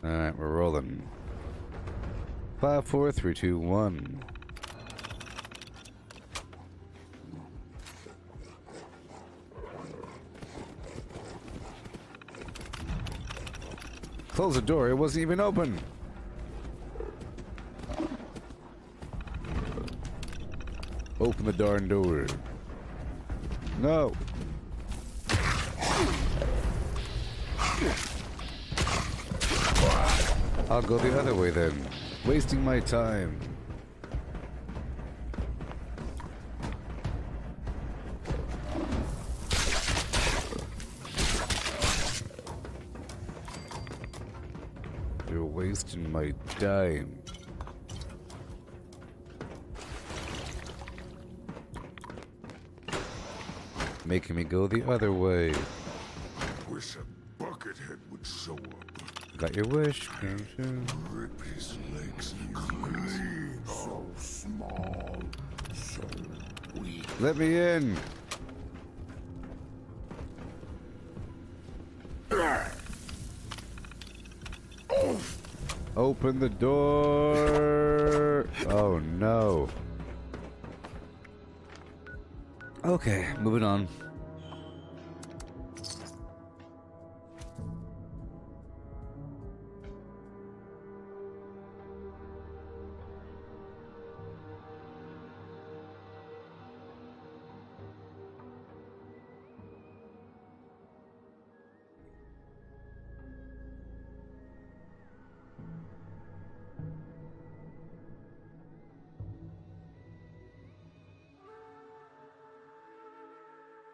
Alright, we're rolling. 5, 4, 3, 2, 1. Close the door, it wasn't even open. Open the darn door. No. I'll go the other way then. Wasting my time. You're wasting my time. Making me go the other way. Wish a buckethead would show up. Got your wish. Rip his legs clean. So small, so weak. Let me in. Open the door. Oh no. Okay, moving on.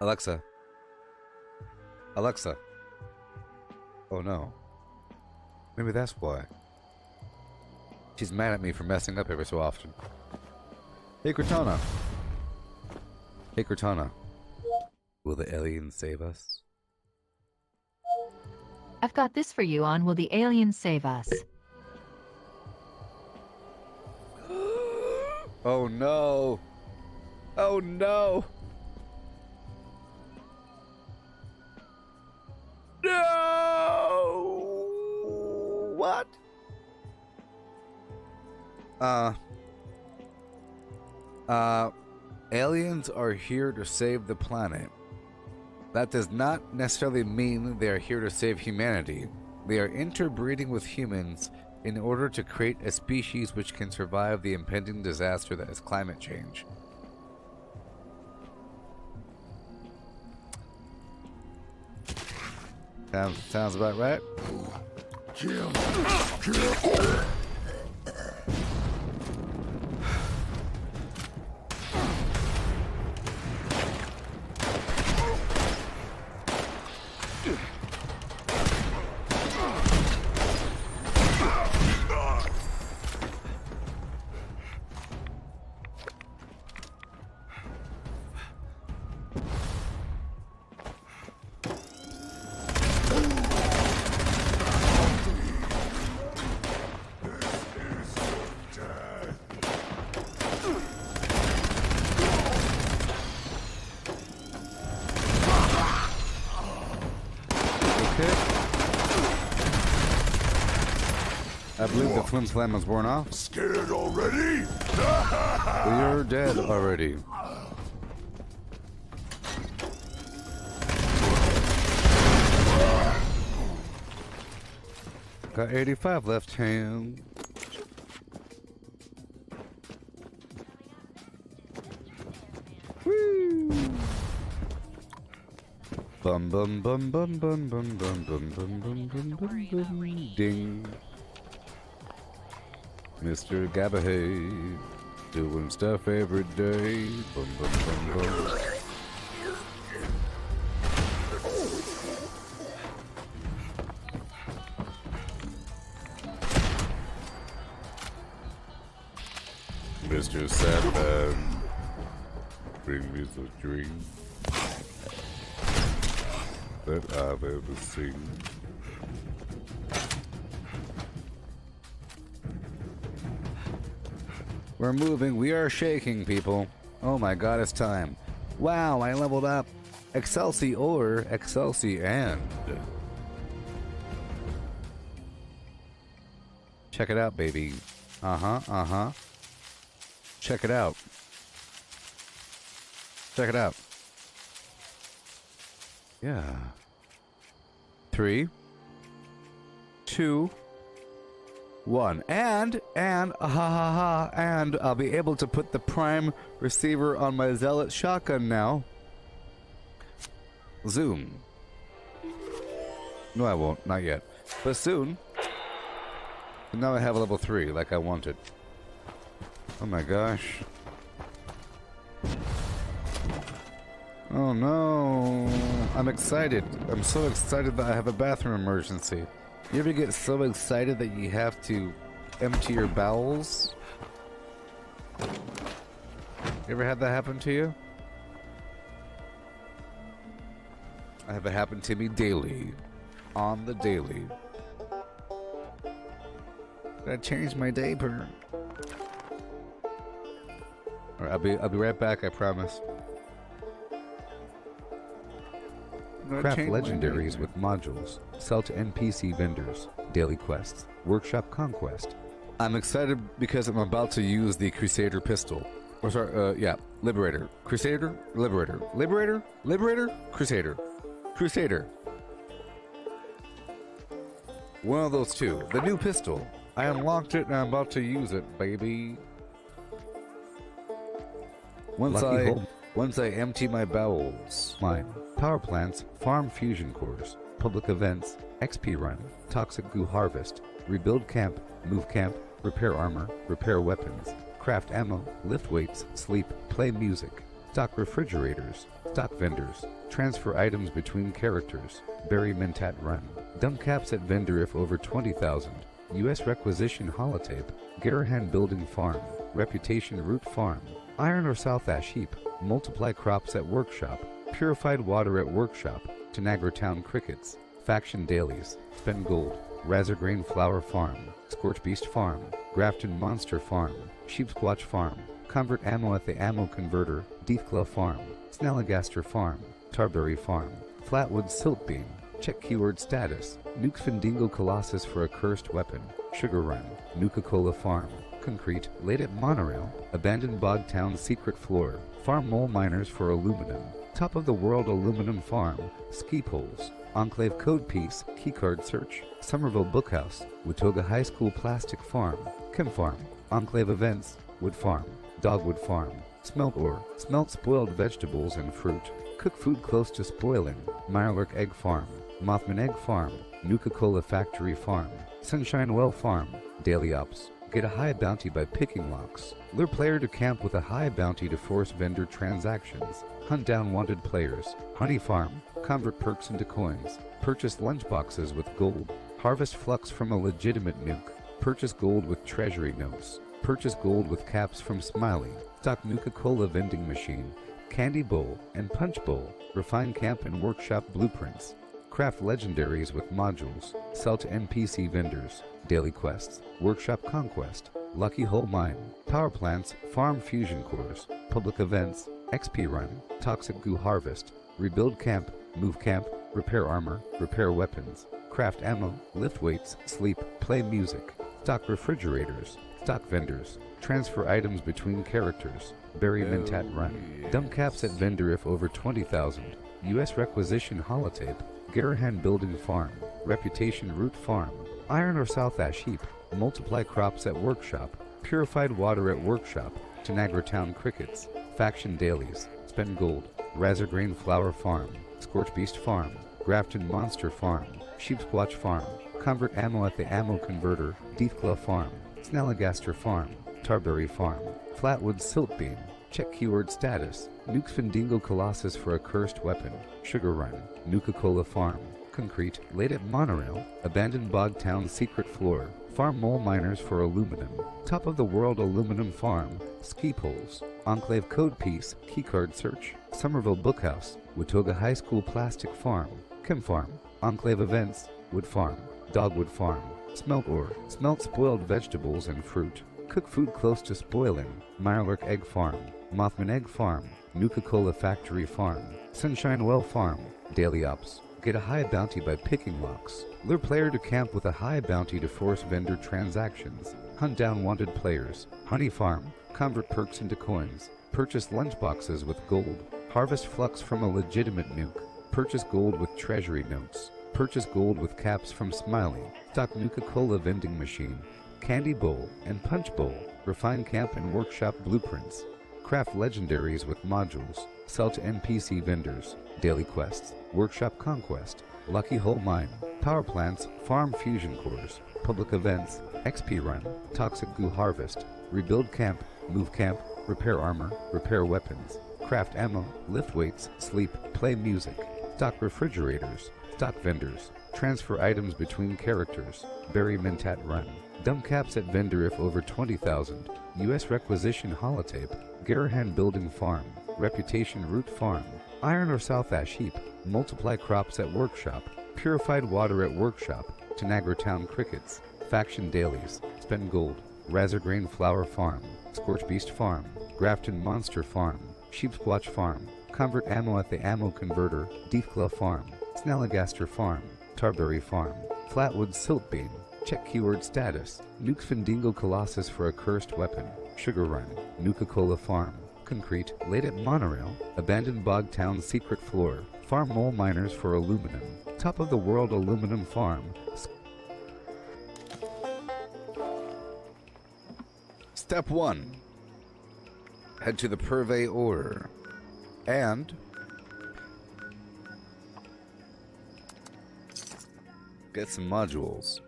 Alexa. Alexa. Oh no. Maybe that's why. She's mad at me for messing up every so often. Hey Cortana. Hey Cortana. Will the aliens save us? I've got this for you on Will the Aliens Save Us? Oh no. Oh no. No! What? Aliens are here to save the planet. That does not necessarily mean they are here to save humanity. They are interbreeding with humans in order to create a species which can survive the impending disaster that is climate change. Sounds about right. Kill. I believe the Flim Flam was worn off. Scared already? You're dead already. Got 85 left hand. Woo! Bum bum bum bum bum bum bum bum bum bum bum bum bum ding. Mr. Gabahade, doing stuff every day. Bum bum bum bum. Mr. Sandman, bring me the dream that I've ever seen. We're moving, we are shaking, people. Oh my god, it's time. Wow, I leveled up. Excelsior, and. Check it out, baby. Uh-huh. Check it out. Check it out. Yeah. 3, 2, 1. And I'll be able to put the prime receiver on my Zealot shotgun now. Zoom. No, I won't. Not yet. But soon. And now I have a level 3 like I wanted. Oh my gosh. Oh no. I'm excited. I'm so excited that I have a bathroom emergency. You ever get so excited that you have to empty your bowels? You ever had that happen to you? I have it happen to me daily. On the daily. Gotta change my diaper. Alright, I'll be right back, I promise. Craft legendaries with modules. Sell to NPC vendors. Daily quests. Workshop conquest. I'm excited because I'm about to use the Crusader pistol. Or sorry, yeah, Liberator. Crusader? Liberator. Liberator? Liberator? Crusader. Crusader. One of those two. The new pistol. I unlocked it and I'm about to use it, baby. Once I empty my bowels. Mine. Power plants, farm fusion cores, public events, XP run, toxic goo harvest, rebuild camp, move camp, repair armor, repair weapons, craft ammo, lift weights, sleep, play music, stock refrigerators, stock vendors, transfer items between characters, bury mentat run, dump caps at vendor if over 20,000, U.S. requisition holotape, Garahan building farm, reputation root farm, iron or south ash heap, multiply crops at workshop, purified water at workshop, Tanagra Town crickets, faction dailies, spend gold, Razorgrain flower farm, Scorch Beast farm, Grafton monster farm, Sheepsquatch farm, convert ammo at the ammo converter, Deathclaw farm, Snalligaster farm, Tarberry farm, Flatwood silt beam, check keyword status, Nuke Findingo Colossus for a cursed weapon, Sugar Run, Nuka-Cola farm, concrete, laid at monorail, abandoned bog town secret floor, farm mole miners for aluminum, top of the world aluminum farm, ski poles, Enclave code piece, keycard search, Somerville Bookhouse, Watoga High School plastic farm, Chem farm, Enclave events, wood farm, dogwood farm, smelt ore, smelt spoiled vegetables and fruit, cook food close to spoiling, Mirelurk egg farm, Mothman egg farm, Nuka-Cola factory farm, Sunshine Well farm, daily ops. Get a high bounty by picking locks. Lure player to camp with a high bounty to force vendor transactions. Hunt down wanted players. Honey farm. Convert perks into coins. Purchase lunchboxes with gold. Harvest flux from a legitimate nuke. Purchase gold with treasury notes. Purchase gold with caps from Smiley. Stock Nuka-Cola vending machine. Candy bowl and punch bowl. Refine camp and workshop blueprints. Craft legendaries with modules. Sell to NPC vendors. Daily quests. Workshop conquest. Lucky Hole mine. Power plants. Farm fusion cores. Public events. XP run. Toxic goo harvest. Rebuild camp. Move camp. Repair armor. Repair weapons. Craft ammo. Lift weights. Sleep. Play music. Stock refrigerators. Stock vendors. Transfer items between characters. Bury mentat run. Dump caps at vendor if over 20,000. U.S. requisition holotape. Garahan building farm. Reputation root farm. Iron or south ash heap. Multiply crops at workshop. Purified water at workshop. Tanagra Town crickets. Faction dailies. Spend gold. Razorgrain flower farm. Scorch Beast farm. Grafton monster farm. Sheepsquatch farm. Convert ammo at the ammo converter. Deathclaw farm. Snalligaster farm. Tarberry farm. Flatwood silt beam. Check keyword status. Nuke Findingo Colossus for a cursed weapon. Sugar Run. Nuka-Cola farm. Concrete. Laid at monorail. Abandoned bog town secret floor. Farm mole miners for aluminum. Top of the world aluminum farm. Ski poles. Enclave code piece. Keycard search. Somerville Bookhouse. Watoga High School plastic farm. Chem farm. Enclave events. Wood farm. Dogwood farm. Smelt ore. Smelt spoiled vegetables and fruit. Cook food close to spoiling. Mirelurk egg farm. Mothman egg farm. Nuka-Cola factory farm. Sunshine Well farm. Daily ops. Get a high bounty by picking locks. Lure player to camp with a high bounty to force vendor transactions. Hunt down wanted players. Honey farm. Convert perks into coins. Purchase lunchboxes with gold. Harvest flux from a legitimate nuke. Purchase gold with treasury notes. Purchase gold with caps from Smiley. Stock Nuka-Cola vending machine. Candy bowl and punch bowl. Refine camp and workshop blueprints. Craft legendaries with modules. Sell to NPC vendors. Daily quests. Workshop conquest. Lucky Hole mine. Power plants. Farm fusion cores. Public events. XP run. Toxic goo harvest. Rebuild camp. Move camp. Repair armor. Repair weapons. Craft ammo. Lift weights. Sleep. Play music. Stock refrigerators. Stock vendors. Transfer items between characters. Bury mentat run. Dump caps at vendor if over 20,000. U.S. requisition holotape. Garahan building farm. Reputation root farm. Iron or south ash heap. Multiply crops at workshop. Purified water at workshop. Tanagra Town crickets. Faction dailies. Spend Gold, Razorgrain Flower Farm, Scorch Beast Farm, Grafton Monster Farm, Sheep's Watch Farm, Convert Ammo at the Ammo Converter, Deathclaw Farm, Snalligaster Farm, Tarberry Farm, Flatwood Siltbeam. Check keyword status. Nuke Findingo Colossus for a cursed weapon. Sugar Run, Nuka-Cola Farm, Concrete, Late at Monorail, Abandoned Bogtown Secret Floor, Farm Mole Miners for Aluminum, Top of the World Aluminum Farm. Step 1. Head to the Purvey Ore and get some modules.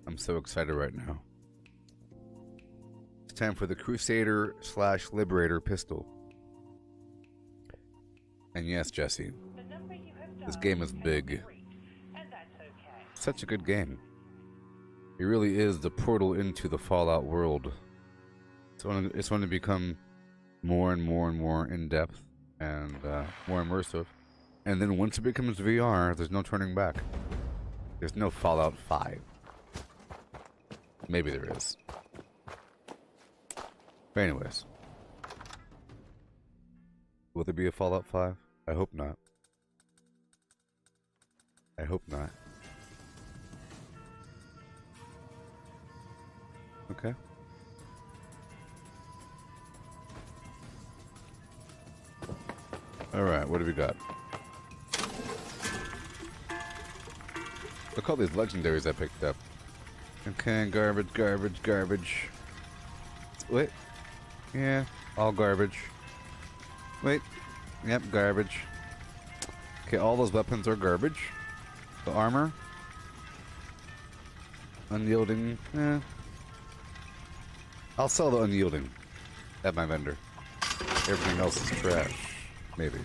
I'm so excited right now. It's time for the Crusader/Liberator pistol. And yes, Jesse, this game is big. Such a good game. It really is the portal into the Fallout world. It's going to become more and more and more in-depth and more immersive. And then once it becomes VR, there's no turning back. There's no Fallout 5. Maybe there is. But anyways. Will there be a Fallout 5? I hope not. I hope not. Okay. Alright, what do we got? Look at all these legendaries I picked up. Okay, garbage, garbage, garbage. Wait. Yeah, all garbage. Wait. Yep, garbage. Okay, all those weapons are garbage. The armor. Unyielding. I'll sell the unyielding at my vendor. Everything else is trash. Maybe.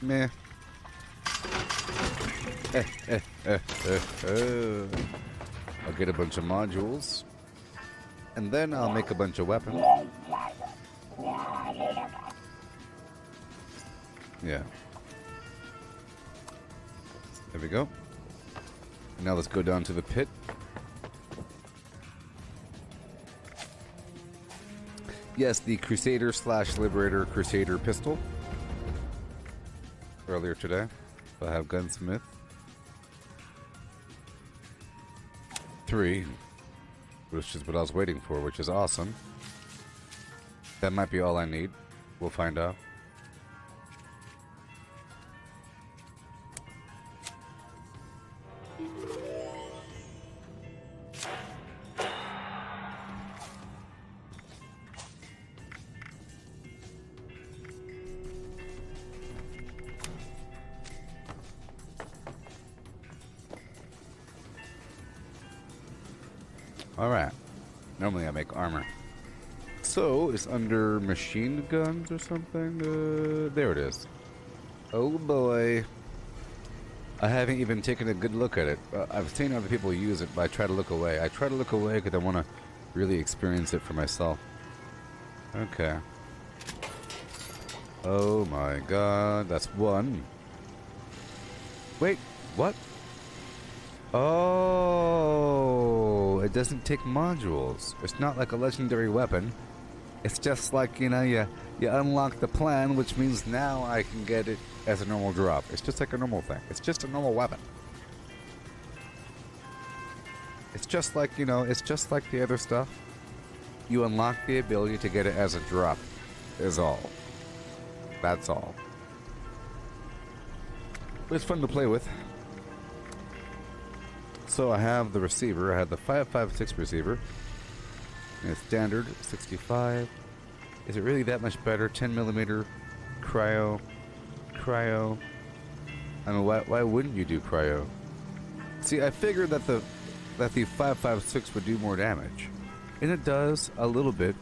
Meh. I'll get a bunch of modules. And then I'll make a bunch of weapons. Yeah. There we go. Now let's go down to the pit. Yes, the Crusader/Liberator Crusader pistol. Earlier today. I have Gunsmith. 3. Which is what I was waiting for, which is awesome. That might be all I need. We'll find out. Alright. Normally I make armor. So, it's under machine guns or something? There it is. Oh boy. I haven't even taken a good look at it. I've seen other people use it, but I try to look away. I try to look away because I want to really experience it for myself. Okay. Oh my god, that's 1. Wait, what? Oh, it doesn't take modules. It's not like a legendary weapon. It's just like, you know, you unlock the plan, which means now I can get it as a normal drop. It's just like a normal thing. It's just a normal weapon. It's just like, you know, it's just like the other stuff. You unlock the ability to get it as a drop, is all. That's all. But it's fun to play with. So I have the receiver. I have the 5.56 receiver. And it's standard 65. Is it really that much better? 10mm cryo. I mean, why wouldn't you do cryo? See, I figured that the 5.56 would do more damage, and it does a little bit,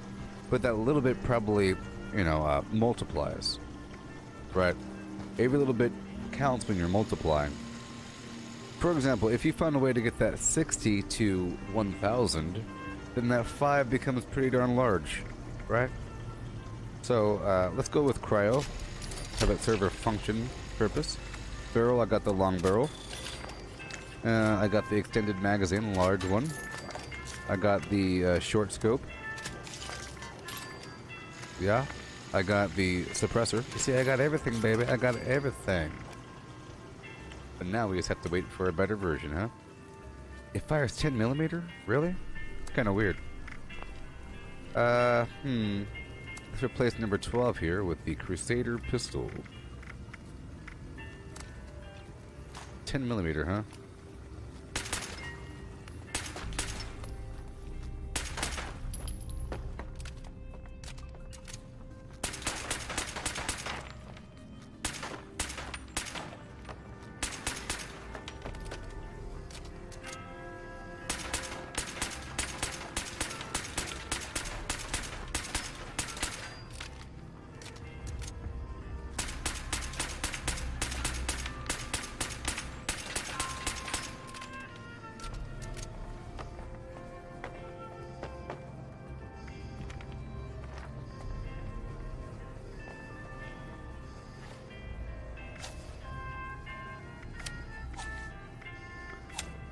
but that little bit probably, you know, multiplies. Right? Every little bit counts when you're multiplying. For example, if you find a way to get that 60 to 1000, then that 5 becomes pretty darn large, right? So let's go with cryo. Have it serve a function purpose. barrel, I got the long barrel. I got the extended magazine, large one. I got the short scope. Yeah. I got the suppressor. You see, I got everything, baby. I got everything. But now we just have to wait for a better version, huh? It fires 10mm? Really? It's kind of weird. Let's replace number 12 here with the Crusader pistol. 10mm, huh?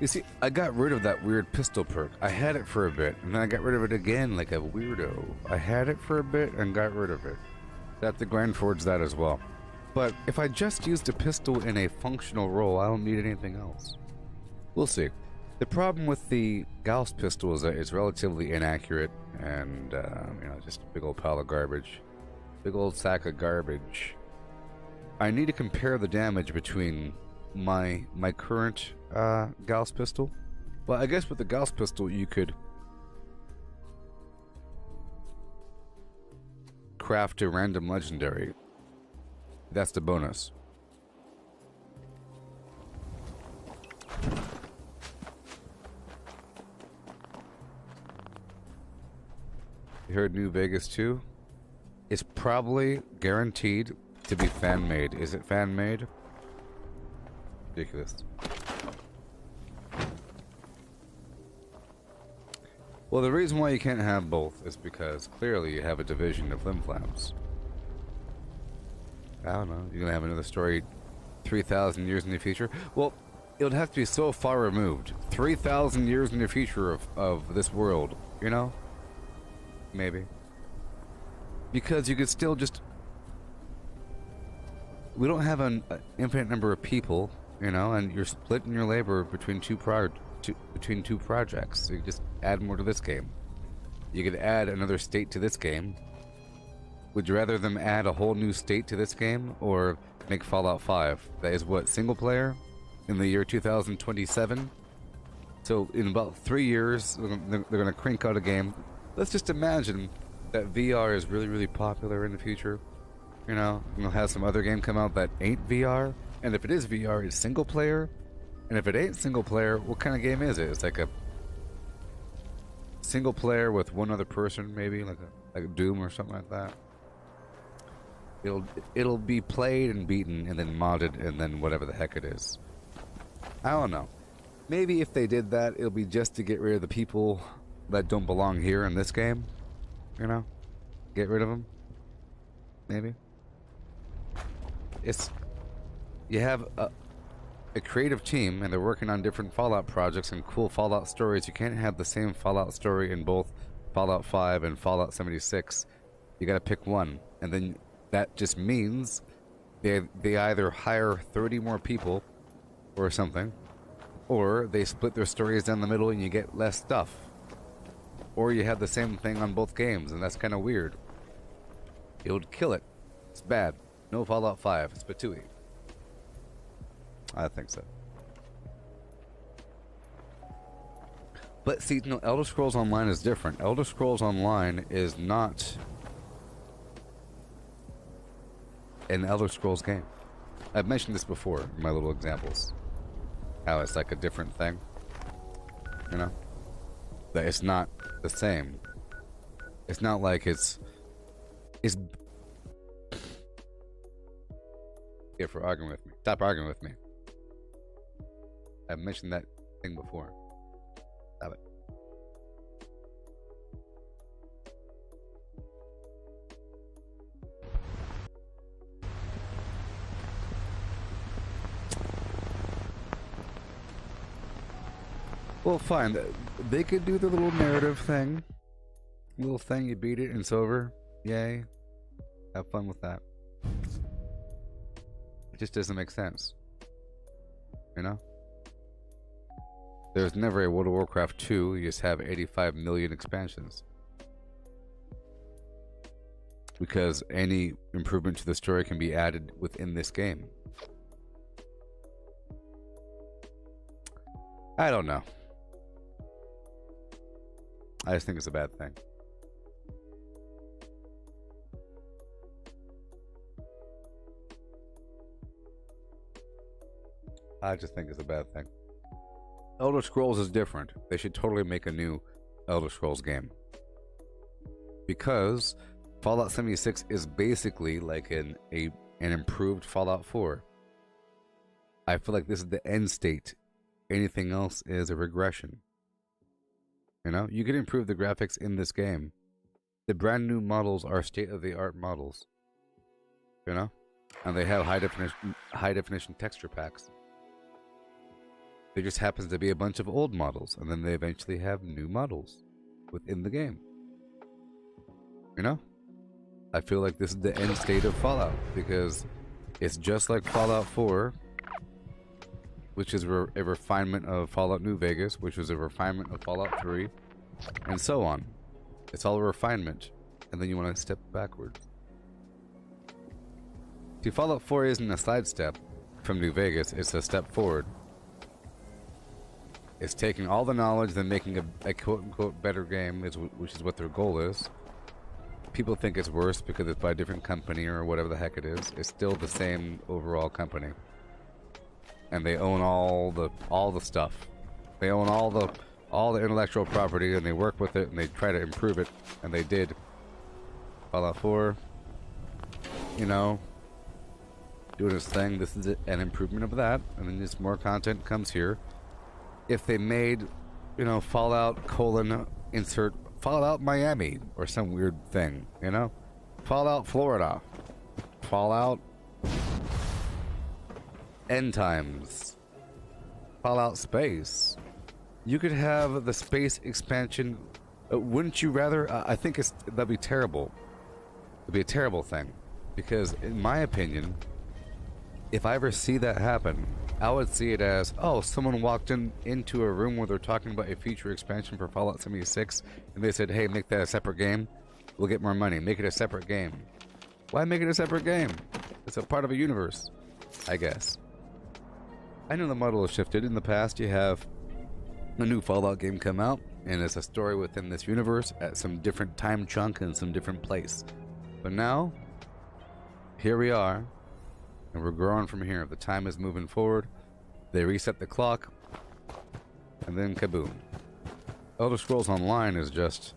You see, I got rid of that weird pistol perk. I had it for a bit, and then I got rid of it again like a weirdo. I had it for a bit and got rid of it. I have to grind forge that as well. But if I just used a pistol in a functional role, I don't need anything else. We'll see. The problem with the Gauss pistol is that it's relatively inaccurate and, you know, just a big old pile of garbage. Big old sack of garbage. I need to compare the damage between my current Gauss pistol. Well, I guess with the Gauss pistol you could craft a random legendary. That's the bonus. You heard New Vegas 2? It's probably guaranteed to be fan-made. Is it fan-made? Ridiculous. Well, the reason why you can't have both is because clearly you have a division of limb flaps. I don't know. You're gonna have another story 3,000 years in the future? Well, it would have to be so far removed. 3,000 years in the future of this world, you know? Maybe. Because you could still just... We don't have an infinite number of people, you know, and you're splitting your labor between two projects. So you just add more to this game. You could add another state to this game. Would you rather them add a whole new state to this game or make Fallout 5? That is what, single player in the year 2027? So in about 3 years, they're going to crank out a game. Let's just imagine that VR is really, really popular in the future. You know, you'll have some other game come out that ain't VR. And if it is VR, it's single player. And if it ain't single player, what kind of game is it? It's like a single player with one other person, maybe like a Doom or something like that. It'll be played and beaten and then modded and then whatever the heck it is. I don't know. Maybe if they did that, it'll be just to get rid of the people that don't belong here in this game. You know, get rid of them. Maybe. You have a creative team and they're working on different Fallout projects and cool Fallout stories. You can't have the same Fallout story in both Fallout 5 and Fallout 76. You gotta pick one. And then that just means they either hire 30 more people or something, or they split their stories down the middle and you get less stuff. Or you have the same thing on both games, and that's kind of weird. It would kill it. It's bad. No Fallout 5. It's patooey. I think so. But see, no, Elder Scrolls Online is different. Elder Scrolls Online is not an Elder Scrolls game. I've mentioned this before in my little examples. How it's like a different thing. You know? That it's not the same. It's not like it's here for arguing with me. Stop arguing with me. I've mentioned that thing before. Stop it. Well, fine. They could do the little narrative thing. Little thing, you beat it and it's over. Yay. Have fun with that. It just doesn't make sense. You know? There's never a World of Warcraft 2, you just have 85 million expansions. Because any improvement to the story can be added within this game. I don't know. I just think it's a bad thing. I just think it's a bad thing. Elder Scrolls is different. They should totally make a new Elder Scrolls game. Because Fallout 76 is basically like an improved Fallout 4. I feel like this is the end state. Anything else is a regression. You know, you can improve the graphics in this game. The brand new models are state-of-the-art models. You know? And they have high definition texture packs. There just happens to be a bunch of old models, and then they eventually have new models within the game. You know? I feel like this is the end state of Fallout, because it's just like Fallout 4, which is a refinement of Fallout New Vegas, which was a refinement of Fallout 3, and so on. It's all a refinement, and then you want to step backwards. See, Fallout 4 isn't a sidestep from New Vegas, it's a step forward. It's taking all the knowledge, then making a quote-unquote better game, which is what their goal is. People think it's worse because it's by a different company or whatever the heck it is. It's still the same overall company. And they own all the stuff. They own all the intellectual property, and they work with it, and they try to improve it, and they did. Fallout 4, you know, doing its thing. This is an improvement of that, and then just more content comes here. If they made, you know, Fallout : insert Fallout Miami or some weird thing, you know? Fallout Florida. Fallout End Times. Fallout Space. You could have the space expansion. Wouldn't you rather? I think that'd be terrible. It'd be a terrible thing. Because, in my opinion, if I ever see that happen, I would see it as, oh, someone walked into a room where they're talking about a future expansion for Fallout 76, and they said, hey, make that a separate game. We'll get more money. Make it a separate game. Why make it a separate game? It's a part of a universe, I guess. I know the model has shifted. In the past, you have a new Fallout game come out, and it's a story within this universe at some different time chunk and some different place. But now, here we are. And we're growing from here. The time is moving forward. They reset the clock. And then kaboom. Elder Scrolls Online is just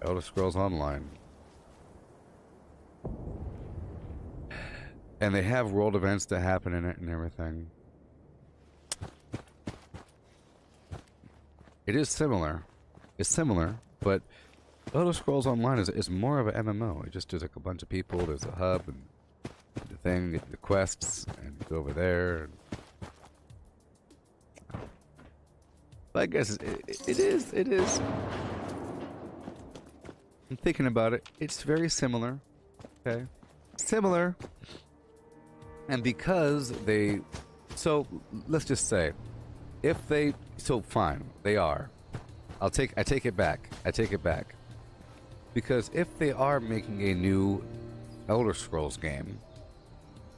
Elder Scrolls Online. And they have world events that happen in it and everything. It is similar. It's similar, but Elder Scrolls Online is more of an MMO. It just is like a bunch of people. There's a hub and the thing, get the quests, and go over there. But I guess it is. I'm thinking about it. It's very similar. Okay, similar. And because they, so let's just say, if they, so fine, they are. I take it back. I take it back. Because if they are making a new Elder Scrolls game,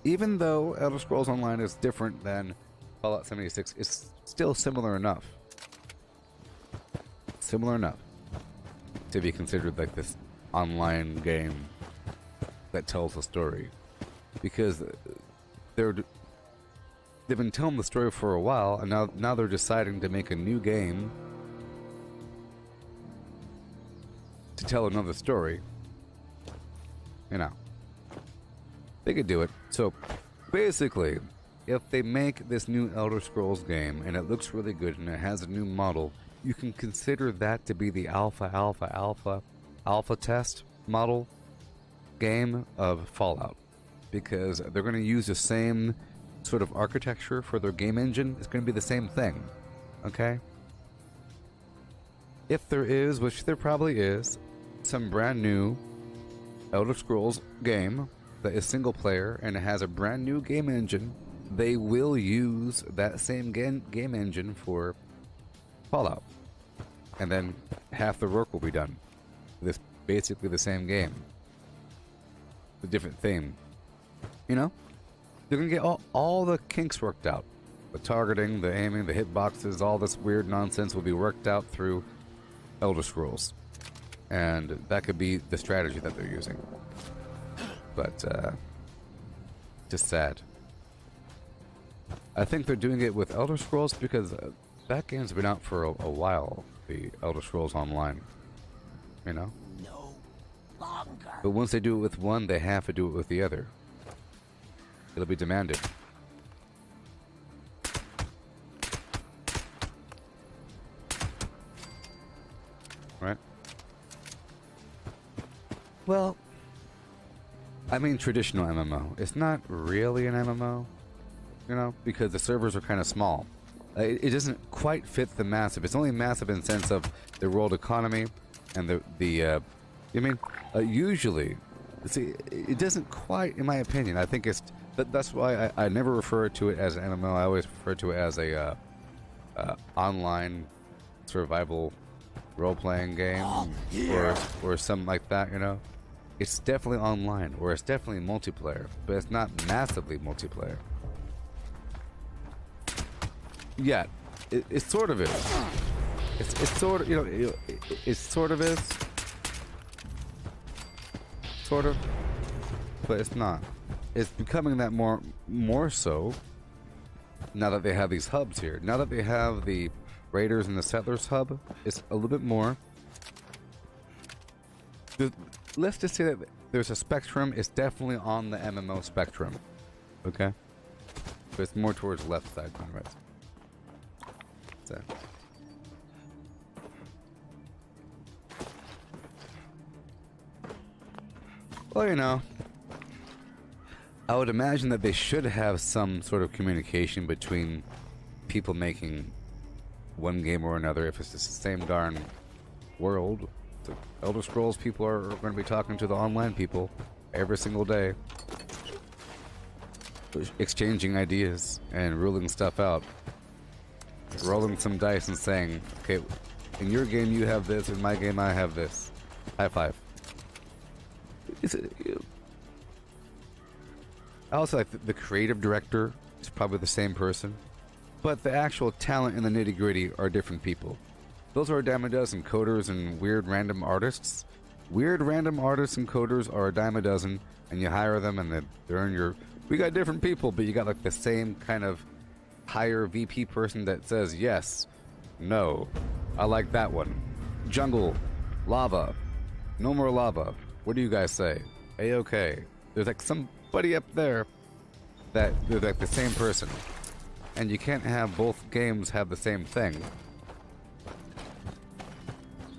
even though Elder Scrolls Online is different than Fallout 76, it's still similar enough. Similar enough to be considered like this online game that tells a story. Because they've been telling the story for a while, and now they're deciding to make a new game to tell another story. You know. They could do it. So, basically, if they make this new Elder Scrolls game and it looks really good and it has a new model, you can consider that to be the alpha test model game of Fallout. Because they're going to use the same sort of architecture for their game engine. It's going to be the same thing. Okay? if there is, which there probably is, some brand new Elder Scrolls game that is single player and it has a brand new game engine, they will use that same game engine for Fallout. And then half the work will be done. This basically the same game. A different theme. You know? They're gonna get all the kinks worked out. The targeting, the aiming, the hitboxes, all this weird nonsense will be worked out through Elder Scrolls. And that could be the strategy that they're using. But, just sad. I think they're doing it with Elder Scrolls because that game's been out for a while, the Elder Scrolls Online. You know? No longer. But once they do it with one, they have to do it with the other. It'll be demanded. Right? Well, I mean traditional MMO. It's not really an MMO, you know, because the servers are kind of small. It doesn't quite fit the massive. It's only massive in the sense of the world economy and usually, see, it doesn't quite, in my opinion. I think it's that's why I never refer to it as an MMO. I always refer to it as a online survival role-playing game or something like that, you know. It's definitely online, or it's definitely multiplayer, but it's not massively multiplayer. Yeah, it sort of is. It's sort of, you know, it sort of is. Sort of, but it's not. It's becoming that more so now that they have these hubs here. Now that they have the Raiders and the Settlers hub, it's a little bit more. Let's just say that there's a spectrum. It's definitely on the MMO spectrum. Okay? But it's more towards the left side than the right. So. Well, you know, I would imagine that they should have some sort of communication between people making one game or another. If it's just the same darn world, the Elder Scrolls people are going to be talking to the online people every single day, exchanging ideas and ruling stuff out, rolling some dice and saying, okay, in your game you have this, in my game I have this. High five. I also like the creative director is probably the same person, but the actual talent and the nitty-gritty are different people. Those are a dime a dozen coders and weird random artists. Weird random artists and coders are a dime a dozen, and you hire them and they're in your... We got different people, but you got like the same kind of higher VP person that says, yes, no, I like that one. Jungle, lava, no more lava. What do you guys say? A-okay. There's like somebody up there that they're like the same person. And you can't have both games have the same thing.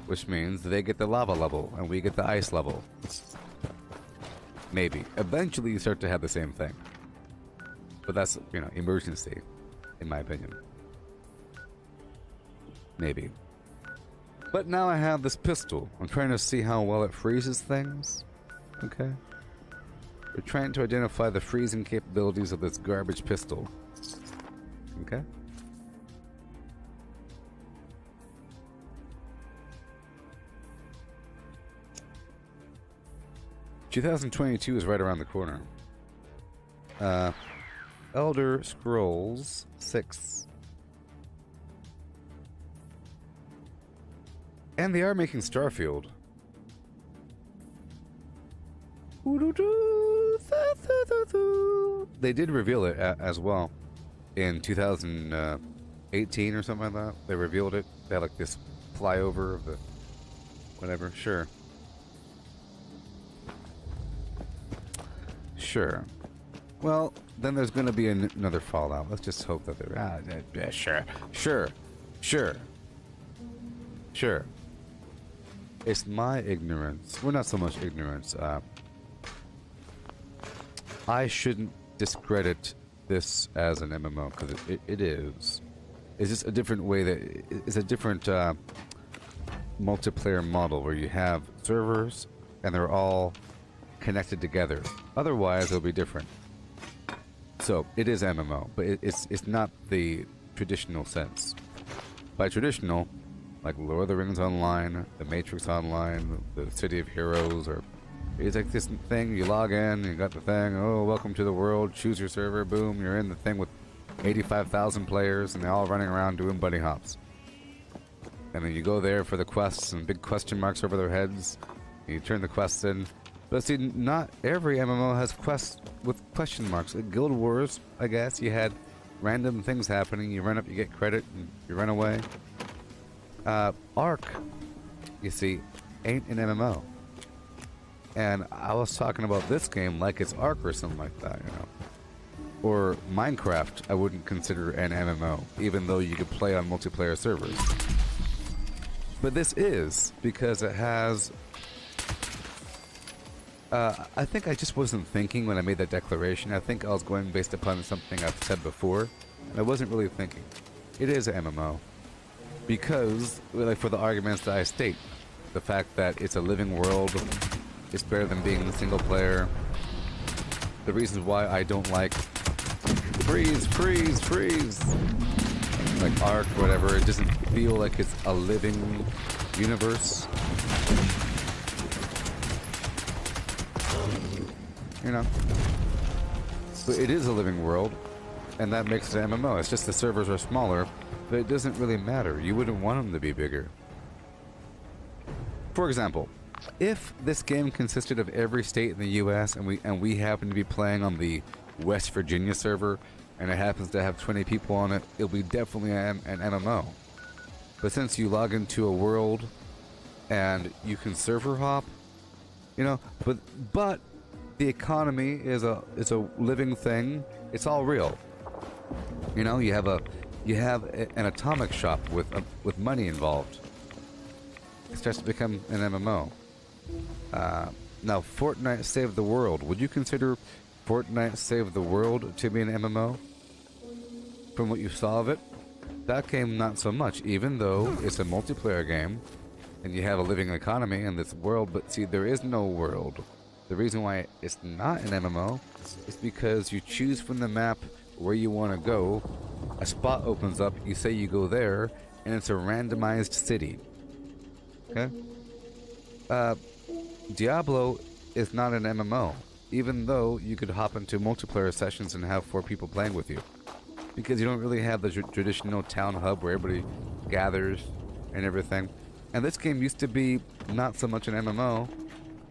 Which means they get the lava level and we get the ice level. Maybe. Eventually you start to have the same thing. But that's, you know, emergency, in my opinion. Maybe. But now I have this pistol. I'm trying to see how well it freezes things. Okay. We're trying to identify the freezing capabilities of this garbage pistol. Okay. ...2022 is right around the corner. Elder Scrolls 6. And they are making Starfield. They did reveal it as well in 2018 or something like that. They revealed it. They had like this flyover of the whatever. Sure. Sure. Well, then there's going to be another Fallout. Let's just hope that they're... sure. Sure. Sure. Sure. It's my ignorance. Well, not so much ignorance. I shouldn't discredit this as an MMO, because it is. It's just a different way that... It's a different multiplayer model where you have servers and they're all connected together. Otherwise, it'll be different. So it is MMO, but it's not the traditional sense. By traditional, like Lord of the Rings Online, The Matrix Online, the City of Heroes, or it's like this thing, you log in, you got the thing, oh, welcome to the world, choose your server, boom, you're in the thing with 85,000 players, and they're all running around doing bunny hops. And then you go there for the quests, and big question marks over their heads, you turn the quests in. But see, not every MMO has quests with question marks. At Guild Wars, I guess, you had random things happening, you run up, you get credit, and you run away. Ark, you see, ain't an MMO. And I was talking about this game like it's Ark or something like that, you know. Or Minecraft, I wouldn't consider an MMO, even though you could play on multiplayer servers. But this is, because it has... I think I just wasn't thinking when I made that declaration. I think I was going based upon something I've said before, and I wasn't really thinking. It is an MMO. Because, like, for the arguments that I state, the fact that it's a living world, it's better than being single player. The reasons why I don't like freeze, like Ark, whatever, it doesn't feel like it's a living universe. You know, but it is a living world, and that makes it an MMO. It's just the servers are smaller, but it doesn't really matter. You wouldn't want them to be bigger. For example, if this game consisted of every state in the U.S. and we happen to be playing on the West Virginia server, and it happens to have 20 people on it, it'll be definitely an MMO. But since you log into a world and you can server hop, you know, but the economy is a living thing. It's all real. You know, you have an atomic shop with money involved. It starts to become an MMO. Now, Fortnite Save the World. Would you consider Fortnite Save the World to be an MMO? From what you saw of it, that game not so much. Even though it's a multiplayer game, and you have a living economy in this world, but see, there is no world. The reason why it's not an MMO is because you choose from the map where you want to go, a spot opens up, you say you go there, and it's a randomized city. Okay? Diablo is not an MMO, even though you could hop into multiplayer sessions and have 4 people playing with you. Because you don't really have the traditional town hub where everybody gathers and everything. And this game used to be not so much an MMO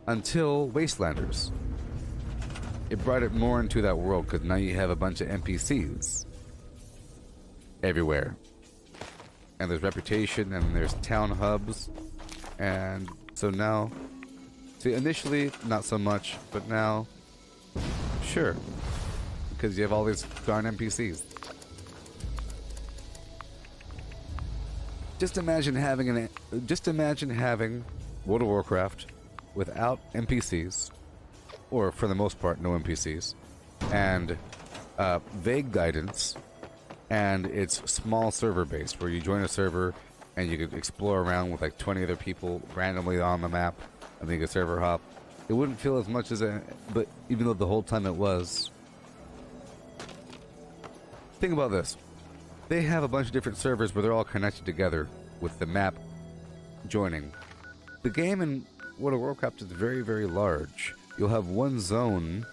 until Wastelanders. It brought it more into that world because now you have a bunch of NPCs everywhere. And there's reputation and there's town hubs. And so now, see, initially not so much, but now, sure. Because you have all these darn NPCs. Just imagine having World of Warcraft without NPCs, or for the most part, no NPCs, and vague guidance, and it's small server based where you join a server and you could explore around with like 20 other people randomly on the map, and then you could server hop. It wouldn't feel as much as but even though the whole time it was. Think about this. They have a bunch of different servers where they're all connected together with the map joining. The game in World of Warcraft is very, very large. You'll have one zone,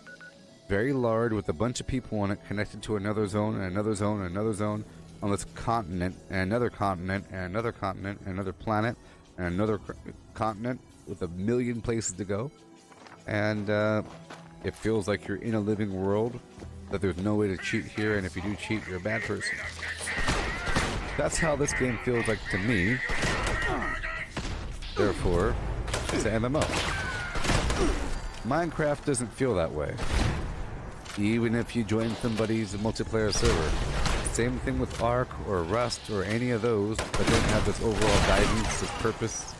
very large, with a bunch of people on it connected to another zone, and another zone, and another zone, on this continent, and another continent, and another continent, and another planet, and another continent with 1 million places to go. And it feels like you're in a living world, that there's no way to cheat here, and if you do cheat, you're a bad person. That's how this game feels like to me. Therefore, it's an MMO. Minecraft doesn't feel that way. Even if you join somebody's multiplayer server. Same thing with Ark or Rust or any of those that don't have this overall guidance, this purpose.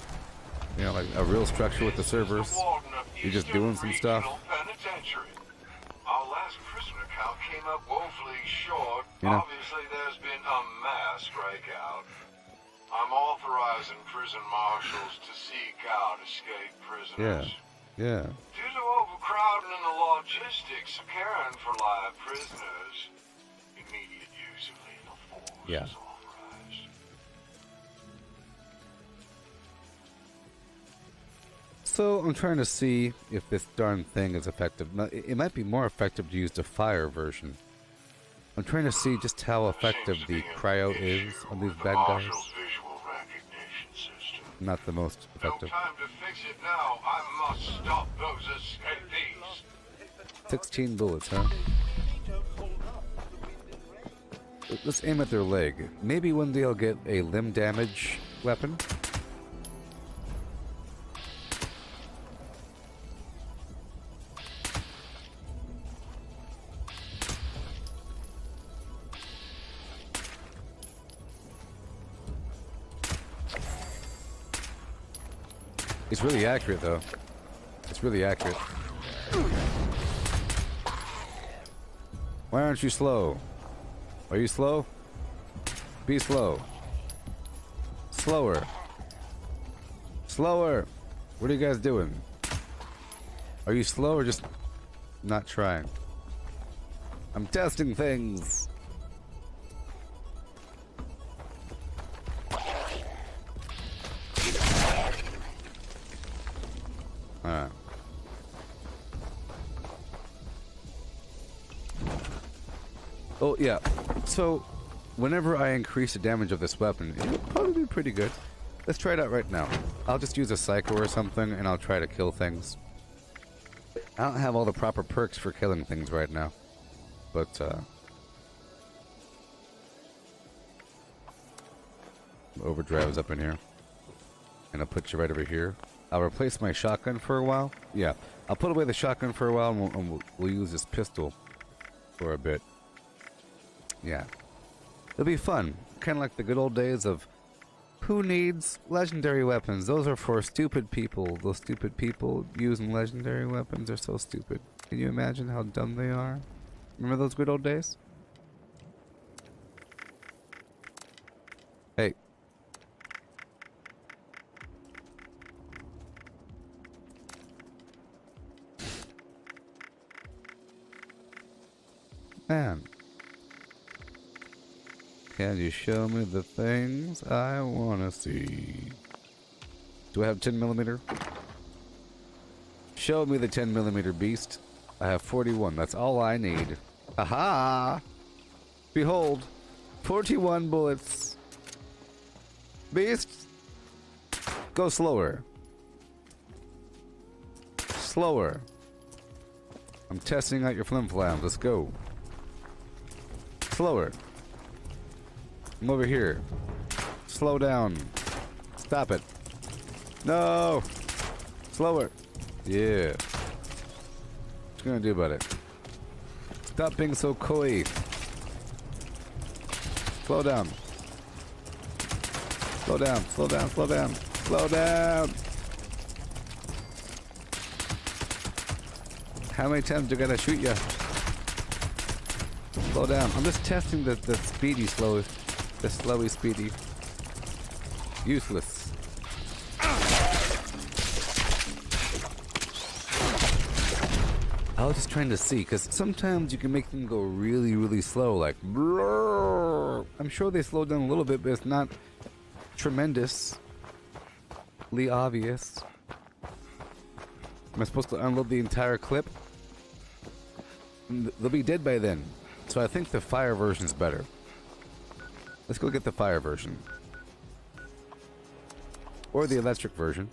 You know, like a real structure with the servers. You're just doing some stuff. Our last prisoner count came up woefully short. You know? Obviously, there's been a mass strikeout. I'm authorizing prison marshals to seek out escaped prisoners. Yeah. Due to overcrowding and the logistics of caring for live prisoners, immediate use of lethal force Yeah. is authorized. So I'm trying to see if this darn thing is effective. Now, it might be more effective to use the fire version. I'm trying to see just how effective the cryo is on these bad guys. Visual recognition system. Not the most effective. No time to fix it now. I must stop those escapees. 16 bullets, huh? Let's aim at their leg. Maybe one day I'll get a limb damage weapon. It's really accurate, though. It's really accurate. Why aren't you slow? Are you slow? Be slow. Slower. Slower. What are you guys doing? Are you slow or just not trying? I'm testing things. Alright. Oh, yeah. So, whenever I increase the damage of this weapon, it'll probably be pretty good. Let's try it out right now. I'll just use a psycho or something, and I'll try to kill things. I don't have all the proper perks for killing things right now. But, overdrive is up in here. And I'll put you right over here. I'll replace my shotgun for a while. Yeah, I'll put away the shotgun for a while, and we'll use this pistol for a bit. Yeah. It'll be fun. Kind of like the good old days of who needs legendary weapons? Those are for stupid people. Those stupid people using legendary weapons are so stupid. Can you imagine how dumb they are? Remember those good old days? Hey. Man. Can you show me the things I want to see? Do I have 10mm? Show me the 10mm beast. I have 41. That's all I need. Aha! Behold, 41 bullets. Beast, go slower. Slower. I'm testing out your flim-flams. Let's go. Slower. I'm over here. Slow down. Stop it. No! Slower. Yeah. What you gonna do about it? Stop being so coy. Slow down. Slow down, slow down, slow down. Slow down! How many times do I gotta shoot ya? Slow down. I'm just testing the speedy slow. The slowy speedy. Useless. I was just trying to see, because sometimes you can make them go really, really slow, like brrr. I'm sure they slow down a little bit, but it's not tremendously obvious. Am I supposed to unload the entire clip? They'll be dead by then. So I think the fire version's better. Let's go get the fire version. Or the electric version.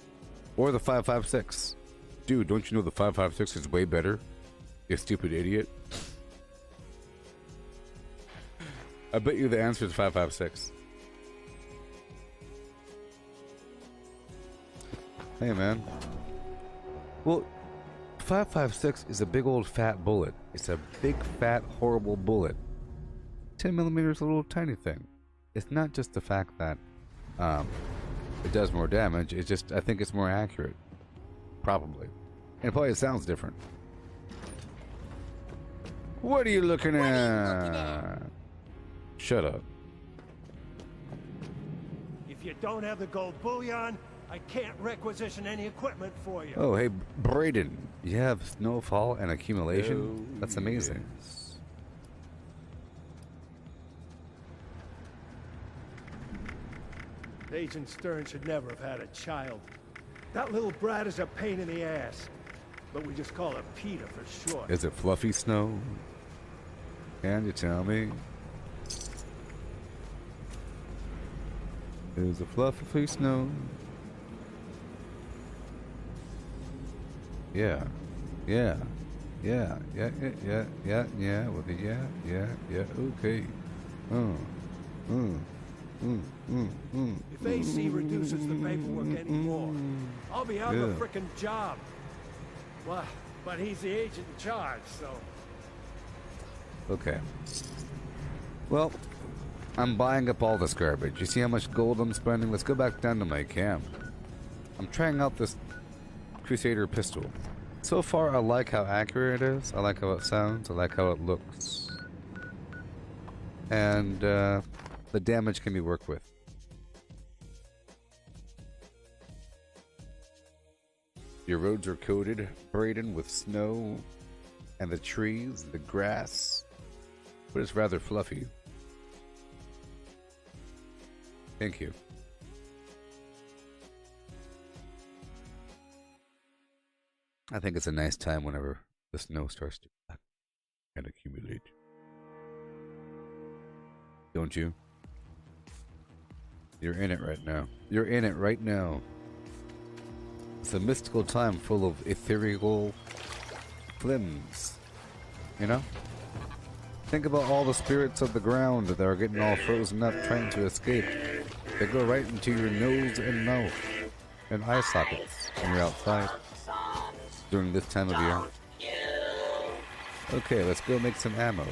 Or the 5.56. Dude, don't you know the 5.56 is way better? You stupid idiot. I bet you the answer is 5.56. Hey, man. Well, 5.56 is a big old fat bullet. It's a big fat horrible bullet. 10mm is a little tiny thing. It's not just the fact that it does more damage. It's just, I think it's more accurate. Probably. And probably it sounds different. What are you looking at? Shut up. you don't have the gold bullion, I can't requisition any equipment for you. Oh, hey, Brayden, you have snowfall and accumulation? Oh, That's amazing. yes. Agent Stern should never have had a child. That little brat is a pain in the ass. But we just call her Peter for short. Is it fluffy snow? Can you tell me? Is it fluffy snow? Yeah. Yeah. Yeah. Yeah. Yeah. Yeah. Yeah. Yeah. With the yeah. Yeah. Okay. If AC reduces the paperwork anymore, I'll be out of a frickin' job. Well, but he's the agent in charge, so... Okay. Well, I'm buying up all this garbage. You see how much gold I'm spending? Let's go back down to my camp. I'm trying out this Crusader pistol. So far, I like how accurate it is. I like how it sounds. I like how it looks. And, the damage can be worked with. Your roads are coated, Brayden, with snow, and the trees, the grass, but it's rather fluffy. Thank you. I think it's a nice time whenever the snow starts to pack and accumulate. Don't you? You're in it right now. You're in it right now. It's a mystical time full of ethereal flims. You know? Think about all the spirits of the ground that are getting all frozen up trying to escape. They go right into your nose and mouth and eye sockets when you're outside during this time of year. Okay, let's go make some ammo.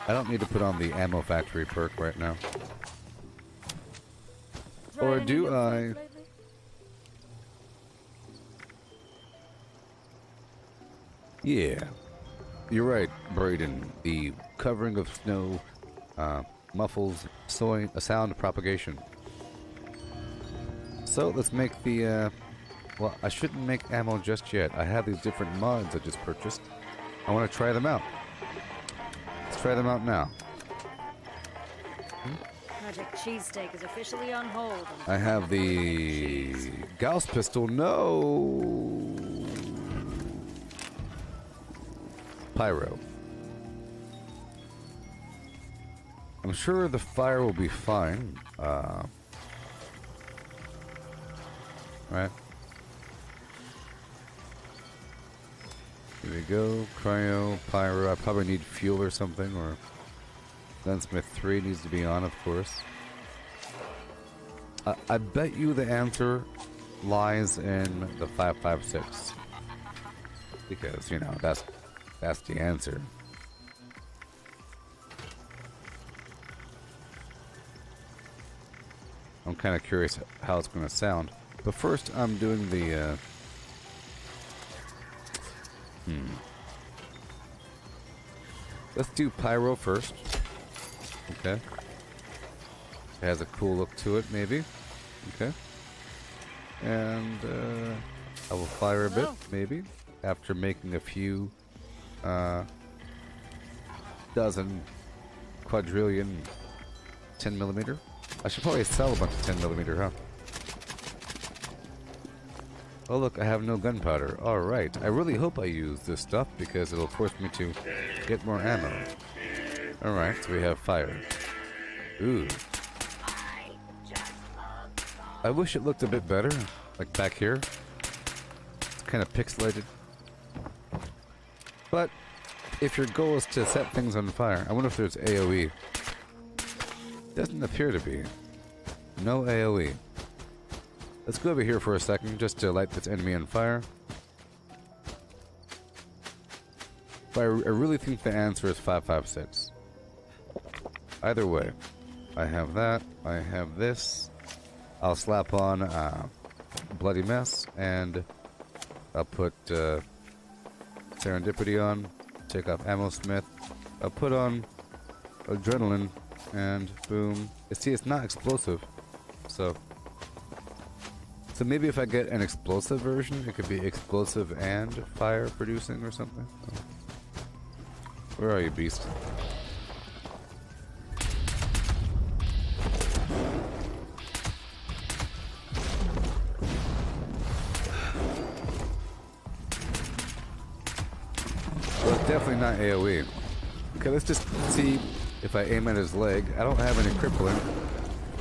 I don't need to put on the ammo factory perk right now. Or do I? Yeah. You're right, Brayden. The covering of snow muffles sound propagation. So let's make the well, I shouldn't make ammo just yet. I have these different mods I just purchased. I want to try them out. Let's try them out now. Project Cheesesteak is officially on hold. I have the Gauss pistol. No. Pyro. I'm sure the fire will be fine. Right. Here we go. Cryo, pyro. I probably need fuel or something, or Gunsmith 3 needs to be on, of course. I bet you the answer lies in the 5.56. Because, you know, that's the answer. I'm kind of curious how it's going to sound. But first, I'm doing the, Let's do pyro first. Okay. It has a cool look to it, maybe. Okay. And, I will fire a bit, maybe, after making a few, dozen quadrillion 10mm. I should probably sell a bunch of 10mm, huh? Oh look, I have no gunpowder. Alright, I really hope I use this stuff because it'll force me to get more ammo. Alright, so we have fire. Ooh. I wish it looked a bit better, like back here. It's kind of pixelated. But, if your goal is to set things on fire, I wonder if there's AoE. Doesn't appear to be. No AoE. Let's go over here for a second, just to light this enemy on fire. But I really think the answer is 5.56. Either way, I have that, I have this. I'll slap on Bloody Mess, and I'll put Serendipity on, take off Ammo Smith. I'll put on adrenaline, and boom. See, it's not explosive, so maybe if I get an explosive version, it could be explosive and fire producing or something. Oh. Where are you, beast? Well, it's definitely not AoE. Okay, let's just see if I aim at his leg. I don't have any crippling.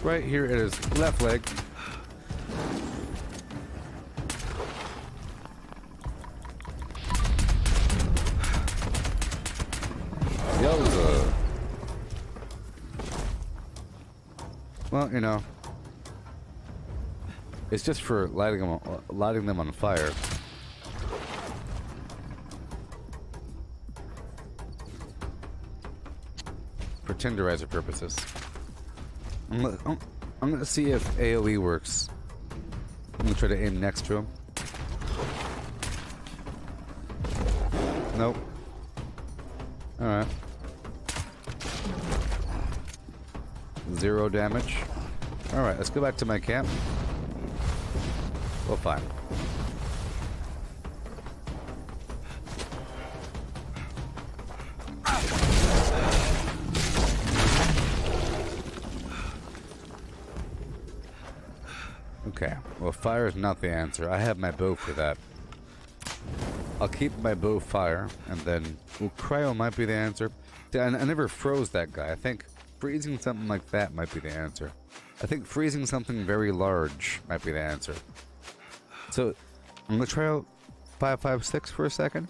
Right here at his left leg. Yowza. Well, you know, it's just for lighting them on fire. For tenderizer purposes. I'm gonna see if AoE works. I'm gonna try to aim next to him. Nope. Alright. 0 damage. Alright, let's go back to my camp. Well, fine. Okay, well, fire is not the answer. I have my bow for that. I'll keep my bow fire, and then... Well, cryo might be the answer. I never froze that guy. I think freezing something like that might be the answer. I think freezing something very large might be the answer. So, I'm going to try out 556 for a second,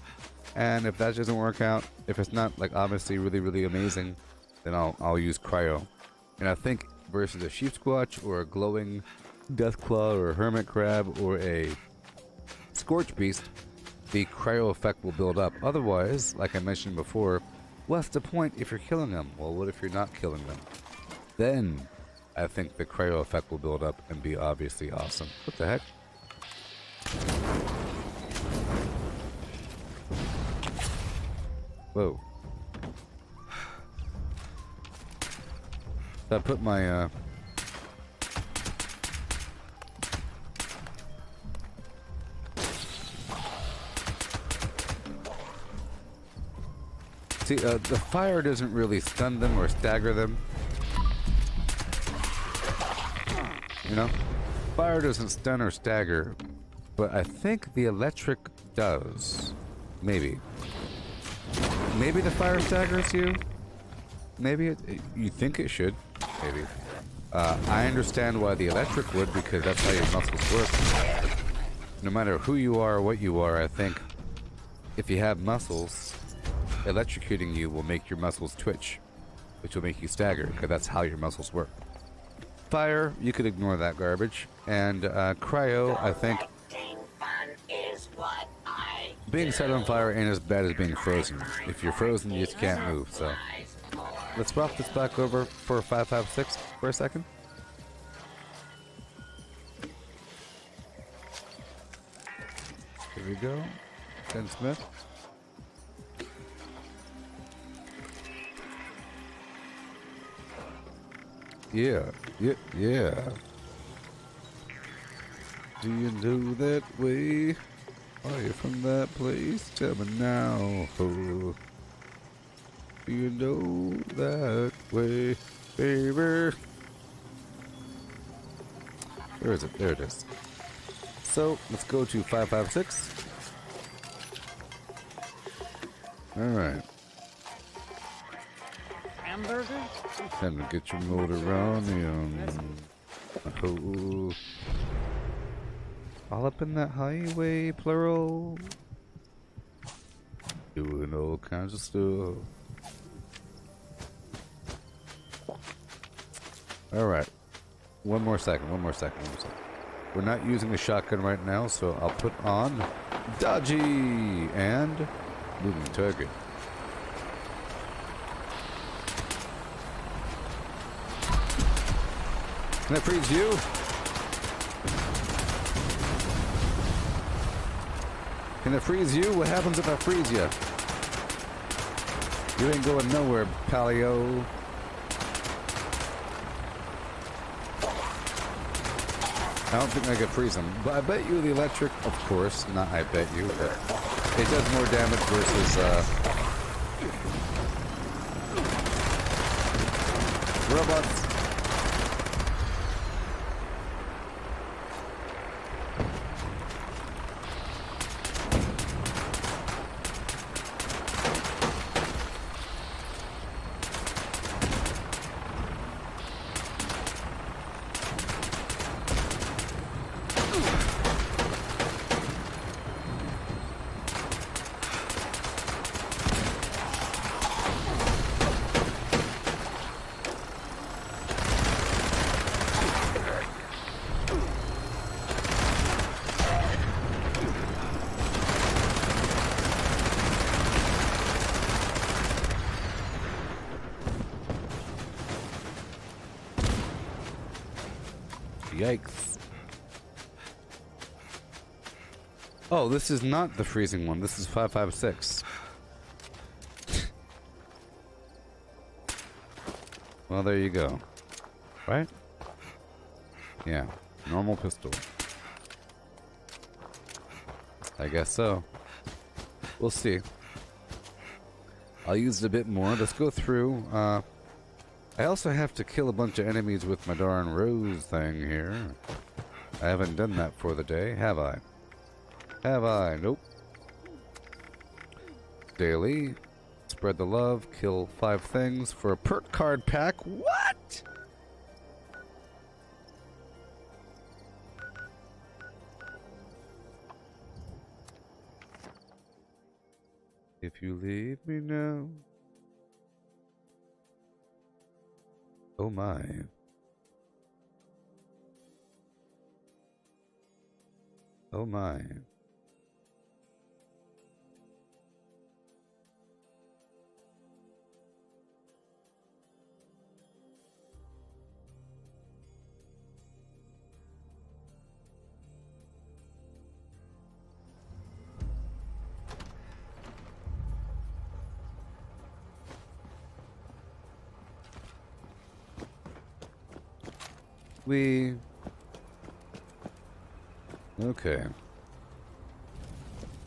and if that doesn't work out, if it's not, like, obviously really, really amazing, then I'll use cryo. And I think versus a sheep squatch or a glowing deathclaw or a hermit crab or a scorch beast, the cryo effect will build up. Otherwise, like I mentioned before, what's the point if you're killing them? Well, what if you're not killing them? Then I think the cryo effect will build up and be obviously awesome. What the heck? Whoa. I put my see, the fire doesn't really stun them or stagger them. You know? Fire doesn't stun or stagger, but I think the electric does. Maybe. Maybe the fire staggers you? Maybe you think it should. Maybe. I understand why the electric would, because that's how your muscles work. No matter who you are or what you are, I think if you have muscles, electrocuting you will make your muscles twitch, which will make you stagger, because that's how your muscles work. Fire, you could ignore that garbage. And cryo, I think being set on fire ain't as bad as being frozen. If you're frozen, you just can't move, so. Let's swap this back over for 556 for a second. Here we go. Ken Smith. Yeah. Do you know that way? Are you from that place? Tell me now. Oh. Do you know that way, baby? Where is it? There it is. So, let's go to 556. Alright. Hamburger? Time to get your motor on. Oh. All up in that highway, plural. Doing all kinds of stuff. Alright. One more second. We're not using the shotgun right now, so I'll put on Dodgy and moving target. Can I freeze you? Can I freeze you? What happens if I freeze you? You ain't going nowhere, Palio. I don't think I could freeze them, but I bet you the electric, of course, not I bet you, but it does more damage versus, robots. Yikes. Oh, this is not the freezing one. This is 556. Well, there you go. Right? Yeah. Normal pistol. I guess so. We'll see. I'll use it a bit more. Let's go through. I also have to kill a bunch of enemies with my darn rose thing here. I haven't done that for the day, have I? Have I? Nope. Daily. Spread the love. Kill 5 things for a perk card pack. What? If you leave me now. Oh my. Oh my. Okay.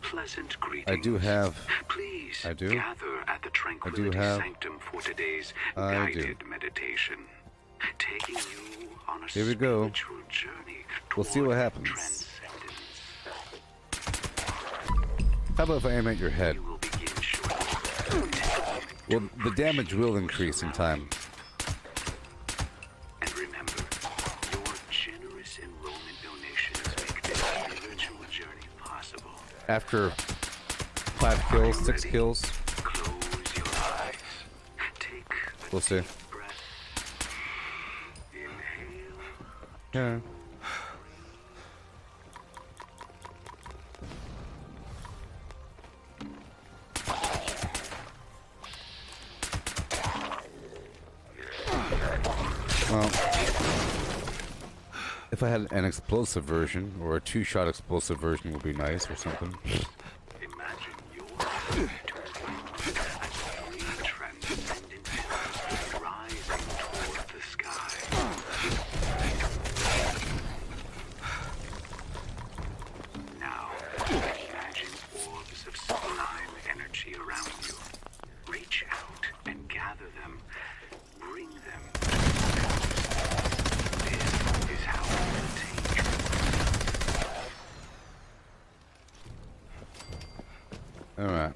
Pleasant greetings. I do have. Please I do. Gather at the Tranquility Sanctum for today's guided meditation, taking you on a Here we go. journey. We'll see what happens. How about if I aim at your head? Well, the damage will increase in time. And remember, your generous enrollment donations make this spiritual journey possible. After 5 kills, 6 kills. Close your eyes. Take We'll see. Yeah. Well, if I had an explosive version, or a 2-shot explosive version would be nice, or something. Imagine your transcendent rising toward the sky. Now, imagine orbs of sublime energy around you. Reach out and gather them. Bring them. This is how we obtain Alright.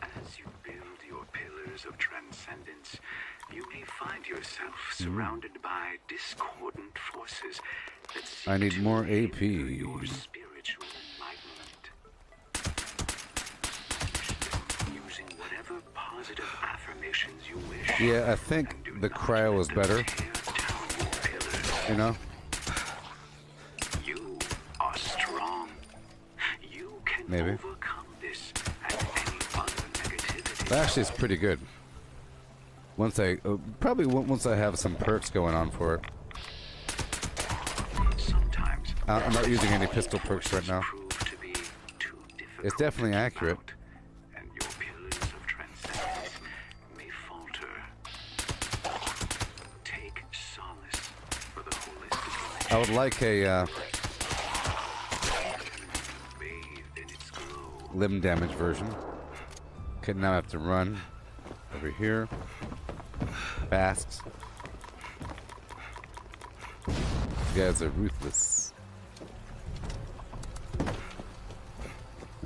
As you build your pillars of transcendence, you may find yourself surrounded by discordant forces that seek I need more to AP. hinder your spiritual enlightenment. Using whatever positive affirmations you wish. Yeah, I think the cryo is better. You know? You are strong. You can Maybe. overcome this and any other negativity. But actually, it's pretty good. Once I probably once I have some perks going on for it. Sometimes I'm not using any pistol perks right now. It's definitely accurate. and your pillars of transcendence may falter. Take solace I would like a limb damage version. Okay, now I have to run over here. Fast. You guys are ruthless.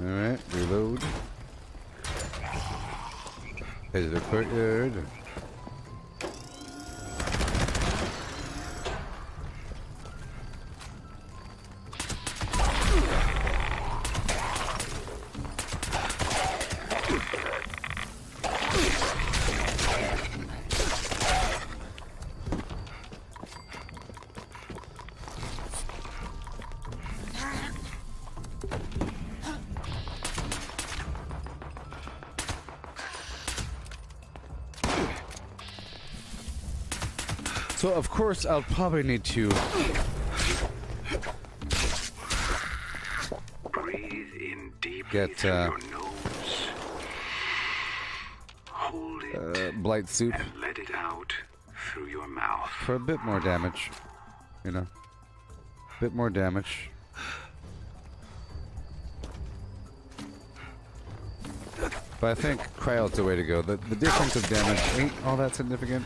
Alright, reload. Head to the courtyard. So of course I'll probably need to breathe in deeply get through your nose. Hold it blight soup and let it out through your mouth. for a bit more damage. You know, a bit more damage. But I think cryo's the way to go. The difference of damage ain't all that significant.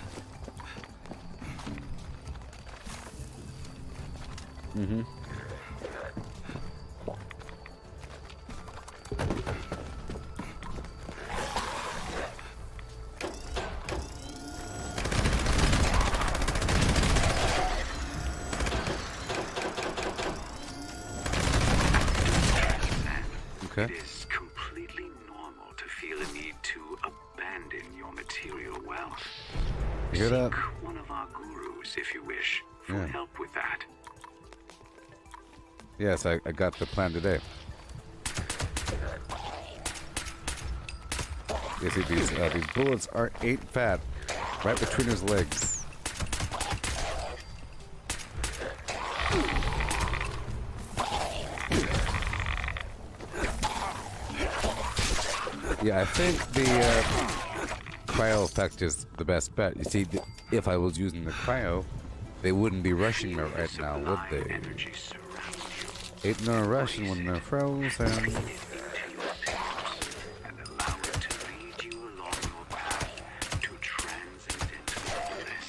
Mm-hmm. Okay. It is completely normal to feel a need to abandon your material wealth. You hear that? Seek one of our gurus if you wish for Yeah. help with that. Yes, I got the plan today. You see, these bullets ain't fat, right between his legs. Yeah, I think the cryo effect is the best bet. You see, if I was using the cryo, they wouldn't be rushing me right now, would they? Ain't no rushing when they're frozen. And allow it to lead you along your path to transcendental bliss.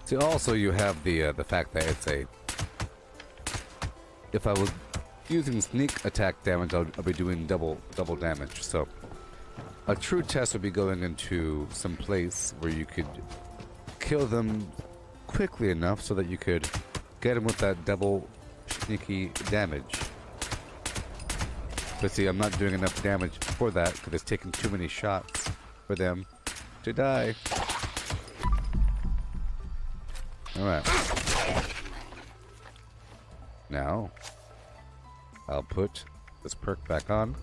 See, also you have the fact that it's a. If I was using sneak attack damage, I'll be doing double damage. So a true test would be going into some place where you could kill them quickly enough so that you could get them with that double sneaky damage. But see, I'm not doing enough damage for that because it's taking too many shots for them to die. Alright. Now, I'll put this perk back on.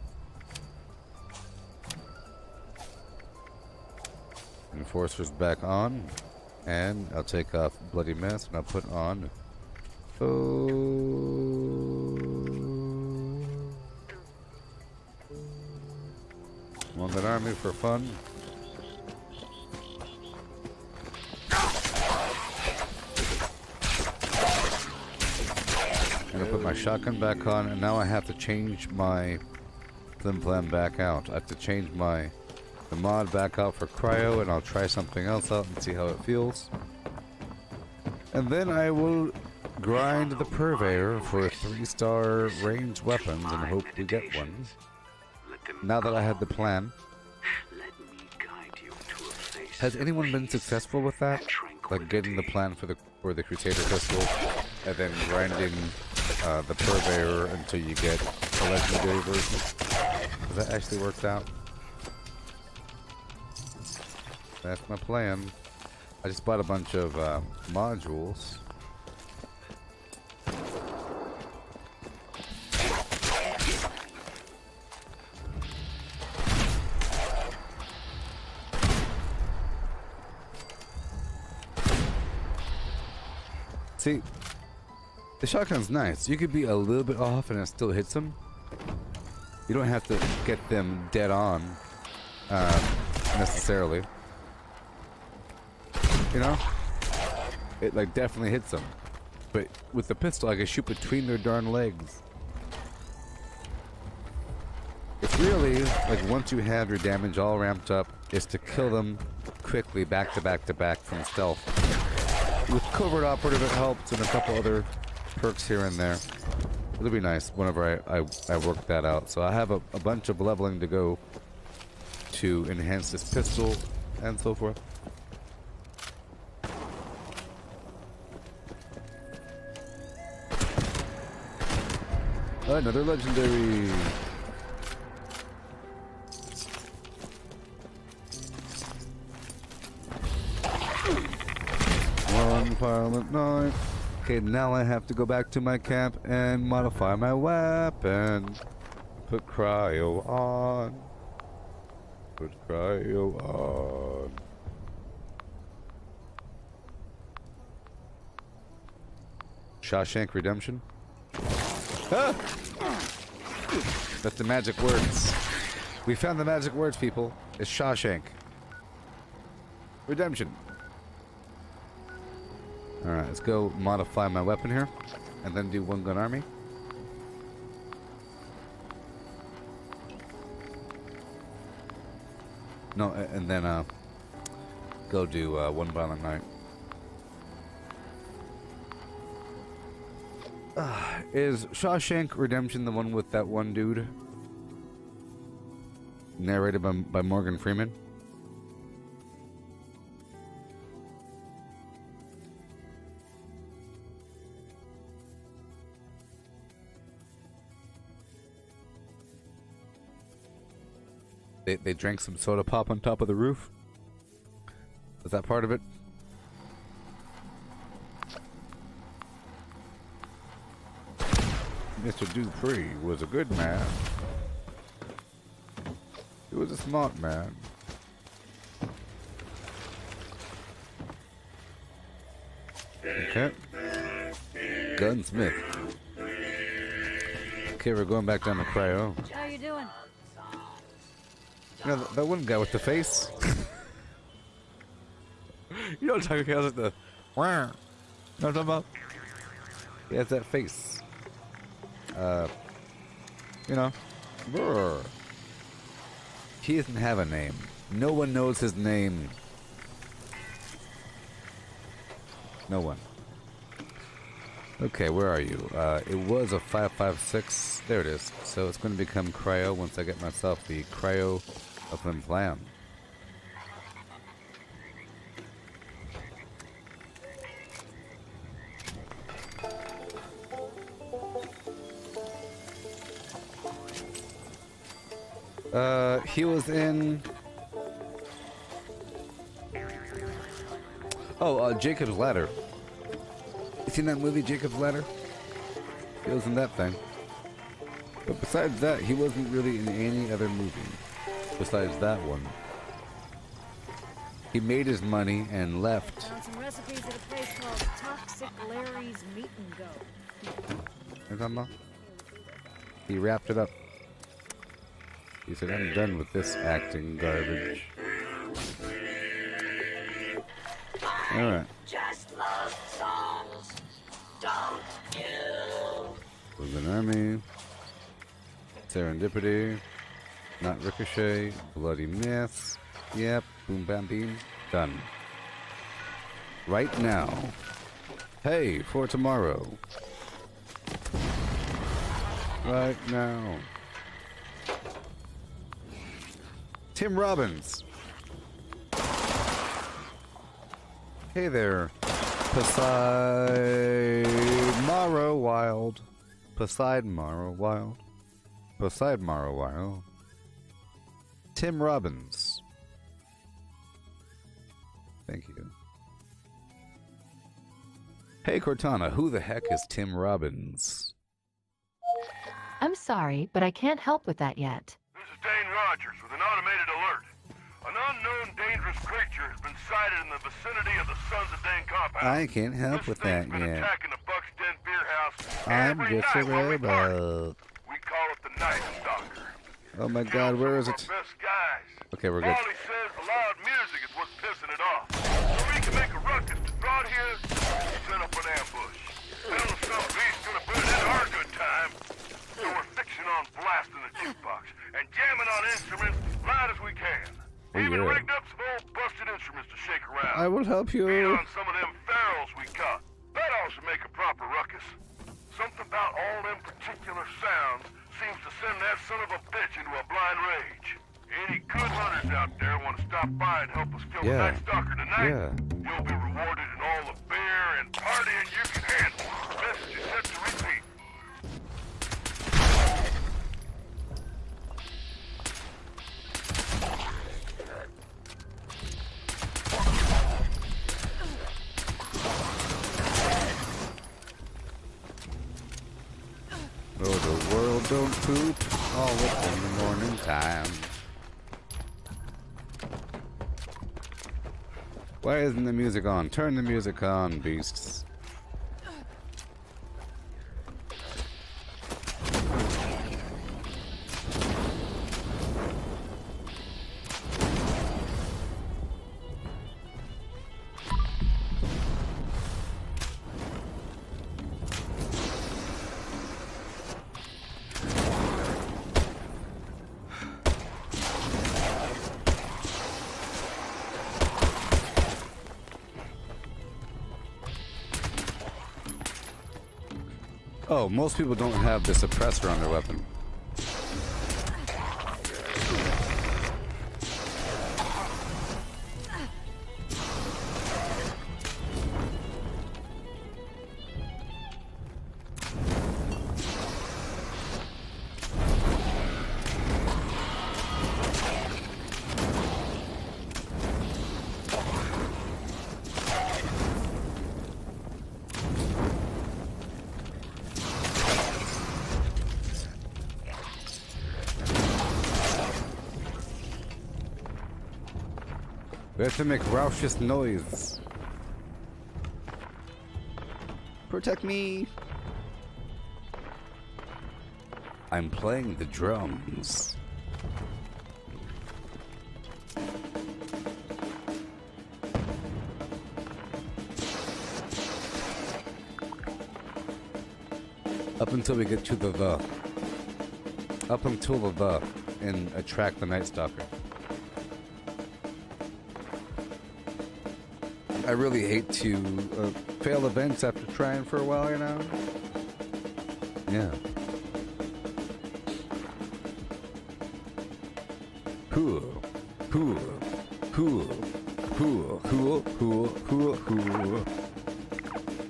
Enforcer's back on. And I'll take off Bloody Mess and I'll put on... on that army for fun. I'm gonna put my shotgun back on, and now I have to change my flim flam back out. I have to change the mod back out for cryo, and I'll try something else out and see how it feels. And then I will grind the purveyor for 3-star ranged weapons and hope we get one. Now that I had the plan. Has anyone been successful with that? Like getting the plan for the Crusader pistol and then grinding the purveyor until you get a legendary version? Has that actually worked out? That's my plan. I just bought a bunch of modules. See, The shotgun's nice. You could be a little bit off and it still hits them. You don't have to get them dead on, necessarily. You know? It like definitely hits them. But with the pistol, I can shoot between their darn legs. It's really, like, once you have your damage all ramped up, is to kill them quickly, back to back to back from stealth. With Covert Operative, it helps, and a couple other perks here and there. It'll be nice whenever I work that out. So I have a bunch of leveling to go to enhance this pistol and so forth. Another legendary. One violent night. Okay, now I have to go back to my camp and modify my weapon. Put cryo on. Put cryo on. Shawshank Redemption. Ah! That's the magic words. We found the magic words, people. It's Shawshank Redemption. Alright, let's go modify my weapon here. And then do one gun army. No, and then go do one violent night. Is Shawshank Redemption the one with that one dude? Narrated by Morgan Freeman? They drank some soda pop on top of the roof? Is that part of it? Mr. Dupree was a good man. He was a smart man. Okay. Gunsmith. Okay, we're going back down to cryo. How you doing? You know, that one guy with the face? You know what I'm talking about? Like the... You know what I'm talking about? He has that face. You know. Brr. He doesn't have a name. No one knows his name. No one. Okay, where are you? It was a 556. There it is. So it's going to become cryo once I get myself the cryo of Flim Flam. He was in... Oh, Jacob's Ladder. You seen that movie, Jacob's Ladder? He was in that thing. But besides that, he wasn't really in any other movie. Besides that one. He made his money and left. Found some recipes at a place called Toxic Larry's Meat and Go. You know what I'm talking about? He wrapped it up. He said, I'm done with this acting garbage. Alright. Just love songs, don't you? Was an army. Serendipity. Not Ricochet. Bloody Myths. Yep. Boom bam beam. Done. Right now. Hey, for tomorrow. Right now. Tim Robbins. Hey there. Poseidmaro Wild. Poseidmaro Wild. Poseidmaro Wild. Tim Robbins. Thank you. Hey Cortana, who the heck is Tim Robbins? I'm sorry, but I can't help with that yet. This is Dane Rogers with an automated alert. An unknown dangerous creature has been sighted in the vicinity of the Sons of Dane compound. I can't help with that Been yet. attacking the Buck's Den beer house I'm every just a night while we party. robot. We call it the Night Stalker. Oh my God, where is it? Best guys. Okay, we're good. Paulie says the loud music is what's pissing it off. So we can make a ruckus to draw it here, set up an ambush. Tell us some beast's gonna put it in our good time. So we're fixing on blasting the jukebox and jamming on instruments loud as we can. Oh, Even yeah. rigged up some old busted instruments to shake around. I will help you. Beat on some of them ferals we caught. That ought to make a proper ruckus. Something about all them particular sounds seems to send that son of a bitch into a blind rage. Any good hunters out there want to stop by and help us kill the Night Stalker tonight? Yeah. You'll be rewarded in all the beer and partying you can handle. Message is set to repeat. Oh, the world don't poop all in the morning time. Why isn't the music on? Turn the music on, beasts. Oh, most people don't have the suppressor on their weapon. We have to make raucous noise. Protect me. I'm playing the drums. Up until we get to the. Up until the and attract the Night Stalker. I really hate to fail events after trying for a while, you know? Yeah. Cool. Cool. Cool. Cool. Cool. Cool. Cool. Cool.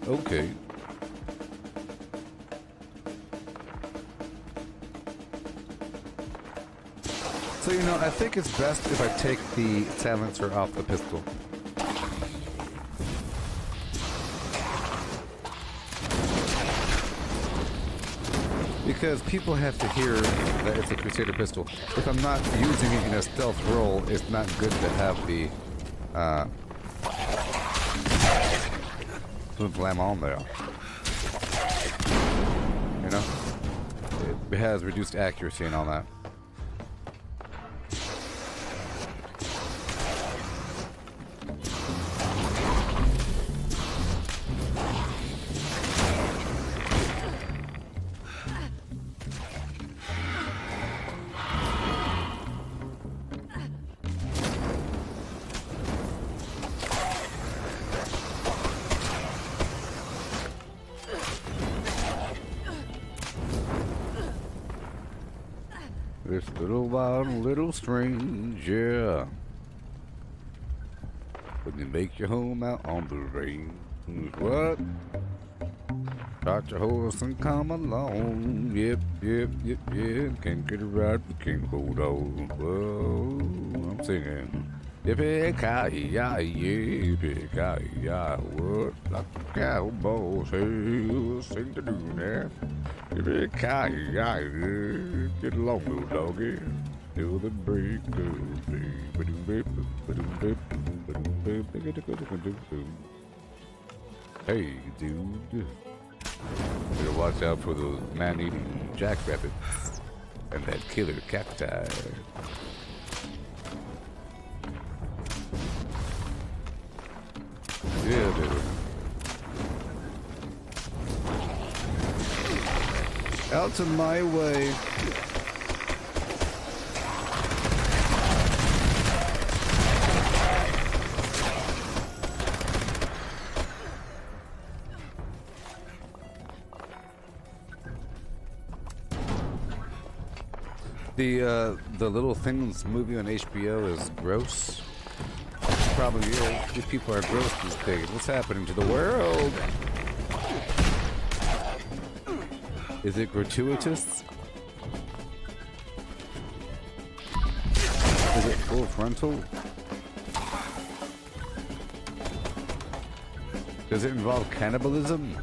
Okay. So, you know, I think it's best if I take the silencer off the pistol. Because people have to hear that it's a Crusader pistol. If I'm not using it in a stealth role, it's not good to have the flam on there. You know? It has reduced accuracy and all that. This little wild, little strange, yeah. When you make your home out on the range, what? Start your horse and come along. Yep, yep, yep, yep. Can't get it right, we can't hold on. Whoa, I'm singing. Yippee-ki-yay, yippee-ki-yay, what? Like a cowboy, say, sing the tune there. Yippee-ki-yay, get along, little doggy. Till the break of day. Hey, dude. Better watch out for those man-eating jackrabbits and that killer cacti. Yeah, baby. Out of my way. The Little Things movie on HBO is gross. Probably is. These people are gross these days. What's happening to the world? Is it gratuitous? Is it full frontal? Does it involve cannibalism?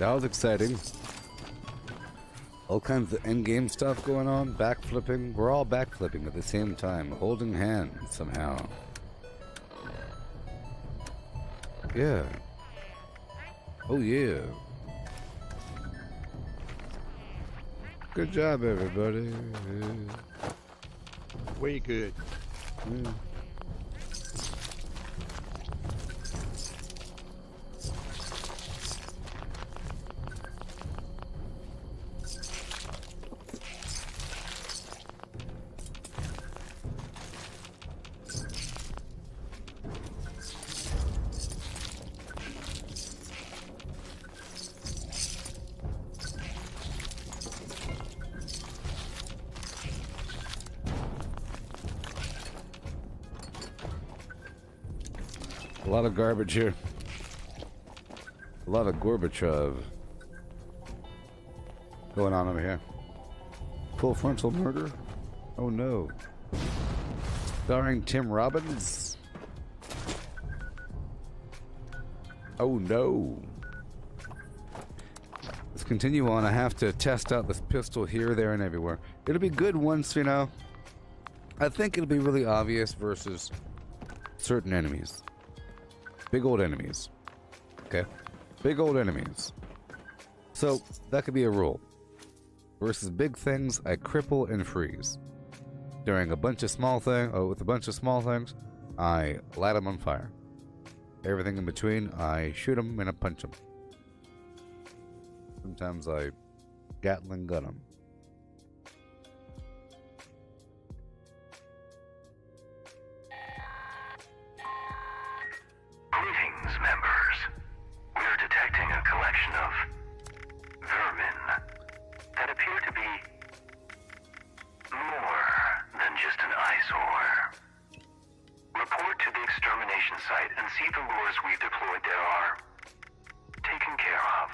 That was exciting. All kinds of endgame stuff going on, backflipping. We're all backflipping at the same time, holding hands somehow. Yeah. Oh yeah. Good job, everybody. Way good. Yeah. A lot of garbage here. A lot of Gorbachev going on over here. Full frontal murder? Oh no. Starring Tim Robbins? Oh no. Let's continue on. I have to test out this pistol here, there, and everywhere. It'll be good once, you know. I think it'll be really obvious versus certain enemies. Big old enemies. Okay? Big old enemies. So, that could be a rule. Versus big things, I cripple and freeze. During a bunch of small things, with a bunch of small things, I light them on fire. Everything in between, I shoot them and I punch them. Sometimes I Gatling gun them. Greetings, members. We're detecting a collection of vermin that appear to be more than just an eyesore. Report to the extermination site and see the lures we've deployed there are taken care of.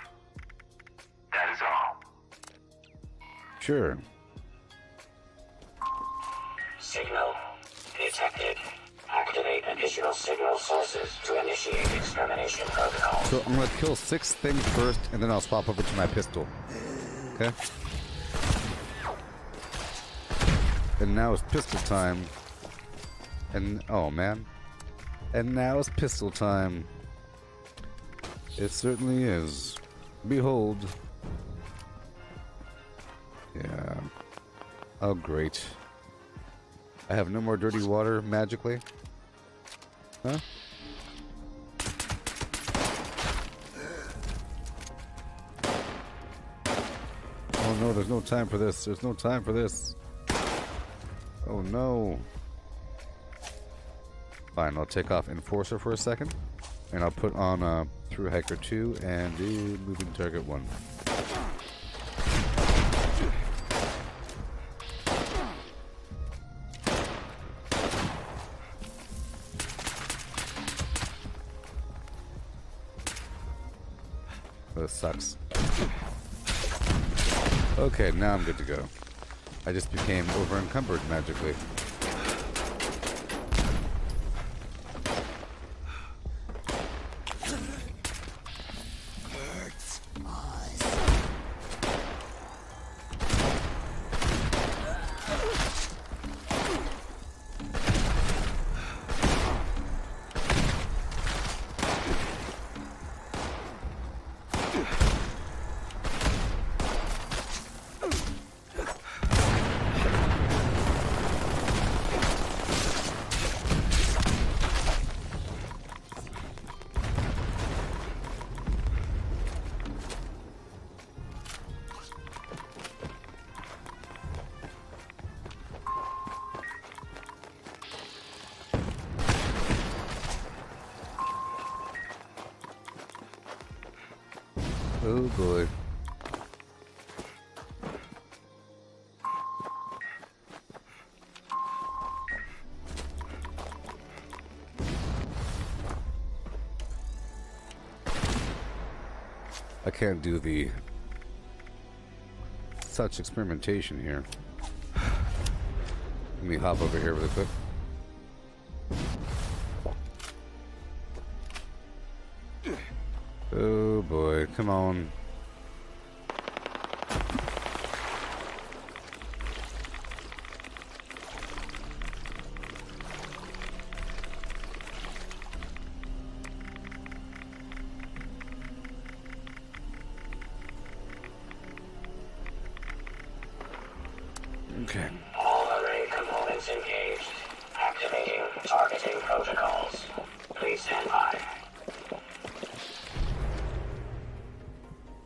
That is all. Sure. Signal detected. Activate additional signal sources to initiate extermination protocol. So I'm gonna kill 6 things first, and then I'll swap over to my pistol. Okay? And now it's pistol time. And, oh man. And now it's pistol time. It certainly is. Behold. Yeah. Oh, great. I have no more dirty water magically. Huh? Oh no, there's no time for this. There's no time for this. Oh no. Fine, I'll take off Enforcer for a second. And I'll put on Through Hiker 2 and Moving Target 1. This sucks. Okay, now I'm good to go. I just became over-encumbered magically. Oh boy. I can't do the such experimentation here. Let me hop over here really quick. Oh boy, come on. Okay. All array components engaged. Activating targeting protocols. Please stand by.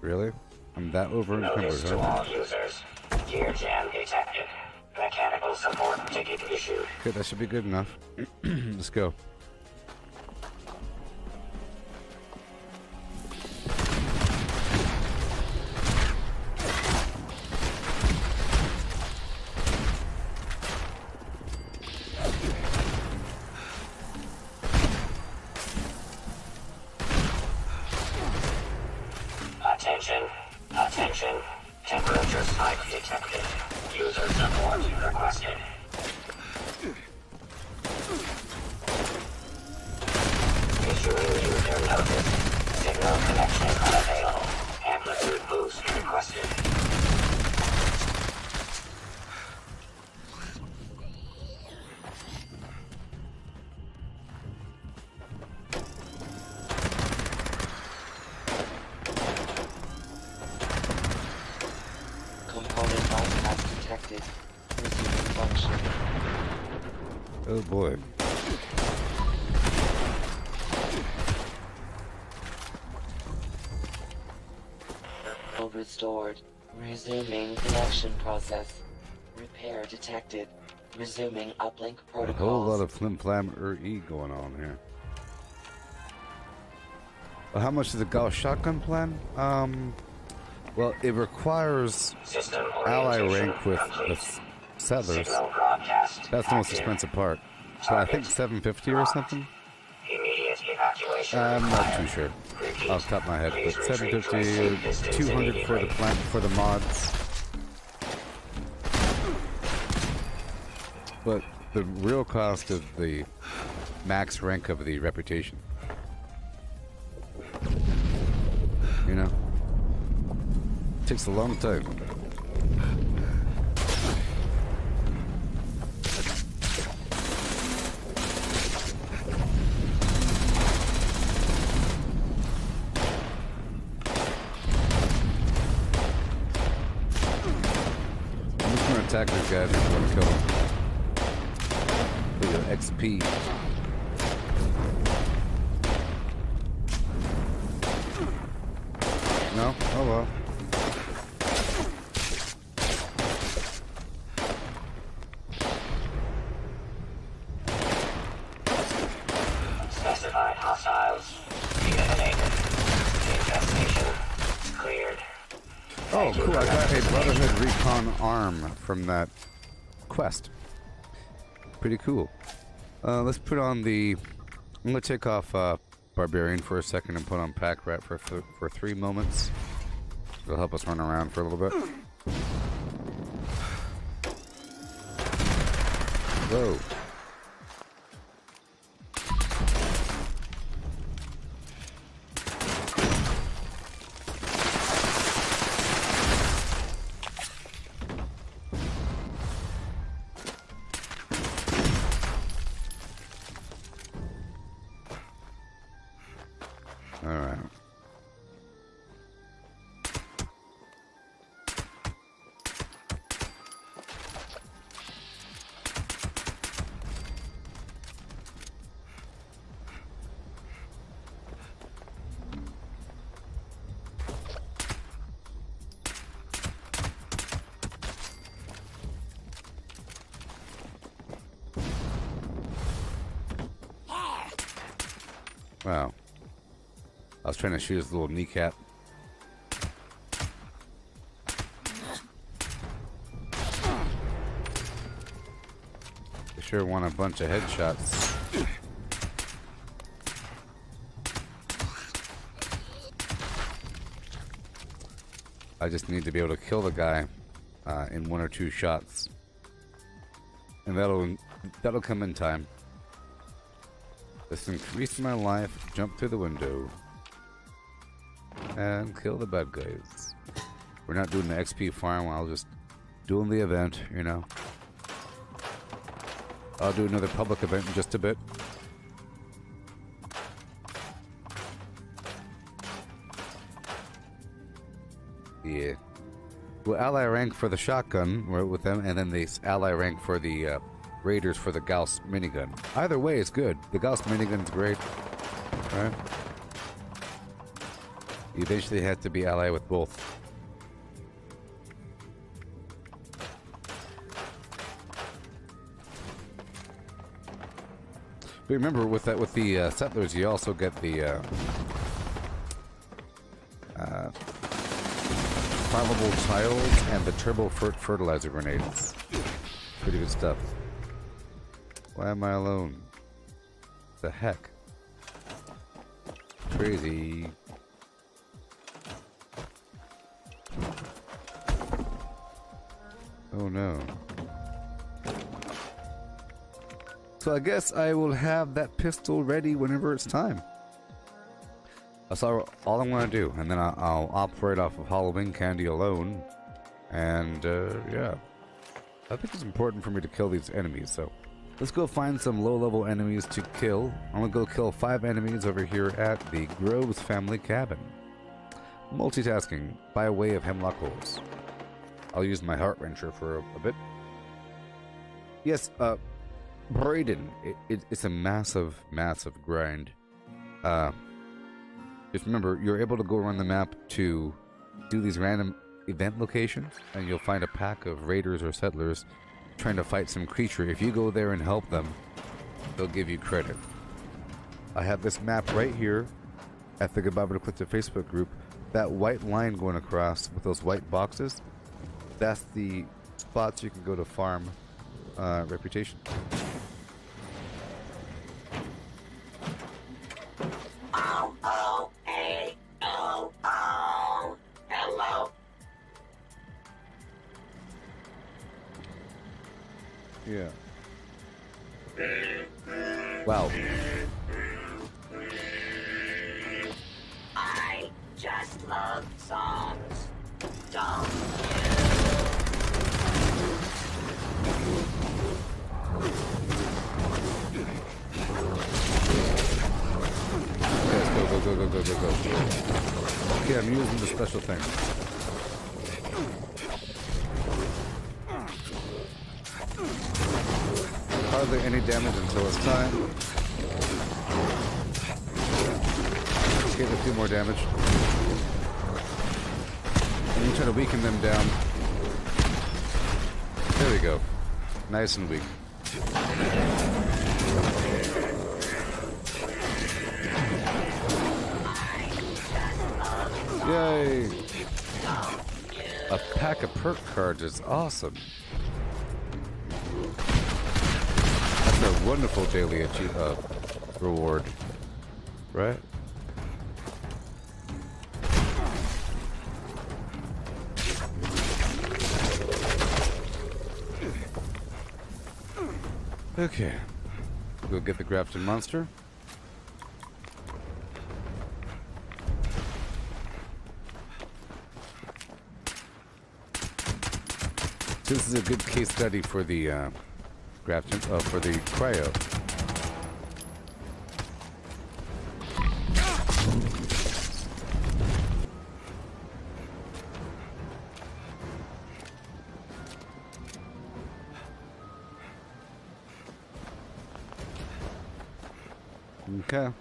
Really? I'm that over-encumbered, Notice to huh? all users. Gear jam detected. Mechanical support ticket issued. Okay, that should be good enough. Let's go. Attention. Temperature spike detected. User support requested. Issuing user notice. Signal connection unavailable. Amplitude boost requested. Component bypass detected. Resuming function. Oh boy. Restored. Resuming connection process. Repair detected. Resuming uplink A protocols. whole lot of flim-flam E going on here. Well, how much is the Gauss shotgun plan? Well, it requires ally rank with the settlers. That's the most expensive part. So I think 750 or something? Immediate evacuation. I'm not too sure off the top of my head, but 750, 200 for the plant for the mods. But the real cost is the max rank of the reputation. You know? Takes a long time. attack these guys if you want to kill them. For your XP. No? Oh well. Specified hostiles. Eliminated. Infestation cleared. Oh, cool. I got a Brotherhood Recon arm from that quest. Pretty cool. Let's put on the... I'm going to take off Barbarian for a second and put on Pack Rat for 3 moments. It'll help us run around for a little bit. Whoa. Alright. Wow. I was trying to shoot his little kneecap. I sure want a bunch of headshots. I just need to be able to kill the guy in 1 or 2 shots. And that'll come in time. Let's increase my life, jump through the window, and kill the bad guys. We're not doing the XP farm, I'll just doing the event, you know. I'll do another public event in just a bit. Yeah. We'll ally rank for the shotgun with them, and then they ally rank for the raiders for the Gauss minigun. Either way is good. The Gauss minigun's great, right? You eventually have to be allied with both. But remember, with the settlers, you also get the flammable tiles and the turbo fertilizer grenades. Pretty good stuff. Why am I alone? The heck? Crazy. Oh no. So I guess I will have that pistol ready whenever it's time. That's all I'm going to do. And then I'll operate off of Halloween candy alone. And yeah. I think it's important for me to kill these enemies, so let's go find some low-level enemies to kill. I'm going to go kill 5 enemies over here at the Groves family cabin. Multitasking by way of Hemlock Holes. I'll use my heart wrencher for a bit. Yes, Braden, it's a massive, massive grind. Just remember, you're able to go around the map to do these random event locations, and you'll find a pack of raiders or settlers trying to fight some creature. If you go there and help them, they'll give you credit. I have this map right here at the Gooboberti Way Facebook group. That white line going across with those white boxes, that's the spots you can go to farm reputation. Hello. Yeah. Wow. I just love songs. Don't Go. Okay, I'm using the special thing. hardly any damage until it's time. Let's get a few more damage. And you try to weaken them down. There we go. Nice and weak. Yay! A pack of perk cards is awesome. That's a wonderful daily reward, right? Okay, go get the grafted monster. This is a good case study for the for the cryo. Okay.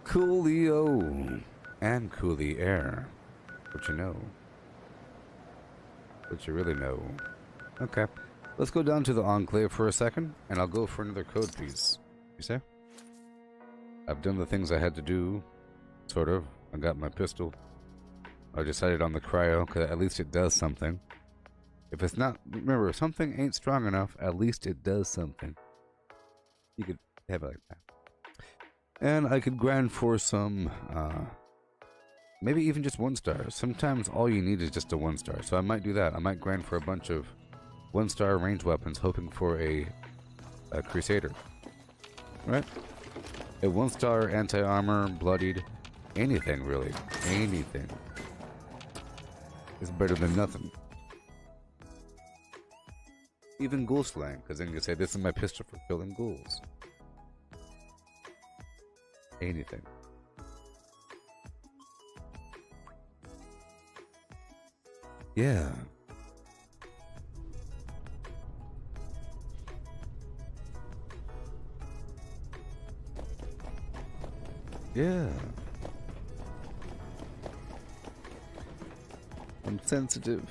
Coolio and coolie air. What you know? What you really know. Okay. Let's go down to the Enclave for a second, and I'll go for another code piece. You say? I've done the things I had to do, sort of. I got my pistol. I decided on the cryo, because at least it does something. If it's not, remember, if something ain't strong enough, at least it does something. You could have it like that. And I could grind for some, maybe even just 1 star. Sometimes all you need is just a 1 star. So I might do that. I might grind for a bunch of 1 star ranged weapons, hoping for a Crusader. Right? A 1 star anti-armor, bloodied, anything really. Anything. Is better than nothing. Even ghoul slang, because then you say, this is my pistol for killing ghouls. Anything. Yeah. Yeah. I'm sensitive.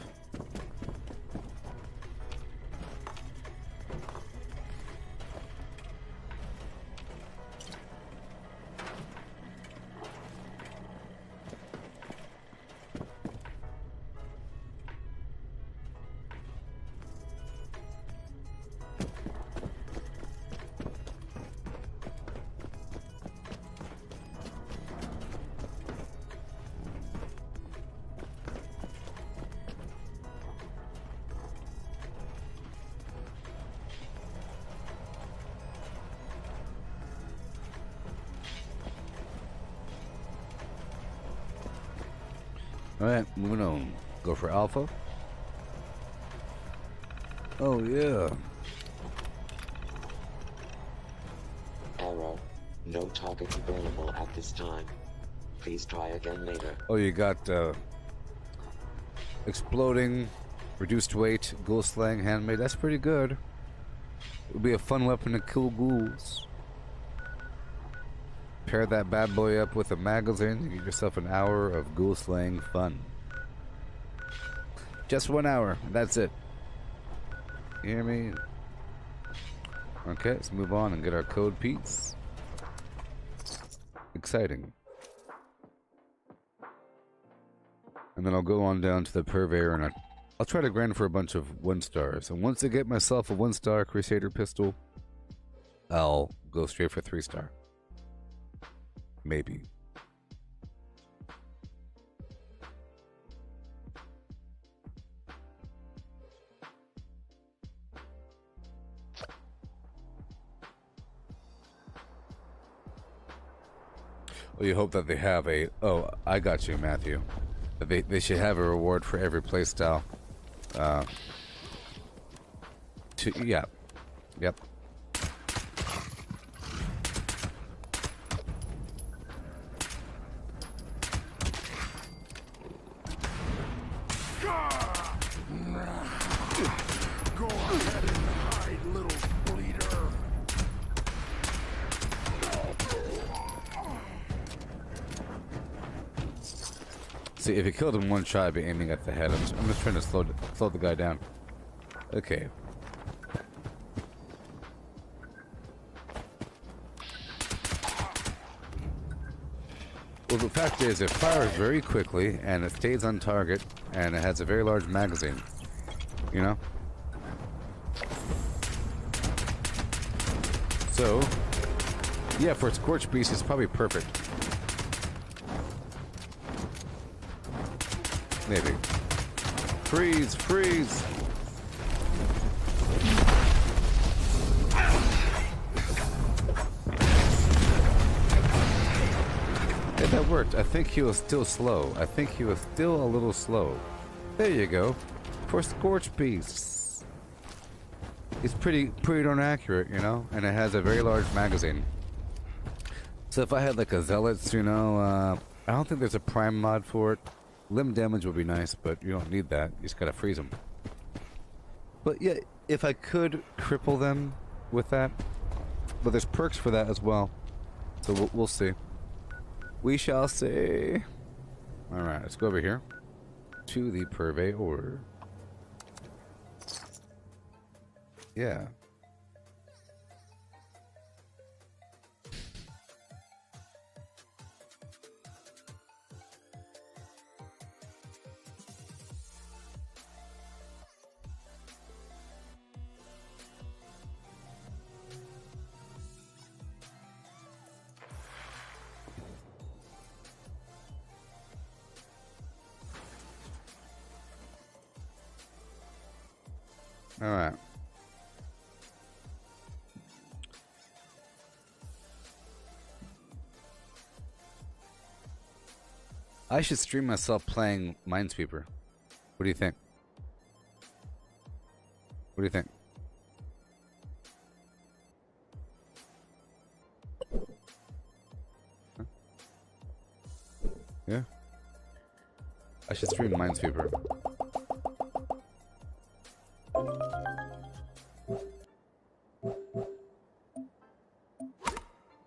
Alright, moving on. Go for Alpha. Oh, yeah. Error. No target available at this time. Please try again later. Oh, you got exploding, reduced weight, ghoul slang, handmade. That's pretty good. It would be a fun weapon to kill ghouls. Pair that bad boy up with a magazine and get yourself an hour of ghoul slaying fun. Just 1 hour. That's it. You hear me? Okay, let's move on and get our code piece. Exciting. And then I'll go on down to the Purveyor and I'll try to grind for a bunch of 1 stars. And once I get myself a 1 star Crusader pistol, I'll go straight for 3 star. Maybe. Well, you hope that they have a... Oh, I got you, Matthew. They should have a reward for every playstyle. Yeah. Yep. Go ahead and hide, See, if he killed him one shot, I'd be aiming at the head. I'm just trying to slow the guy down. Okay. Well, the fact is, it fires very quickly, and it stays on target, and it has a very large magazine. You know? So, yeah, for a Scorch Beast, it's probably perfect. Maybe. Freeze! Freeze! Yeah, that worked. I think he was still slow. I think he was still a little slow. There you go. For Scorch Beasts. It's pretty darn accurate, you know? And it has a very large magazine. So if I had like a Zealots, you know, I don't think there's a Prime mod for it. Limb damage would be nice, but you don't need that. You just gotta freeze them. But yeah, if I could cripple them with that. But there's perks for that as well. So we'll see. We shall see. Alright, let's go over here. To the Purveyor. Yeah. All right. I should stream myself playing Minesweeper. What do you think? What do you think? Huh? Yeah. I should stream Minesweeper.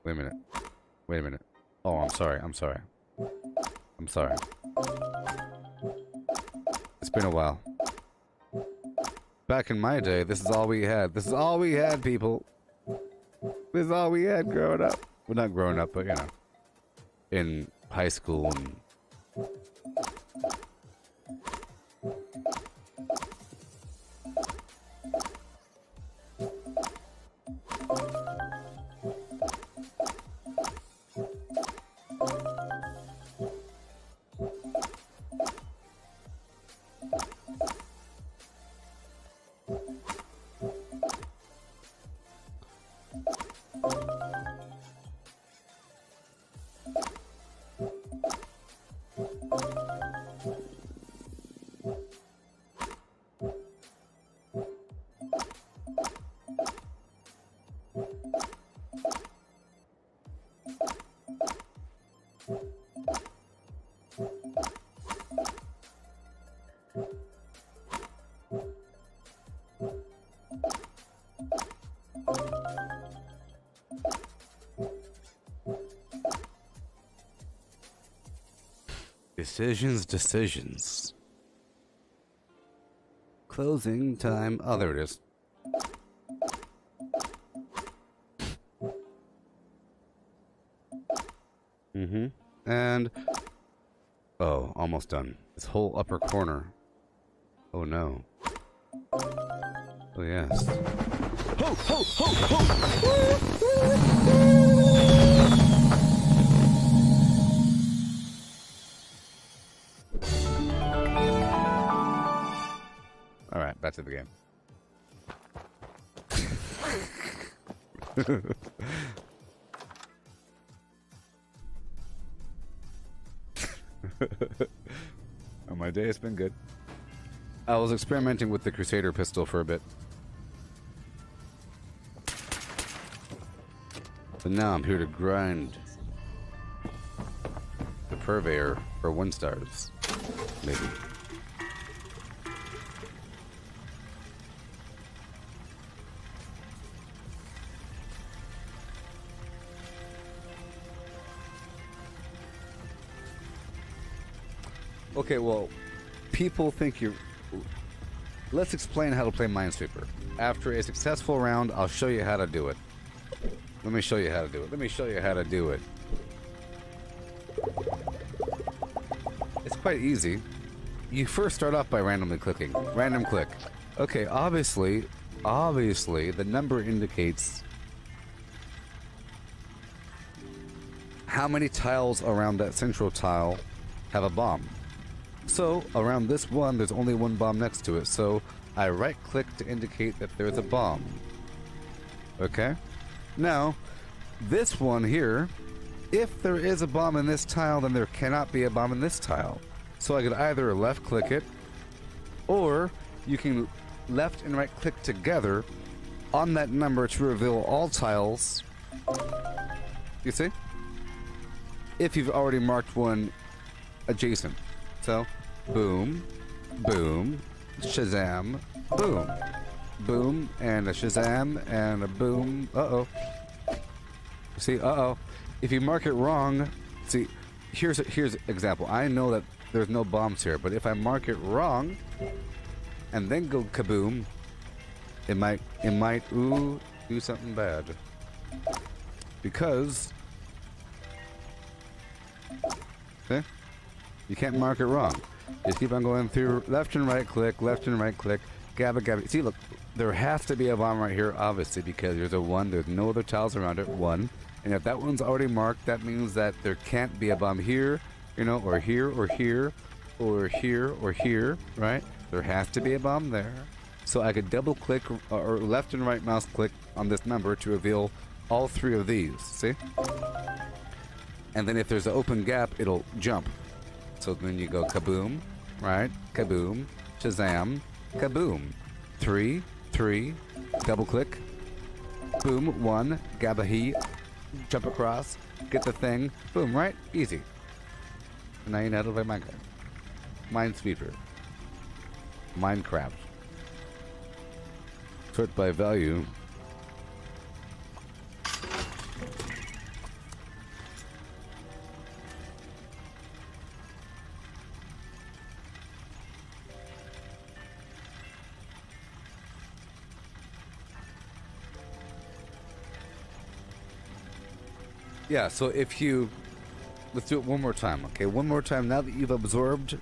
Wait a minute. Wait a minute. Oh, I'm sorry. I'm sorry. I'm sorry. It's been a while. Back in my day, this is all we had. This is all we had, people. This is all we had growing up. Well, not growing up, but, you know, in high school and... Decisions. Closing time. Oh, there it is. And... oh, almost done. This whole upper corner. Oh, no. Oh, yes. Ho, ho, ho, ho! Alright, back to the game. On my day, it's been good. I was experimenting with the Crusader pistol for a bit. But now I'm here to grind the Purveyor for 1 stars. Maybe. Okay, well, people think you're... Let's explain how to play Minesweeper. After a successful round, I'll show you how to do it. Let me show you how to do it. Let me show you how to do it. It's quite easy. You first start off by randomly clicking. Random click. Okay, obviously, the number indicates how many tiles around that central tile have a bomb. So, around this one, there's only one bomb next to it, so I right-click to indicate that there's a bomb. Okay? Now, this one here, if there is a bomb in this tile, then there cannot be a bomb in this tile. So I could either left-click it, or you can left and right-click together on that number to reveal all tiles. You see? If you've already marked one adjacent. So, boom, boom, Shazam, boom, boom, and a Shazam, and a boom, uh-oh. See, uh-oh. If you mark it wrong, see, here's an example. I know that there's no bombs here, but if I mark it wrong, and then go kaboom, it might, ooh, do something bad. Because, see? You can't mark it wrong. Just keep on going through left and right click, gabba gabba. See, look, there has to be a bomb right here, obviously, because there's a 1, there's no other tiles around it, 1. And if that one's already marked, that means that there can't be a bomb here, you know, or here, or here, or here, or here, right? There has to be a bomb there. So I could double click or left and right mouse click on this number to reveal all 3 of these, see? And then if there's an open gap, it'll jump. So then you go kaboom, right? Kaboom, Shazam, kaboom. 3, 3, double click, boom, 1, gabahi, jump across, get the thing, boom, right? Easy. Now you know how to play Minecraft. Minesweeper. Minecraft. Sort by value. Yeah, so if you... Let's do it one more time, okay? One more time. Now that you've absorbed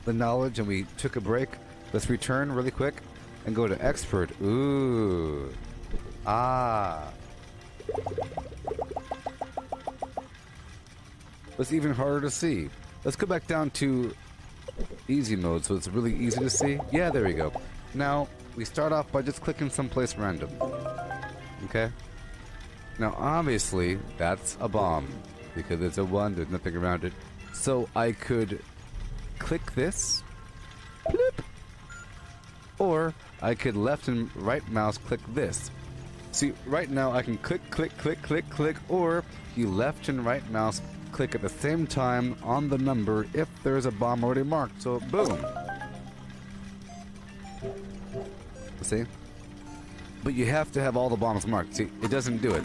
the knowledge and we took a break, let's return really quick and go to Expert. Ooh. Ah. It's even harder to see. Let's go back down to easy mode so it's really easy to see. Yeah, there we go. Now, we start off by just clicking someplace random. Okay? Now, obviously, that's a bomb, because it's a 1, there's nothing around it. So I could click this, bloop, or I could left and right mouse click this. See, right now I can click, click, click, click, click, or you left and right mouse click at the same time on the number if there's a bomb already marked. So, boom. See? But you have to have all the bombs marked. See, it doesn't do it.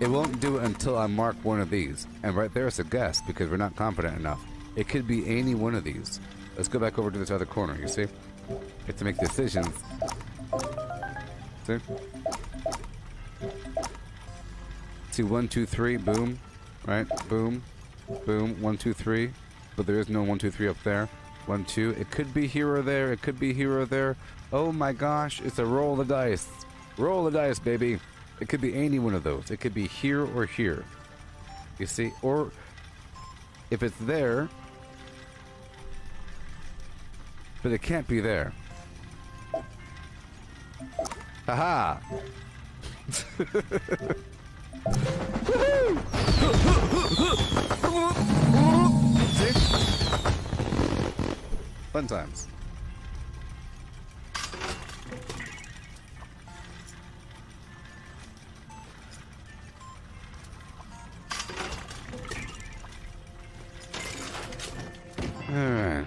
It won't do it until I mark one of these. And right there it's a guess because we're not confident enough. It could be any one of these. Let's go back over to this other corner, you see? You have to make decisions. See? See, 1, 2, 3, boom. Right? Boom. Boom. 1, 2, 3. But there is no 1, 2, 3 up there. 1, 2. It could be here or there. It could be here or there. Oh my gosh, it's a roll of the dice. Roll the dice, baby. It could be any one of those. It could be here or here. You see? Or if it's there, but it can't be there. Haha! See? Fun times. Alright.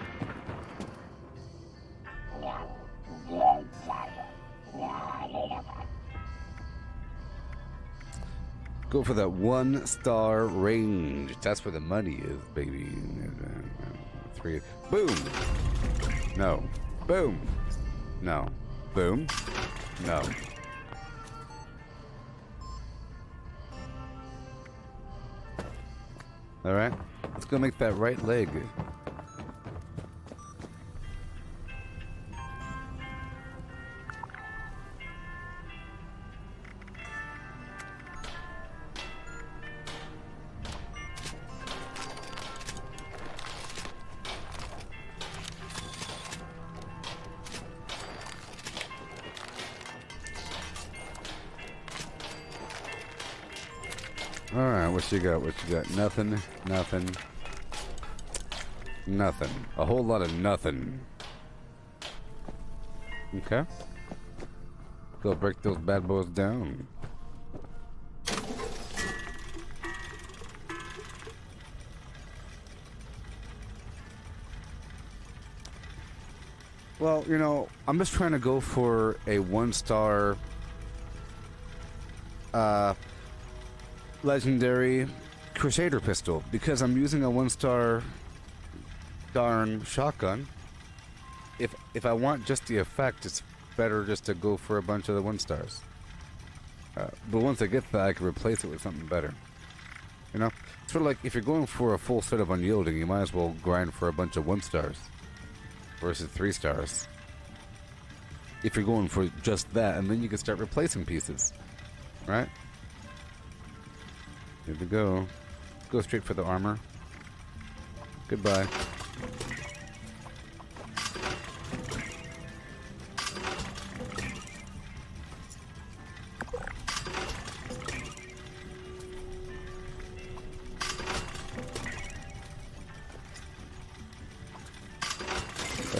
Go for that 1-star range. That's where the money is, baby. 3. Boom! No. Boom! No. Boom! No. Alright, let's go make that right leg. Alright, what you got? What you got? Nothing, nothing, nothing. A whole lot of nothing. Okay. Go break those bad boys down. Well, you know, I'm just trying to go for a 1-star legendary Crusader pistol because I'm using a 1-star darn shotgun. If I want just the effect, it's better just to go for a bunch of the 1-stars. But once I get that, I can replace it with something better. You know, sort of like if you're going for a full set of unyielding, you might as well grind for a bunch of 1-stars versus 3-stars. If you're going for just that, and then you can start replacing pieces, right? Here we go. Go straight for the armor. Goodbye.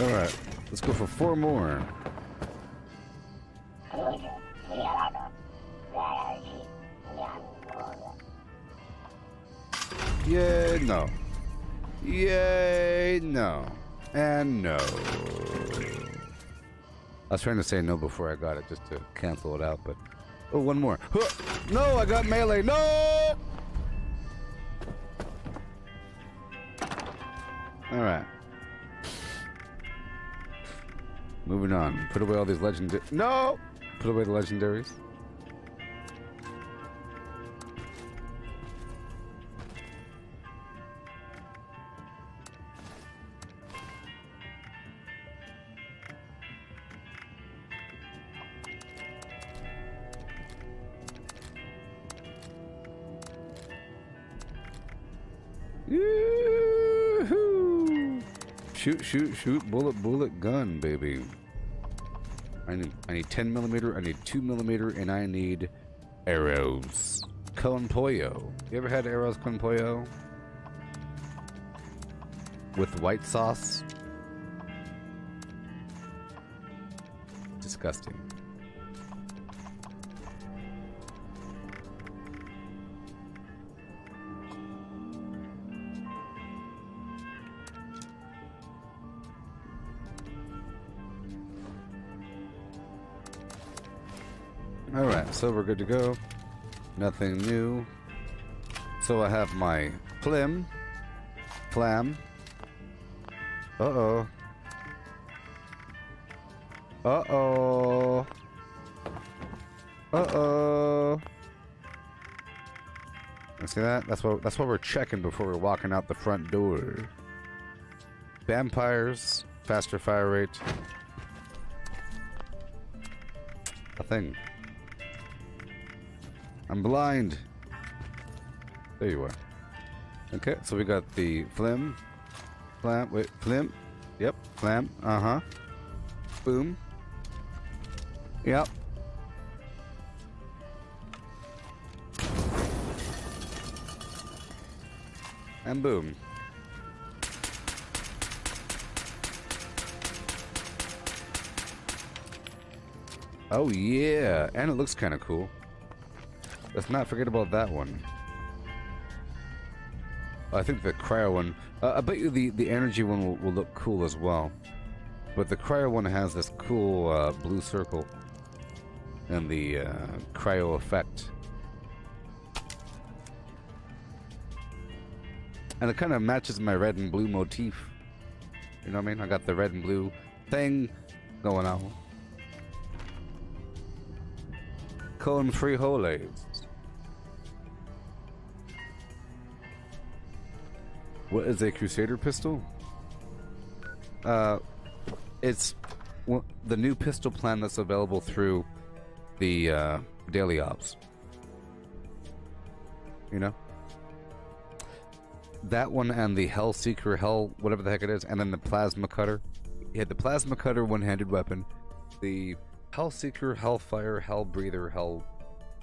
Alright, let's go for 4 more. Yay, no. Yay, no. And no. I was trying to say no before I got it, just to cancel it out, but... Oh, 1 more. Huh! No, I got melee. No! Alright. Moving on. Put away all these legendary... No! Put away the legendaries. Yoo-hoo! Shoot, shoot, shoot, bullet, bullet, gun, baby. I need 10 millimeter, I need 2 millimeter, and I need arrows. Con pollo. You ever had arrows con pollo? With white sauce? Disgusting. Alright, so we're good to go. Nothing new. So I have my flam. Uh-oh. Uh-oh. Uh-oh. You see that? That's what we're checking before we're walking out the front door. Vampires, faster fire rate. A thing. I'm blind. There you are. Okay, so we got the flam. Wait, flam. Yep, flam. Uh-huh. Boom. Yep. And boom. Oh yeah, and it looks kind of cool. Let's not forget about that one. I think the cryo one... I bet you the energy one will look cool as well. But the cryo one has this cool blue circle. And the cryo effect. And it kind of matches my red and blue motif. You know what I mean? I got the red and blue thing going on. Cone frijoles. What is a Crusader pistol? It's the new pistol plan that's available through the daily ops. You know? That one and the Hellseeker, whatever the heck it is, and then the Plasma Cutter. You had the Plasma Cutter one-handed weapon, the Hellseeker, Hellfire, Hellbreather, Hell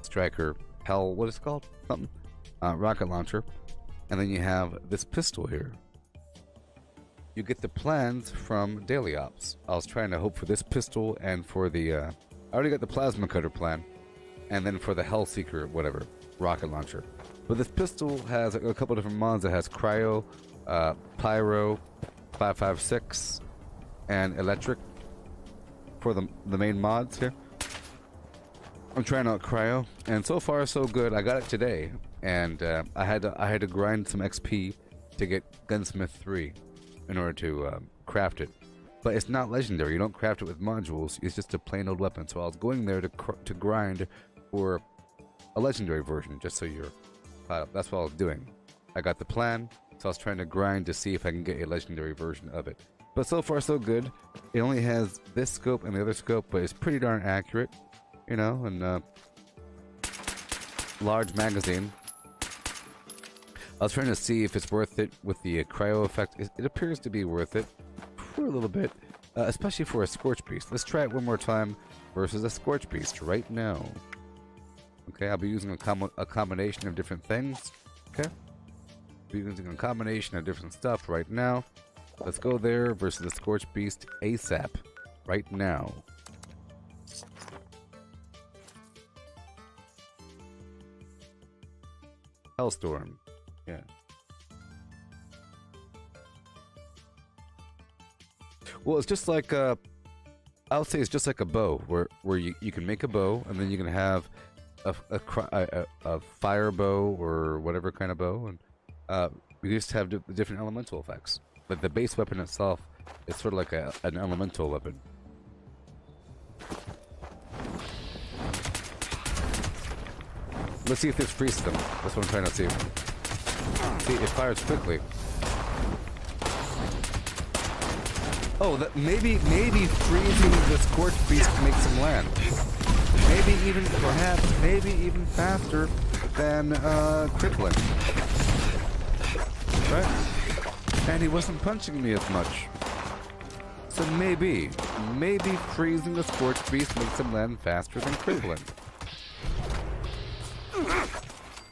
Striker, what is it called? Something. Rocket launcher. And then you have this pistol here. You get the plans from daily ops. I was trying to hope for this pistol and for the I already got the Plasma Cutter plan, and then for the Hellseeker, whatever, rocket launcher. But this pistol has a couple different mods. It has Cryo, Pyro, 5.56, and Electric for the main mods here. I'm trying out Cryo, and so far so good. I got it today, and I had to grind some XP to get Gunsmith 3 in order to craft it. But it's not legendary. You don't craft it with modules. It's just a plain old weapon. So I was going there to grind for a legendary version, just so you're. That's what I was doing. I got the plan, so I was trying to grind to see if I can get a legendary version of it. But so far so good. It only has this scope and the other scope, but it's pretty darn accurate, you know, and large magazine. I was trying to see if it's worth it with the cryo effect. It appears to be worth it for a little bit, especially for a Scorch Beast. Let's try it one more time versus a Scorch Beast right now. Okay, I'll be using a combination of different things. Okay, I'll be using a combination of different stuff right now. Let's go there versus the Scorch Beast ASAP right now. Hellstorm. Yeah. Well, it's just like I would say it's just like a bow, where you can make a bow, and then you can have a fire bow or whatever kind of bow, and you just have different elemental effects. But the base weapon itself is sort of like an elemental weapon. Let's see if this freezes them. That's what I'm trying to see. See, it fires quickly. Oh, maybe freezing the Scorch Beast makes him land. Maybe even, perhaps, maybe even faster than crippling. Right? And he wasn't punching me as much. So maybe freezing the Scorch Beast makes him land faster than crippling.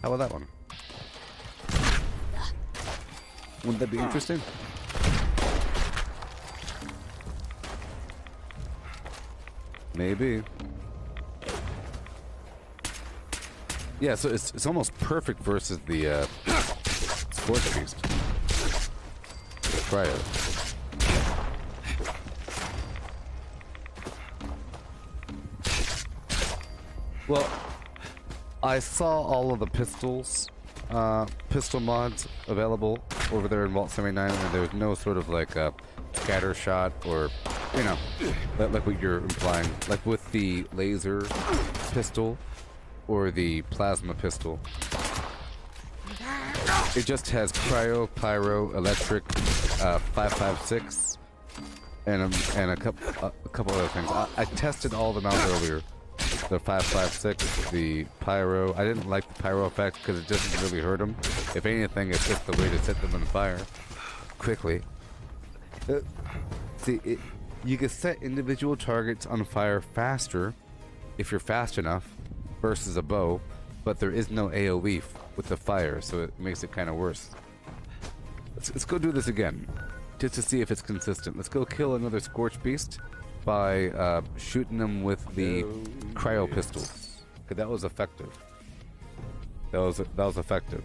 How about that one? Wouldn't that be interesting? Maybe. Yeah, so it's almost perfect versus the Scorch Beast. Let's try it. Well, I saw all of the pistol mods available over there in Vault 79, and there's no sort of like a scatter shot or, you know, like what you're implying, like with the laser pistol or the plasma pistol. It just has cryo, pyro, electric, 5.56, and a couple other things. I tested all of them out earlier. The 5.56, the pyro. I didn't like the pyro effect because it doesn't really hurt them. If anything, it's just the way to set them on fire quickly. See, you can set individual targets on fire faster if you're fast enough versus a bow, but there is no AoE with the fire, so it makes it kind of worse. Let's go do this again, just to see if it's consistent. Let's go kill another Scorch Beast by shooting them with the cryo pistol. Okay, that was effective. That was effective.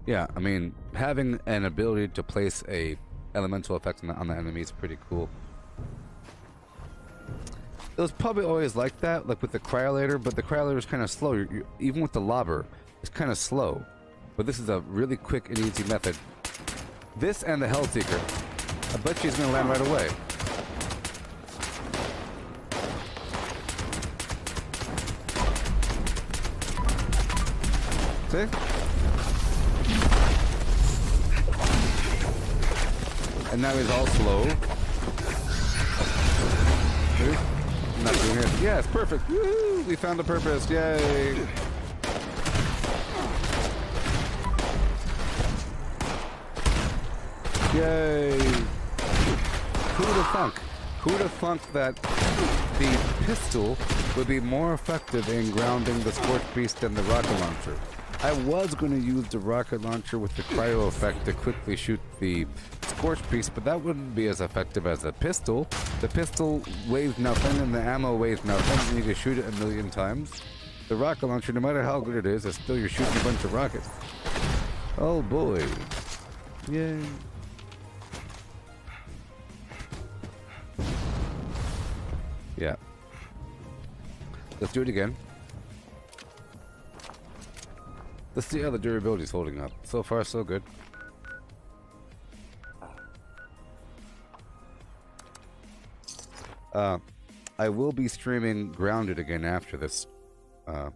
Yeah, I mean, having an ability to place a elemental effect on the enemy is pretty cool. It was probably always like that, like with the cryolator, but the cryolator is kind of slow. Even with the lobber, it's kind of slow. But this is a really quick and easy method. This and the Hellseeker. I bet you he's going to land right away. See? And now he's all slow. See? Not doing it. Yes, perfect. Woo! We found the purpose. Yay! Yay! Who'd have thunk? Who'd have thunk that the pistol would be more effective in grounding the Scorch Beast than the rocket launcher? I was going to use the rocket launcher with the cryo effect to quickly shoot the Scorch Beast, but that wouldn't be as effective as the pistol. The pistol weighs nothing and the ammo weighs nothing. You need to shoot it a million times. The rocket launcher, no matter how good it is, it's still you're shooting a bunch of rockets. Oh boy. Yay. Yeah. Let's do it again. Let's see how the durability is holding up. So far, so good. I will be streaming Grounded again after this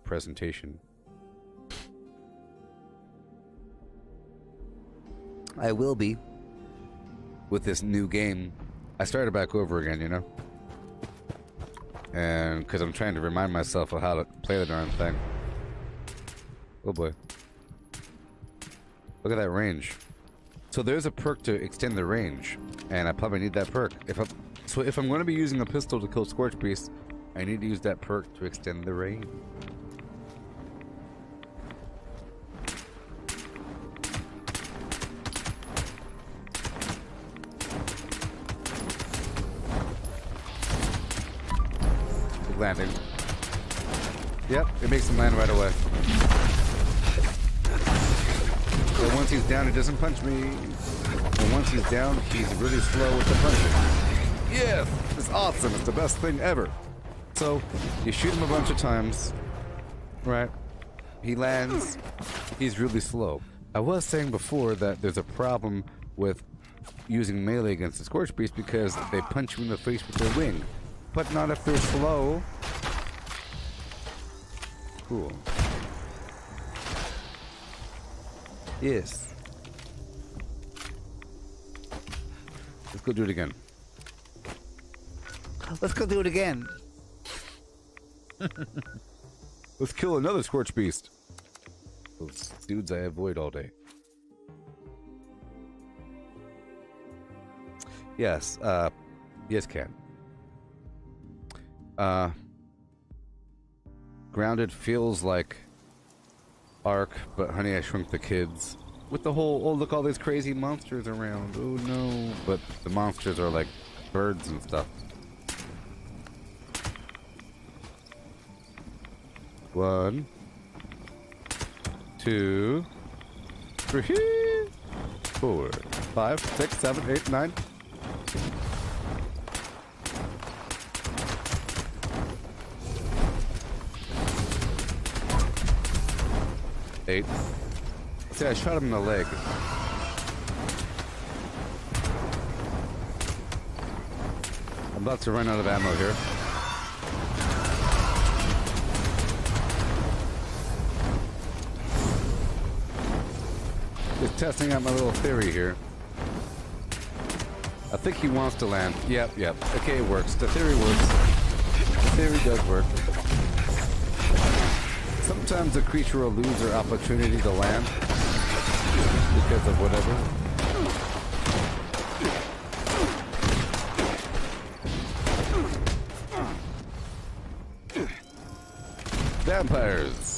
presentation. I will be with this new game. I started back over again, you know? And because I'm trying to remind myself of how to play the darn thing. Oh boy. Look at that range. So there's a perk to extend the range, and I probably need that perk. If I'm going to be using a pistol to kill Scorch Beasts, I need to use that perk to extend the range. Good landing. Yep, it makes him land right away. So once he's down, it doesn't punch me. And once he's down, he's really slow with the punching. Yes! It's awesome. It's the best thing ever. So, you shoot him a bunch of times. Right? He lands. He's really slow. I was saying before that there's a problem with using melee against the Scorch Beast because they punch you in the face with their wing. But not if they're slow. Cool. Yes. Let's go do it again. Let's go do it again. Let's kill another Scorch Beast. Those dudes I avoid all day. Yes, yes, Ken. Grounded feels like Ark, but Honey, I Shrunk the Kids. With the whole, oh, look, all these crazy monsters around. Oh, no. But the monsters are like birds and stuff. 1, 2, 3, 4, 5, 6, 7, 8, 9. Eight. See, I shot him in the leg. I'm about to run out of ammo here. Just testing out my little theory here. I think he wants to land. Yep. Okay, it works. The theory works. The theory does work. Sometimes a creature will lose their opportunity to land because of whatever. Vampires.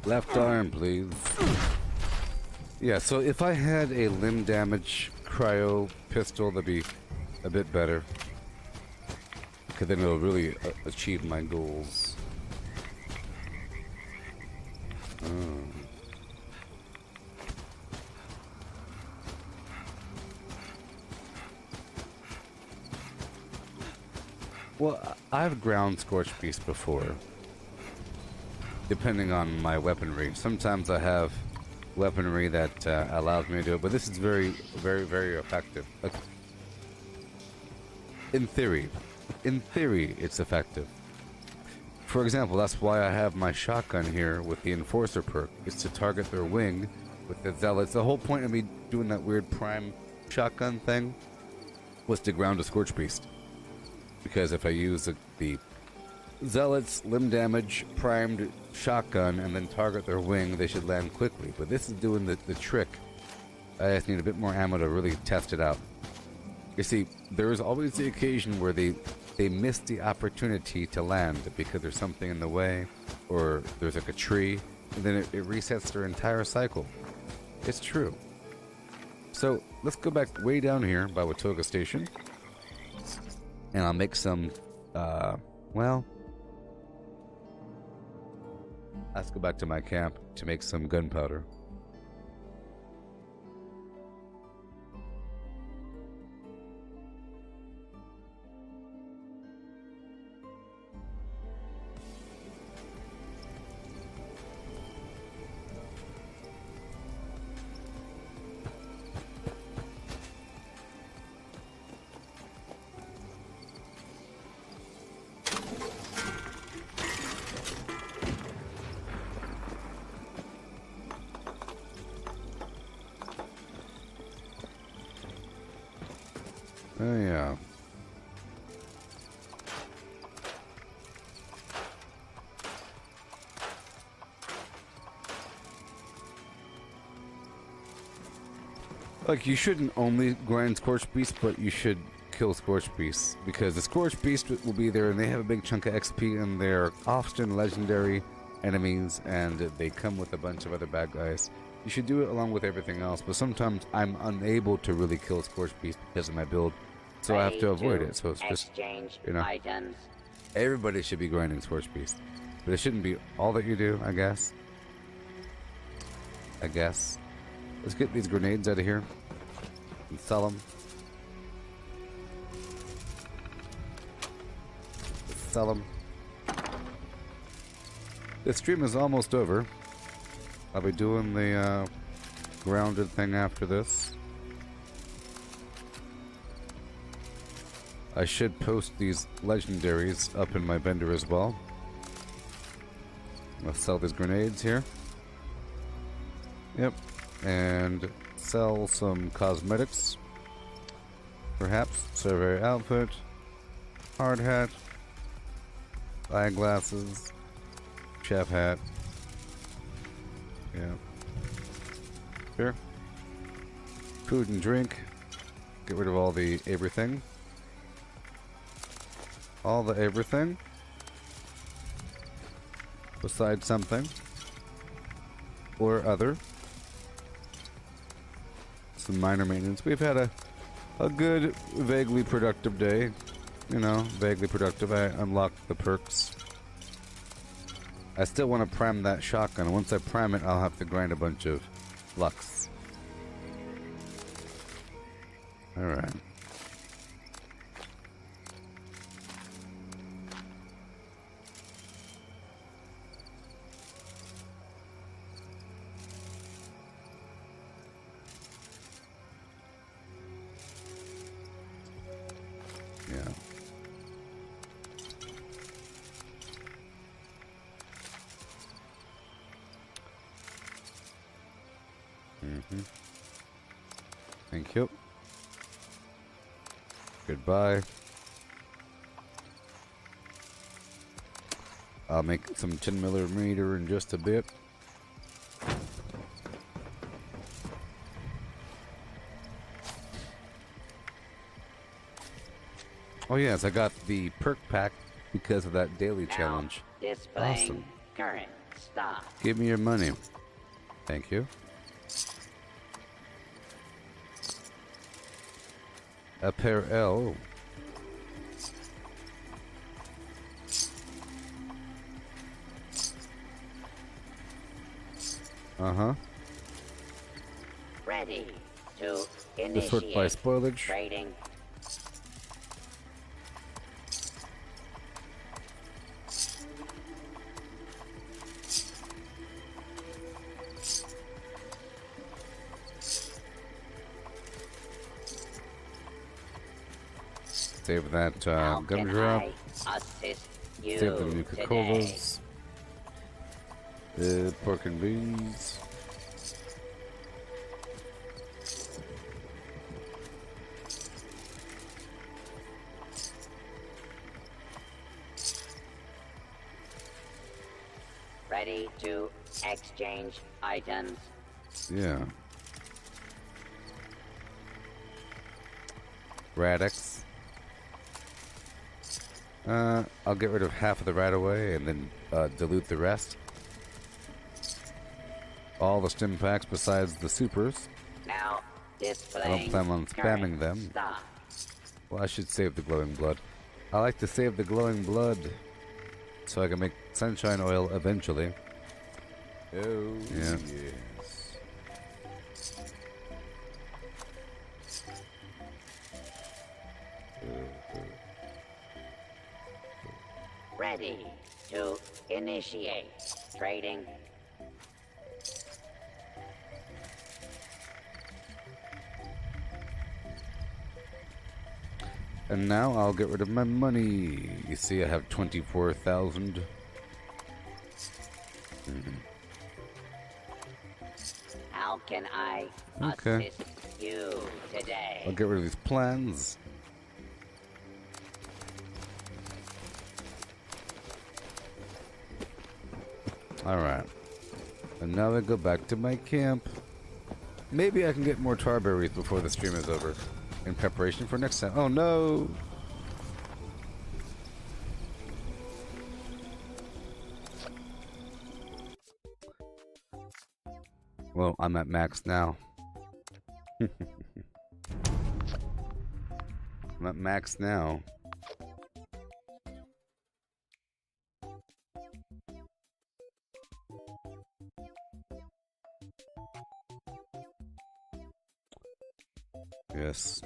Left arm, please. Yeah, so if I had a limb damage cryo pistol, that'd be a bit better. Because then it'll really achieve my goals. Well, I've ground Scorch Beast before. Depending on my weaponry. Sometimes I have weaponry that allows me to do it, but this is very, very, very effective. In theory, it's effective. For example, that's why I have my shotgun here with the Enforcer perk, is to target their wing with the Zealots. The whole point of me doing that weird prime shotgun thing was to ground a Scorch Beast. Because if I use the Zealots, limb damage, primed shotgun, and then target their wing, they should land quickly. But this is doing the trick. I just need a bit more ammo to really test it out. You see, there is always the occasion where they miss the opportunity to land because there's something in the way, or there's like a tree, and then it resets their entire cycle. It's true. So let's go back way down here by Watoga Station, and I'll make some, well, let's go back to my camp to make some gunpowder. Oh, yeah. Like, you shouldn't only grind Scorch Beast, but you should kill Scorch Beasts, because the Scorch Beast will be there, and they have a big chunk of XP, and they're often legendary enemies, and they come with a bunch of other bad guys. You should do it along with everything else, but sometimes I'm unable to really kill Scorch Beast because of my build. So I have to avoid it. So it's just, you know, items. Everybody should be grinding Scorch Beast, but it shouldn't be all that you do, I guess. Let's get these grenades out of here and sell them. Sell them. This stream is almost over. I'll be doing the grounded thing after this. I should post these legendaries up in my vendor as well. I'll sell these grenades here. Yep. And sell some cosmetics. Perhaps. Survey outfit. Hard hat. Eyeglasses. Chef hat. Yeah. Here. Food and drink. Get rid of all the everything. All the everything. Besides something. Or other. Some minor maintenance. We've had a good, vaguely productive day. You know, vaguely productive. I unlocked the perks. I still want to prime that shotgun. Once I prime it, I'll have to grind a bunch of lux. Alright. Yeah. Thank you. Goodbye. I'll make some 10mm in just a bit. Oh yes, I got the perk pack because of that daily challenge. Displaying Awesome. current Stop. Give me your money. Thank you. Apparel. Uh-huh. Ready to The sort by initiate spoilage. trading. Save that How can gumdrop. I assist you Save the Nuka today? Colas. The pork and beans. Ready to exchange items. Yeah. Radix. I'll get rid of half of the right away and then dilute the rest. All the stim packs besides the supers. Now I don't displaying plan on spamming them. stock. Well, I should save the glowing blood. I like to save the glowing blood so I can make sunshine oil eventually. Oh, yeah. yes. Ready to initiate trading. And now I'll get rid of my money. You see, I have 24,000. How can I Okay. assist you today? I'll get rid of these plans. Alright. And now I go back to my camp. Maybe I can get more tarberries before the stream is over. In preparation for next time. Oh no! Well, I'm at max now. I'm at max now. Yes.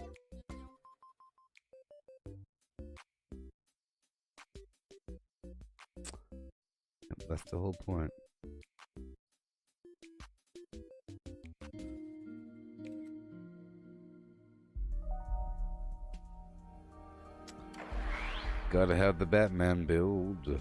That's the whole point. Gotta have the Batman build.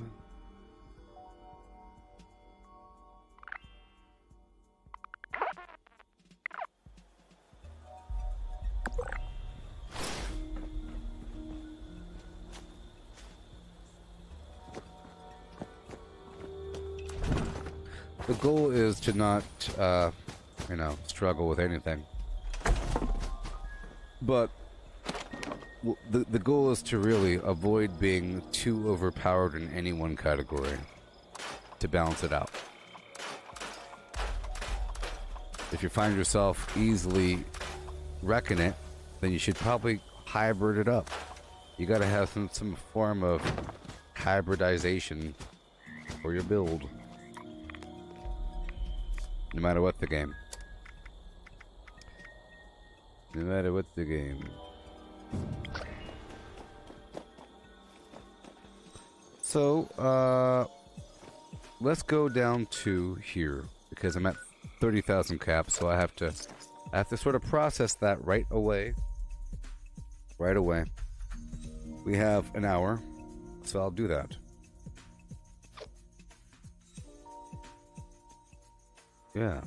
The goal is to not, you know, struggle with anything. But the goal is to really avoid being too overpowered in any one category to balance it out. If you find yourself easily wrecking it, then you should probably hybrid it up. You gotta have some form of hybridization for your build. No matter what the game. No matter what the game. So, let's go down to here because I'm at 30,000 caps, so I have to sort of process that right away. Right away. We have an hour, so I'll do that. Yeah.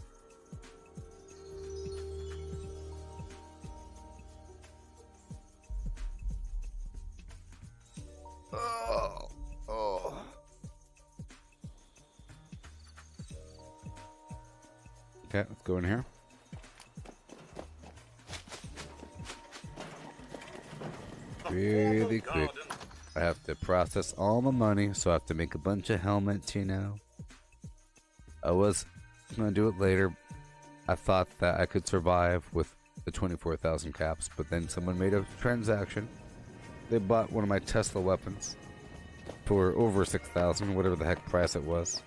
Oh. Okay, let's go in here. Really quick. I have to process all my money, so I have to make a bunch of helmets, you know. I was going to do it later. I thought that I could survive with the 24,000 caps, but then someone made a transaction. They bought one of my Tesla weapons for over 6,000, whatever the heck price it was.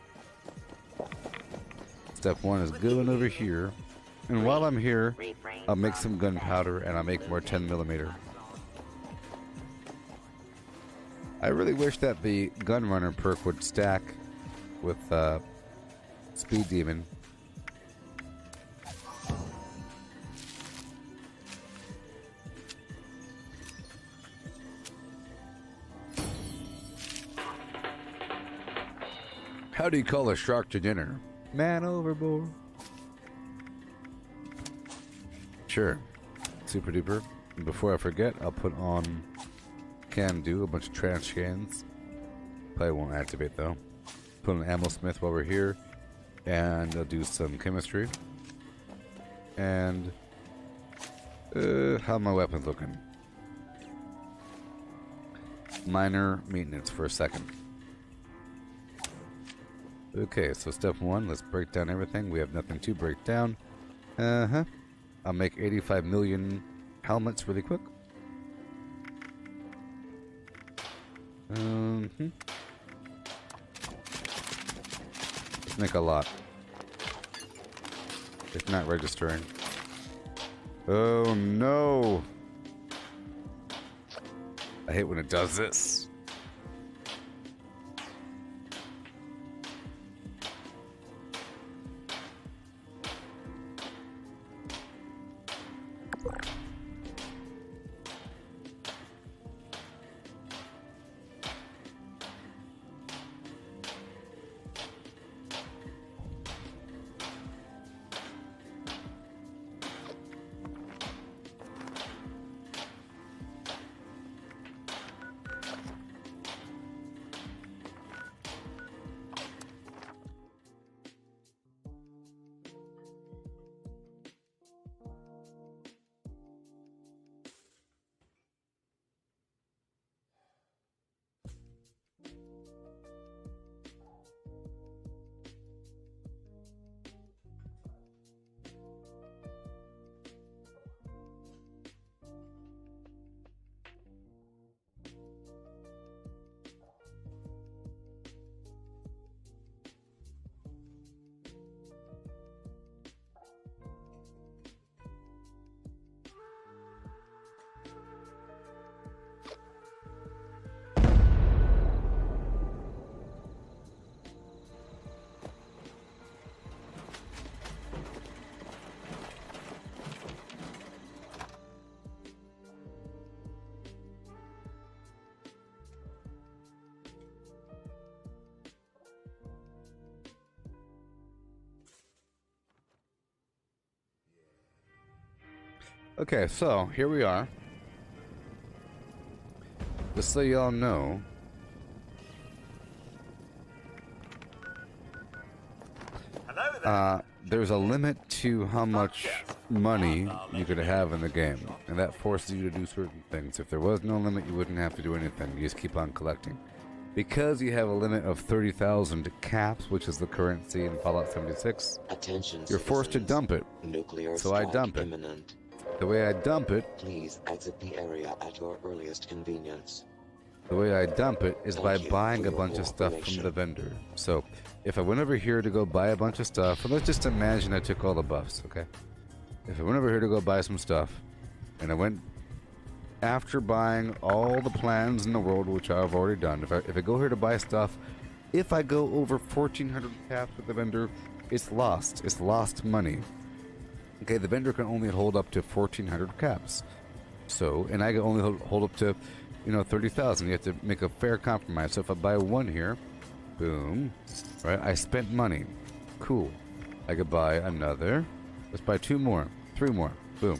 Step 1 is going over here, and while I'm here, I'll make some gunpowder and I'll make more 10mm. I really wish that the Gunrunner perk would stack with Speed Demon. How do you call a shark to dinner? Man overboard. Sure. Super duper. And before I forget, I'll put on can do a bunch of trash cans. Probably won't activate though. Put on ammo smith while we're here. And I'll do some chemistry. And how are my weapons looking? Minor maintenance for a second. Okay, so step 1, let's break down everything. We have nothing to break down. I'll make 85 million helmets really quick. Let's make a lot. It's not registering. Oh no! I hate when it does this. Okay, so here we are. Just so y'all know, there's a limit to how much money you could have in the game, and that forces you to do certain things. If there was no limit, you wouldn't have to do anything. You just keep on collecting. Because you have a limit of 30,000 caps, which is the currency in Fallout 76, you're forced to dump it. So I dump it. The way I dump it, please exit the area at your earliest convenience. The way I dump it is by buying a bunch of stuff from the vendor. So, if I went over here to go buy a bunch of stuff, and let's just imagine I took all the buffs, okay? If I went over here to go buy some stuff, and I went after buying all the plans in the world, which I've already done, if I go here to buy stuff, if I go over 1,400 caps with the vendor, it's lost. It's lost money. Okay, the vendor can only hold up to 1,400 caps. So, and I can only hold up to, 30,000. You have to make a fair compromise. So if I buy one here, boom, right? I spent money. Cool. I could buy another. Let's buy 2 more, 3 more. Boom,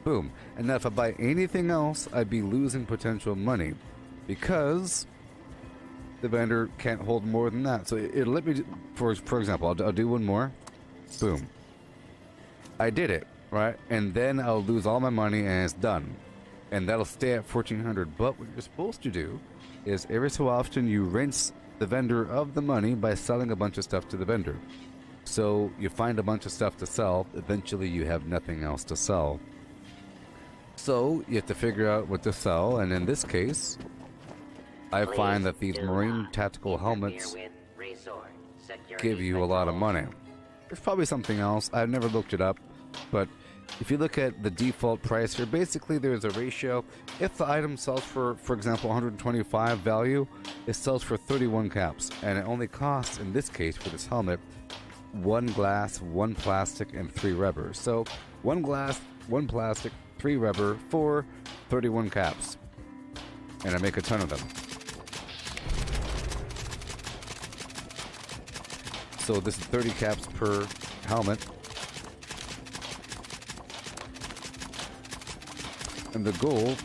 boom. And now if I buy anything else, I'd be losing potential money because the vendor can't hold more than that. So it'll let me, for example, I'll do one more. Boom. I did it, right? And then I'll lose all my money and it's done. And that'll stay at 1,400. But what you're supposed to do is every so often you rinse the vendor of the money by selling a bunch of stuff to the vendor. So you find a bunch of stuff to sell. Eventually you have nothing else to sell. So you have to figure out what to sell, and in this case, I find that these marine tactical helmets give you a lot of money. There's probably something else. I've never looked it up, but if you look at the default price here, basically there's a ratio. If the item sells for example, 125 value, it sells for 31 caps, and it only costs, in this case for this helmet, 1 glass, 1 plastic, and 3 rubber. So 1 glass, 1 plastic, 3 rubber for 31 caps, and I make a ton of them. So this is 30 caps per helmet, and the goal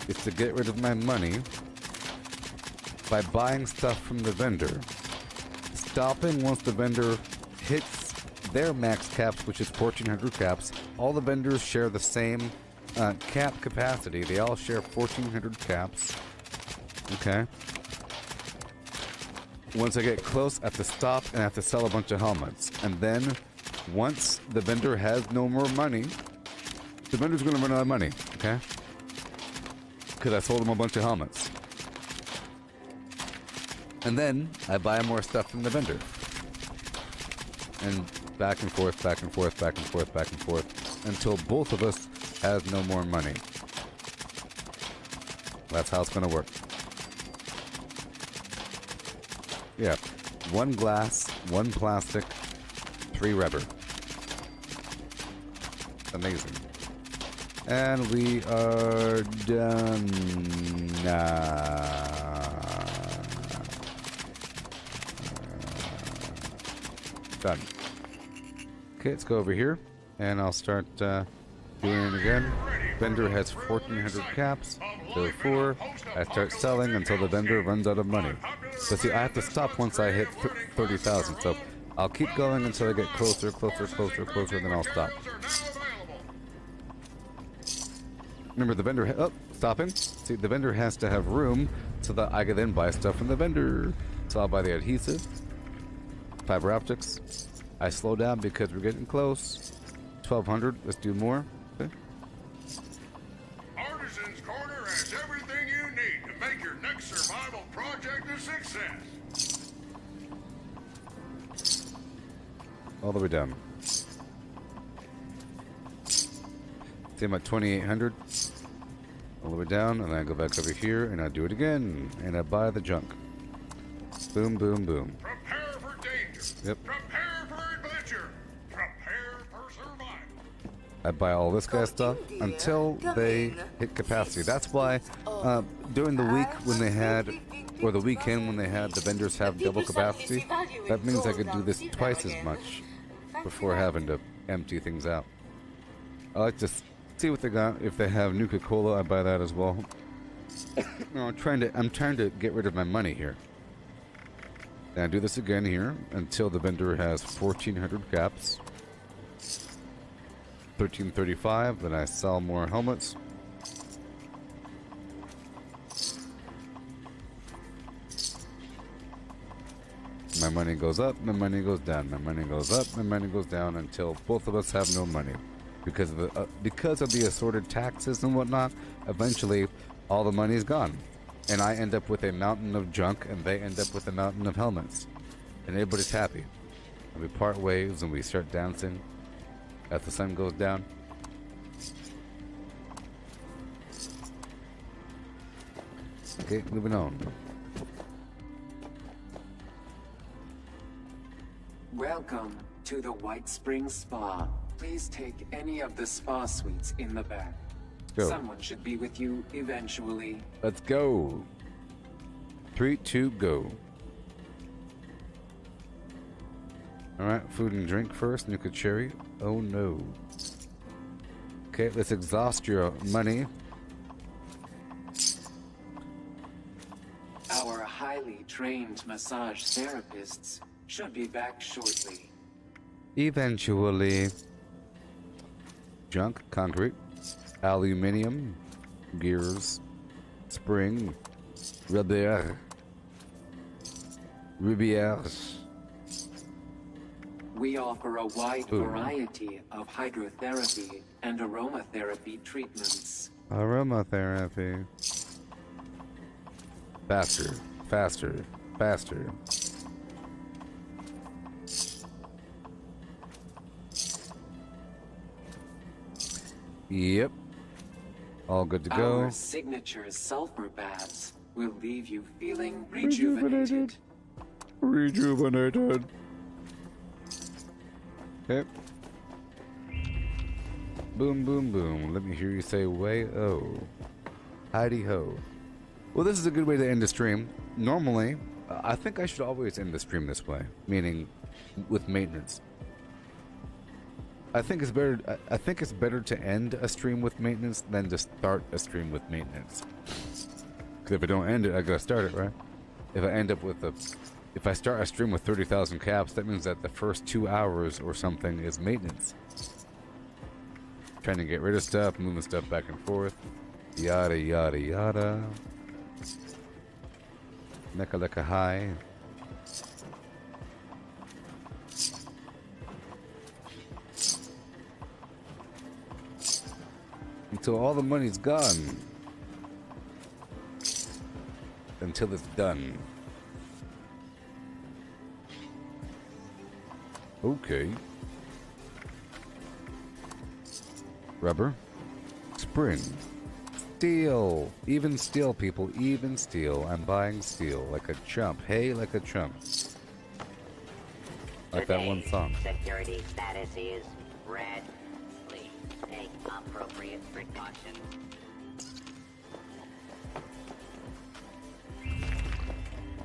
is to get rid of my money by buying stuff from the vendor, stopping once the vendor hits their max caps, which is 1400 caps. All the vendors share the same cap capacity. They all share 1400 caps. Okay. Once I get close, I have to stop and I have to sell a bunch of helmets. And then, once the vendor has no more money, the vendor's going to run out of money, okay? Because I sold him a bunch of helmets. And then, I buy more stuff from the vendor. And back and forth, back and forth, back and forth, back and forth, until both of us has no more money. That's how it's going to work. Yeah, 1 glass, 1 plastic, 3 rubber. Amazing. And we are done. Done. Okay, let's go over here, and I'll start doing it again. Vendor has 1400 caps, so 4. I start selling until the vendor runs out of money. But see, I have to stop once I hit 30,000, so I'll keep going until I get closer, closer, closer, closer, and then I'll stop. Remember, the vendor... stopping. See, the vendor has to have room so that I can then buy stuff from the vendor. So I'll buy the adhesive, fiber optics. I slow down because we're getting close. 1200. Let's do more. Okay. Artisan's Corner has everything you need to make your next survival project a success. All the way down. See, I'm at 2800. All the way down, and I go back over here, and I do it again, and I buy the junk. Boom, boom, boom. Prepare for danger. Yep. Prepare for adventure. Prepare for survival. I buy all this guy's stuff until they hit capacity. That's why during the week when they had, or the weekend when they had the vendors have double capacity, that means I could do this twice as much before having to empty things out. I like to see what they got. If they have Nuka-Cola, I buy that as well. No, I'm trying to get rid of my money here. And I do this again here until the vendor has 1400 caps. 1335, then I sell more helmets. My money goes up, my money goes down, my money goes up, my money goes down until both of us have no money. Because of the assorted taxes and whatnot, eventually all the money is gone. And I end up with a mountain of junk, and they end up with a mountain of helmets. And everybody's happy. And we part ways, and we start dancing as the sun goes down. Okay, moving on. Welcome to the White Springs Spa. Please take any of the spa suites in the back. Go. Someone should be with you eventually. Let's go. 3, 2, go. Alright, food and drink first. Nuka cherry. Oh no. Okay, let's exhaust your money. Our highly trained massage therapists should be back shortly. Eventually. Junk, concrete, aluminium, gears, spring, rubber, rubiers. We offer a wide variety of hydrotherapy and aromatherapy treatments. Aromatherapy. Faster, faster, faster. Yep. All good to go. Our signature sulfur baths will leave you feeling rejuvenated. Rejuvenated. Okay. Boom, boom, boom. Let me hear you say way-oh. Heidi-ho. Well, this is a good way to end the stream. Normally, I think I should always end the stream this way, meaning with maintenance. I think it's better to end a stream with maintenance than to start a stream with maintenance. Because if I don't end it, I gotta start it, right? If I start a stream with 30,000 caps, that means that the first 2 hours or something is maintenance. Trying to get rid of stuff, moving stuff back and forth, yada yada yada. Mecca lecca high. Until all the money's gone. Until it's done. Okay. Rubber. Spring. Steel. Even steel, people. Even steel. I'm buying steel. Like a chump. Hey, like a chump. Like that one song. Security status is red. Please take appropriate precautions.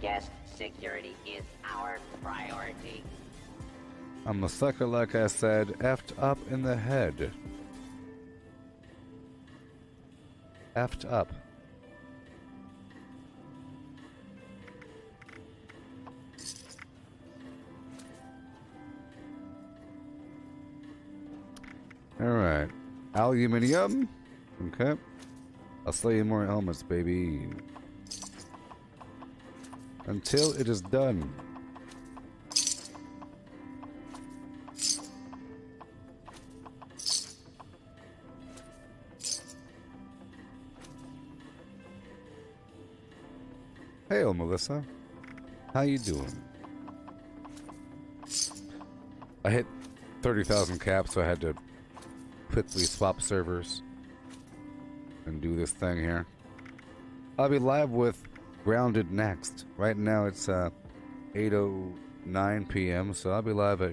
Guest security is our priority. I'm a sucker, like I said, effed up in the head. Effed up. Alright. Aluminium. Okay. I'll sell you more helmets, baby. Until it is done. Hey, Melissa. How you doing? I hit 30,000 caps, so I had to quickly swap servers and do this thing here. I'll be live with Grounded next. Right now it's 8:09 p.m., so I'll be live at,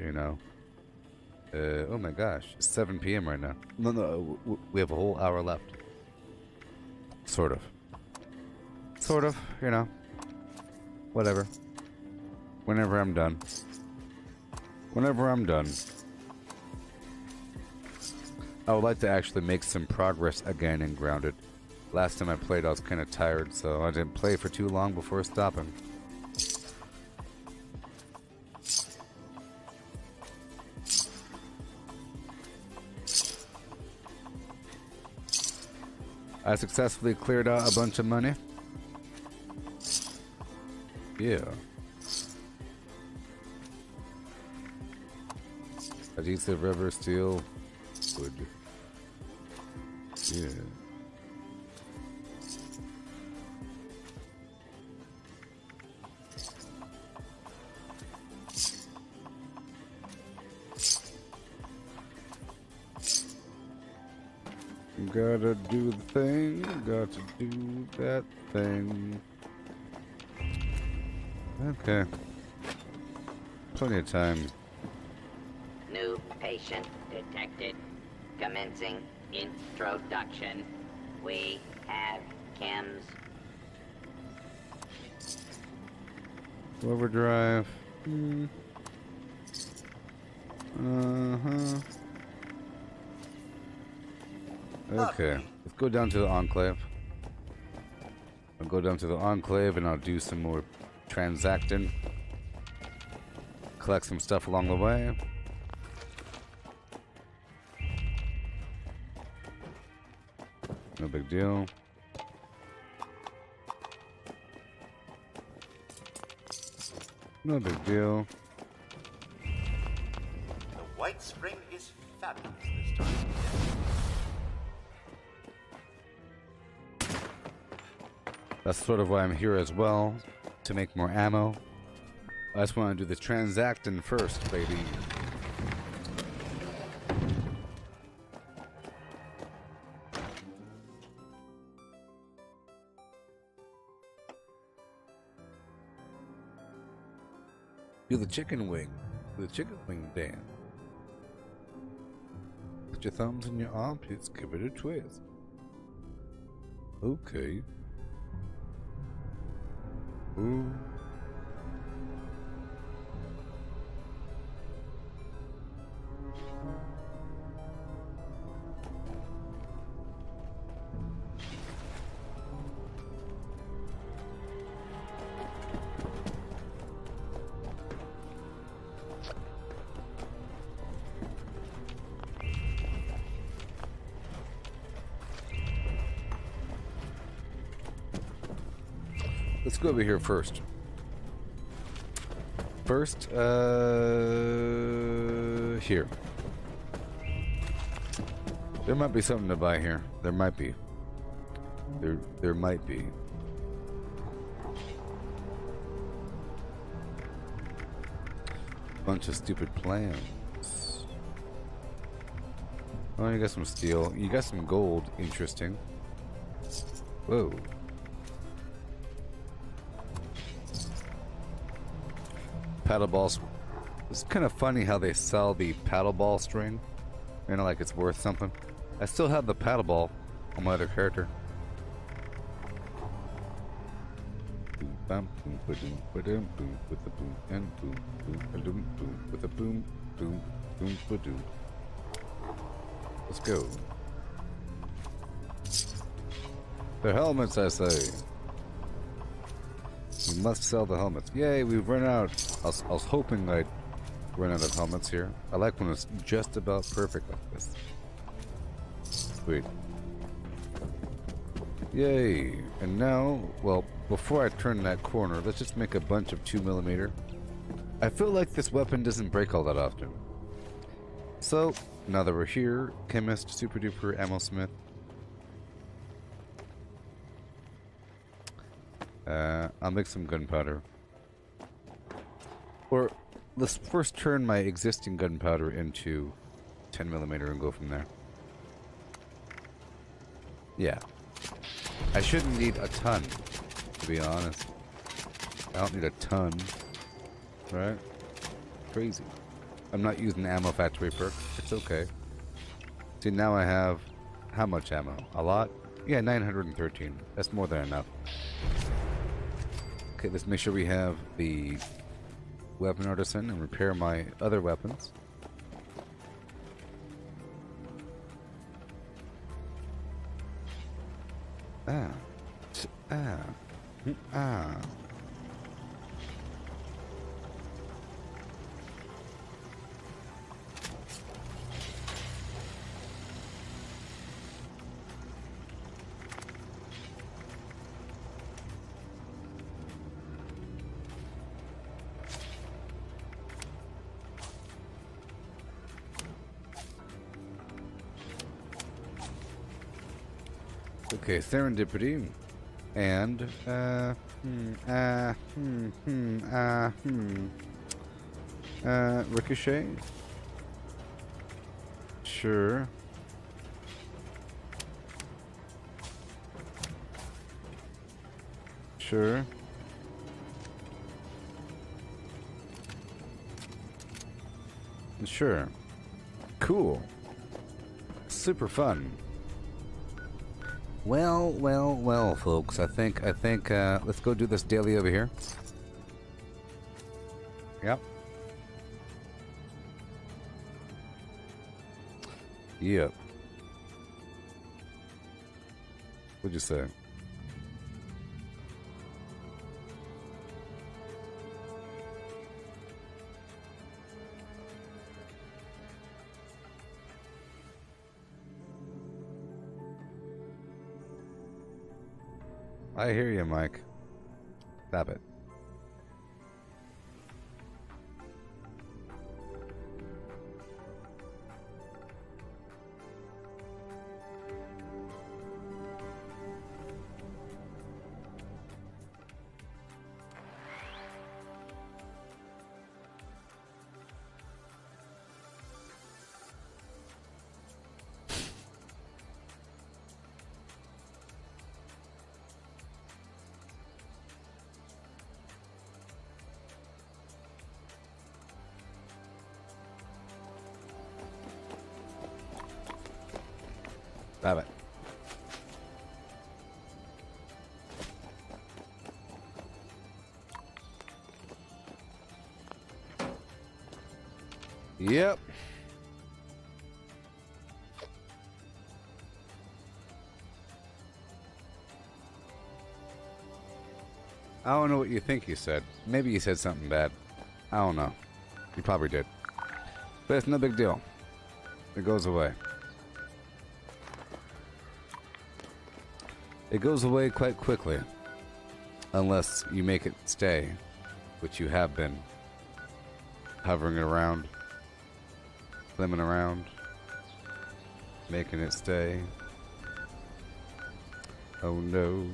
oh my gosh, it's 7 p.m. right now. No, we have a whole hour left. Sort of. Whatever. Whenever I'm done. I would like to actually make some progress again in Grounded. Last time I played, I was kind of tired, so I didn't play for too long before stopping. I successfully cleared out a bunch of money. Yeah. Adhesive, rubber, steel, wood. Yeah. Gotta do the thing, gotta do that thing. Okay. Plenty of time. New patient detected. Commencing introduction. We have chems. Overdrive. Okay, let's go down to the Enclave. I'll go down to the Enclave and I'll do some more transacting. Collect some stuff along the way. No big deal. No big deal. White Spring is fabulous this time. That's sort of why I'm here as well, to make more ammo. I just want to do the transacting first, baby. Do the chicken wing. The chicken wing dance. Put your thumbs in your armpits, give it a twist. Okay. Ooh. Let's go over here first. First, here. There might be something to buy here. There might be. There might be. Bunch of stupid plans. Oh, you got some steel. You got some gold. Interesting. Whoa. Paddle balls. It's kind of funny how they sell the paddle ball string. You know, like it's worth something. I still have the paddle ball on my other character. Boom, boom, boom, boom, boom, with the boom and boom, boom, and boom, boom, with the boom, boom, boom, boom. Let's go. The helmets, I say. We must sell the helmets. Yay, we've run out. I was hoping I'd run out of helmets here. I like when it's just about perfect like this. Sweet. Yay. And now, well, before I turn that corner, let's just make a bunch of 2mm. I feel like this weapon doesn't break all that often. So, now that we're here, chemist, super duper, ammo smith. I'll make some gunpowder. Or let's first turn my existing gunpowder into 10mm and go from there. Yeah. I shouldn't need a ton, to be honest. I don't need a ton. Right? Crazy. I'm not using the ammo factory perk. It's okay. See, now I have how much ammo? A lot? Yeah, 913. That's more than enough. Okay, let's make sure we have the weapon artisan and repair my other weapons. Okay, serendipity, and ricochet. Sure. Sure. Sure. Cool. Super fun. Well, folks. I think. Let's go do this daily over here. Yep. Yep. What'd you say? I hear you, Mike. Stop it. Have it. Yep. I don't know what you think you said. Maybe you said something bad. I don't know. You probably did. But it's no big deal. It goes away. It goes away quite quickly. Unless you make it stay, which you have been. Hovering around. Flimming around. Making it stay. Oh no.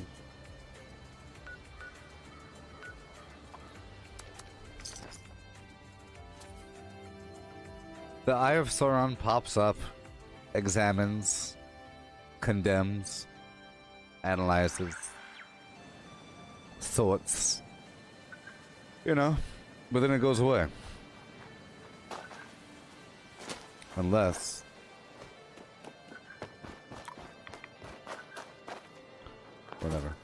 The Eye of Sauron pops up, examines, condemns, analyzes, thoughts, you know, but then it goes away. Unless whatever.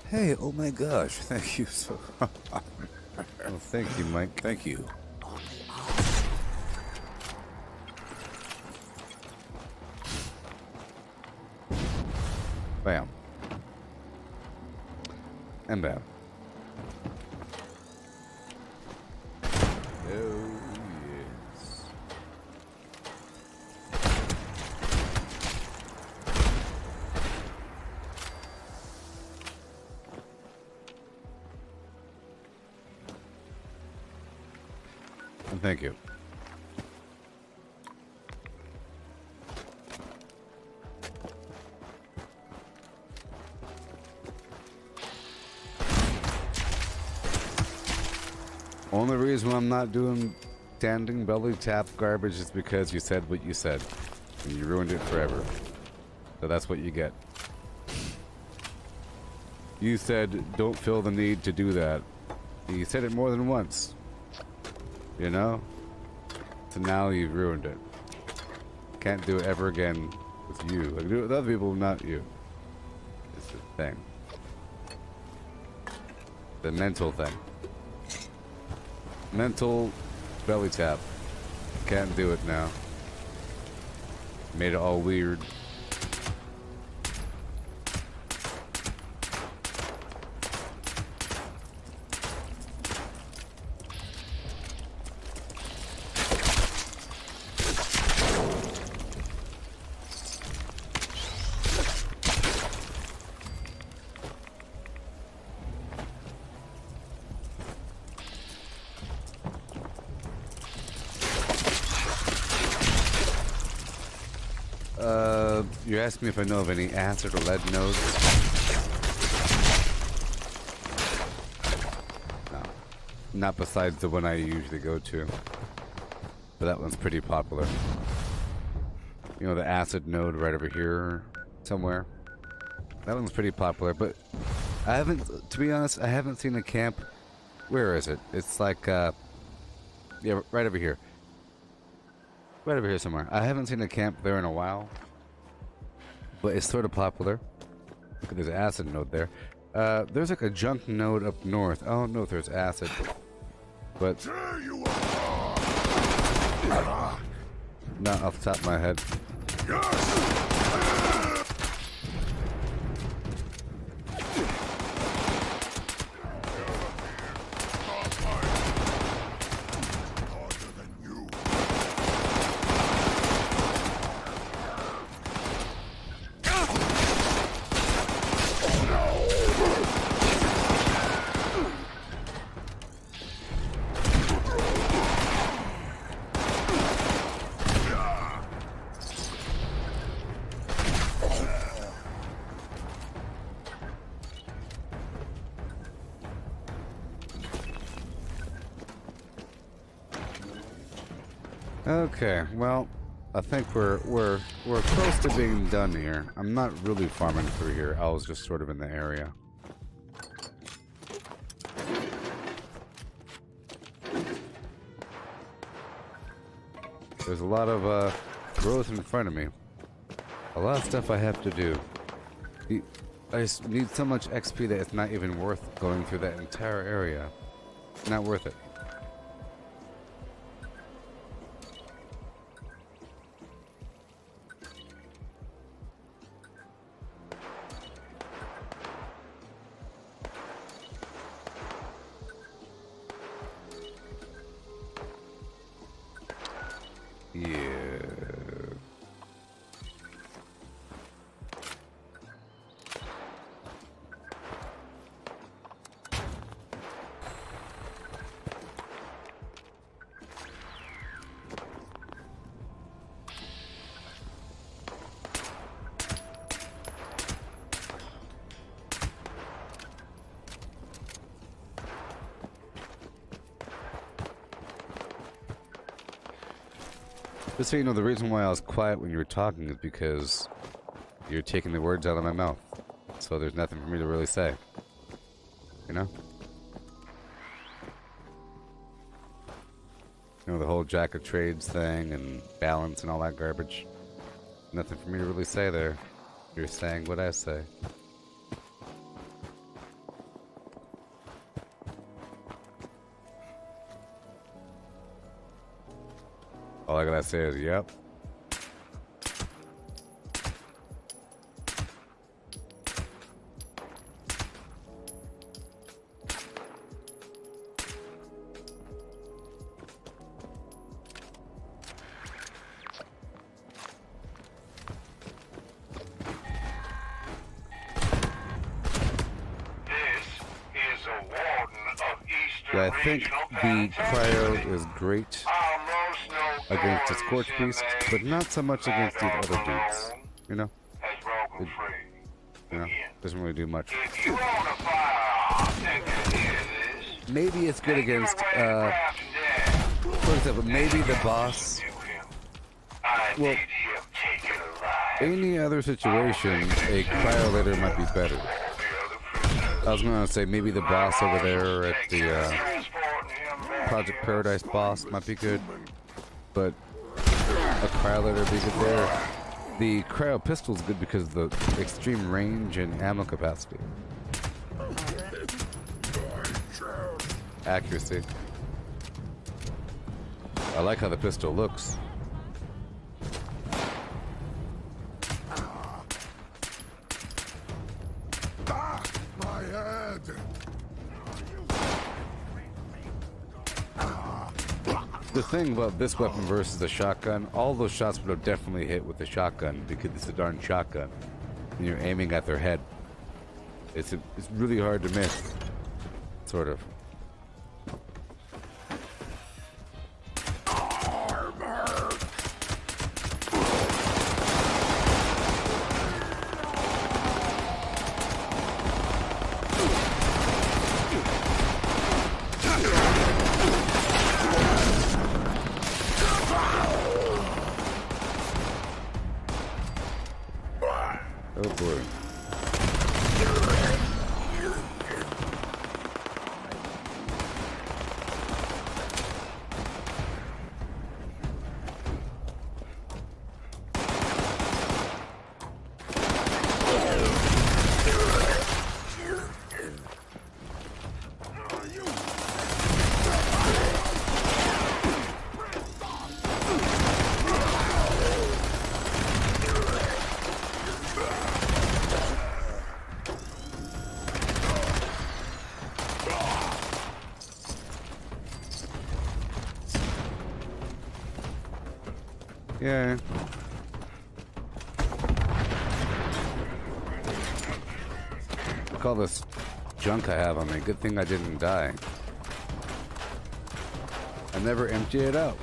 Hey, oh my gosh, thank you so well, thank you, Mike. Thank you. Bam. And bam. Oh, yes. And thank you. Only reason I'm not doing standing belly tap garbage is because you said what you said. And you ruined it forever. So that's what you get. You said, don't feel the need to do that. You said it more than once. You know? So now you've ruined it. Can't do it ever again with you. I can do it with other people, not you. It's the thing. The mental thing. Mental belly tap. Can't do it now. Made it all weird. You asked me if I know of any acid or lead nodes. No. Not besides the one I usually go to. But that one's pretty popular. You know, the acid node right over here somewhere. That one's pretty popular, but I haven't, to be honest, I haven't seen a camp. Where is it? It's like, yeah, right over here. Right over here somewhere. I haven't seen a camp there in a while. But it's sort of popular. Look at this acid node there. There's like a junk node up north. I don't know if there's acid. But There you are. not off the top of my head. Yes. Okay, well, I think we're close to being done here. I'm not really farming through here. I was just sort of in the area. There's a lot of growth in front of me. A lot of stuff I have to do. I just need so much XP that it's not even worth going through that entire area. Not worth it. Just so you know, the reason why I was quiet when you were talking is because you're taking the words out of my mouth. So there's nothing for me to really say. You know? You know, the whole jack of trades thing and balance and all that garbage. Nothing for me to really say there. You're saying what I say. All I gotta say is, yep. Yeah, I think the cryo is great against the Scorch Beast, but not so much against these other dudes. You know? Doesn't really do much. Maybe it's good against, for example, maybe the boss. Well, any other situation, a cryolator might be better. I was going to say maybe the boss over there at the Project Paradise boss might be good, but a cryolator would be good there. The cryo pistol is good because of the extreme range and ammo capacity. Accuracy. I like how the pistol looks. My head! The thing about this weapon versus the shotgun, all those shots would have definitely hit with the shotgun because it's a darn shotgun. And you're aiming at their head. It's really hard to miss. Sort of. Oh boy. Yeah. Look all this junk I have on me. Good thing I didn't die. I never empty it out.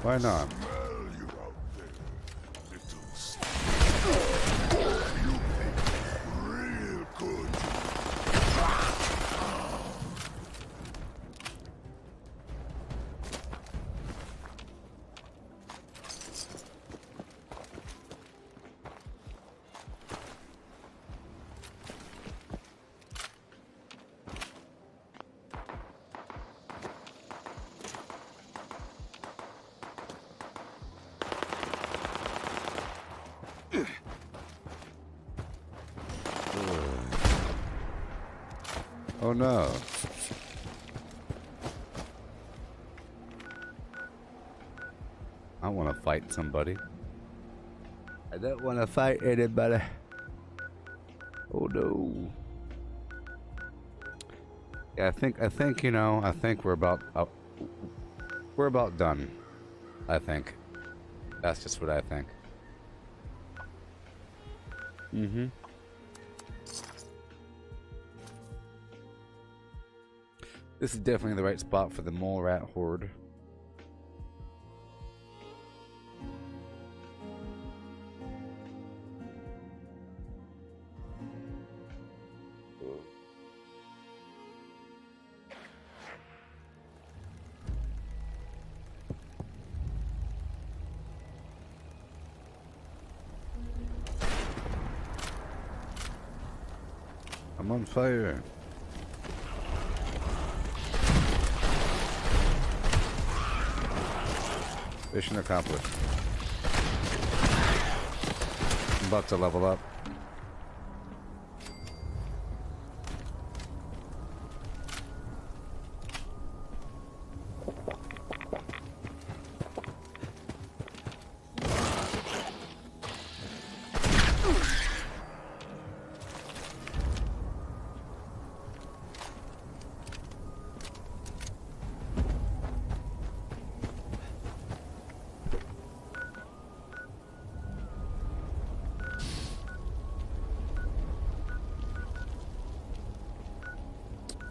Why not? Oh no. I want to fight somebody. I don't want to fight anybody. Oh no. Yeah, I think you know, I think we're about done. I think. That's just what I think. Mm-hmm. This is definitely the right spot for the mole rat horde. I'm on fire. Mission accomplished. I'm about to level up.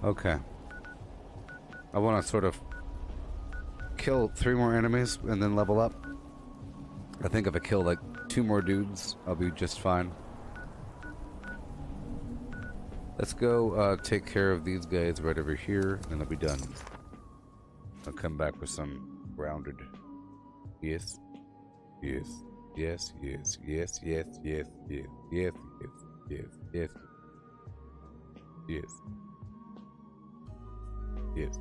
Okay. I want to sort of kill 3 more enemies and then level up. I think if I kill like 2 more dudes, I'll be just fine. Let's go take care of these guys right over here, and I'll be done. I'll come back with some grounded. Yes. Yes. Yes. Yes. Yes. Yes. Yes. Yes. Yes. Yes. Yes. Yes. Yes.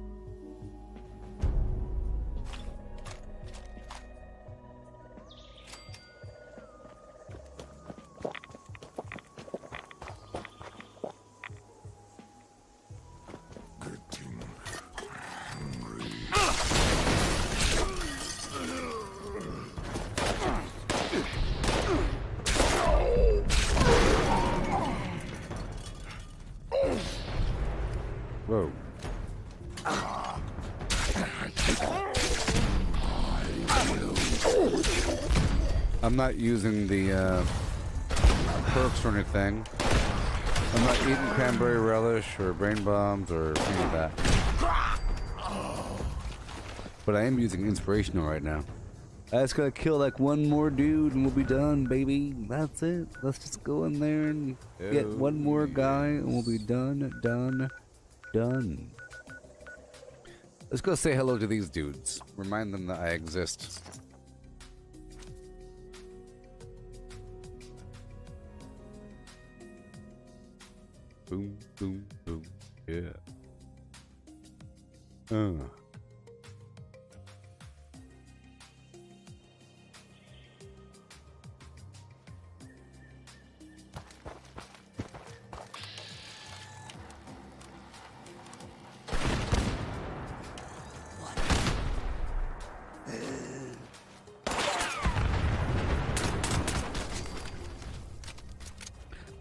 Whoa. I'm not using the perks or anything. I'm not eating cranberry relish or brain bombs or any of that. But I am using inspirational right now. I just gotta kill like 1 more dude and we'll be done, baby. That's it. Let's just go in there and get 1 more guy and we'll be done, done, done. Let's go say hello to these dudes. Remind them that I exist. Boom, boom, boom. Yeah.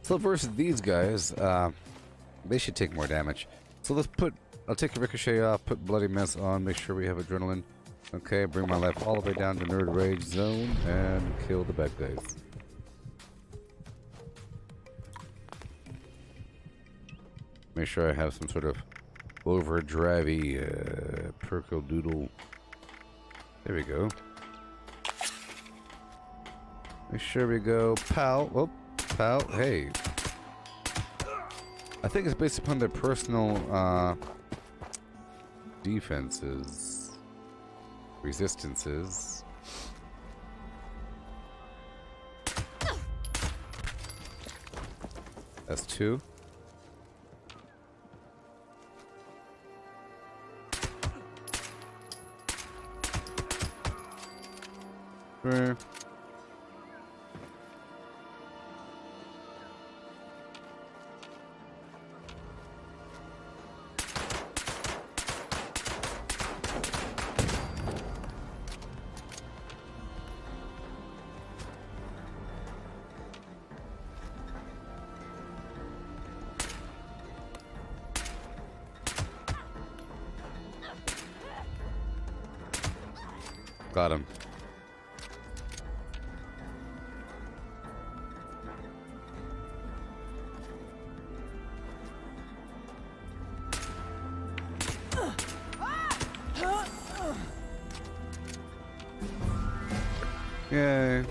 So versus these guys, they should take more damage. So let's I'll take a ricochet off, put bloody mess on, make sure we have adrenaline. Okay, bring my life all the way down to nerd rage zone and kill the bad guys. Make sure I have some sort of overdrivey perkle doodle. There we go. Make sure we go pow. Oh, pow. Hey. I think it's based upon their personal defenses, resistances. That's 2. Right. Got him. Yay.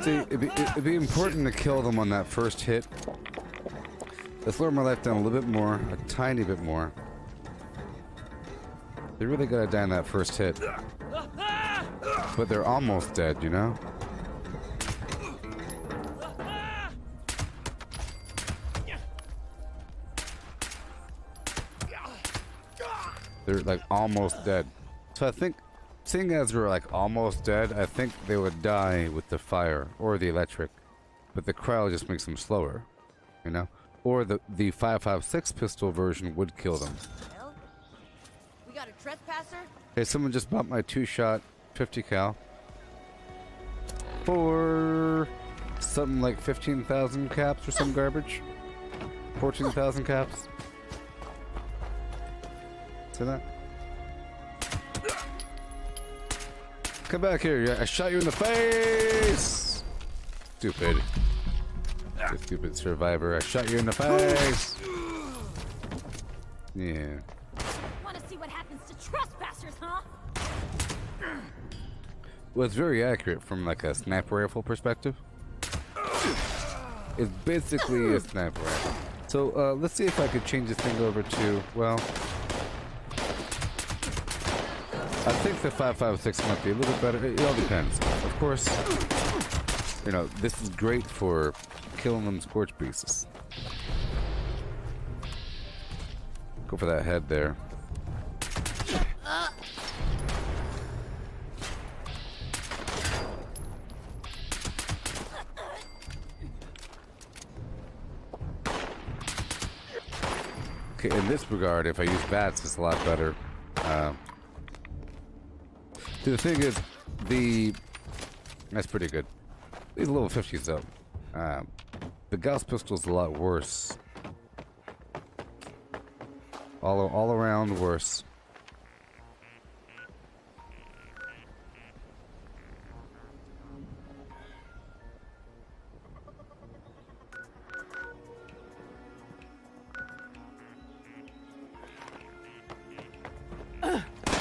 See, it'd be important to kill them on that first hit. Let's lower my life down a little bit more, a tiny bit more. They really gotta die in that first hit. But they're almost dead, you know? They're like almost dead. So I think, seeing as we're like almost dead, I think they would die with the fire or the electric. But the cryo just makes them slower, you know? Or the 5.56 pistol version would kill them. We got a trespasser? Hey, someone just bought my 2-shot 50 cal for something like 15,000 caps or some garbage. 14,000 caps. See that? Come back here! I shot you in the face. Stupid. You stupid survivor! I shot you in the face. Yeah. Want to see what happens to trespassers, huh? Well, it's very accurate from like a sniper rifle perspective. It's basically a sniper rifle. So let's see if I could change this thing over to, well, I think the 5.56 might be a little better. It all depends. Of course, you know, this is great for killing them scorch beasts. Go for that head there. Okay, in this regard, if I use bats, it's a lot better. The thing is, that's pretty good. These level 50s though. The Gauss pistol is a lot worse. All around worse.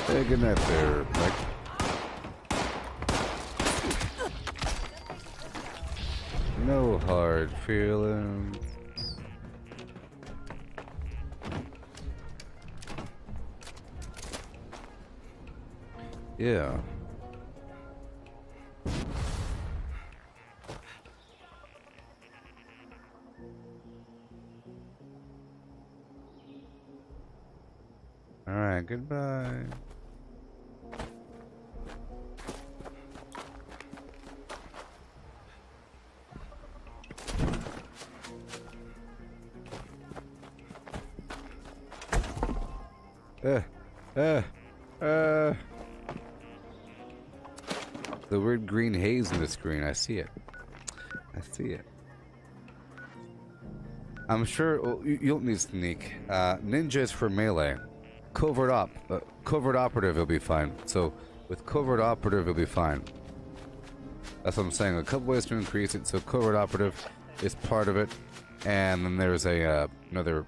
Hey, good night there, Mike. No hard feelings. Yeah. All right, goodbye. The weird green haze in the screen. I see it. I see it. I'm sure you don't need sneak. Ninja is for melee. Covert operative will be fine. So with covert operative, it'll be fine. That's what I'm saying. A couple ways to increase it. So covert operative is part of it, and then there's a another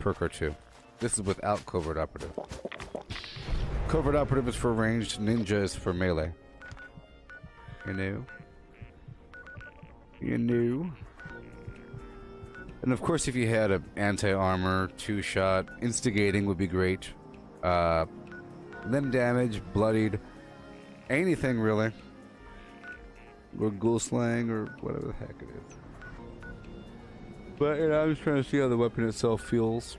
perk or two. This is without covert operative. Covert operative is for ranged, ninja is for melee. You know? You know? And of course, if you had an anti-armor, 2-shot, instigating would be great. Limb damage, bloodied, anything really. Or ghoul slang, or whatever the heck it is. But you know, I'm just trying to see how the weapon itself feels.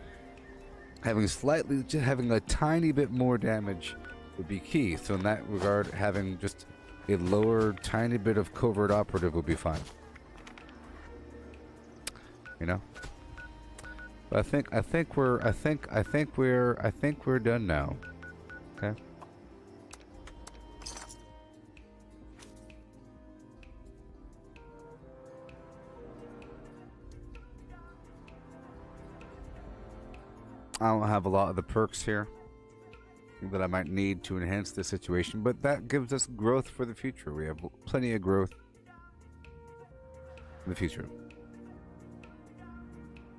Having a tiny bit more damage would be key. So in that regard, having just a lower, tiny bit of covert operative would be fine. You know. But I think we're done now. Okay. I don't have a lot of the perks here that I might need to enhance the situation, but that gives us growth for the future. We have plenty of growth in the future.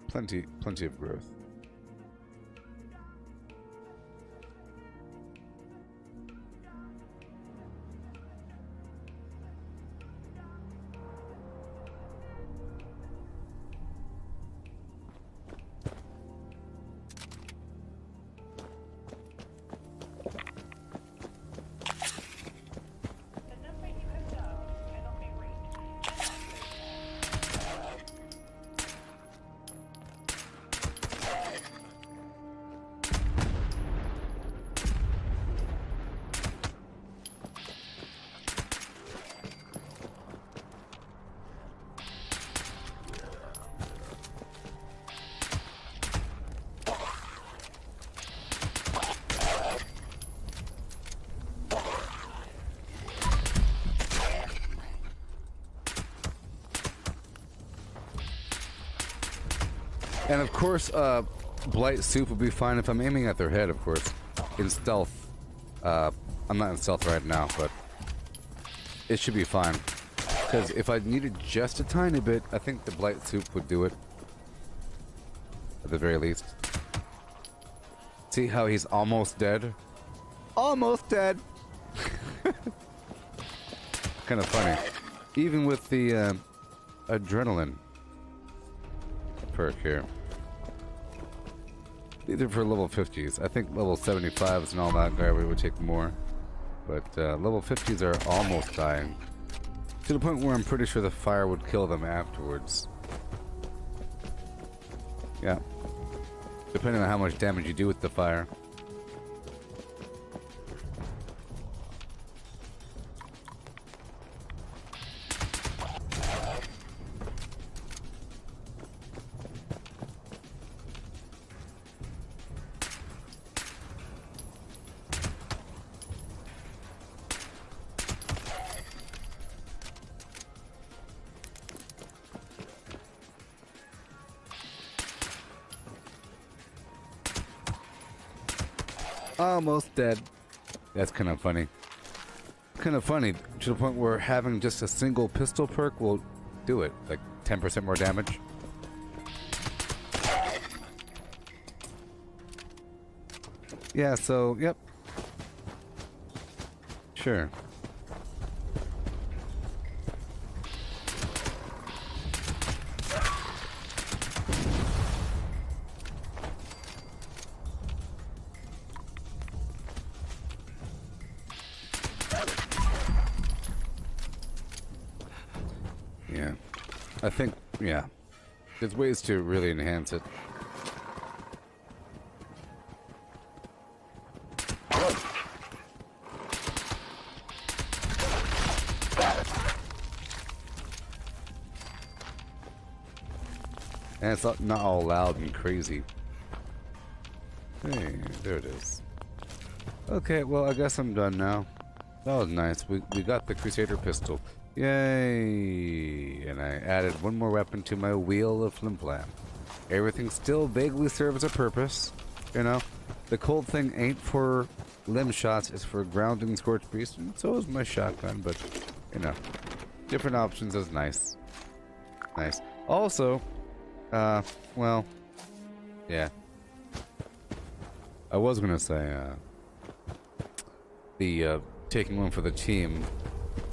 Plenty of growth. And of course, Blight Soup would be fine if I'm aiming at their head, of course. In stealth. I'm not in stealth right now, but it should be fine. Because if I needed just a tiny bit, I think the Blight Soup would do it. At the very least. See how he's almost dead? Almost dead! Kind of funny. Even with the adrenaline perk here. These are for level 50s. I think level 75s and all that garbage would take more. But level 50s are almost dying. To the point where I'm pretty sure the fire would kill them afterwards. Yeah. Depending on how much damage you do with the fire. Almost dead. That's kind of funny. Kind of funny to the point where having just a single pistol perk will do it. Like 10% more damage. Yeah, so, yep. Sure. I think, yeah, there's ways to really enhance it. And it's not all loud and crazy. Hey, there it is. Okay, well, I guess I'm done now. That was nice. We got the Crusader pistol. Yay! And I added one more weapon to my wheel of flimflam. Everything still vaguely serves a purpose. You know, the cold thing ain't for limb shots, it's for grounding Scorch Beast, and so is my shotgun, but you know, different options is nice. Nice. Also, well, yeah. I was gonna say, taking one for the team,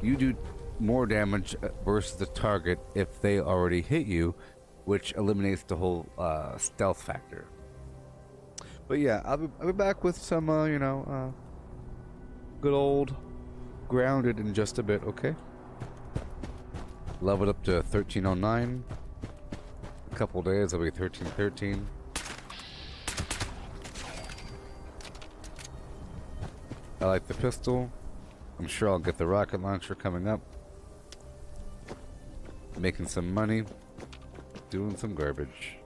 you do more damage versus the target if they already hit you, which eliminates the whole stealth factor. But yeah, I'll be back with some, you know, good old grounded in just a bit, okay? Leveled up to 1309. A couple days, I'll be 1313. I like the pistol. I'm sure I'll get the rocket launcher coming up. Making some money. Doing some garbage.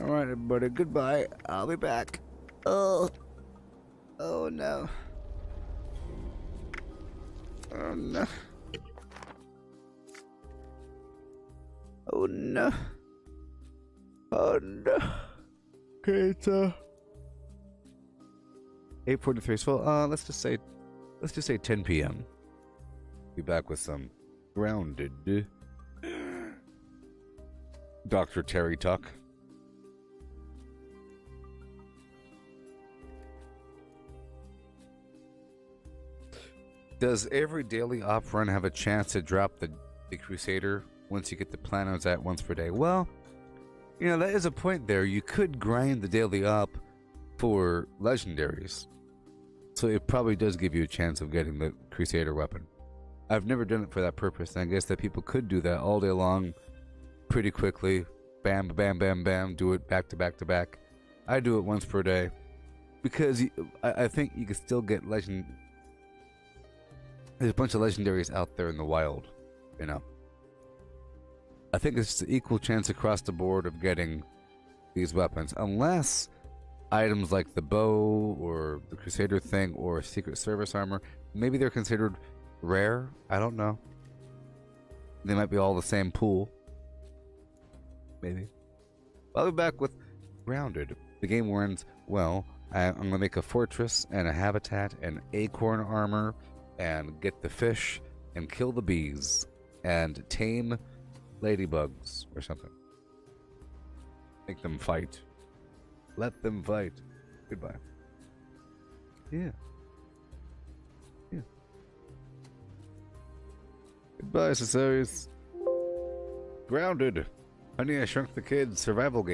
Alright, everybody, goodbye. I'll be back. Oh. Oh no. Oh no. Oh no. Oh no. Okay, it's 8:43. So let's just say 10 p.m. Be back with some grounded Dr. Terry talk. Does every daily op run have a chance to drop the Crusader once you get the planos at once per day? Well, you know, that is a point there. You could grind the daily op for legendaries. So it probably does give you a chance of getting the Crusader weapon. I've never done it for that purpose, and I guess that people could do that all day long pretty quickly. Bam, bam, bam, bam, do it back to back to back. I do it once per day because I think you can still get legend. There's a bunch of legendaries out there in the wild, you know. I think it's an equal chance across the board of getting these weapons, unless items like the bow or the Crusader thing or Secret Service armor, maybe they're considered rare. I don't know. They might be all the same pool. Maybe. I'll be back with Grounded. The game ends, well, I'm going to make a fortress and a habitat and acorn armor and get the fish and kill the bees and tame ladybugs or something. Make them fight. Let them fight. Goodbye. Yeah. Yeah. Goodbye, Cesaris. Grounded. Honey, I Shrunk the Kids survival game.